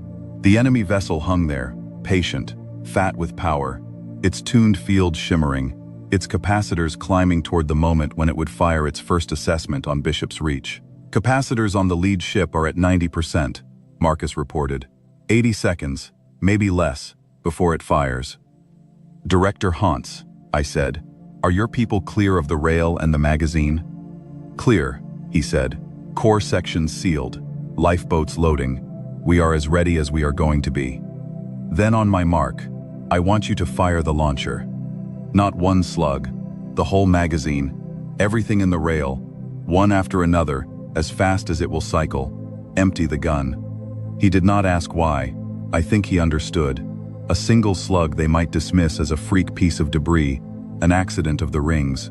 The enemy vessel hung there, patient, fat with power, its tuned field shimmering, its capacitors climbing toward the moment when it would fire its first assessment on Bishop's Reach. Capacitors on the lead ship are at 90%, Marcus reported. 80 seconds, maybe less, before it fires. Director Hans, I said, are your people clear of the rail and the magazine? Clear, he said. Core sections sealed, lifeboats loading. We are as ready as we are going to be. Then on my mark, I want you to fire the launcher. Not one slug, the whole magazine, everything in the rail, one after another, as fast as it will cycle. Empty the gun. He did not ask why. I think he understood. A single slug they might dismiss as a freak piece of debris, an accident of the rings.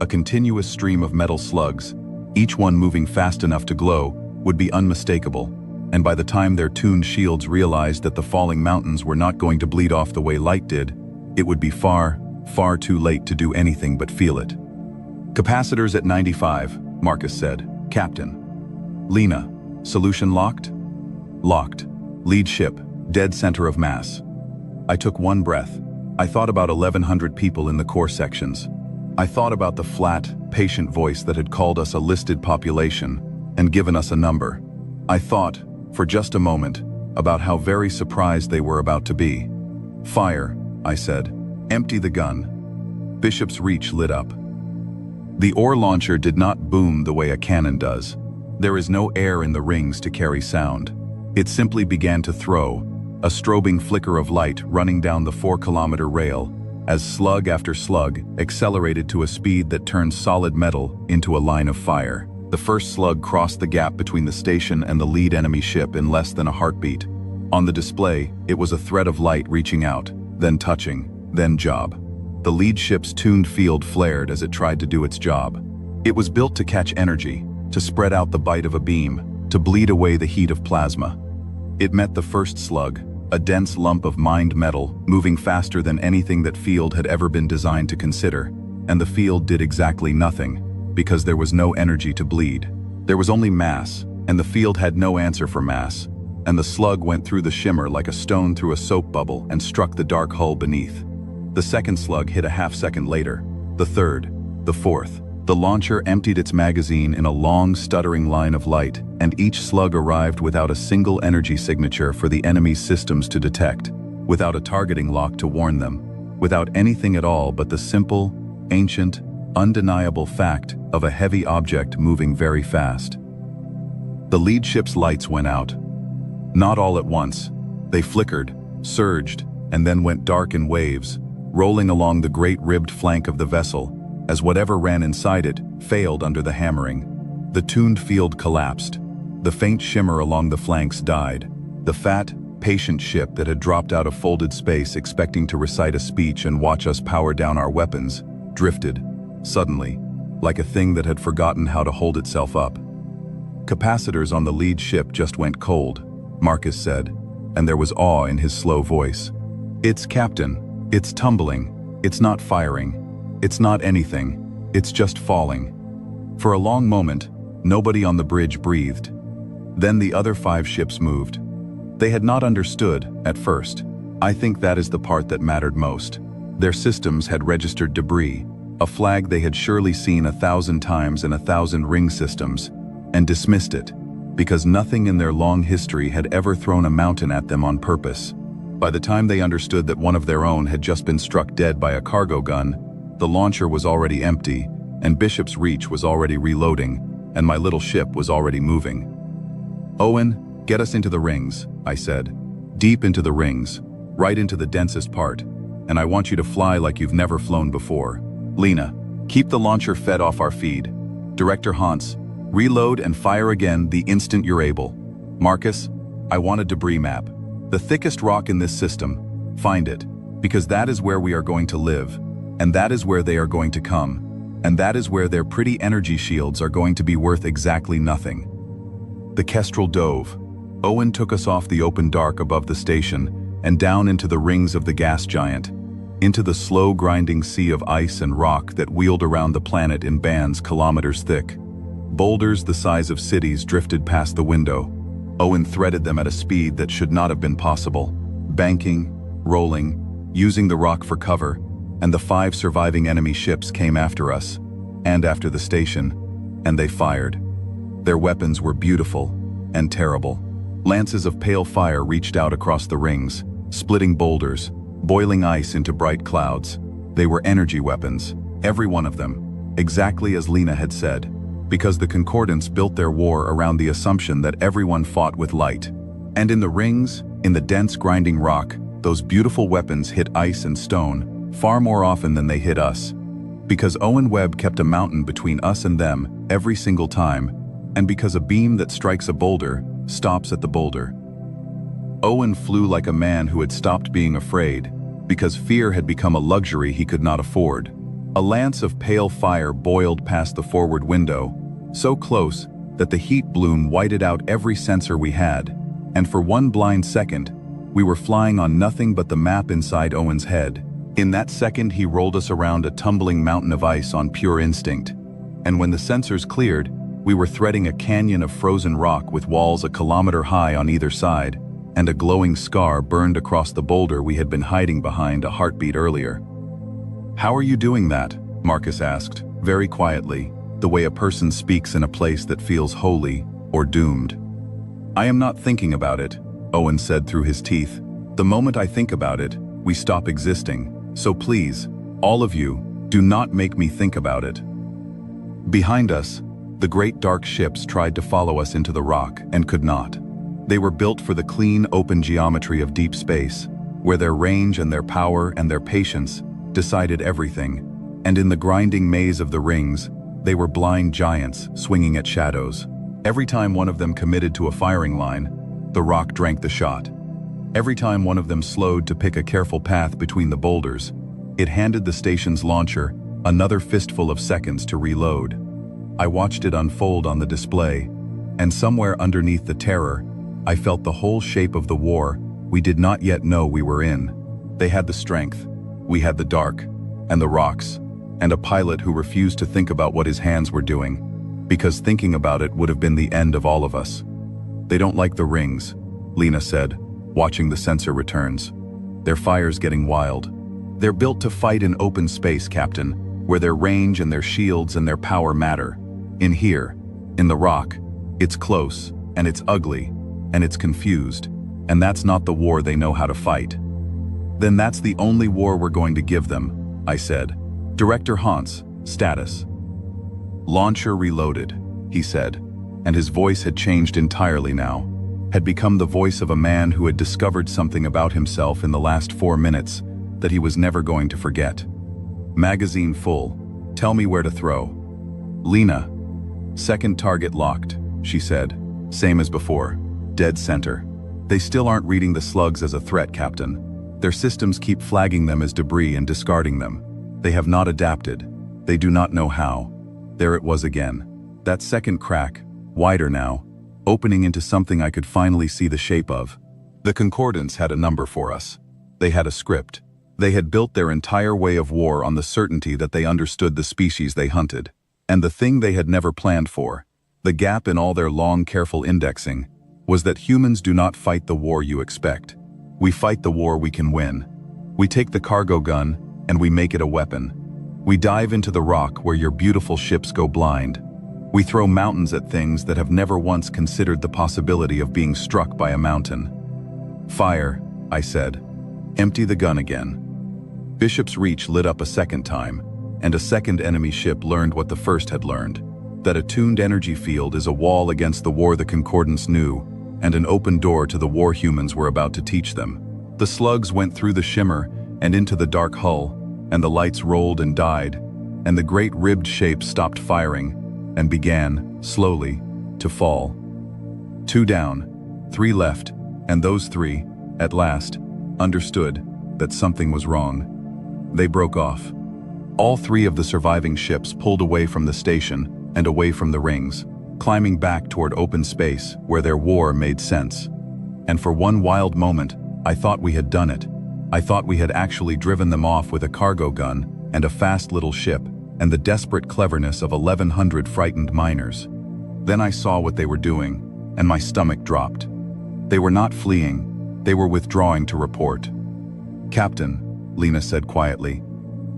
A continuous stream of metal slugs, each one moving fast enough to glow, would be unmistakable, and by the time their tuned shields realized that the falling mountains were not going to bleed off the way light did, it would be far, far too late to do anything but feel it. Capacitors at 95, Marcus said. Captain. Lena, solution locked? Locked. Lead ship, dead center of mass. I took one breath. I thought about 1,100 people in the core sections. I thought about the flat, patient voice that had called us a listed population and given us a number. I thought, for just a moment, about how very surprised they were about to be. Fire, I said. Empty the gun. Bishop's Reach lit up. The ore launcher did not boom the way a cannon does. There is no air in the rings to carry sound. It simply began to throw, a strobing flicker of light running down the 4-kilometer rail, as slug after slug accelerated to a speed that turned solid metal into a line of fire. The first slug crossed the gap between the station and the lead enemy ship in less than a heartbeat. On the display, it was a thread of light reaching out, then touching, then job. The lead ship's tuned field flared as it tried to do its job. It was built to catch energy, to spread out the bite of a beam, to bleed away the heat of plasma. It met the first slug, a dense lump of mined metal, moving faster than anything that field had ever been designed to consider, and the field did exactly nothing, because there was no energy to bleed. There was only mass, and the field had no answer for mass, and the slug went through the shimmer like a stone through a soap bubble and struck the dark hull beneath. The second slug hit a half-second later, the third, the fourth. The launcher emptied its magazine in a long, stuttering line of light, and each slug arrived without a single energy signature for the enemy's systems to detect, without a targeting lock to warn them, without anything at all but the simple, ancient, undeniable fact of a heavy object moving very fast. The lead ship's lights went out. Not all at once. They flickered, surged, and then went dark in waves, rolling along the great ribbed flank of the vessel, as whatever ran inside it failed under the hammering. The tuned field collapsed. The faint shimmer along the flanks died. The fat, patient ship that had dropped out of folded space expecting to recite a speech and watch us power down our weapons, drifted, suddenly, like a thing that had forgotten how to hold itself up. Capacitors on the lead ship just went cold, Marcus said, and there was awe in his slow voice. It's Captain. It's tumbling. It's not firing. It's not anything. It's just falling. For a long moment, nobody on the bridge breathed. Then the other 5 ships moved. They had not understood, at first. I think that is the part that mattered most. Their systems had registered debris, a flag they had surely seen 1,000 times in 1,000 ring systems, and dismissed it, because nothing in their long history had ever thrown a mountain at them on purpose. By the time they understood that one of their own had just been struck dead by a cargo gun, the launcher was already empty, and Bishop's Reach was already reloading, and my little ship was already moving. Owen, get us into the rings, I said. Deep into the rings, right into the densest part, and I want you to fly like you've never flown before. Lena, keep the launcher fed off our feed. Director Hans, reload and fire again the instant you're able. Marcus, I want a debris map. The thickest rock in this system, find it, because that is where we are going to live, and that is where they are going to come, and that is where their pretty energy shields are going to be worth exactly nothing. The Kestrel dove. Owen took us off the open dark above the station and down into the rings of the gas giant, into the slow grinding sea of ice and rock that wheeled around the planet in bands kilometers thick. Boulders the size of cities drifted past the window. Owen threaded them at a speed that should not have been possible, banking, rolling, using the rock for cover, and the 5 surviving enemy ships came after us, and after the station, and they fired. Their weapons were beautiful and terrible. Lances of pale fire reached out across the rings, splitting boulders, boiling ice into bright clouds. They were energy weapons, every one of them, exactly as Lena had said, because the Concordants built their war around the assumption that everyone fought with light. And in the rings, in the dense grinding rock, those beautiful weapons hit ice and stone far more often than they hit us, because Owen Webb kept a mountain between us and them every single time, and because a beam that strikes a boulder stops at the boulder. Owen flew like a man who had stopped being afraid, because fear had become a luxury he could not afford. A lance of pale fire boiled past the forward window, so close that the heat bloom whited out every sensor we had, and for one blind second, we were flying on nothing but the map inside Owen's head. In that second, he rolled us around a tumbling mountain of ice on pure instinct, and when the sensors cleared, we were threading a canyon of frozen rock with walls a kilometer high on either side, and a glowing scar burned across the boulder we had been hiding behind a heartbeat earlier. "How are you doing that?" Marcus asked, very quietly, the way a person speaks in a place that feels holy or doomed. "I am not thinking about it," Owen said through his teeth. "The moment I think about it, we stop existing. So please, all of you, do not make me think about it." Behind us, the great dark ships tried to follow us into the rock and could not. They were built for the clean, open geometry of deep space, where their range and their power and their patience decided everything, and in the grinding maze of the rings, they were blind giants swinging at shadows. Every time one of them committed to a firing line, the rock drank the shot. Every time one of them slowed to pick a careful path between the boulders, it handed the station's launcher another fistful of seconds to reload. I watched it unfold on the display, and somewhere underneath the terror, I felt the whole shape of the war we did not yet know we were in. They had the strength, we had the dark, and the rocks, and a pilot who refused to think about what his hands were doing, because thinking about it would have been the end of all of us. "They don't like the rings," Lena said, watching the sensor returns. "Their fire's getting wild. They're built to fight in open space, Captain, where their range and their shields and their power matter. In here, in the rock, it's close, and it's ugly, and it's confused, and that's not the war they know how to fight." "Then that's the only war we're going to give them," I said. "Director Hans, status." "Launcher reloaded," he said, and his voice had changed entirely now, had become the voice of a man who had discovered something about himself in the last 4 minutes that he was never going to forget. "Magazine full. Tell me where to throw." "Lena." "Second target locked," she said, same as before, dead center. "They still aren't reading the slugs as a threat, Captain. Their systems keep flagging them as debris and discarding them. They have not adapted. They do not know how." There it was again. That second crack, wider now, opening into something I could finally see the shape of. The Concordants had a number for us. They had a script. They had built their entire way of war on the certainty that they understood the species they hunted. And the thing they had never planned for, the gap in all their long, careful indexing, was that humans do not fight the war you expect. We fight the war we can win. We take the cargo gun, and we make it a weapon. We dive into the rock where your beautiful ships go blind. We throw mountains at things that have never once considered the possibility of being struck by a mountain. "Fire," I said. "Empty the gun again." Bishop's Reach lit up a second time, and a second enemy ship learned what the first had learned, that a tuned energy field is a wall against the war the Concordants knew, and an open door to the war humans were about to teach them. The slugs went through the shimmer and into the dark hull, and the lights rolled and died, and the great ribbed shape stopped firing, and began, slowly, to fall. 2 down, 3 left, and those 3, at last, understood that something was wrong. They broke off. All 3 of the surviving ships pulled away from the station and away from the rings, climbing back toward open space where their war made sense. And for one wild moment, I thought we had done it. I thought we had actually driven them off with a cargo gun and a fast little ship and the desperate cleverness of 1,100 frightened miners. Then I saw what they were doing, and my stomach dropped. They were not fleeing, they were withdrawing to report. "Captain," Lena said quietly.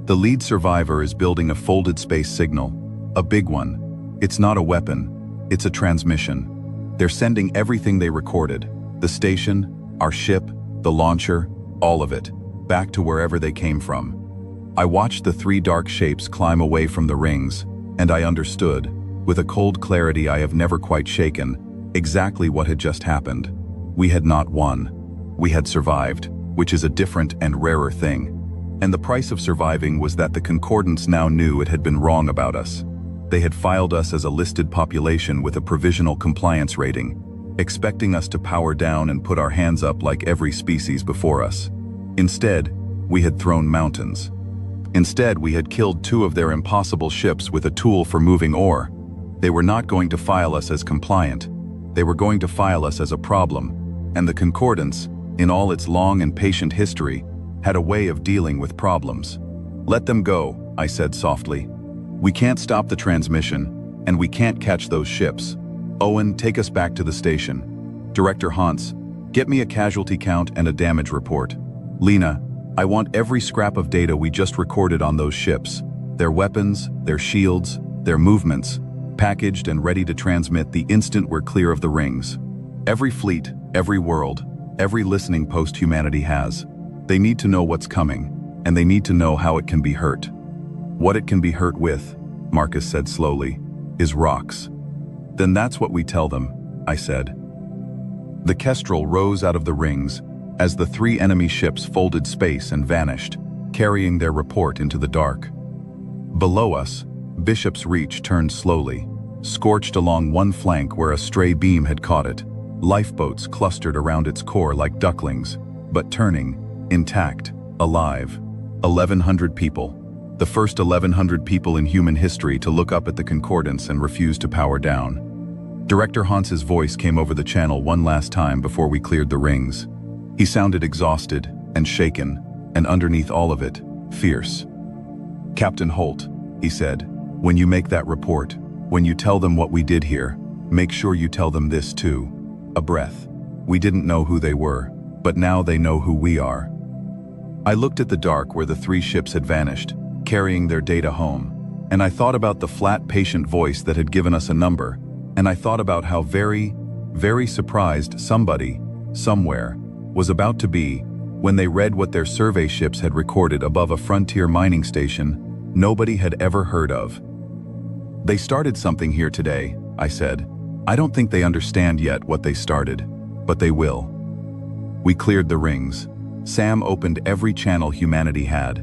The lead survivor is building a folded space signal. A big one. It's not a weapon. It's a transmission. They're sending everything they recorded. The station, our ship, the launcher, all of it, back to wherever they came from. I watched the three dark shapes climb away from the rings, and I understood, with a cold clarity I have never quite shaken, exactly what had just happened. We had not won. We had survived, which is a different and rarer thing. And the price of surviving was that the concordance now knew it had been wrong about us. They had filed us as a listed population with a provisional compliance rating, expecting us to power down and put our hands up like every species before us. Instead, we had thrown mountains. Instead, we had killed two of their impossible ships with a tool for moving ore. They were not going to file us as compliant. They were going to file us as a problem. And the concordance, in all its long and patient history, had a way of dealing with problems. Let them go, I said softly. We can't stop the transmission, and we can't catch those ships. Owen, take us back to the station. Director Hans, get me a casualty count and a damage report. Lena, I want every scrap of data we just recorded on those ships. Their weapons, their shields, their movements, packaged and ready to transmit the instant we're clear of the rings. Every fleet, every world, every listening post humanity has. They need to know what's coming, and they need to know how it can be hurt. What it can be hurt with, Marcus said slowly, is rocks. Then that's what we tell them, I said. The Kestrel rose out of the rings as the three enemy ships folded space and vanished, carrying their report into the dark. Below us, Bishop's Reach turned slowly, scorched along one flank where a stray beam had caught it. Lifeboats clustered around its core like ducklings, but turning, intact, alive. 1,100 people. The first 1,100 people in human history to look up at the concordance and refuse to power down. Director Hans's voice came over the channel one last time before we cleared the rings. He sounded exhausted and shaken, and underneath all of it, fierce. Captain Holt, he said, when you make that report, when you tell them what we did here, make sure you tell them this too. A breath. We didn't know who they were, but now they know who we are. I looked at the dark where the three ships had vanished, carrying their data home, and I thought about the flat, patient voice that had given us a number, and I thought about how very, very surprised somebody, somewhere, was about to be when they read what their survey ships had recorded above a frontier mining station nobody had ever heard of. They started something here today, I said. I don't think they understand yet what they started, but they will. We cleared the rings. Sam opened every channel humanity had,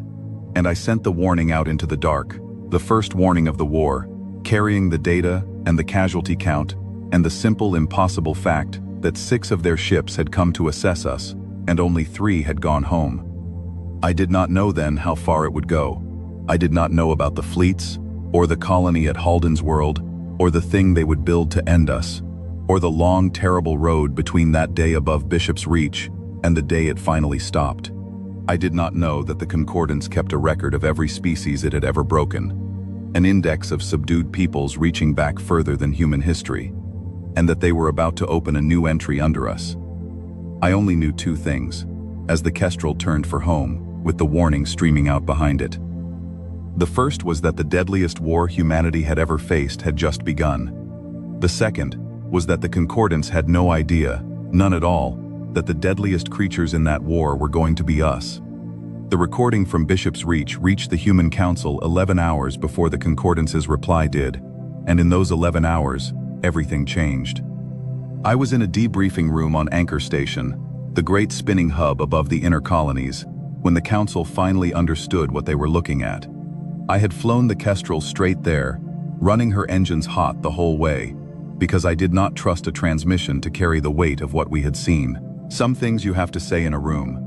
and I sent the warning out into the dark, the first warning of the war, carrying the data and the casualty count and the simple, impossible fact that 6 of their ships had come to assess us, and only 3 had gone home. I did not know then how far it would go. I did not know about the fleets, or the colony at Halden's World, or the thing they would build to end us, or the long, terrible road between that day above Bishop's Reach and the day it finally stopped. I did not know that the concordance kept a record of every species it had ever broken, an index of subdued peoples reaching back further than human history, and that they were about to open a new entry under us. I only knew 2 things, as the Kestrel turned for home, with the warning streaming out behind it. The first was that the deadliest war humanity had ever faced had just begun. The second was that the concordance had no idea, none at all, that the deadliest creatures in that war were going to be us. The recording from Bishop's Reach reached the Human Council 11 hours before the concordance's reply did, and in those 11 hours, everything changed. I was in a debriefing room on Anchor Station, the great spinning hub above the inner colonies, when the Council finally understood what they were looking at. I had flown the Kestrel straight there, running her engines hot the whole way, because I did not trust a transmission to carry the weight of what we had seen. Some things you have to say in a room.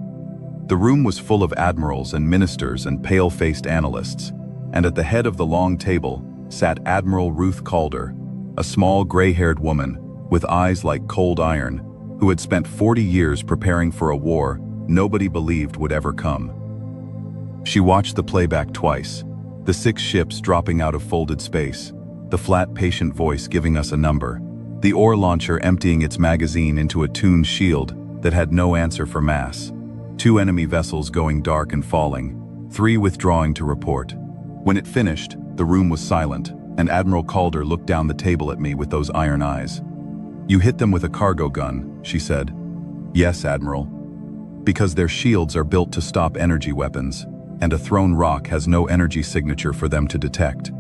The room was full of admirals and ministers and pale-faced analysts, and at the head of the long table sat Admiral Ruth Calder, a small gray-haired woman with eyes like cold iron, who had spent 40 years preparing for a war nobody believed would ever come. She watched the playback twice, the 6 ships dropping out of folded space, the flat, patient voice giving us a number, the ore launcher emptying its magazine into a tuned shield that had no answer for mass. 2 enemy vessels going dark and falling, 3 withdrawing to report. When it finished, the room was silent, and Admiral Calder looked down the table at me with those iron eyes. "You hit them with a cargo gun," she said. "Yes, Admiral. Because their shields are built to stop energy weapons, and a thrown rock has no energy signature for them to detect."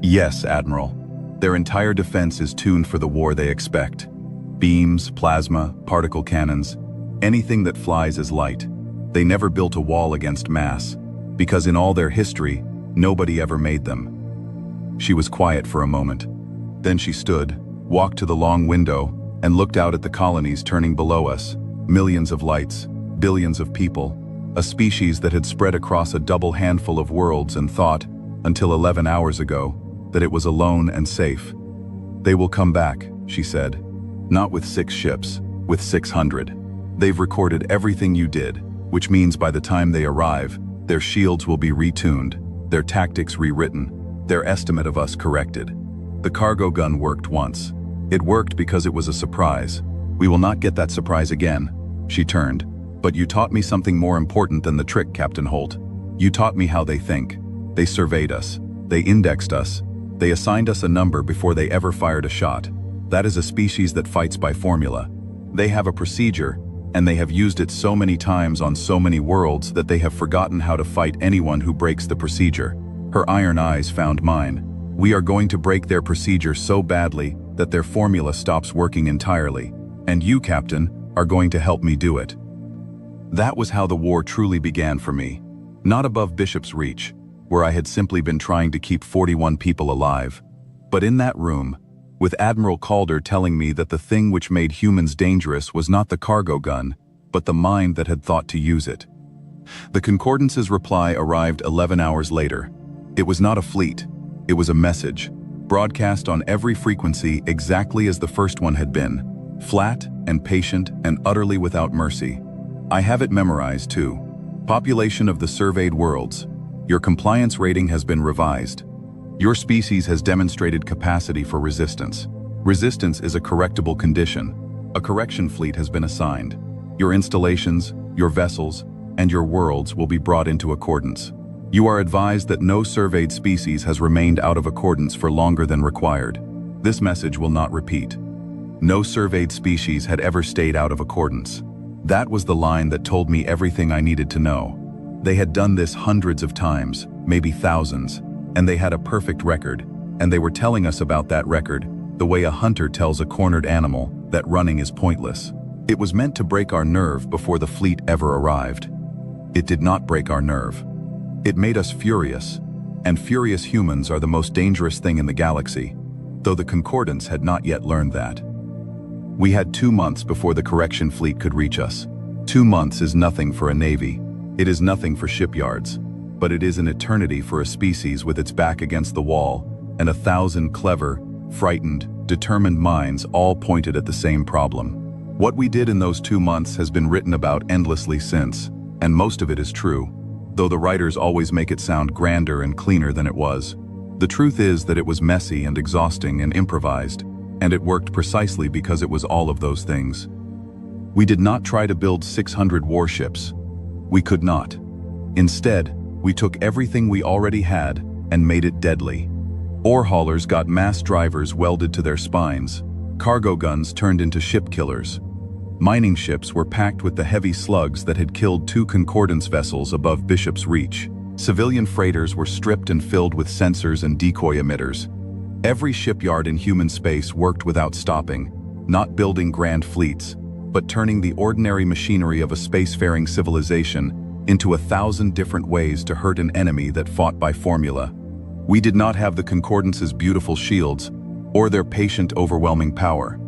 "Yes, Admiral. Their entire defense is tuned for the war they expect. Beams, plasma, particle cannons, anything that flies is light. They never built a wall against mass, because in all their history, nobody ever made them." She was quiet for a moment. Then she stood, walked to the long window, and looked out at the colonies turning below us, millions of lights, billions of people, a species that had spread across a double handful of worlds and thought, until 11 hours ago, that it was alone and safe. "They will come back," she said. "Not with 6 ships, with 600. They've recorded everything you did, which means by the time they arrive, their shields will be retuned, their tactics rewritten, their estimate of us corrected. The cargo gun worked once. It worked because it was a surprise. We will not get that surprise again." She turned. "But you taught me something more important than the trick, Captain Holt. You taught me how they think. They surveyed us. They indexed us. They assigned us a number before they ever fired a shot. That is a species that fights by formula. They have a procedure, and they have used it so many times on so many worlds that they have forgotten how to fight anyone who breaks the procedure." Her iron eyes found mine. "We are going to break their procedure so badly that their formula stops working entirely. And you, Captain, are going to help me do it." That was how the war truly began for me. Not above Bishop's Reach, where I had simply been trying to keep 41 people alive, but in that room, with Admiral Calder telling me that the thing which made humans dangerous was not the cargo gun, but the mind that had thought to use it. The Concordance's reply arrived 11 hours later. It was not a fleet, it was a message, broadcast on every frequency exactly as the first one had been, flat and patient and utterly without mercy. I have it memorized too. "Population of the surveyed worlds. Your compliance rating has been revised. Your species has demonstrated capacity for resistance. Resistance is a correctable condition. A correction fleet has been assigned. Your installations, your vessels, and your worlds will be brought into accordance. You are advised that no surveyed species has remained out of accordance for longer than required. This message will not repeat. No surveyed species had ever stayed out of accordance." That was the line that told me everything I needed to know. They had done this hundreds of times, maybe thousands, and they had a perfect record, and they were telling us about that record, the way a hunter tells a cornered animal that running is pointless. It was meant to break our nerve before the fleet ever arrived. It did not break our nerve. It made us furious, and furious humans are the most dangerous thing in the galaxy, though the Concordance had not yet learned that. We had 2 months before the correction fleet could reach us. 2 months is nothing for a navy. It is nothing for shipyards, but it is an eternity for a species with its back against the wall, and 1,000 clever, frightened, determined minds all pointed at the same problem. What we did in those 2 months has been written about endlessly since, and most of it is true, though the writers always make it sound grander and cleaner than it was. The truth is that it was messy and exhausting and improvised, and it worked precisely because it was all of those things. We did not try to build 600 warships. We could not. Instead, we took everything we already had and made it deadly. Ore haulers got mass drivers welded to their spines. Cargo guns turned into ship killers. Mining ships were packed with the heavy slugs that had killed 2 Concordance vessels above Bishop's Reach. Civilian freighters were stripped and filled with sensors and decoy emitters. Every shipyard in human space worked without stopping, not building grand fleets, but turning the ordinary machinery of a spacefaring civilization into 1,000 different ways to hurt an enemy that fought by formula. We did not have the Concordance's beautiful shields, or their patient, overwhelming power.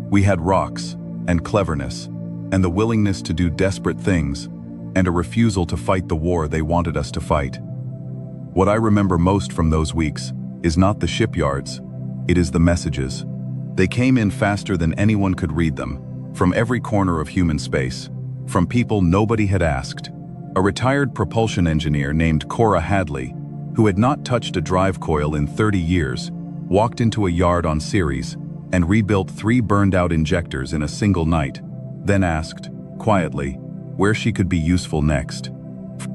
We had rocks, and cleverness, and the willingness to do desperate things, and a refusal to fight the war they wanted us to fight. What I remember most from those weeks is not the shipyards, it is the messages. They came in faster than anyone could read them, from every corner of human space, from people nobody had asked. A retired propulsion engineer named Cora Hadley, who had not touched a drive coil in 30 years, walked into a yard on Ceres and rebuilt 3 burned-out injectors in a single night, then asked, quietly, where she could be useful next.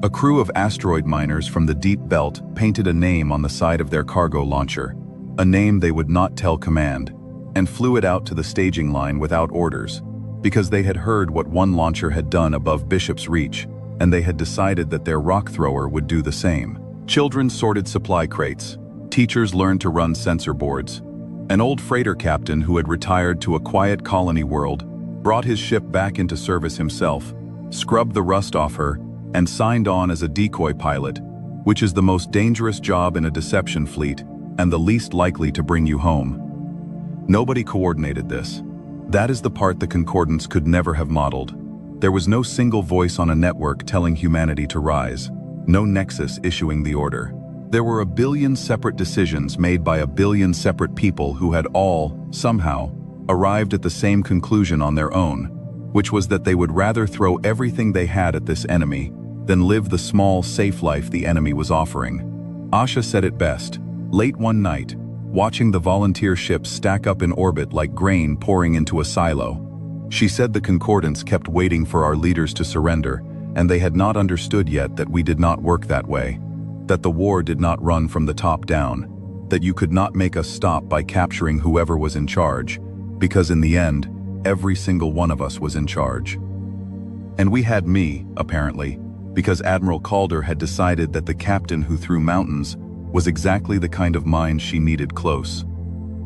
A crew of asteroid miners from the deep belt painted a name on the side of their cargo launcher, a name they would not tell command, and flew it out to the staging line without orders, because they had heard what one launcher had done above Bishop's Reach, and they had decided that their rock thrower would do the same. Children sorted supply crates. Teachers learned to run sensor boards. An old freighter captain who had retired to a quiet colony world brought his ship back into service himself, scrubbed the rust off her, and signed on as a decoy pilot, which is the most dangerous job in a deception fleet and the least likely to bring you home. Nobody coordinated this. That is the part the Concordance could never have modeled. There was no single voice on a network telling humanity to rise, no nexus issuing the order. There were a billion separate decisions made by a billion separate people who had all, somehow, arrived at the same conclusion on their own, which was that they would rather throw everything they had at this enemy than live the small, safe life the enemy was offering. Asha said it best, late one night, watching the volunteer ships stack up in orbit like grain pouring into a silo. She said the Concordance kept waiting for our leaders to surrender, and they had not understood yet that we did not work that way, that the war did not run from the top down, that you could not make us stop by capturing whoever was in charge, because in the end, every single one of us was in charge. And we had me, apparently, because Admiral Calder had decided that the captain who threw mountains was exactly the kind of mind she needed close.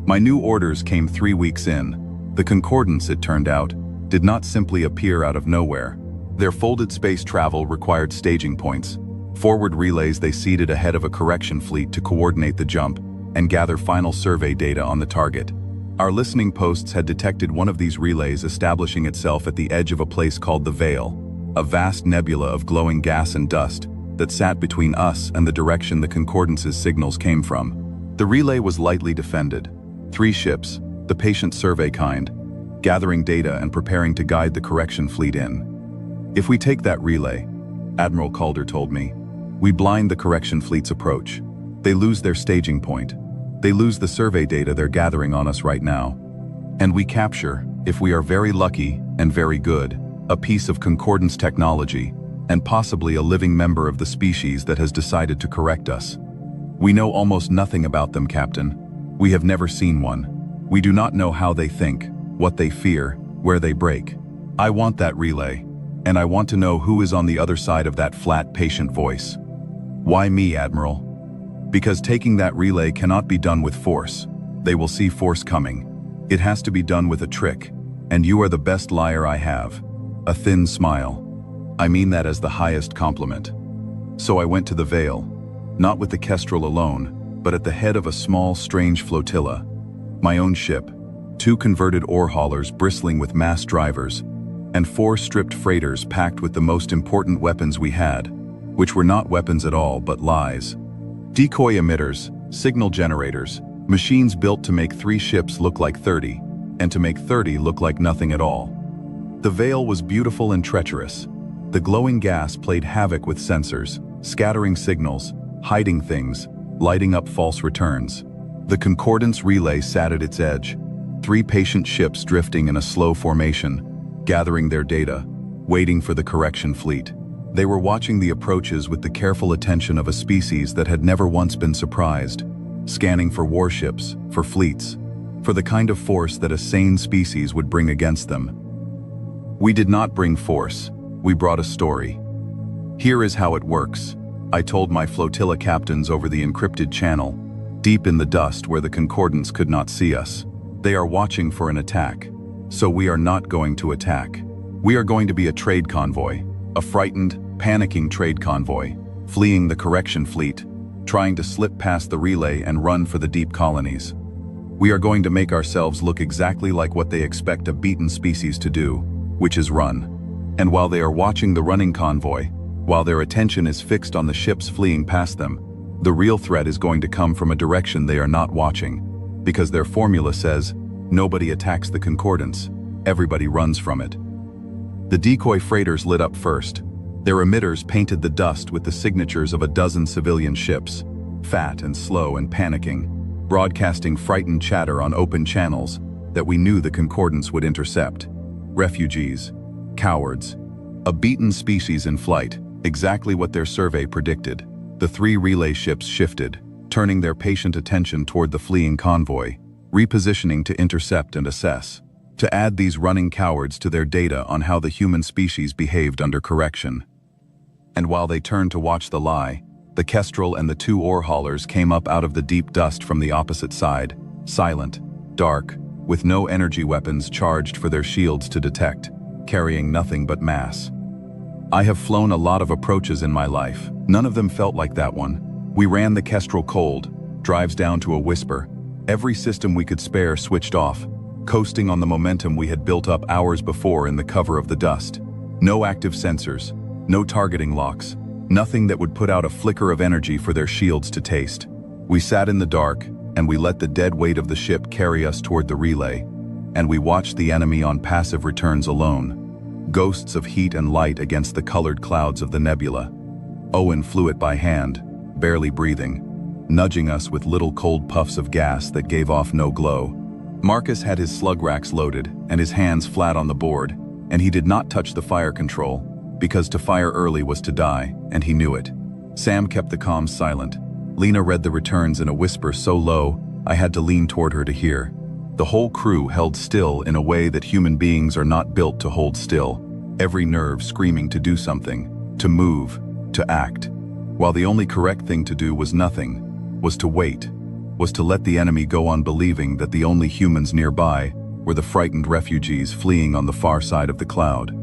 My new orders came 3 weeks in. The Concordance, it turned out, did not simply appear out of nowhere. Their folded space travel required staging points, forward relays they seated ahead of a correction fleet to coordinate the jump and gather final survey data on the target. Our listening posts had detected one of these relays establishing itself at the edge of a place called the Veil, a vast nebula of glowing gas and dust that sat between us and the direction the Concordance's signals came from. The relay was lightly defended. 3 ships, the patient survey kind, gathering data and preparing to guide the correction fleet in. If we take that relay, Admiral Calder told me, we blind the correction fleet's approach. They lose their staging point. They lose the survey data they're gathering on us right now. And we capture, if we are very lucky and very good, a piece of Concordance technology, and possibly a living member of the species that has decided to correct us. We know almost nothing about them, Captain. We have never seen one. We do not know how they think, what they fear, where they break. I want that relay, and I want to know who is on the other side of that flat, patient voice. Why me, Admiral? Because taking that relay cannot be done with force. They will see force coming. It has to be done with a trick, and you are the best liar I have. A thin smile. I mean that as the highest compliment. So I went to the Veil, not with the Kestrel alone, but at the head of a small, strange flotilla. My own ship, 2 converted ore haulers bristling with mass drivers, and 4 stripped freighters packed with the most important weapons we had, which were not weapons at all but lies. Decoy emitters, signal generators, machines built to make 3 ships look like 30, and to make 30 look like nothing at all. The Veil was beautiful and treacherous. The glowing gas played havoc with sensors, scattering signals, hiding things, lighting up false returns. The Concordance relay sat at its edge, 3 patient ships drifting in a slow formation, gathering their data, waiting for the correction fleet. They were watching the approaches with the careful attention of a species that had never once been surprised, scanning for warships, for fleets, for the kind of force that a sane species would bring against them. We did not bring force, we brought a story. Here is how it works, I told my flotilla captains over the encrypted channel, deep in the dust where the Concordance could not see us. They are watching for an attack, so we are not going to attack. We are going to be a trade convoy, a frightened, panicking trade convoy, fleeing the correction fleet, trying to slip past the relay and run for the deep colonies. We are going to make ourselves look exactly like what they expect a beaten species to do, which is run. And while they are watching the running convoy, while their attention is fixed on the ships fleeing past them, the real threat is going to come from a direction they are not watching, because their formula says, nobody attacks the Concordance, everybody runs from it. The decoy freighters lit up first. Their emitters painted the dust with the signatures of a dozen civilian ships, fat and slow and panicking, broadcasting frightened chatter on open channels that we knew the Concordance would intercept. Refugees, cowards, A beaten species in flight, exactly what their survey predicted. The 3 relay ships shifted, turning their patient attention toward the fleeing convoy, repositioning to intercept and assess, to add these running cowards to their data on how the human species behaved under correction. And while they turned to watch the lie, the Kestrel and the 2 ore haulers came up out of the deep dust from the opposite side, silent, dark, with no energy weapons charged for their shields to detect, carrying nothing but mass. I have flown a lot of approaches in my life. None of them felt like that one. We ran the Kestrel cold, drives down to a whisper. Every system we could spare switched off, coasting on the momentum we had built up hours before in the cover of the dust. No active sensors, no targeting locks, nothing that would put out a flicker of energy for their shields to taste. We sat in the dark, and we let the dead weight of the ship carry us toward the relay, and we watched the enemy on passive returns alone. Ghosts of heat and light against the colored clouds of the nebula. Owen flew it by hand, barely breathing, nudging us with little cold puffs of gas that gave off no glow. Marcus had his slug racks loaded and his hands flat on the board, and he did not touch the fire control, because to fire early was to die, and he knew it. Sam kept the comms silent. Lena read the returns in a whisper so low, I had to lean toward her to hear. The whole crew held still in a way that human beings are not built to hold still, every nerve screaming to do something, to move, to act. While the only correct thing to do was nothing, was to wait, was to let the enemy go on believing that the only humans nearby were the frightened refugees fleeing on the far side of the cloud.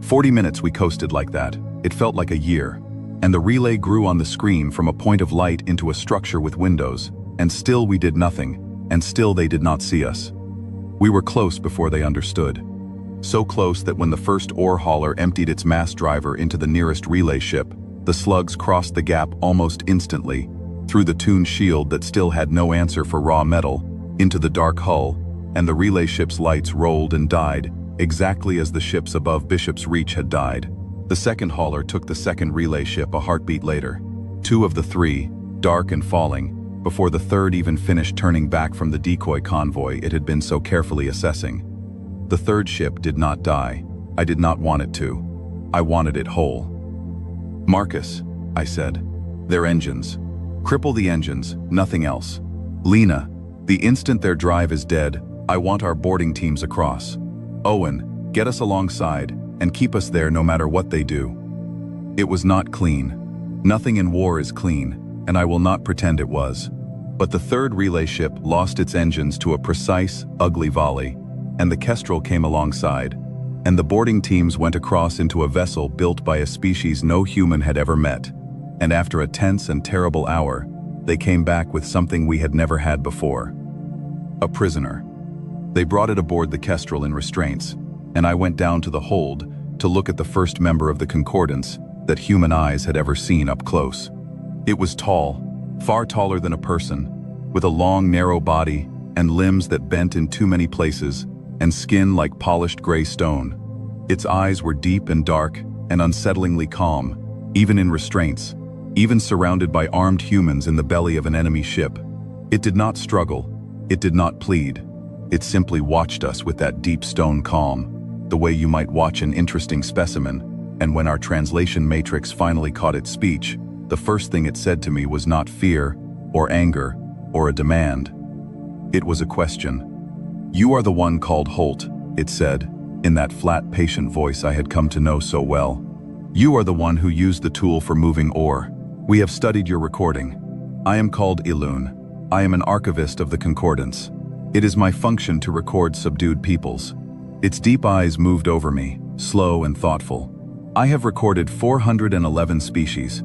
40 minutes we coasted like that. It felt like a year. And the relay grew on the screen from a point of light into a structure with windows, and still we did nothing, and still they did not see us. We were close before they understood. So close that when the first ore hauler emptied its mass driver into the nearest relay ship, the slugs crossed the gap almost instantly, through the tuned shield that still had no answer for raw metal, into the dark hull, and the relay ship's lights rolled and died, exactly as the ships above Bishop's Reach had died. The second hauler took the second relay ship a heartbeat later. 2 of the 3, dark and falling, before the third even finished turning back from the decoy convoy it had been so carefully assessing. The third ship did not die. I did not want it to. I wanted it whole. Marcus, I said. Their engines. Cripple the engines, nothing else. Lena, the instant their drive is dead, I want our boarding teams across. Owen, get us alongside, and keep us there no matter what they do. It was not clean. Nothing in war is clean, and I will not pretend it was. But the third relay ship lost its engines to a precise, ugly volley, and the Kestrel came alongside, and the boarding teams went across into a vessel built by a species no human had ever met. And after a tense and terrible hour, they came back with something we had never had before. A prisoner. They brought it aboard the Kestrel in restraints, and I went down to the hold to look at the first member of the Concordance that human eyes had ever seen up close. It was tall, far taller than a person, with a long, narrow body and limbs that bent in too many places, and skin like polished gray stone. Its eyes were deep and dark and unsettlingly calm, even in restraints, even surrounded by armed humans in the belly of an enemy ship. It did not struggle. It did not plead. It simply watched us with that deep stone calm, the way you might watch an interesting specimen, and when our translation matrix finally caught its speech, the first thing it said to me was not fear, or anger, or a demand. It was a question. "You are the one called Holt," it said, in that flat, patient voice I had come to know so well. "You are the one who used the tool for moving ore. We have studied your recording. I am called Ilun. I am an archivist of the Concordance. It is my function to record subdued peoples." Its deep eyes moved over me, slow and thoughtful. "I have recorded 411 species.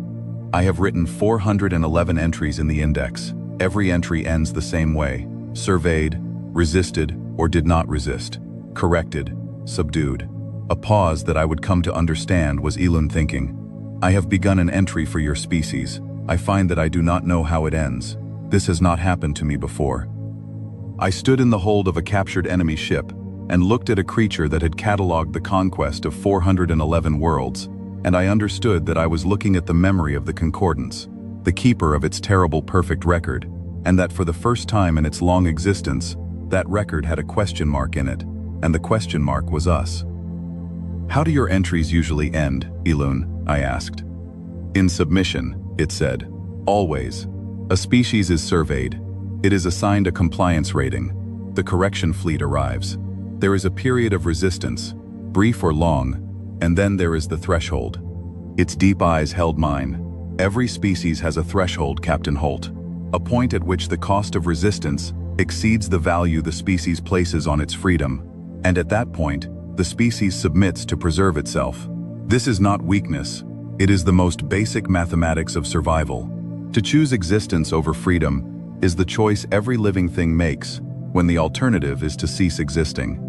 I have written 411 entries in the index. Every entry ends the same way: surveyed, resisted, or did not resist, corrected, subdued." A pause that I would come to understand was Ilun thinking. "I have begun an entry for your species. I find that I do not know how it ends. This has not happened to me before." I stood in the hold of a captured enemy ship and looked at a creature that had cataloged the conquest of 411 worlds, and I understood that I was looking at the memory of the Concordance, the keeper of its terrible perfect record, and that for the first time in its long existence, that record had a question mark in it, and the question mark was us. "How do your entries usually end, Elun?" I asked. "In submission," it said. "Always. A species is surveyed. It is assigned a compliance rating. The correction fleet arrives. There is a period of resistance, brief or long, and then there is the threshold." Its deep eyes held mine. "Every species has a threshold, Captain Holt. A point at which the cost of resistance exceeds the value the species places on its freedom, and at that point, the species submits to preserve itself. This is not weakness. It is the most basic mathematics of survival. To choose existence over freedom is the choice every living thing makes when the alternative is to cease existing.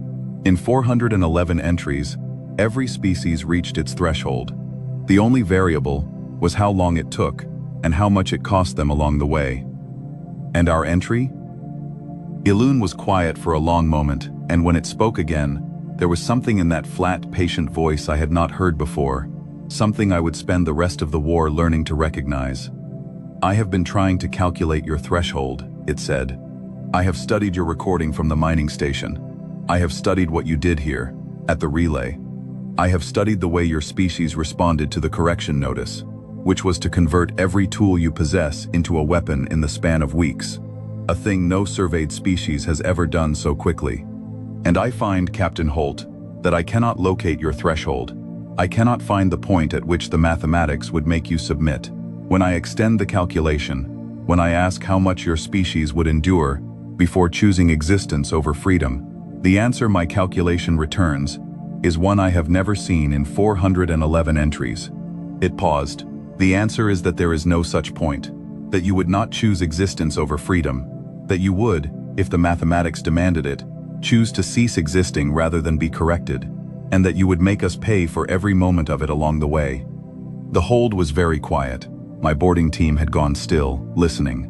In 411 entries, every species reached its threshold. The only variable was how long it took and how much it cost them along the way. And our entry? Elun was quiet for a long moment, and when it spoke again, there was something in that flat, patient voice I had not heard before, something I would spend the rest of the war learning to recognize. "I have been trying to calculate your threshold," it said. "I have studied your recording from the mining station. I have studied what you did here, at the relay. I have studied the way your species responded to the correction notice, which was to convert every tool you possess into a weapon in the span of weeks, a thing no surveyed species has ever done so quickly. And I find, Captain Holt, that I cannot locate your threshold. I cannot find the point at which the mathematics would make you submit. When I extend the calculation, when I ask how much your species would endure before choosing existence over freedom, the answer my calculation returns is one I have never seen in 411 entries." It paused. "The answer is that there is no such point, that you would not choose existence over freedom, that you would, if the mathematics demanded it, choose to cease existing rather than be corrected, and that you would make us pay for every moment of it along the way." The hold was very quiet. My boarding team had gone still, listening.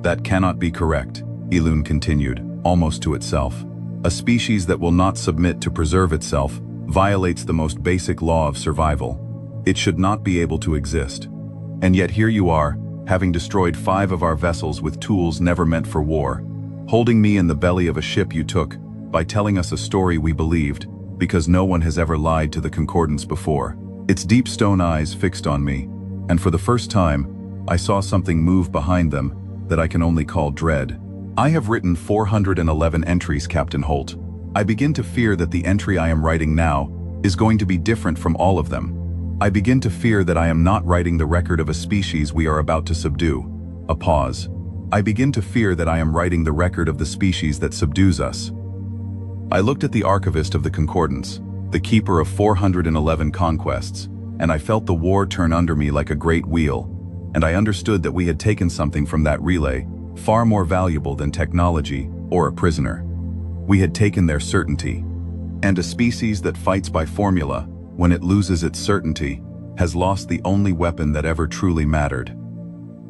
"That cannot be correct," Elun continued, almost to itself. "A species that will not submit to preserve itself violates the most basic law of survival. It should not be able to exist. And yet here you are, having destroyed 5 of our vessels with tools never meant for war, holding me in the belly of a ship you took by telling us a story we believed, because no one has ever lied to the Concordance before." Its deep stone eyes fixed on me, and for the first time, I saw something move behind them that I can only call dread. "I have written 411 entries, Captain Holt. I begin to fear that the entry I am writing now is going to be different from all of them. I begin to fear that I am not writing the record of a species we are about to subdue." A pause. "I begin to fear that I am writing the record of the species that subdues us." I looked at the archivist of the Concordance, the keeper of 411 conquests, and I felt the war turn under me like a great wheel, and I understood that we had taken something from that relay far more valuable than technology or a prisoner. We had taken their certainty. And a species that fights by formula, when it loses its certainty, has lost the only weapon that ever truly mattered.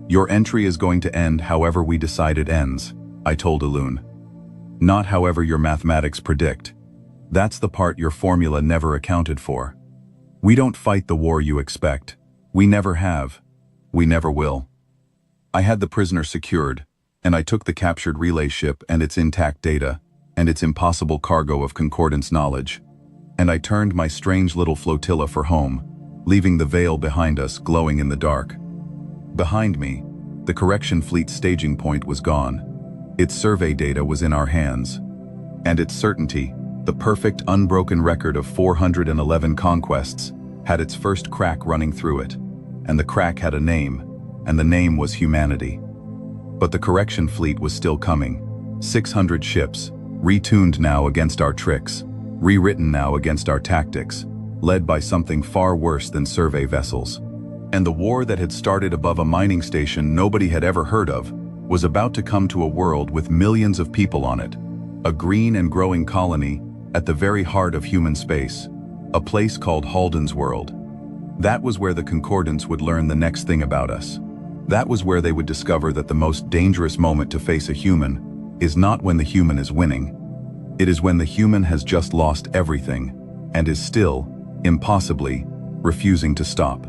"Your entry is going to end however we decide it ends," I told Elun. "Not however your mathematics predict. That's the part your formula never accounted for. We don't fight the war you expect. We never have. We never will." I had the prisoner secured, and I took the captured relay ship and its intact data, and its impossible cargo of Concordance knowledge, and I turned my strange little flotilla for home, leaving the veil behind us glowing in the dark. Behind me, the correction fleet staging point was gone. Its survey data was in our hands. And its certainty, the perfect unbroken record of 411 conquests, had its first crack running through it, and the crack had a name, and the name was humanity. But the correction fleet was still coming. 600 ships, retuned now against our tricks, rewritten now against our tactics, led by something far worse than survey vessels. And the war that had started above a mining station nobody had ever heard of was about to come to a world with millions of people on it, a green and growing colony at the very heart of human space, a place called Halden's World. That was where the Concordance would learn the next thing about us. That was where they would discover that the most dangerous moment to face a human is not when the human is winning. It is when the human has just lost everything and is still, impossibly, refusing to stop.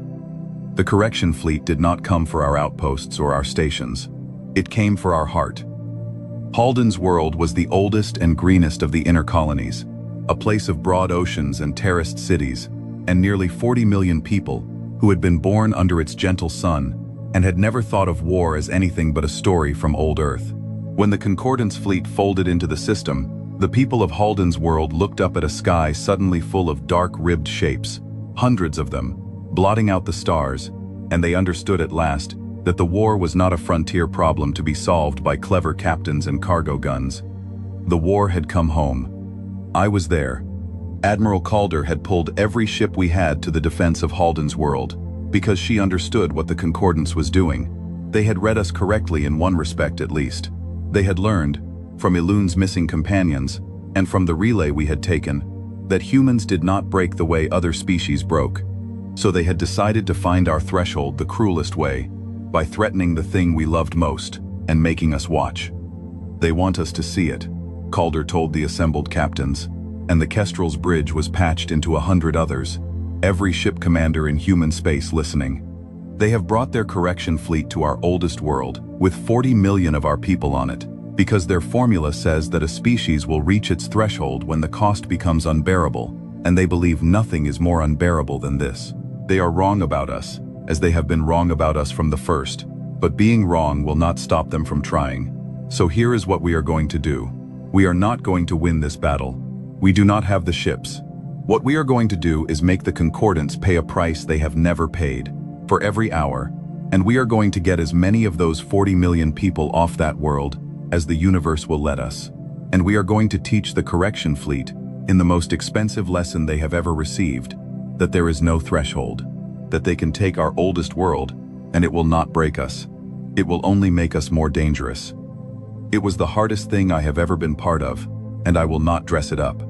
The correction fleet did not come for our outposts or our stations. It came for our heart. Halden's World was the oldest and greenest of the inner colonies. a place of broad oceans and terraced cities, and nearly 40 million people who had been born under its gentle sun and had never thought of war as anything but a story from old Earth. When the Concordance fleet folded into the system, the people of Halden's world looked up at a sky suddenly full of dark ribbed shapes, hundreds of them, blotting out the stars, and they understood at last that the war was not a frontier problem to be solved by clever captains and cargo guns. The war had come home. I was there. Admiral Calder had pulled every ship we had to the defense of Halden's world, because she understood what the Concordance was doing. They had read us correctly in one respect at least. They had learned, from Elun's missing companions, and from the relay we had taken, that humans did not break the way other species broke. So they had decided to find our threshold the cruelest way, by threatening the thing we loved most, and making us watch. They want us to see it, Calder told the assembled captains, and the Kestrel's bridge was patched into 100 others, every ship commander in human space listening. They have brought their correction fleet to our oldest world, with 40 million of our people on it, because their formula says that a species will reach its threshold when the cost becomes unbearable, and they believe nothing is more unbearable than this. They are wrong about us, as they have been wrong about us from the first, but being wrong will not stop them from trying. So here is what we are going to do. We are not going to win this battle. We do not have the ships. What we are going to do is make the Concordance pay a price they have never paid, for every hour, and we are going to get as many of those 40 million people off that world as the universe will let us. And we are going to teach the correction fleet, in the most expensive lesson they have ever received, that there is no threshold, that they can take our oldest world, and it will not break us. It will only make us more dangerous. It was the hardest thing I have ever been part of, and I will not dress it up.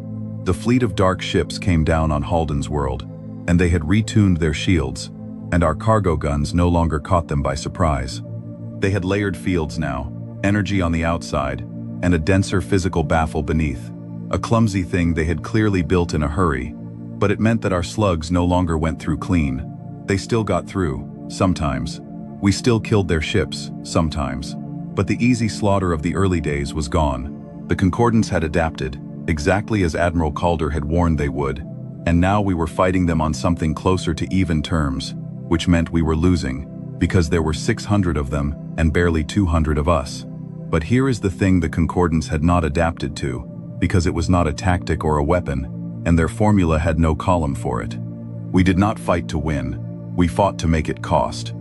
The fleet of dark ships came down on Halden's world, and they had retuned their shields, and our cargo guns no longer caught them by surprise. They had layered fields now, energy on the outside, and a denser physical baffle beneath, a clumsy thing they had clearly built in a hurry, but it meant that our slugs no longer went through clean. They still got through, sometimes. We still killed their ships, sometimes. But the easy slaughter of the early days was gone. The Concordance had adapted, exactly as Admiral Calder had warned they would, and now we were fighting them on something closer to even terms, which meant we were losing, because there were 600 of them and barely 200 of us. But here is the thing the Concordance had not adapted to, because it was not a tactic or a weapon, and their formula had no column for it. We did not fight to win. We fought to make it cost.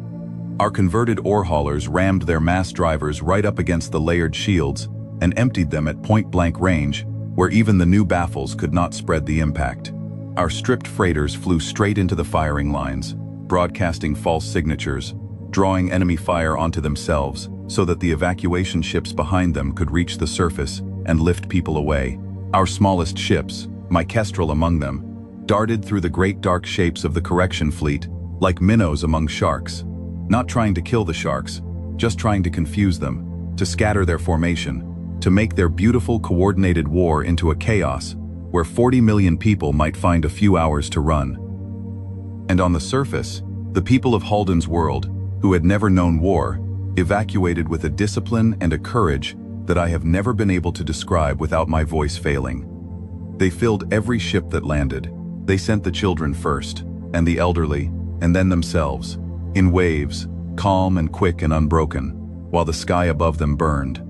Our converted ore haulers rammed their mass drivers right up against the layered shields and emptied them at point-blank range, where even the new baffles could not spread the impact. Our stripped freighters flew straight into the firing lines, broadcasting false signatures, drawing enemy fire onto themselves so that the evacuation ships behind them could reach the surface and lift people away. Our smallest ships, my Kestrel among them, darted through the great dark shapes of the correction fleet like minnows among sharks, not trying to kill the sharks, just trying to confuse them, to scatter their formation, to make their beautiful coordinated war into a chaos where 40 million people might find a few hours to run. And on the surface, the people of Halden's world, who had never known war, evacuated with a discipline and a courage that I have never been able to describe without my voice failing. They filled every ship that landed. They sent the children first, and the elderly, and then themselves, in waves, calm and quick and unbroken, while the sky above them burned.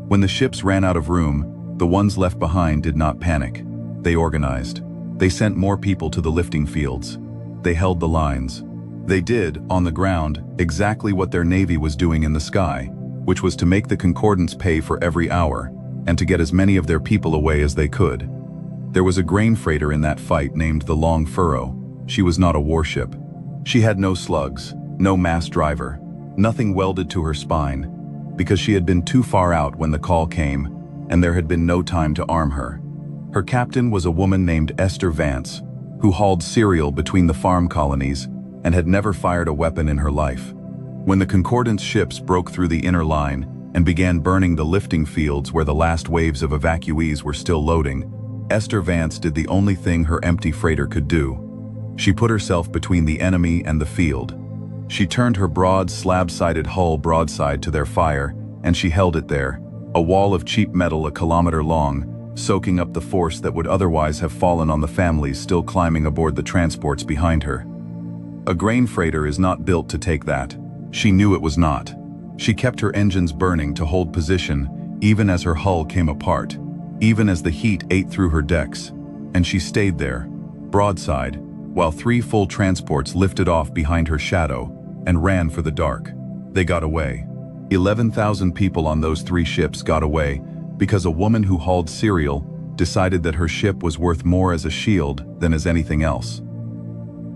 When the ships ran out of room, the ones left behind did not panic. They organized. They sent more people to the lifting fields. They held the lines. They did, on the ground, exactly what their navy was doing in the sky, which was to make the Concordance pay for every hour, and to get as many of their people away as they could. There was a grain freighter in that fight named the Long Furrow. She was not a warship. She had no slugs, no mass driver, nothing welded to her spine, because she had been too far out when the call came, and there had been no time to arm her. Her captain was a woman named Esther Vance, who hauled cereal between the farm colonies and had never fired a weapon in her life. When the Concordance ships broke through the inner line and began burning the lifting fields where the last waves of evacuees were still loading, Esther Vance did the only thing her empty freighter could do. She put herself between the enemy and the field. She turned her broad, slab-sided hull broadside to their fire, and she held it there, a wall of cheap metal a kilometer long, soaking up the force that would otherwise have fallen on the families still climbing aboard the transports behind her. A grain freighter is not built to take that. She knew it was not. She kept her engines burning to hold position, even as her hull came apart, even as the heat ate through her decks. And she stayed there, broadside, while 3 full transports lifted off behind her shadow and ran for the dark. They got away. 11,000 people on those 3 ships got away because a woman who hauled cereal decided that her ship was worth more as a shield than as anything else.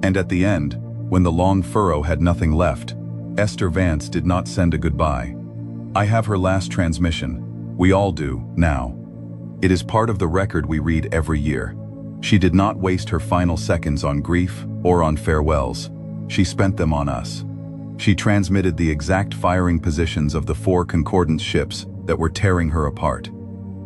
And at the end, when the long furrow had nothing left, Esther Vance did not send a goodbye. I have her last transmission. We all do, now. It is part of the record we read every year. She did not waste her final seconds on grief or on farewells. She spent them on us. She transmitted the exact firing positions of the 4 concordance ships that were tearing her apart.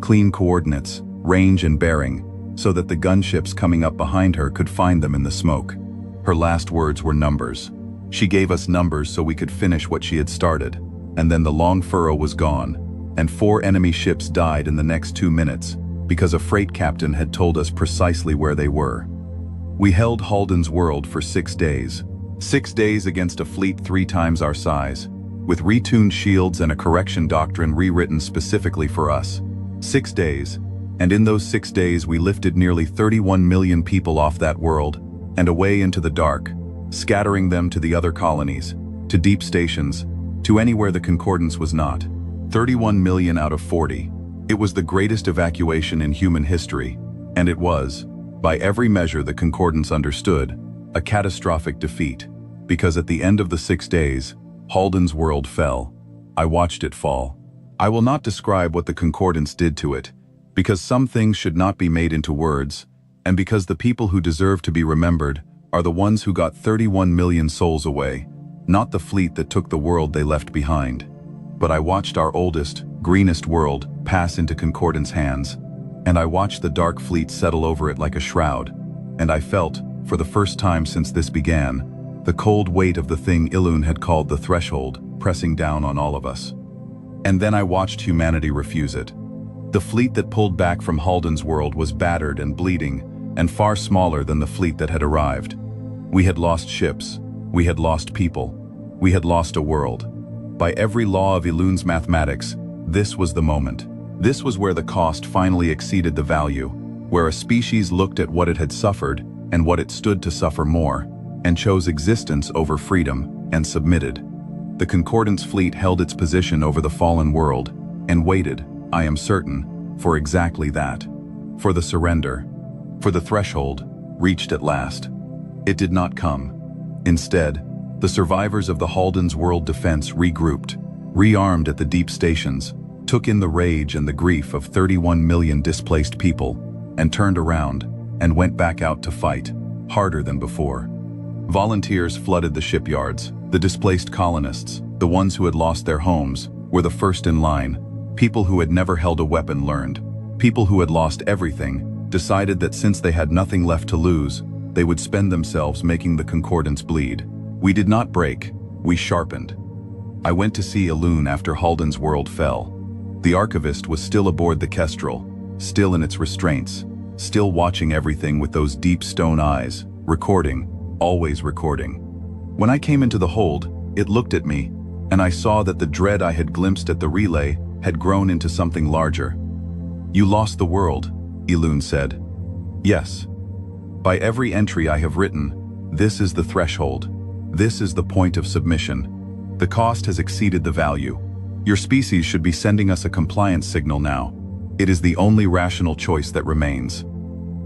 Clean coordinates, range and bearing, so that the gunships coming up behind her could find them in the smoke. Her last words were numbers. She gave us numbers so we could finish what she had started, and then the long furrow was gone, and 4 enemy ships died in the next 2 minutes, because a freight captain had told us precisely where they were. We held Halden's World for 6 days. 6 days against a fleet 3 times our size, with retuned shields and a correction doctrine rewritten specifically for us. 6 days, and in those 6 days we lifted nearly 31 million people off that world and away into the dark, scattering them to the other colonies, to deep stations, to anywhere the concordance was not. 31 million out of 40. It was the greatest evacuation in human history, and it was, by every measure the concordance understood, a catastrophic defeat, because at the end of the 6 days, Halden's World fell. I watched it fall. I will not describe what the concordance did to it, because some things should not be made into words, and because the people who deserve to be remembered are the ones who got 31 million souls away, not the fleet that took the world they left behind. But I watched our oldest, greenest world pass into concordance hands, and I watched the dark fleet settle over it like a shroud, and I felt, for the first time since this began, the cold weight of the thing Ilun had called the threshold pressing down on all of us. And then I watched humanity refuse it. The fleet that pulled back from Halden's World was battered and bleeding, and far smaller than the fleet that had arrived. We had lost ships, we had lost people, we had lost a world. By every law of Ilun's mathematics, this was the moment. This was where the cost finally exceeded the value, where a species looked at what it had suffered and what it stood to suffer more, and chose existence over freedom, and submitted. The concordance fleet held its position over the fallen world, and waited, I am certain, for exactly that. For the surrender. For the threshold, reached at last. It did not come. Instead, the survivors of the Halden's World defense regrouped, rearmed at the deep stations, took in the rage and the grief of 31 million displaced people, and turned around, and went back out to fight, harder than before. Volunteers flooded the shipyards. The displaced colonists, the ones who had lost their homes, were the first in line. People who had never held a weapon learned. People who had lost everything decided that since they had nothing left to lose, they would spend themselves making the concordance bleed. We did not break, we sharpened. I went to see Ilun after Halden's World fell. The archivist was still aboard the Kestrel, still in its restraints, still watching everything with those deep stone eyes, recording, always recording. When I came into the hold, it looked at me, and I saw that the dread I had glimpsed at the relay had grown into something larger. You lost the world, Ilun said. Yes. By every entry I have written, this is the threshold. This is the point of submission. The cost has exceeded the value. Your species should be sending us a compliance signal now. It is the only rational choice that remains.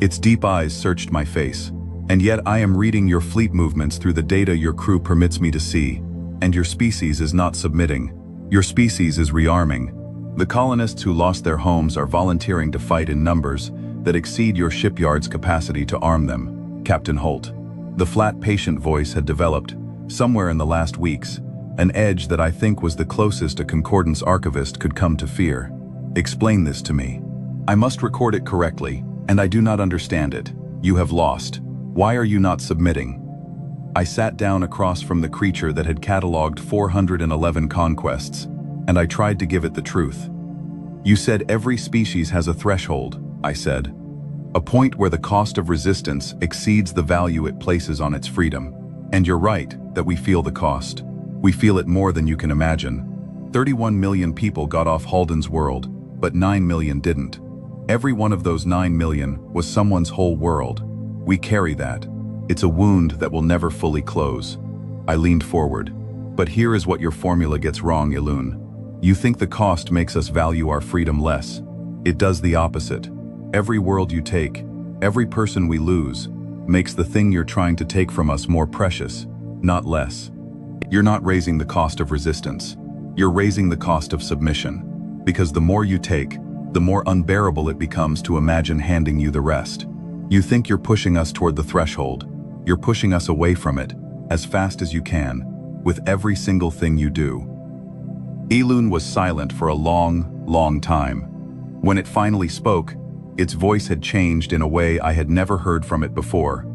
Its deep eyes searched my face, and yet I am reading your fleet movements through the data your crew permits me to see, and your species is not submitting. Your species is rearming. The colonists who lost their homes are volunteering to fight in numbers that exceed your shipyard's capacity to arm them, Captain Holt. The flat, patient voice had developed, somewhere in the last weeks, an edge that I think was the closest a concordance archivist could come to fear. Explain this to me. I must record it correctly, and I do not understand it. You have lost. Why are you not submitting? I sat down across from the creature that had catalogued 411 conquests, and I tried to give it the truth. You said every species has a threshold, I said. A point where the cost of resistance exceeds the value it places on its freedom. And you're right that we feel the cost. We feel it more than you can imagine. 31 million people got off Halden's world, but 9 million didn't. Every one of those 9 million was someone's whole world. We carry that. It's a wound that will never fully close. I leaned forward. But here is what your formula gets wrong, Elune. You think the cost makes us value our freedom less. It does the opposite. Every world you take, every person we lose, makes the thing you're trying to take from us more precious, not less. You're not raising the cost of resistance. You're raising the cost of submission. Because the more you take, the more unbearable it becomes to imagine handing you the rest. You think you're pushing us toward the threshold. You're pushing us away from it, as fast as you can, with every single thing you do. Elune was silent for a long, long time. When it finally spoke, its voice had changed in a way I had never heard from it before.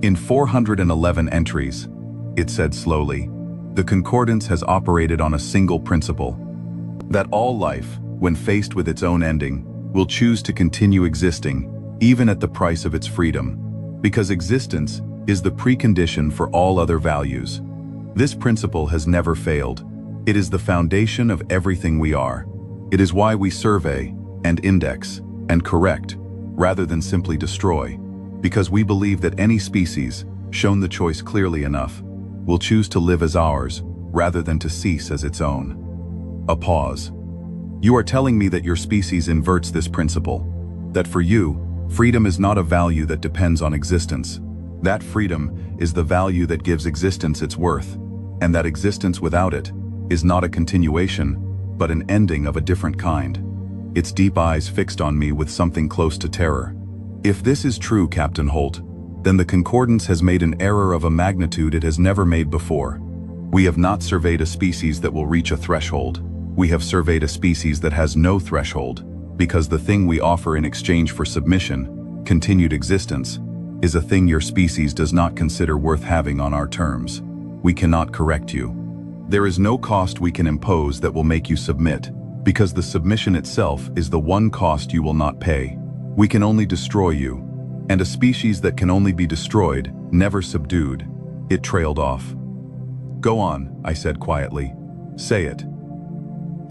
In 411 entries, it said slowly, the concordance has operated on a single principle, that all life, when faced with its own ending, will choose to continue existing, even at the price of its freedom, because existence is the precondition for all other values. This principle has never failed. It is the foundation of everything we are. It is why we survey, and index, and correct, rather than simply destroy, because we believe that any species, shown the choice clearly enough, will choose to live as ours, rather than to cease as its own. A pause. You are telling me that your species inverts this principle, that for you, freedom is not a value that depends on existence. That freedom is the value that gives existence its worth, and that existence without it is not a continuation, but an ending of a different kind. Its deep eyes fixed on me with something close to terror. If this is true, Captain Holt, then the concordance has made an error of a magnitude it has never made before. We have not surveyed a species that will reach a threshold. We have surveyed a species that has no threshold, because the thing we offer in exchange for submission, continued existence, is a thing your species does not consider worth having on our terms. We cannot correct you. There is no cost we can impose that will make you submit, because the submission itself is the one cost you will not pay. We can only destroy you, and a species that can only be destroyed, never subdued. It trailed off. Go on, I said quietly. Say it.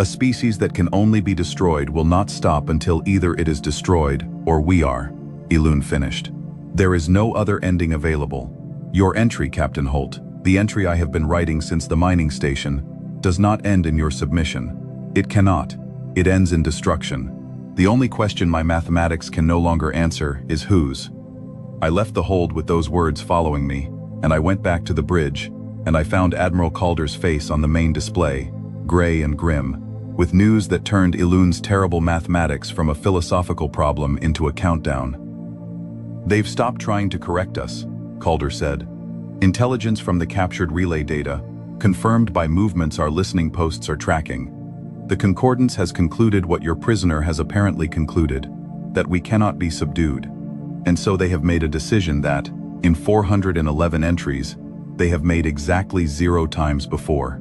A species that can only be destroyed will not stop until either it is destroyed or we are, Elune finished. There is no other ending available. Your entry, Captain Holt, the entry I have been writing since the mining station, does not end in your submission. It cannot. It ends in destruction. The only question my mathematics can no longer answer is whose. I left the hold with those words following me, and I went back to the bridge, and I found Admiral Calder's face on the main display, gray and grim, with news that turned Elune's terrible mathematics from a philosophical problem into a countdown. They've stopped trying to correct us, Calder said. Intelligence from the captured relay data, confirmed by movements our listening posts are tracking. The concordance has concluded what your prisoner has apparently concluded, that we cannot be subdued. And so they have made a decision that, in 411 entries, they have made exactly 0 times before.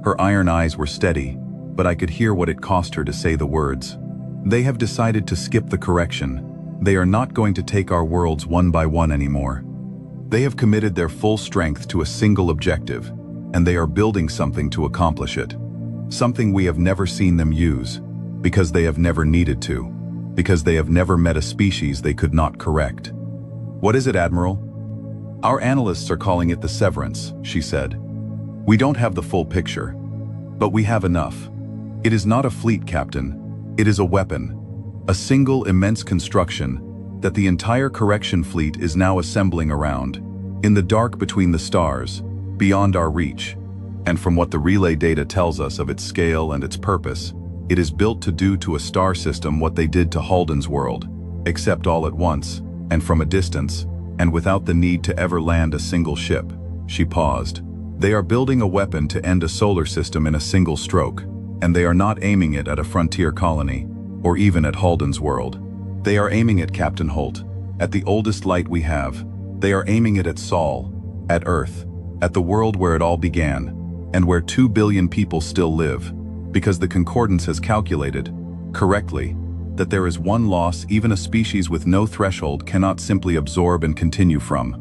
Her iron eyes were steady, but I could hear what it cost her to say the words. They have decided to skip the correction. They are not going to take our worlds one by one anymore. They have committed their full strength to a single objective, and they are building something to accomplish it. Something we have never seen them use, because they have never needed to, because they have never met a species they could not correct. What is it, Admiral? Our analysts are calling it the severance, she said. We don't have the full picture, but we have enough. It is not a fleet, Captain. It is a weapon. A single immense construction that the entire correction fleet is now assembling around, in the dark between the stars, beyond our reach. And from what the relay data tells us of its scale and its purpose, it is built to do to a star system what they did to Halden's world, except all at once, and from a distance, and without the need to ever land a single ship. She paused. They are building a weapon to end a solar system in a single stroke, and they are not aiming it at a frontier colony, or even at Halden's world. They are aiming it, Captain Holt, at the oldest light we have. They are aiming it at Sol, at Earth, at the world where it all began, and where 2 billion people still live, because the concordance has calculated, correctly, that there is one loss even a species with no threshold cannot simply absorb and continue from.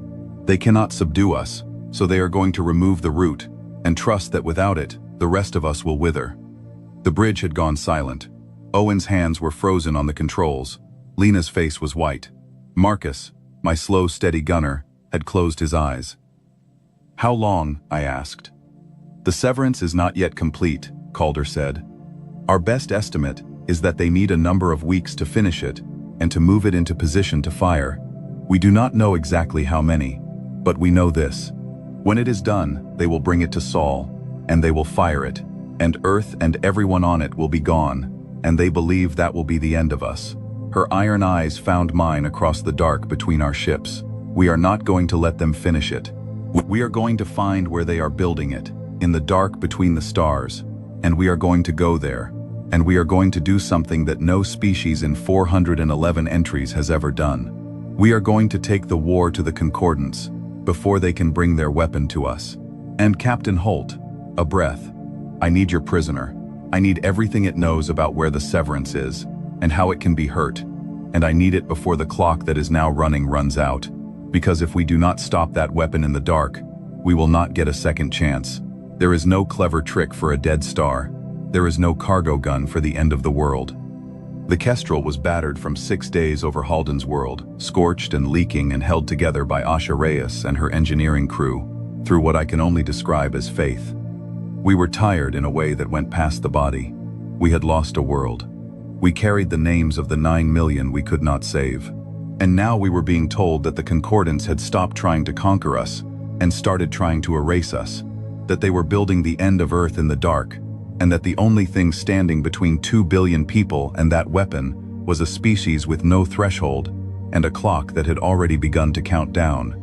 They cannot subdue us, so they are going to remove the root, and trust that without it, the rest of us will wither. The bridge had gone silent. Owen's hands were frozen on the controls. Lena's face was white. Marcus, my slow, steady gunner, had closed his eyes. "How long?" I asked. "The severance is not yet complete," Calder said. "Our best estimate is that they need a number of weeks to finish it and to move it into position to fire. We do not know exactly how many, but we know this. When it is done, they will bring it to Saul, and they will fire it, and Earth and everyone on it will be gone, and they believe that will be the end of us." Her iron eyes found mine across the dark between our ships. "We are not going to let them finish it. We are going to find where they are building it, in the dark between the stars, and we are going to go there, and we are going to do something that no species in 411 entries has ever done. We are going to take the war to the Concordance, before they can bring their weapon to us. And Captain Holt, a breath. I need your prisoner. I need everything it knows about where the severance is, and how it can be hurt. And I need it before the clock that is now running runs out. Because if we do not stop that weapon in the dark, we will not get a second chance. There is no clever trick for a dead star. There is no cargo gun for the end of the world." The Kestrel was battered from 6 days over Halden's world, scorched and leaking and held together by Asha Reyes and her engineering crew, through what I can only describe as faith. We were tired in a way that went past the body. We had lost a world. We carried the names of the 9 million we could not save. And now we were being told that the Concordance had stopped trying to conquer us and started trying to erase us, that they were building the end of Earth in the dark, and that the only thing standing between 2 billion people and that weapon was a species with no threshold and a clock that had already begun to count down.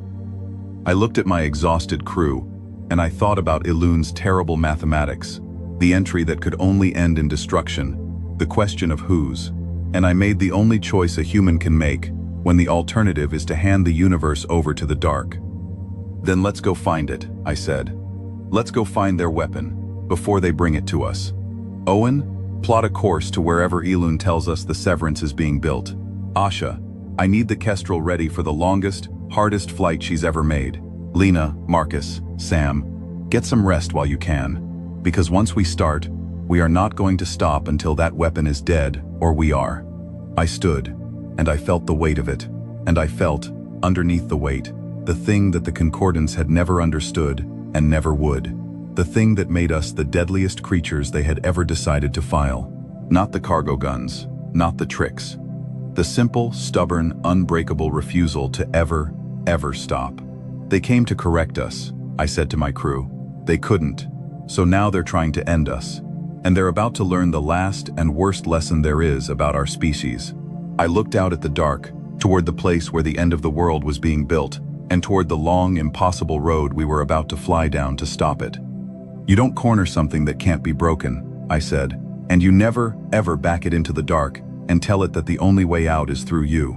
I looked at my exhausted crew, and I thought about Ilun's terrible mathematics, the entry that could only end in destruction, the question of whose, and I made the only choice a human can make when the alternative is to hand the universe over to the dark. "Then let's go find it," I said. "Let's go find their weapon, before they bring it to us. Owen, plot a course to wherever Ilun tells us the severance is being built. Asha, I need the Kestrel ready for the longest, hardest flight she's ever made. Lena, Marcus, Sam, get some rest while you can, because once we start, we are not going to stop until that weapon is dead, or we are." I stood, and I felt the weight of it, and I felt, underneath the weight, the thing that the Concordance had never understood and never would. The thing that made us the deadliest creatures they had ever decided to file. Not the cargo guns, not the tricks. The simple, stubborn, unbreakable refusal to ever, ever stop. "They came to correct us," I said to my crew. "They couldn't. So now they're trying to end us. And they're about to learn the last and worst lesson there is about our species." I looked out at the dark, toward the place where the end of the world was being built, and toward the long, impossible road we were about to fly down to stop it. "You don't corner something that can't be broken," I said, "and you never, ever back it into the dark and tell it that the only way out is through you."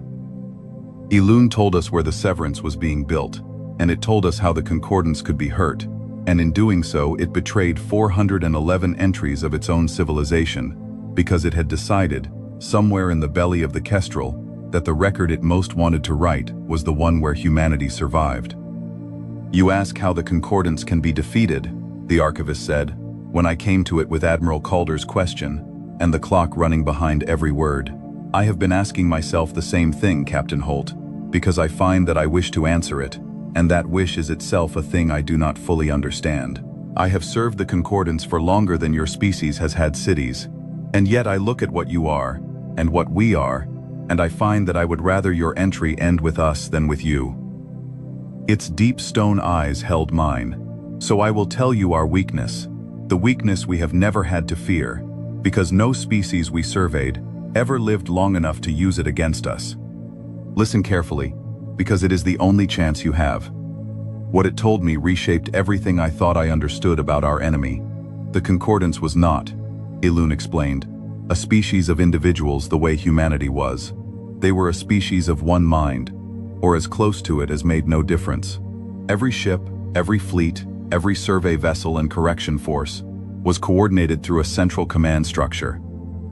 Ilun told us where the severance was being built, and it told us how the Concordance could be hurt, and in doing so it betrayed 411 entries of its own civilization, because it had decided, somewhere in the belly of the Kestrel, that the record it most wanted to write was the one where humanity survived. "You ask how the Concordance can be defeated," the archivist said, when I came to it with Admiral Calder's question, and the clock running behind every word. "I have been asking myself the same thing, Captain Holt, because I find that I wish to answer it, and that wish is itself a thing I do not fully understand. I have served the Concordance for longer than your species has had cities, and yet I look at what you are, and what we are, and I find that I would rather your entry end with us than with you." Its deep stone eyes held mine. "So I will tell you our weakness, the weakness we have never had to fear, because no species we surveyed ever lived long enough to use it against us. Listen carefully, because it is the only chance you have." What it told me reshaped everything I thought I understood about our enemy. The Concordance was not, Ilun explained, a species of individuals the way humanity was. They were a species of one mind, or as close to it as made no difference. Every ship, every fleet, every survey vessel and correction force was coordinated through a central command structure.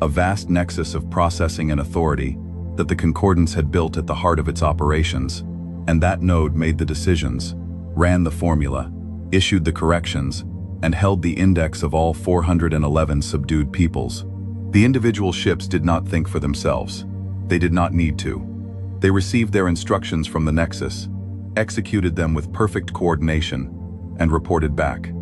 a vast nexus of processing and authority that the Concordance had built at the heart of its operations, and that node made the decisions, ran the formula, issued the corrections, and held the index of all 411 subdued peoples. The individual ships did not think for themselves. They did not need to. They received their instructions from the Nexus, executed them with perfect coordination, and reported back.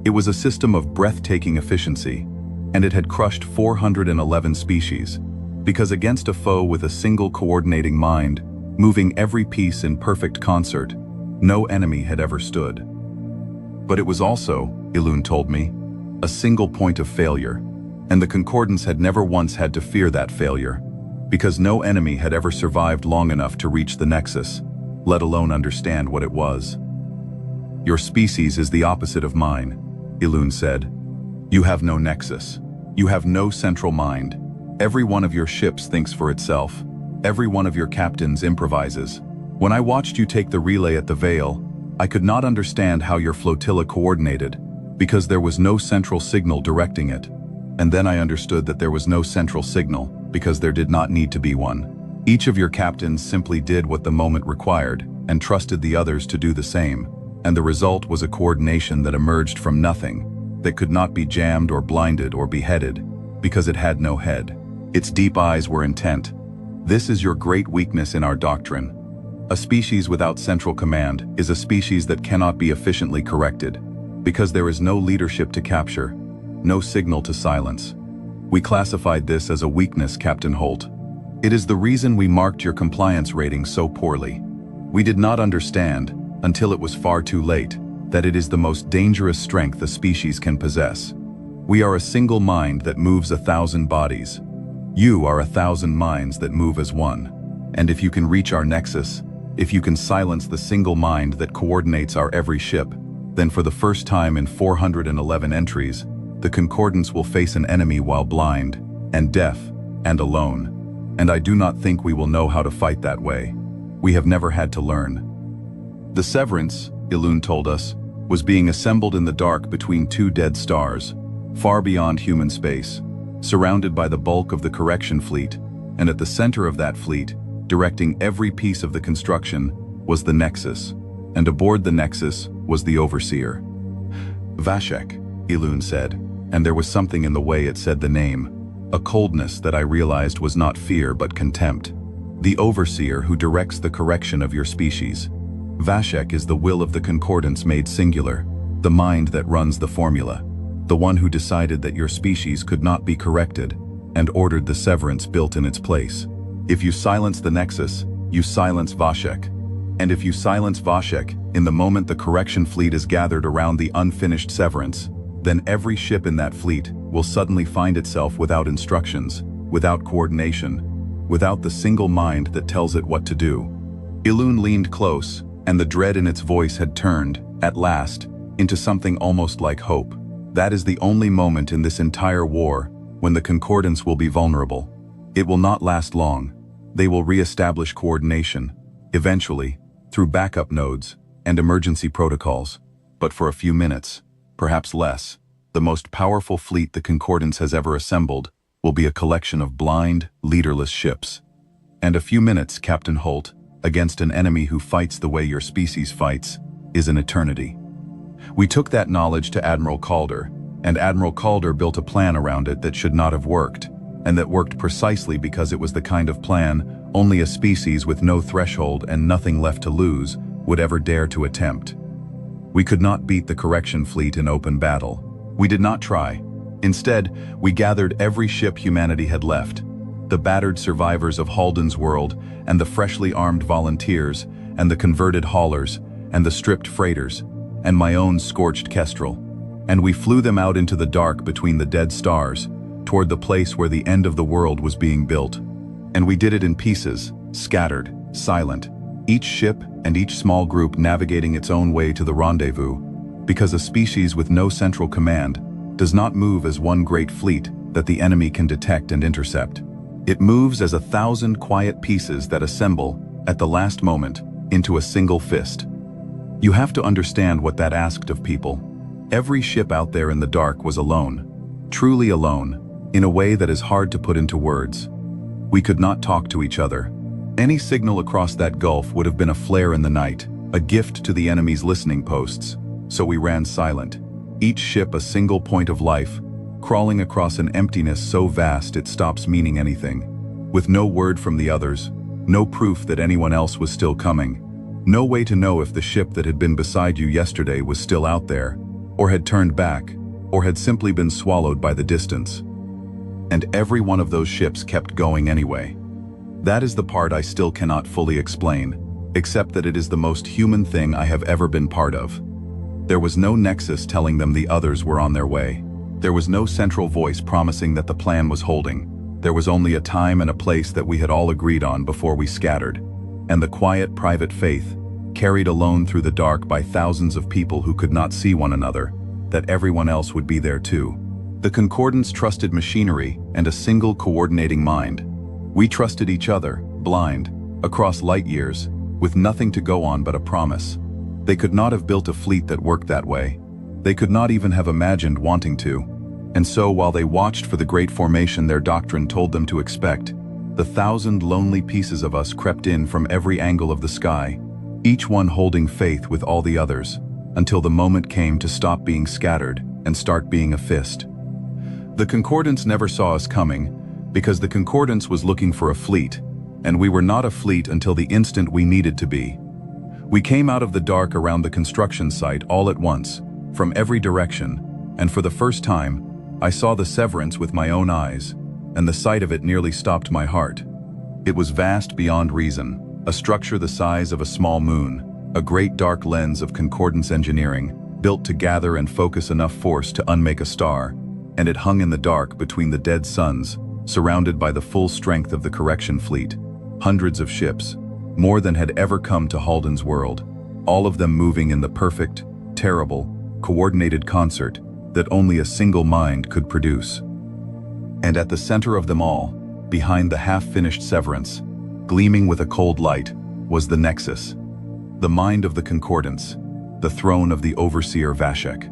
It was a system of breathtaking efficiency, and it had crushed 411 species, because against a foe with a single coordinating mind, moving every piece in perfect concert, no enemy had ever stood. But it was also, Elune told me, a single point of failure, and the Concordance had never once had to fear that failure, because no enemy had ever survived long enough to reach the Nexus, let alone understand what it was. Your species is the opposite of mine, Elune said. You have no Nexus. You have no central mind. Every one of your ships thinks for itself. Every one of your captains improvises. When I watched you take the relay at the Vale, I could not understand how your flotilla coordinated, because there was no central signal directing it. And then I understood that there was no central signal, because there did not need to be one. Each of your captains simply did what the moment required, and trusted the others to do the same, and the result was a coordination that emerged from nothing, that could not be jammed or blinded or beheaded, because it had no head. Its deep eyes were intent. This is your great weakness in our doctrine. A species without central command is a species that cannot be efficiently corrected, because there is no leadership to capture, no signal to silence. We classified this as a weakness, Captain Holt. It is the reason we marked your compliance rating so poorly. We did not understand, until it was far too late, that it is the most dangerous strength a species can possess. We are a single mind that moves 1,000 bodies. You are 1,000 minds that move as one. And if you can reach our Nexus, if you can silence the single mind that coordinates our every ship, then for the first time in 411 entries, the Concordance will face an enemy while blind, and deaf, and alone. And I do not think we will know how to fight that way. We have never had to learn. The Severance, Elune told us, was being assembled in the dark between two dead stars, far beyond human space, surrounded by the bulk of the correction fleet, and at the center of that fleet, directing every piece of the construction, was the Nexus, and aboard the Nexus was the Overseer. Vashek, Elune said, and there was something in the way it said the name, a coldness that I realized was not fear but contempt. The Overseer who directs the correction of your species. Vashek is the will of the Concordance made singular, the mind that runs the formula, the one who decided that your species could not be corrected, and ordered the severance built in its place. If you silence the Nexus, you silence Vashek. And if you silence Vashek, in the moment the correction fleet is gathered around the unfinished severance, then every ship in that fleet will suddenly find itself without instructions, without coordination, without the single mind that tells it what to do. Elune leaned close, and the dread in its voice had turned, at last, into something almost like hope. That is the only moment in this entire war when the Concordance will be vulnerable. It will not last long. They will re-establish coordination, eventually, through backup nodes and emergency protocols. But for a few minutes, perhaps less, the most powerful fleet the Concordance has ever assembled will be a collection of blind, leaderless ships. And a few minutes, Captain Holt, against an enemy who fights the way your species fights, is an eternity. We took that knowledge to Admiral Calder, and Admiral Calder built a plan around it that should not have worked, and that worked precisely because it was the kind of plan only a species with no threshold and nothing left to lose would ever dare to attempt. We could not beat the correction fleet in open battle. We did not try. Instead, we gathered every ship humanity had left, the battered survivors of Halden's world, and the freshly armed volunteers, and the converted haulers, and the stripped freighters, and my own scorched kestrel. And we flew them out into the dark between the dead stars, toward the place where the end of the world was being built. And we did it in pieces, scattered, silent, each ship and each small group navigating its own way to the rendezvous, because a species with no central command does not move as one great fleet that the enemy can detect and intercept. It moves as 1,000 quiet pieces that assemble, at the last moment, into a single fist. You have to understand what that asked of people. Every ship out there in the dark was alone, truly alone, in a way that is hard to put into words. We could not talk to each other. Any signal across that gulf would have been a flare in the night, a gift to the enemy's listening posts. So we ran silent, each ship a single point of life, crawling across an emptiness so vast it stops meaning anything. With no word from the others, no proof that anyone else was still coming, no way to know if the ship that had been beside you yesterday was still out there, or had turned back, or had simply been swallowed by the distance. And every one of those ships kept going anyway. That is the part I still cannot fully explain, except that it is the most human thing I have ever been part of. There was no nexus telling them the others were on their way. There was no central voice promising that the plan was holding. There was only a time and a place that we had all agreed on before we scattered, and the quiet private faith, carried alone through the dark by thousands of people who could not see one another, that everyone else would be there too. The Concordance trusted machinery and a single coordinating mind. We trusted each other, blind, across light years, with nothing to go on but a promise. They could not have built a fleet that worked that way. They could not even have imagined wanting to. And so while they watched for the great formation their doctrine told them to expect, the 1,000 lonely pieces of us crept in from every angle of the sky, each one holding faith with all the others, until the moment came to stop being scattered and start being a fist. The Concordance never saw us coming, because the Concordance was looking for a fleet, and we were not a fleet until the instant we needed to be. We came out of the dark around the construction site all at once, from every direction, and for the first time, I saw the severance with my own eyes, and the sight of it nearly stopped my heart. It was vast beyond reason, a structure the size of a small moon, a great dark lens of Concordance engineering, built to gather and focus enough force to unmake a star, and it hung in the dark between the dead suns, surrounded by the full strength of the correction fleet, hundreds of ships, more than had ever come to Halden's world, all of them moving in the perfect, terrible, coordinated concert that only a single mind could produce. And at the center of them all, behind the half-finished severance, gleaming with a cold light, was the nexus, the mind of the Concordance, the throne of the overseer Vashek.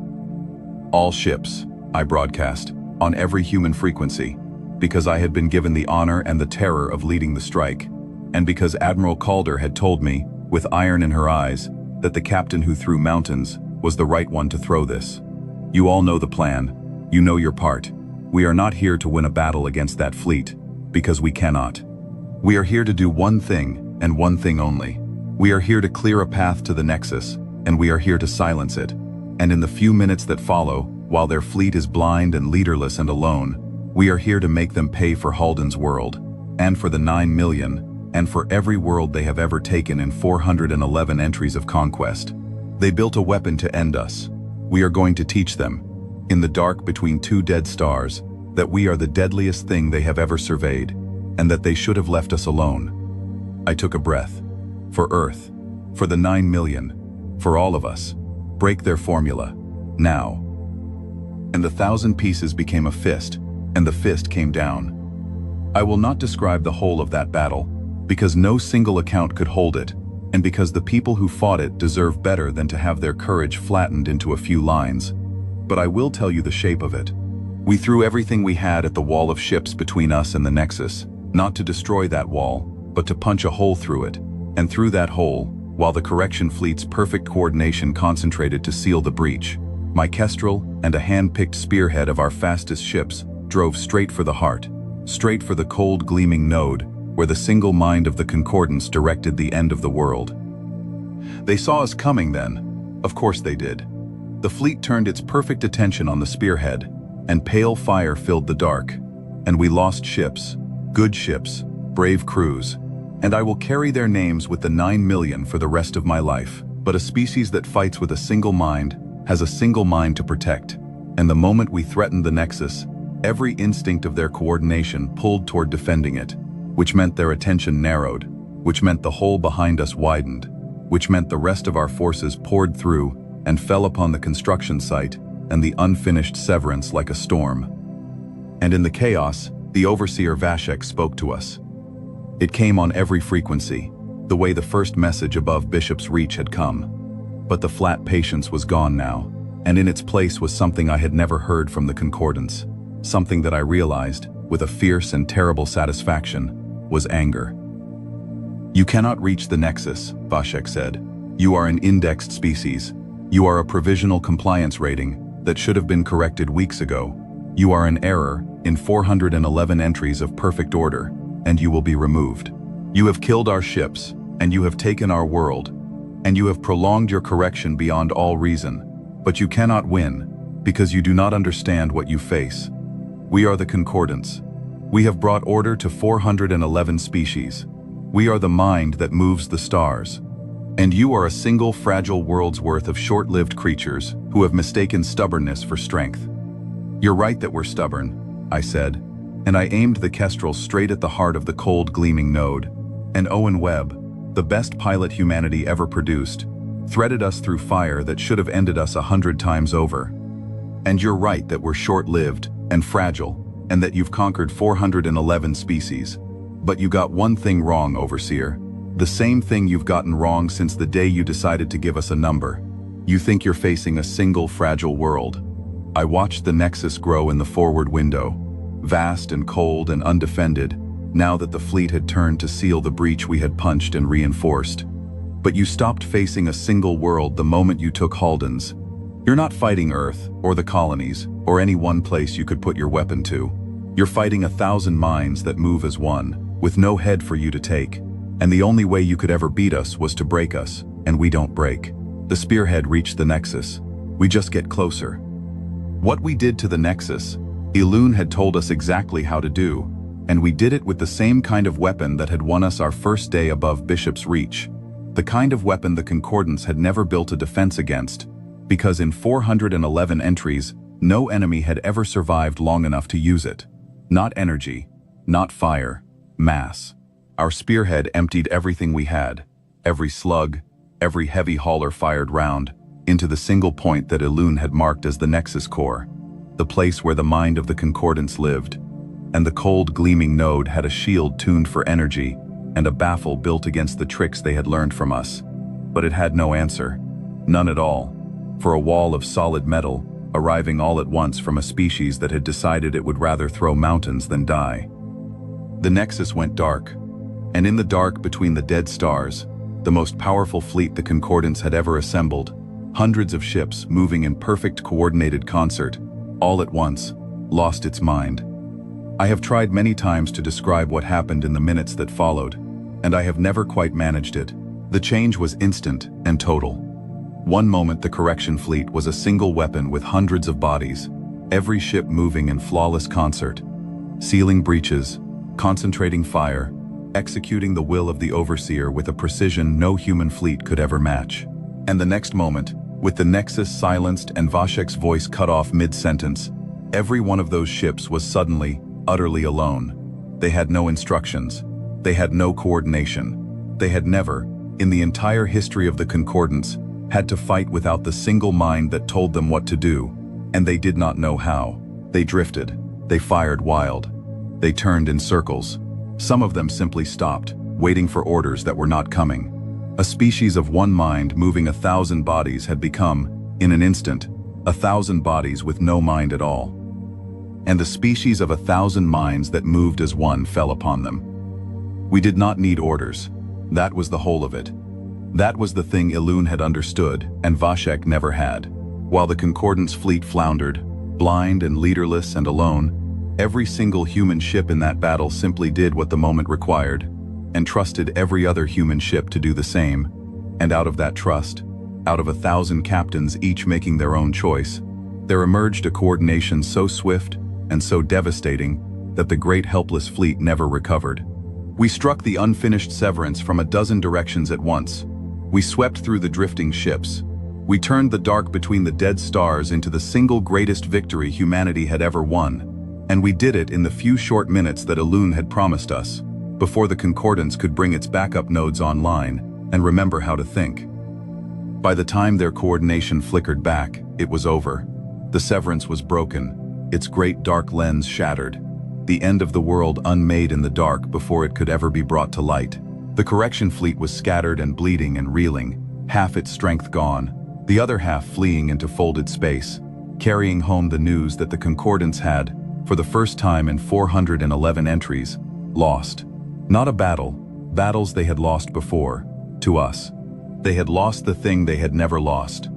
All ships, I broadcast, on every human frequency, because I had been given the honor and the terror of leading the strike, and because Admiral Calder had told me, with iron in her eyes, that the captain who threw mountains was the right one to throw this. You all know the plan. You know your part. We are not here to win a battle against that fleet, because we cannot. We are here to do one thing, and one thing only. We are here to clear a path to the Nexus, and we are here to silence it. And in the few minutes that follow, while their fleet is blind and leaderless and alone, we are here to make them pay for Halden's world, and for the 9 million, and for every world they have ever taken in 411 entries of conquest. They built a weapon to end us. We are going to teach them, in the dark between two dead stars, that we are the deadliest thing they have ever surveyed, and that they should have left us alone. I took a breath. For Earth, for the 9 million, for all of us. Break their formula, now. And the 1,000 pieces became a fist, and the fist came down. I will not describe the whole of that battle, because no single account could hold it, and because the people who fought it deserve better than to have their courage flattened into a few lines. But I will tell you the shape of it. We threw everything we had at the wall of ships between us and the Nexus, not to destroy that wall, but to punch a hole through it, and through that hole, while the correction fleet's perfect coordination concentrated to seal the breach, my Kestrel and a hand-picked spearhead of our fastest ships drove straight for the heart, straight for the cold gleaming node, where the single mind of the Concordance directed the end of the world. They saw us coming then. Of course they did. The fleet turned its perfect attention on the spearhead, and pale fire filled the dark, and we lost ships, good ships, brave crews, and I will carry their names with the 9 million for the rest of my life. But a species that fights with a single mind has a single mind to protect, and the moment we threatened the Nexus, every instinct of their coordination pulled toward defending it, which meant their attention narrowed, which meant the hole behind us widened, which meant the rest of our forces poured through and fell upon the construction site and the unfinished severance like a storm. And in the chaos, the overseer Vashek spoke to us. It came on every frequency, the way the first message above Bishop's reach had come. But the flat patience was gone now, and in its place was something I had never heard from the Concordance. something that I realized, with a fierce and terrible satisfaction, was anger. "You cannot reach the nexus," Vashek said. "You are an indexed species. You are a provisional compliance rating that should have been corrected weeks ago. You are an error in 411 entries of perfect order, and you will be removed. You have killed our ships, and you have taken our world, and you have prolonged your correction beyond all reason, but you cannot win, because you do not understand what you face. We are the concordance. We have brought order to 411 species. We are the mind that moves the stars. And you are a single fragile world's worth of short-lived creatures who have mistaken stubbornness for strength." "You're right that we're stubborn," I said, and I aimed the Kestrel straight at the heart of the cold, gleaming node. And Owen Webb, the best pilot humanity ever produced, threaded us through fire that should have ended us 100 times over. "And you're right that we're short-lived and fragile, and that you've conquered 411 species. But you got one thing wrong, Overseer. The same thing you've gotten wrong since the day you decided to give us a number. You think you're facing a single fragile world." I watched the Nexus grow in the forward window, vast and cold and undefended, now that the fleet had turned to seal the breach we had punched and reinforced. "But you stopped facing a single world the moment you took Halden's. You're not fighting Earth, or the colonies, or any one place you could put your weapon to. You're fighting 1,000 minds that move as one, with no head for you to take. And the only way you could ever beat us was to break us, and we don't break. The spearhead reached the Nexus. We just get closer." What we did to the Nexus, Elune had told us exactly how to do, and we did it with the same kind of weapon that had won us our first day above Bishop's Reach. The kind of weapon the Concordance had never built a defense against, because in 411 entries, no enemy had ever survived long enough to use it. Not energy, not fire, mass. Our spearhead emptied everything we had, every slug, every heavy hauler-fired round, into the single point that Elune had marked as the Nexus core, the place where the mind of the Concordance lived. And the cold, gleaming node had a shield tuned for energy and a baffle built against the tricks they had learned from us. But it had no answer, none at all, for a wall of solid metal, arriving all at once from a species that had decided it would rather throw mountains than die. The Nexus went dark, and in the dark between the dead stars, the most powerful fleet the Concordance had ever assembled, hundreds of ships moving in perfect coordinated concert, all at once, lost its mind. I have tried many times to describe what happened in the minutes that followed, and I have never quite managed it. The change was instant and total. One moment the correction fleet was a single weapon with hundreds of bodies, every ship moving in flawless concert, sealing breaches, concentrating fire, executing the will of the Overseer with a precision no human fleet could ever match. And the next moment, with the Nexus silenced and Vashek's voice cut off mid-sentence, every one of those ships was suddenly, utterly alone. They had no instructions. They had no coordination. They had never, in the entire history of the Concordance, had to fight without the single mind that told them what to do, and they did not know how. They drifted. They fired wild. They turned in circles. Some of them simply stopped, waiting for orders that were not coming. A species of one mind moving 1,000 bodies had become, in an instant, 1,000 bodies with no mind at all. And the species of 1,000 minds that moved as one fell upon them. We did not need orders. That was the whole of it. That was the thing Elune had understood, and Vashek never had. While the Concordance fleet floundered, blind and leaderless and alone, every single human ship in that battle simply did what the moment required, and trusted every other human ship to do the same. And out of that trust, out of 1,000 captains each making their own choice, there emerged a coordination so swift and so devastating that the great helpless fleet never recovered. We struck the unfinished severance from a dozen directions at once. We swept through the drifting ships. We turned the dark between the dead stars into the single greatest victory humanity had ever won. And we did it in the few short minutes that Elune had promised us, before the Concordance could bring its backup nodes online and remember how to think. By the time their coordination flickered back, it was over. The severance was broken, its great dark lens shattered, the end of the world unmade in the dark before it could ever be brought to light. The correction fleet was scattered and bleeding and reeling, half its strength gone, the other half fleeing into folded space, carrying home the news that the Concordance had, For the first time in 411 entries, lost. Not a battle. Battles they had lost before. To us. They had lost the thing they had never lost.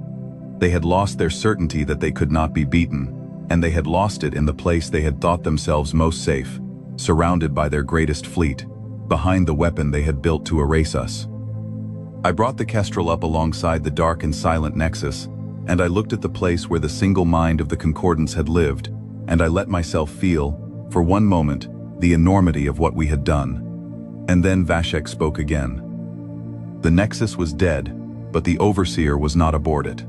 They had lost their certainty that they could not be beaten, and they had lost it in the place they had thought themselves most safe, surrounded by their greatest fleet, behind the weapon they had built to erase us. I brought the Kestrel up alongside the dark and silent Nexus, and I looked at the place where the single mind of the Concordance had lived, and I let myself feel, for one moment, the enormity of what we had done. And then Vashek spoke again. The Nexus was dead, but the Overseer was not aboard it.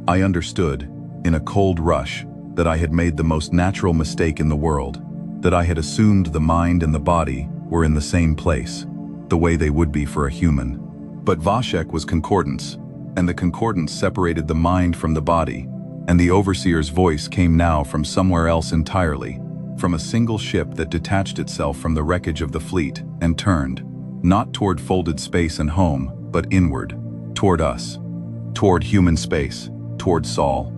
I understood, in a cold rush, that I had made the most natural mistake in the world, that I had assumed the mind and the body were in the same place, the way they would be for a human. But Vashek was Concordance, and the Concordance separated the mind from the body, and the Overseer's voice came now from somewhere else entirely, from a single ship that detached itself from the wreckage of the fleet and turned, not toward folded space and home, but inward, toward us, toward human space, toward Saul.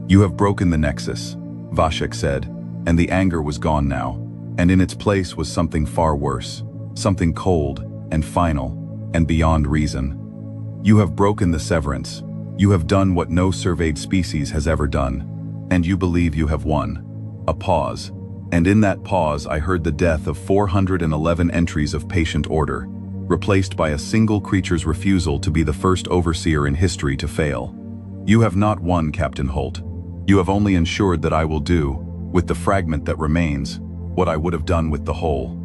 You have broken the Nexus, Vashek said, and the anger was gone now, and in its place was something far worse, something cold and final and beyond reason. You have broken the severance. You have done what no surveyed species has ever done, and you believe you have won. A pause, and in that pause I heard the death of 411 entries of patient order, replaced by a single creature's refusal to be the first Overseer in history to fail. You have not won, Captain Holt. You have only ensured that I will do, with the fragment that remains, what I would have done with the whole.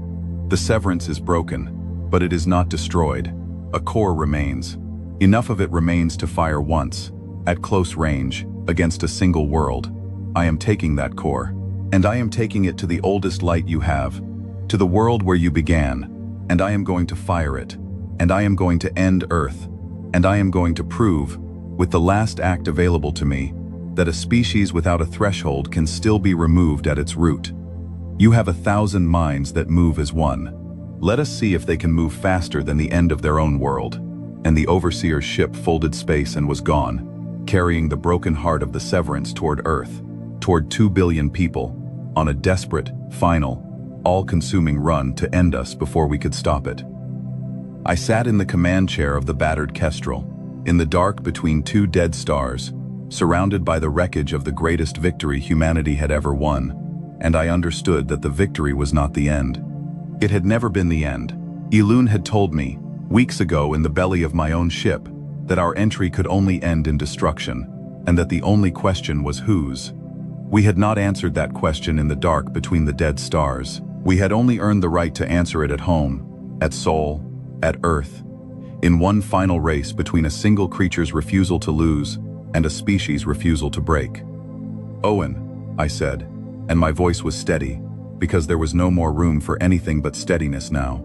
The severance is broken, but it is not destroyed. A core remains. Enough of it remains to fire once, at close range, against a single world. I am taking that core, and I am taking it to the oldest light you have, to the world where you began, and I am going to fire it, and I am going to end Earth, and I am going to prove, with the last act available to me, that a species without a threshold can still be removed at its root. You have 1,000 minds that move as one. Let us see if they can move faster than the end of their own world. And the Overseer's ship folded space and was gone, carrying the broken heart of the severance toward Earth, toward 2 billion people, on a desperate, final, all-consuming run to end us before we could stop it. I sat in the command chair of the battered Kestrel, in the dark between 2 dead stars, surrounded by the wreckage of the greatest victory humanity had ever won, and I understood that the victory was not the end. It had never been the end. Elune had told me, weeks ago in the belly of my own ship, that our entry could only end in destruction, and that the only question was whose. We had not answered that question in the dark between the dead stars. We had only earned the right to answer it at home, at Sol, at Earth, in one final race between a single creature's refusal to lose and a species' refusal to break. Owen, I said, and my voice was steady, because there was no more room for anything but steadiness now.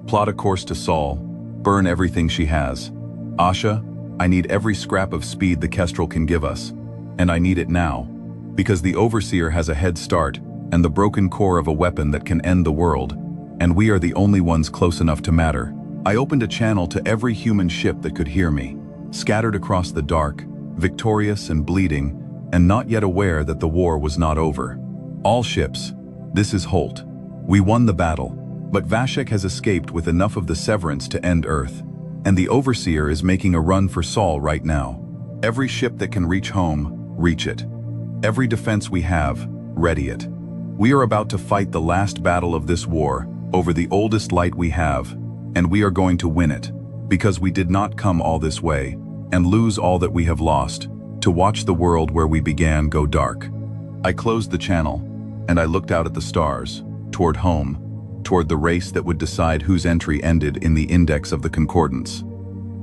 Plot a course to Sol, burn everything she has. Asha, I need every scrap of speed the Kestrel can give us, and I need it now, because the Overseer has a head start and the broken core of a weapon that can end the world, and we are the only ones close enough to matter. I opened a channel to every human ship that could hear me, scattered across the dark, victorious and bleeding, and not yet aware that the war was not over. All ships, this is Holt. We won the battle, but Vashek has escaped with enough of the severance to end Earth, and the Overseer is making a run for Sol right now. Every ship that can reach home, reach it. Every defense we have, ready it. We are about to fight the last battle of this war over the oldest light we have, and we are going to win it, because we did not come all this way and lose all that we have lost to watch the world where we began go dark. I closed the channel, and I looked out at the stars, toward home, toward the race that would decide whose entry ended in the index of the Concordance.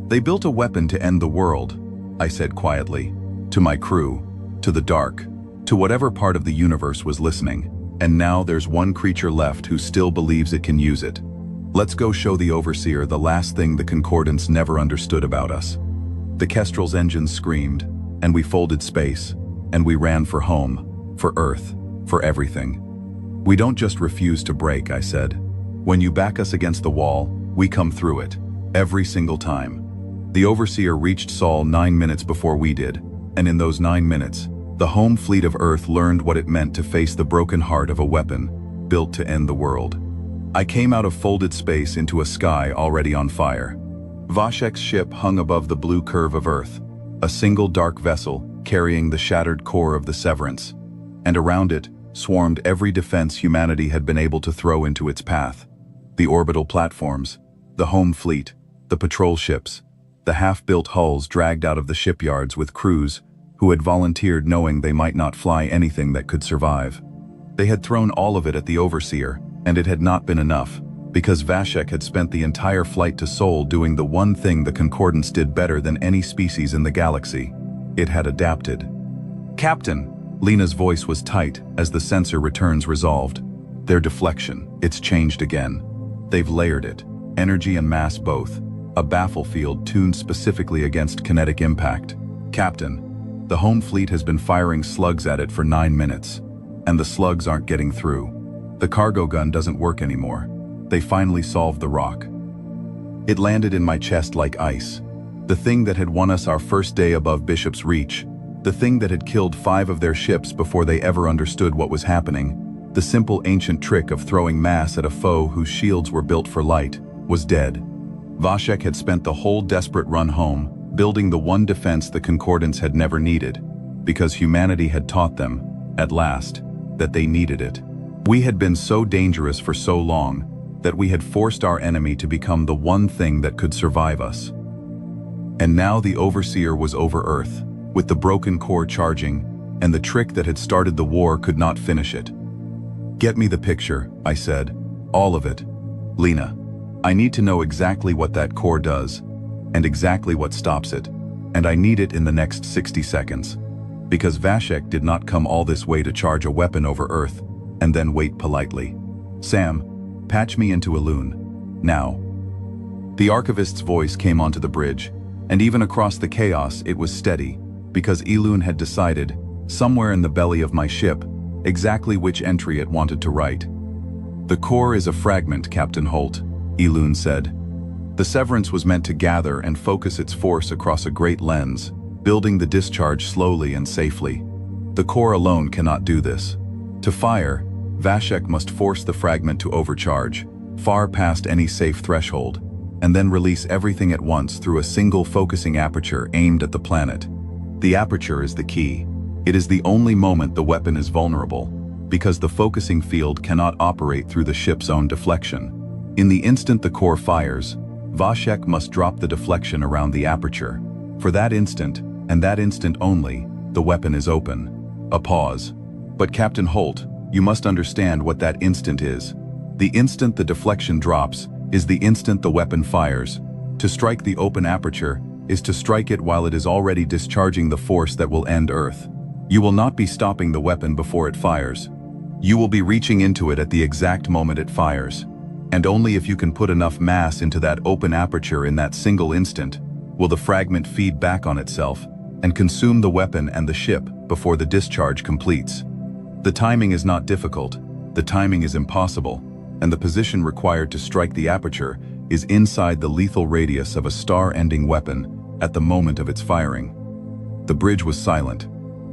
They built a weapon to end the world, I said quietly, to my crew, to the dark, to whatever part of the universe was listening, and now there's one creature left who still believes it can use it. Let's go show the Overseer the last thing the Concordance never understood about us. The Kestrel's engines screamed, and we folded space, and we ran for home, for Earth, for everything. We don't just refuse to break, I said. When you back us against the wall, we come through it, every single time. The Overseer reached Sol 9 minutes before we did, and in those 9 minutes, The home fleet of Earth learned what it meant to face the broken heart of a weapon built to end the world. I came out of folded space into a sky already on fire. Vashek's ship hung above the blue curve of Earth, a single dark vessel carrying the shattered core of the Severance, and around it swarmed every defense humanity had been able to throw into its path. The orbital platforms, the home fleet, the patrol ships, the half-built hulls dragged out of the shipyards with crews who had volunteered knowing they might not fly anything that could survive. They had thrown all of it at the Overseer, and it had not been enough, because Vashek had spent the entire flight to Sol doing the one thing the Concordance did better than any species in the galaxy. It had adapted. "Captain," Lena's voice was tight as the sensor returns resolved. "Their deflection, it's changed again. They've layered it, energy and mass both. A battlefield tuned specifically against kinetic impact. Captain, the home fleet has been firing slugs at it for 9 minutes, and the slugs aren't getting through. The cargo gun doesn't work anymore. They finally solved the rock." It landed in my chest like ice. The thing that had won us our first day above Bishop's Reach, the thing that had killed 5 of their ships before they ever understood what was happening, the simple ancient trick of throwing mass at a foe whose shields were built for light, was dead. Vashek had spent the whole desperate run home, building the one defense the Concordance had never needed, because humanity had taught them, at last, that they needed it. We had been so dangerous for so long that we had forced our enemy to become the one thing that could survive us. And now the Overseer was over Earth, with the broken core charging, and the trick that had started the war could not finish it. "Get me the picture," I said. "All of it. Lena, I need to know exactly what that core does, and exactly what stops it, and I need it in the next 60 seconds. Because Vashek did not come all this way to charge a weapon over Earth, and then wait politely. Sam, patch me into Elune. Now." The archivist's voice came onto the bridge, and even across the chaos it was steady, because Elune had decided, somewhere in the belly of my ship, exactly which entry it wanted to write. "The core is a fragment, Captain Holt," Elune said. "The Severance was meant to gather and focus its force across a great lens, building the discharge slowly and safely. The core alone cannot do this. To fire, Vashek must force the fragment to overcharge, far past any safe threshold, and then release everything at once through a single focusing aperture aimed at the planet. The aperture is the key. It is the only moment the weapon is vulnerable, because the focusing field cannot operate through the ship's own deflection. In the instant the core fires, Vashek must drop the deflection around the aperture. For that instant, and that instant only, the weapon is open." A pause. "But Captain Holt, you must understand what that instant is. The instant the deflection drops is the instant the weapon fires. To strike the open aperture is to strike it while it is already discharging the force that will end Earth. You will not be stopping the weapon before it fires. You will be reaching into it at the exact moment it fires. And only if you can put enough mass into that open aperture in that single instant will the fragment feed back on itself and consume the weapon and the ship before the discharge completes. The timing is not difficult, the timing is impossible, and the position required to strike the aperture is inside the lethal radius of a star-ending weapon at the moment of its firing." The bridge was silent.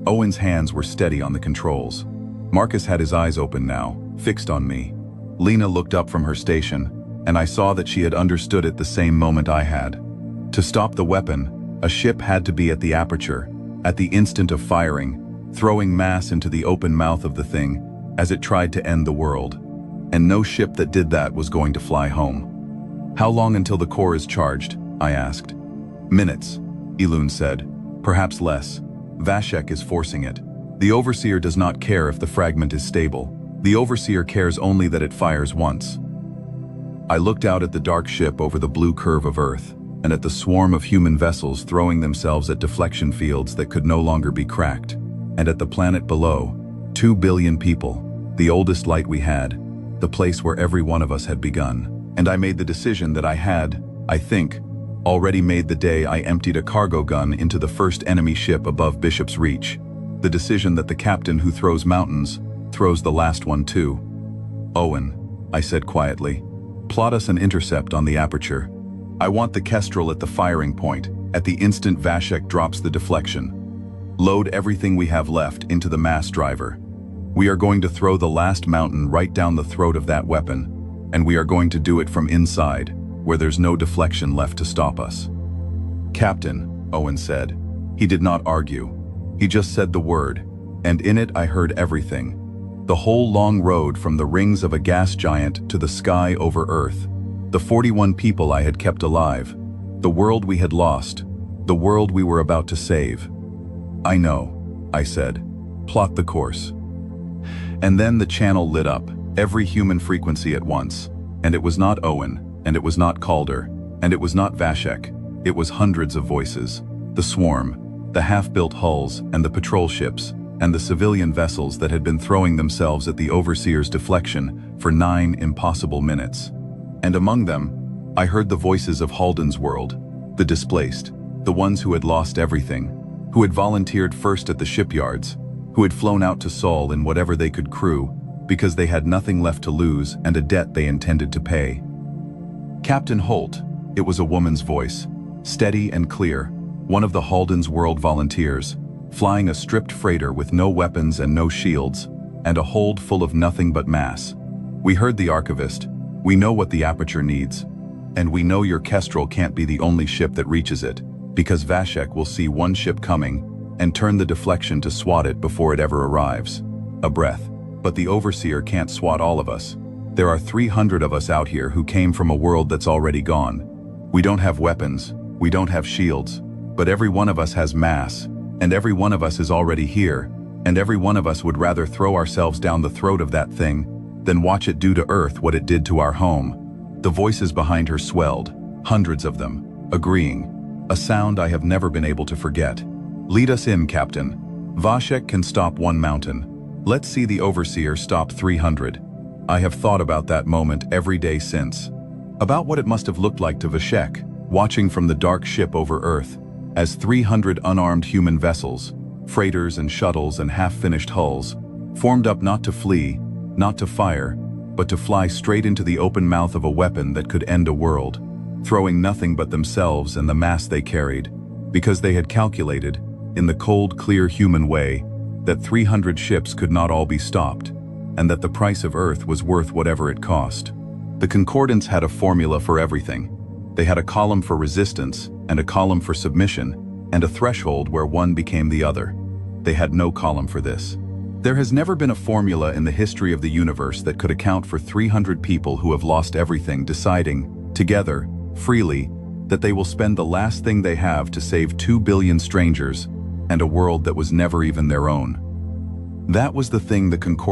Owen's hands were steady on the controls. Marcus had his eyes open now, fixed on me. Lena looked up from her station, and I saw that she had understood it the same moment I had. To stop the weapon, a ship had to be at the aperture, at the instant of firing, throwing mass into the open mouth of the thing as it tried to end the world. And no ship that did that was going to fly home. "How long until the core is charged?" I asked. "Minutes," Elune said. "Perhaps less. Vashek is forcing it. The Overseer does not care if the fragment is stable. The Overseer cares only that it fires once." I looked out at the dark ship over the blue curve of Earth, and at the swarm of human vessels throwing themselves at deflection fields that could no longer be cracked, and at the planet below, 2 billion people, the oldest light we had, the place where every one of us had begun. And I made the decision that I had, I think, already made the day I emptied a cargo gun into the first enemy ship above Bishop's Reach. The decision that the captain who throws mountains throws the last one too. "Owen," I said quietly, "plot us an intercept on the aperture. I want the Kestrel at the firing point, at the instant Vashek drops the deflection." Load everything we have left into the mass driver. We are going to throw the last mountain right down the throat of that weapon, and we are going to do it from inside, where there's no deflection left to stop us." "Captain," Owen said. He did not argue. He just said the word, and in it I heard everything. The whole long road from the rings of a gas giant to the sky over Earth. The 41 people I had kept alive. The world we had lost. The world we were about to save. "I know," I said. "Plot the course." And then the channel lit up, every human frequency at once. And it was not Owen, and it was not Calder, and it was not Vashek. It was hundreds of voices. The swarm, the half-built hulls and the patrol ships, and the civilian vessels that had been throwing themselves at the overseer's deflection for 9 impossible minutes. And among them, I heard the voices of Halden's world, the displaced, the ones who had lost everything, who had volunteered first at the shipyards, who had flown out to Sol in whatever they could crew, because they had nothing left to lose and a debt they intended to pay. "Captain Holt," it was a woman's voice, steady and clear, one of the Halden's World volunteers, flying a stripped freighter with no weapons and no shields, and a hold full of nothing but mass. "We heard the archivist. We know what the aperture needs. And we know your Kestrel can't be the only ship that reaches it, because Vashek will see one ship coming and turn the deflection to swat it before it ever arrives." A breath. "But the overseer can't swat all of us. There are 300 of us out here who came from a world that's already gone. We don't have weapons, we don't have shields, but every one of us has mass, and every one of us is already here, and every one of us would rather throw ourselves down the throat of that thing than watch it do to Earth what it did to our home." The voices behind her swelled, hundreds of them, agreeing, a sound I have never been able to forget. "Lead us in, Captain. Vashek can stop one mountain. Let's see the overseer stop 300. I have thought about that moment every day since. About what it must have looked like to Vashek, watching from the dark ship over Earth, as 300 unarmed human vessels, freighters and shuttles and half-finished hulls, formed up not to flee, not to fire, but to fly straight into the open mouth of a weapon that could end a world, throwing nothing but themselves and the mass they carried, because they had calculated, in the cold, clear human way, that 300 ships could not all be stopped, and that the price of Earth was worth whatever it cost. The Concordance had a formula for everything. They had a column for resistance, and a column for submission, and a threshold where one became the other. They had no column for this. There has never been a formula in the history of the universe that could account for 300 people who have lost everything deciding, together, freely, that they will spend the last thing they have to save 2 billion strangers and a world that was never even their own. That was the thing the Concordance